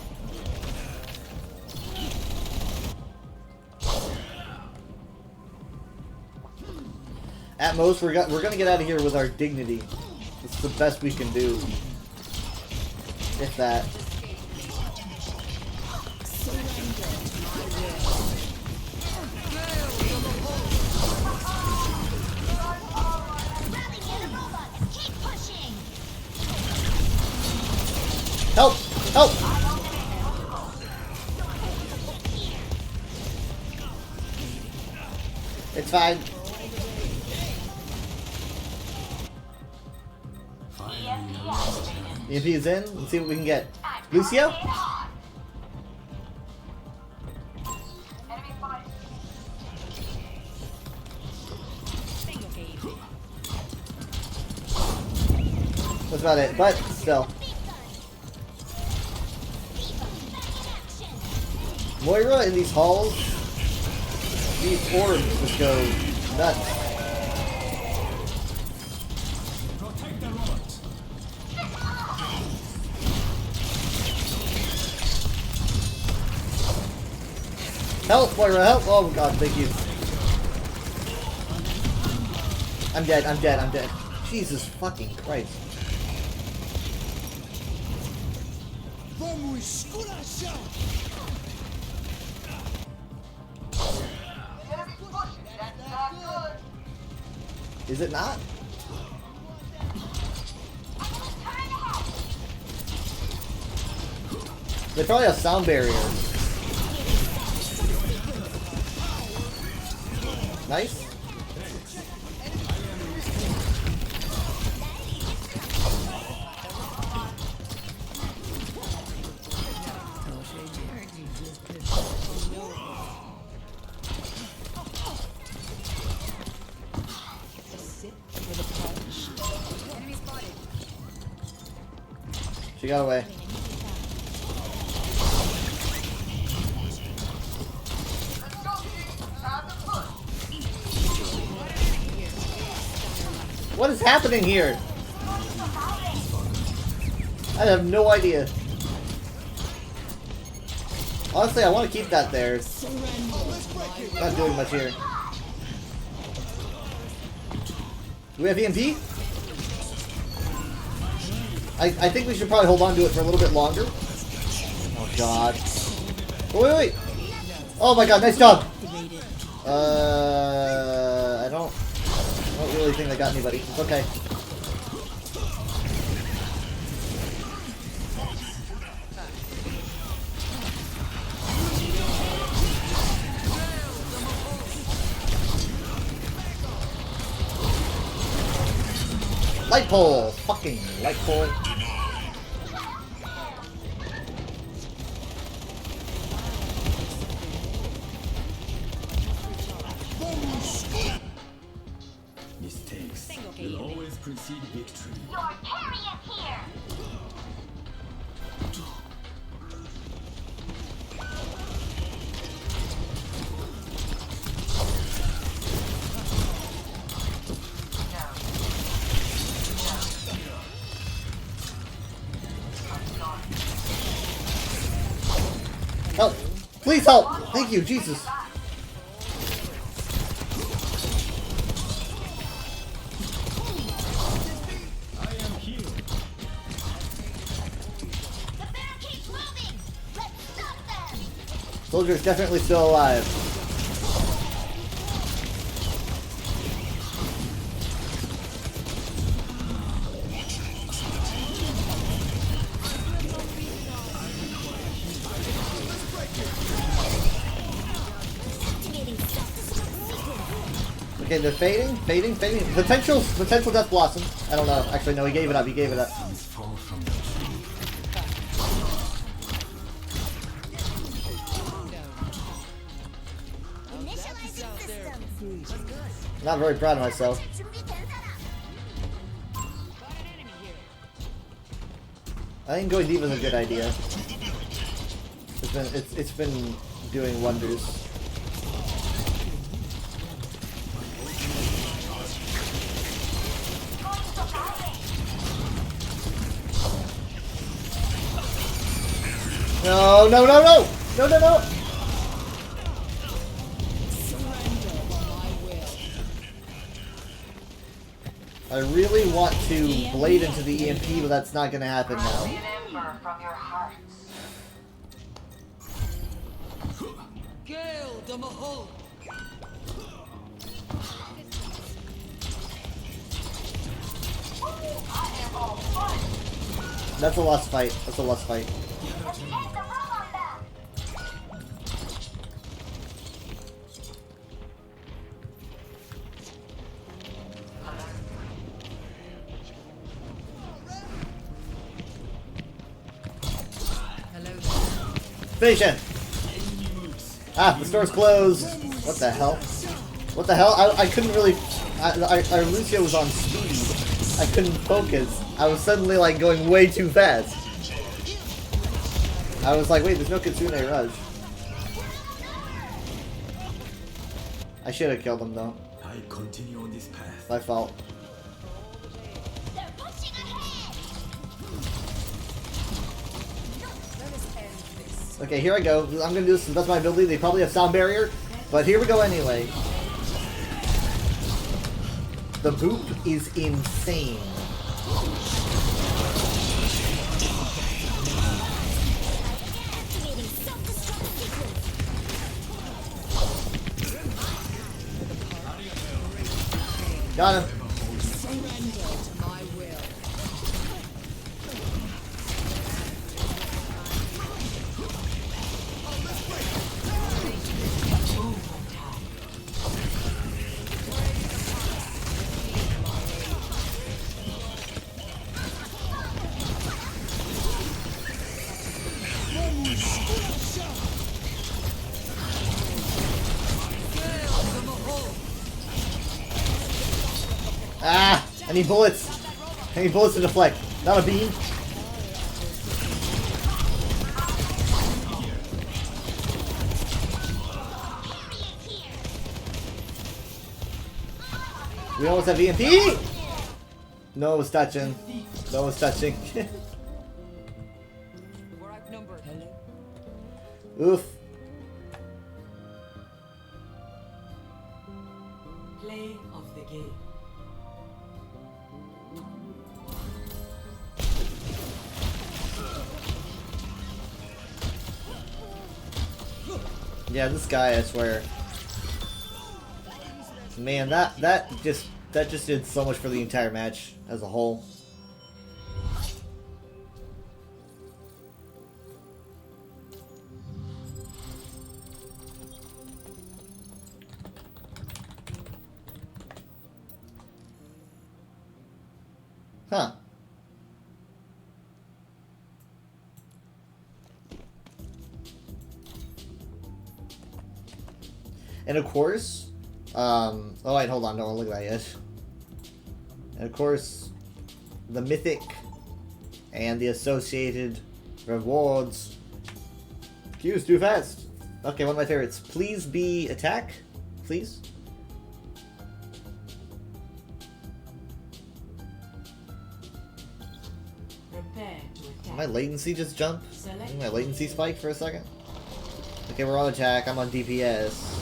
Speaker 2: At most, we're gonna get out of here with our dignity. It's the best we can do. If that. Help! Help! It's fine. EMP is in. Let's see what we can get. Lucio? That's about it, but still. Moira in these halls, these orbs just go nuts.
Speaker 17: Protect the robot.
Speaker 2: Help, Moira, help! Oh god, thank you. I'm dead, I'm dead, I'm dead. Jesus fucking Christ.
Speaker 13: Vamos escurachar!
Speaker 2: Is it not? They probably have sound barrier. Nice. She got away. What is happening here? I have no idea. Honestly, I want to keep that there. Not doing much here. Do we have EMP? I think we should probably hold on to it for a little bit longer. Oh god. Oh, wait. Oh my god, nice job. I don't really think I got anybody. It's okay. Light pole! Fucking light pole.
Speaker 14: Mistakes will always precede victory.
Speaker 3: Your carry is here!
Speaker 2: Help! Please help! Thank you, Jesus. Soldier's definitely still alive. Okay, they're fading. Potential Death Blossom. I don't know. Actually, no, he gave it up. He gave it up. Not very proud of myself. I think going deep is a good idea. It's been doing wonders. No, no, no, no! No, no, no! I really want to blade into the EMP, but that's not going to happen now.
Speaker 3: From your hearts.
Speaker 13: Gale the Mahal.
Speaker 2: That's a lost fight. That's a lost fight. Finish it! Ah, the store's closed. What the hell? What the hell? I couldn't really... Our Lucio was on speed. I couldn't focus. I was suddenly like going way too fast. I was like, wait, there's no Kitsune Rush. I should have killed him though.
Speaker 14: I continue on this path.
Speaker 2: My fault. Okay, here I go. I'm gonna do this to the best of my ability. They probably have sound barrier, but here we go anyway. The boop is insane. Got him. Ah! I need bullets. I need bullets to deflect. Not a beam. We almost have EMP! No one's touching. No one's touching.
Speaker 20: We're outnumbered.
Speaker 2: Oof.
Speaker 6: Play of the game.
Speaker 2: Yeah, this guy, I swear. Man, that just did so much for the entire match as a whole. Huh. And of course, oh wait, hold on, don't look at that yet. And of course, the mythic and the associated rewards. Q's too fast. Okay, one of my favorites. Please be attack, please.
Speaker 6: Prepare to attack.
Speaker 2: My latency just jumped. My latency spiked for a second. Okay, we're on attack. I'm on DPS.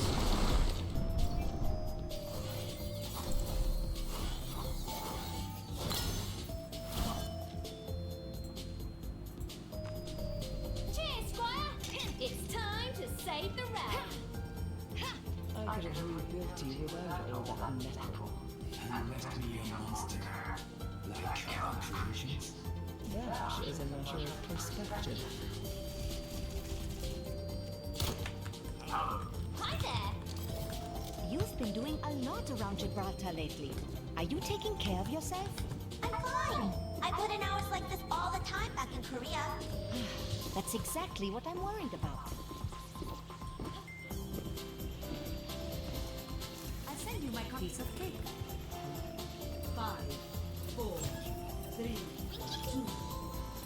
Speaker 5: Cheers, Squire! It's time to save the round.
Speaker 20: I could have rebuilt you without all that metal.
Speaker 14: You left me a monster, like our creations.
Speaker 20: That is a matter of perspective.
Speaker 5: Hi there!
Speaker 21: You've been doing a lot around Gibraltar lately. Are you taking care of yourself?
Speaker 22: I'm fine. I put in hours like this all the time back in Korea.
Speaker 21: That's exactly what I'm worried about. I'll send you my piece of cake.
Speaker 6: 5, 4, 3, 2.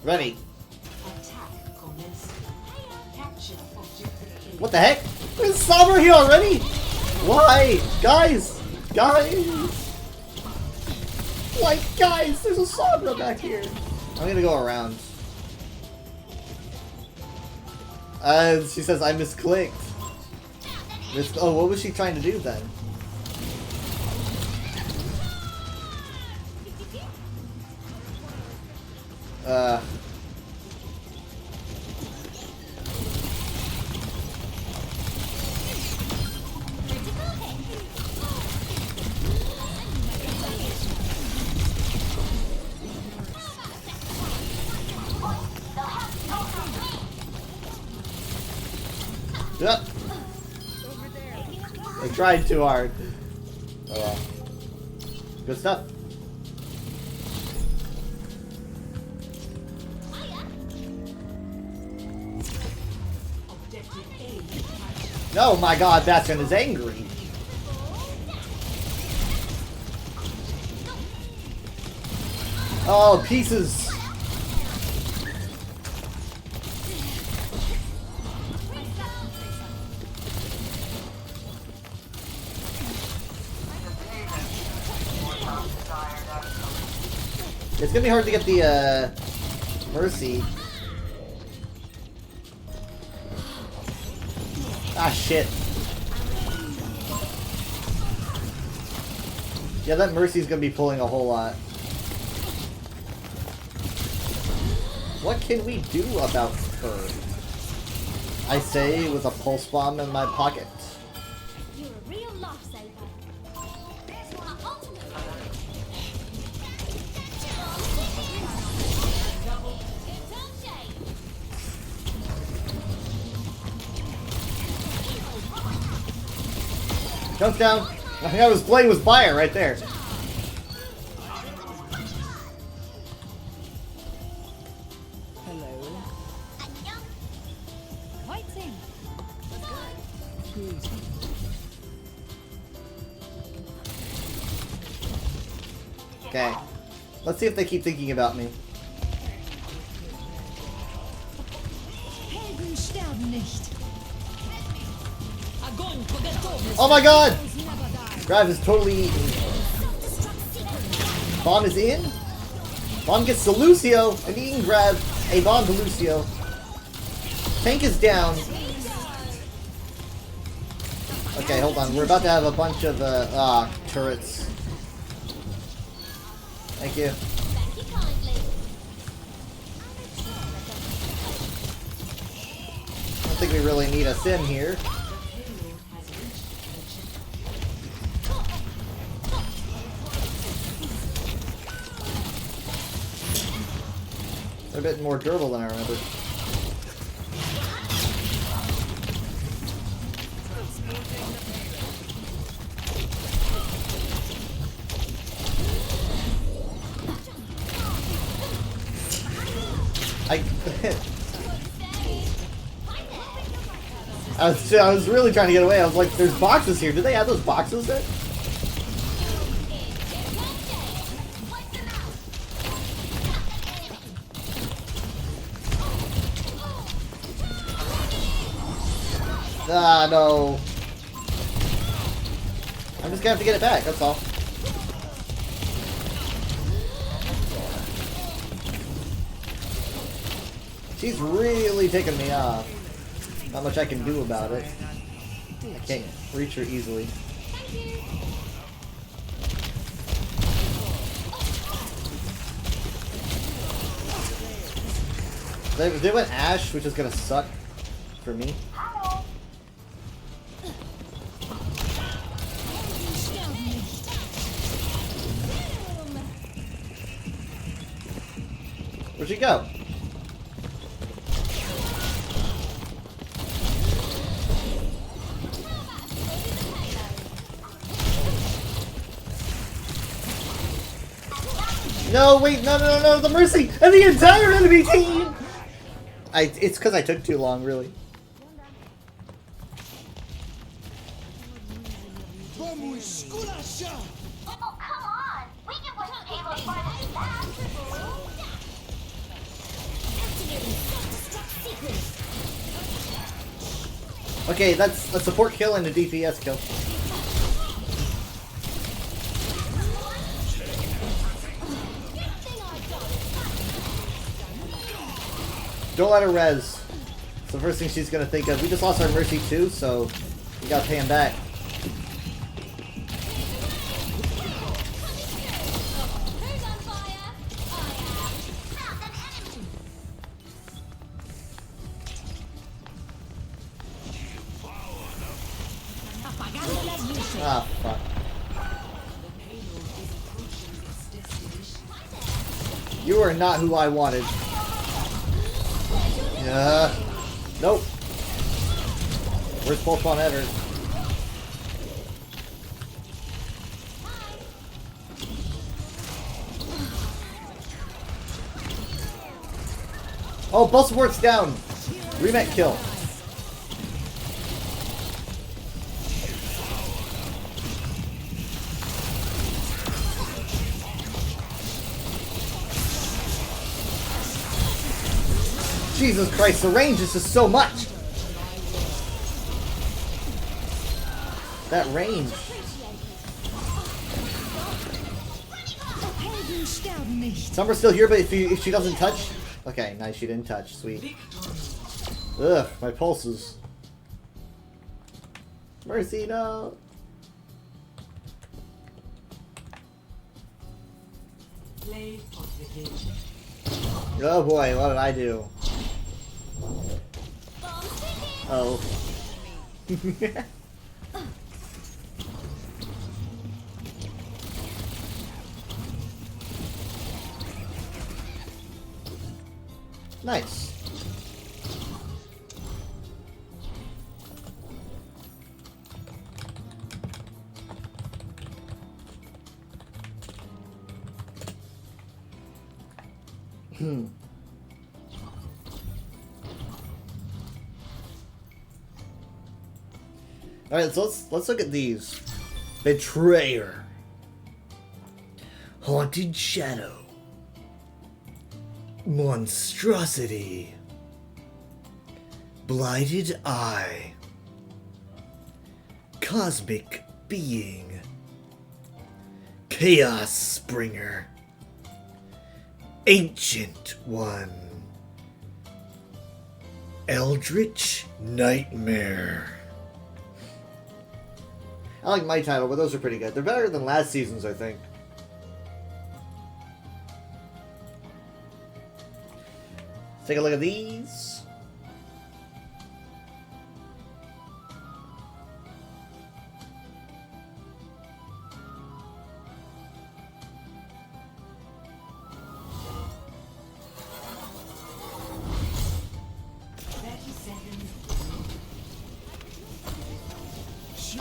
Speaker 2: Ready.
Speaker 6: Attack commencing. Capture objective A.
Speaker 2: What the heck? There's Sombra here already? Why? Guys! Guys! Like, guys, there's a Sombra back here. I'm gonna go around. She says I misclicked. Oh, what was she trying to do then? Yep. I tried too hard. Oh well. Good stuff. Oh my god, Bastion is angry. Oh, pieces. It's gonna be hard to get the, Mercy. Ah, shit. Yeah, that Mercy's gonna be pulling a whole lot. What can we do about her? I say with a pulse bomb in my pocket.
Speaker 5: You're a real lifesaver. There's my ultimate.
Speaker 2: Jump down. I think I was playing with fire right there.
Speaker 20: Hello. Fighting. Good.
Speaker 2: Okay. Let's see if they keep thinking about me.
Speaker 20: Helden sterben nicht.
Speaker 2: Oh my god! Grav is totally eaten. Bomb is in. Bomb gets to Lucio, and he can grab a bomb to Lucio. Tank is down. Okay, hold on. We're about to have a bunch of turrets. Thank you. I don't think we really need a Sin here. They're a bit more durable than I remember. I was really trying to get away. I was like, there's boxes here. Did they have those boxes there? Ah, no. I'm just gonna have to get it back, that's all. She's really taking me off. Not much I can do about it. I can't reach her easily. They went Ashe, which is gonna suck for me. Where'd she go? No, wait, no, the Mercy and the entire enemy team! It's because I took too long, really.
Speaker 3: Oh, come on! We can put Halo's farthest back!
Speaker 2: Okay, that's a support kill and a DPS kill. Don't let her res. It's the first thing she's gonna think of. We just lost our Mercy too, so we gotta pay him back. Ah, fuck. You are not who I wanted. Nope. Worst Pultron ever. Oh, bus support's down. Remake kill. Jesus Christ, the range is just so much. That range. Summer's still here, but if she doesn't touch... Okay, nice, she didn't touch. Sweet. Ugh, my pulses. Mercy, no. Oh boy, what did I do? Oh. Nice. All right, so let's look at these. Betrayer, Haunted Shadow, Monstrosity, Blighted Eye, Cosmic Being, Chaos Springer. Ancient One. Eldritch Nightmare. I like my title, but those are pretty good. They're better than last season's, I think. Let's take a look at these.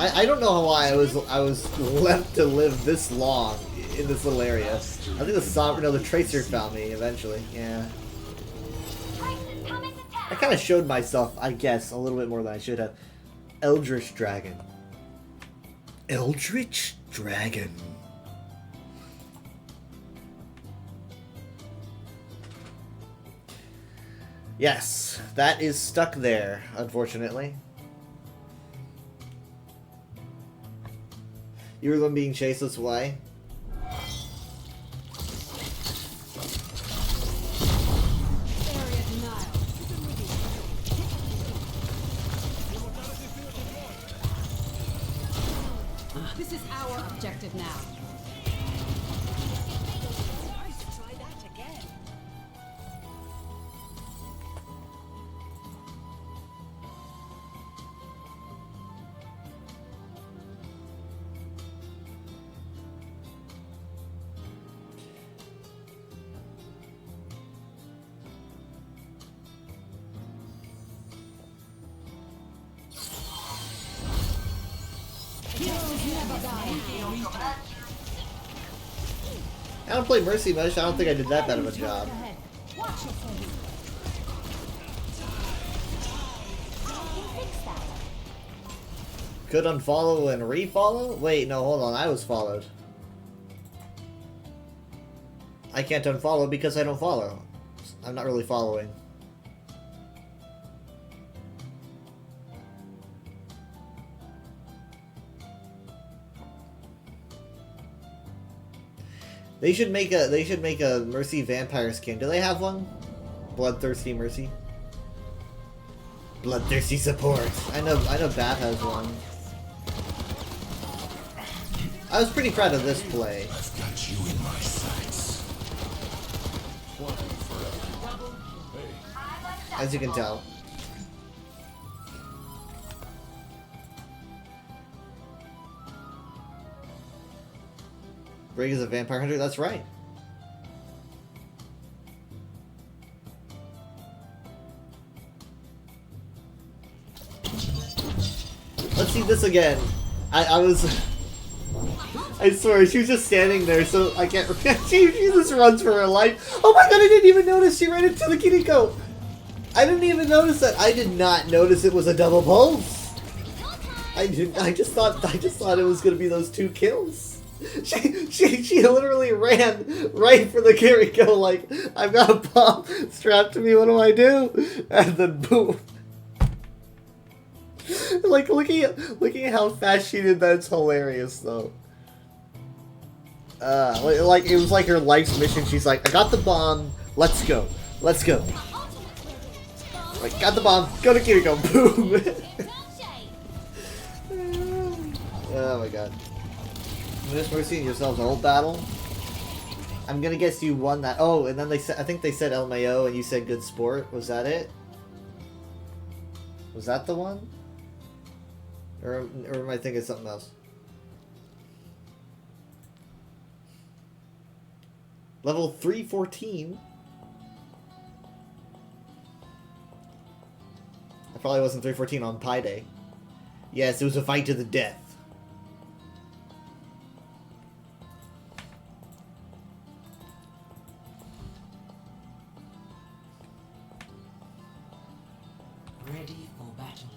Speaker 2: I don't know why I was left to live this long in this little area. I think the Tracer found me eventually. Yeah. I kind of showed myself, I guess, a little bit more than I should have. Eldritch Dragon. Eldritch Dragon. Yes, that is stuck there, unfortunately. You were the one being chased this way?
Speaker 18: This is our objective now.
Speaker 21: Try that again.
Speaker 2: I don't play Mercy much. I don't think I did that bad of a job. Could unfollow and refollow? Wait, no, hold on. I was followed. I can't unfollow because I don't follow. I'm not really following. They should make a Mercy vampire skin. Do they have one? Bloodthirsty Mercy. Bloodthirsty support. I know Bat has one. I was pretty proud of this play.
Speaker 17: I've got you in my sights.
Speaker 2: As you can tell. Brig is a vampire hunter, that's right. Let's see this again. I swear, she was just standing there, so I can't. she just runs for her life. Oh my god, I didn't even notice she ran into the Kiriko. I didn't even notice that. I did not notice it was a double pulse. I just thought it was gonna be those 2 kills. She literally ran right for the Kiriko like, I've got a bomb strapped to me, what do I do? And then boom. Like, looking at how fast she did that, it's hilarious though. Like it was like her life's mission. She's like, I got the bomb, let's go. Like, got the bomb, go to Kiriko, boom. Oh my god. Miss Mercy and yourselves a whole battle. I'm gonna guess you won that. Oh, and then I think they said LMAO and you said good sport. Was that it? Was that the one? Or am I thinking something else? Level 314. I probably wasn't 314 on Pi Day. Yes, it was a fight to the death.
Speaker 6: Ready for battle.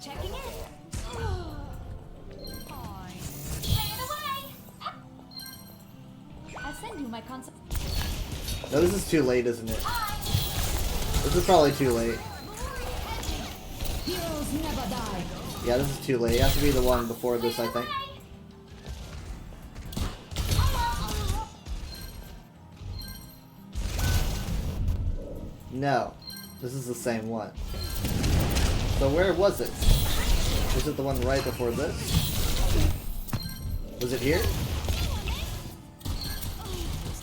Speaker 3: Checking in.
Speaker 5: I'll send you my concept.
Speaker 2: No, this is too late, isn't it? This is probably too late.
Speaker 18: Heroes never die.
Speaker 2: Yeah, this is too late. It has to be the one before this, I think. No. This is the same one. So where was it? Was it the one right before this? Was it here?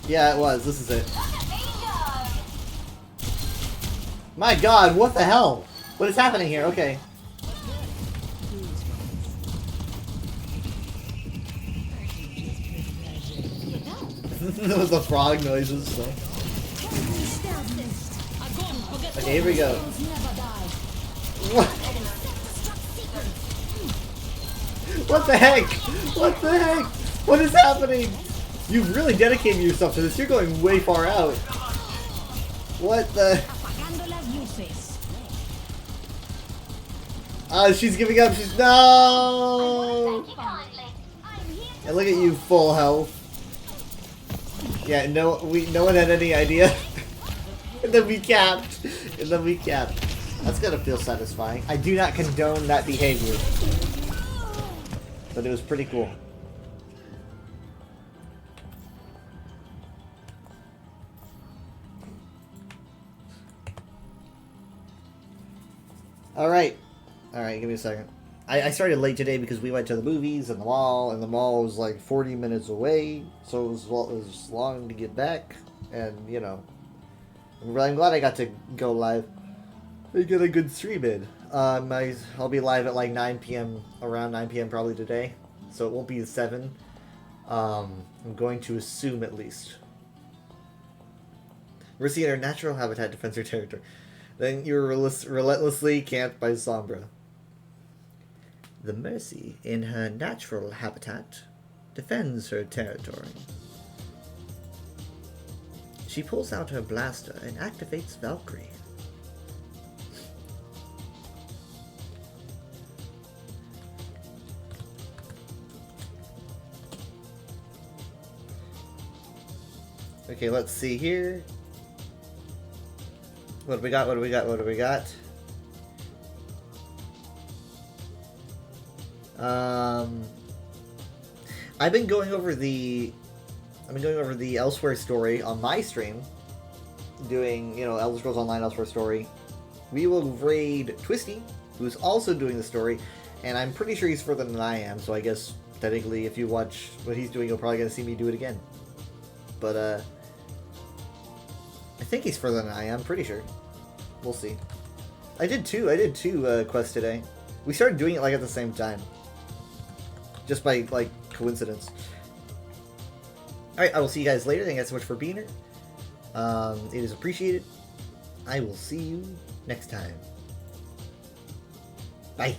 Speaker 2: Yeah, it was. This is it. My god, what the hell? What is happening here? Okay. Those the frog noises. So. Okay, here we go. What? What the heck? What the heck? What is happening? You've really dedicated yourself to this. You're going way far out. What the? She's giving up. She's no. And look at you, full health. Yeah, no one had any idea. And then we capped. And then we capped. That's gonna feel satisfying. I do not condone that behavior. But it was pretty cool. Alright. Alright, give me a second. I started late today because we went to the movies and the mall was like 40 minutes away, so it was long to get back, and you know, I'm glad I got to go live. I get a good stream in. I'll be live at like 9 p.m. around 9 p.m. probably today, so it won't be 7. I'm going to assume at least. Mercy in her natural habitat defends her territory. Then you're relentlessly camped by Sombra. The Mercy, in her natural habitat, defends her territory. She pulls out her blaster and activates Valkyrie. Okay, let's see here. What do we got? What do we got? What do we got? I've been going over the Elsewhere story on my stream, doing, you know, Elder Scrolls Online Elsewhere story. We will raid Twisty, who's also doing the story, and I'm pretty sure he's further than I am, so I guess technically if you watch what he's doing, you're probably gonna see me do it again. But I think he's further than I am, pretty sure. We'll see. I did two quests today. We started doing it like at the same time. Just by like coincidence. Alright, I will see you guys later. Thank you guys so much for being here. It is appreciated. I will see you next time. Bye.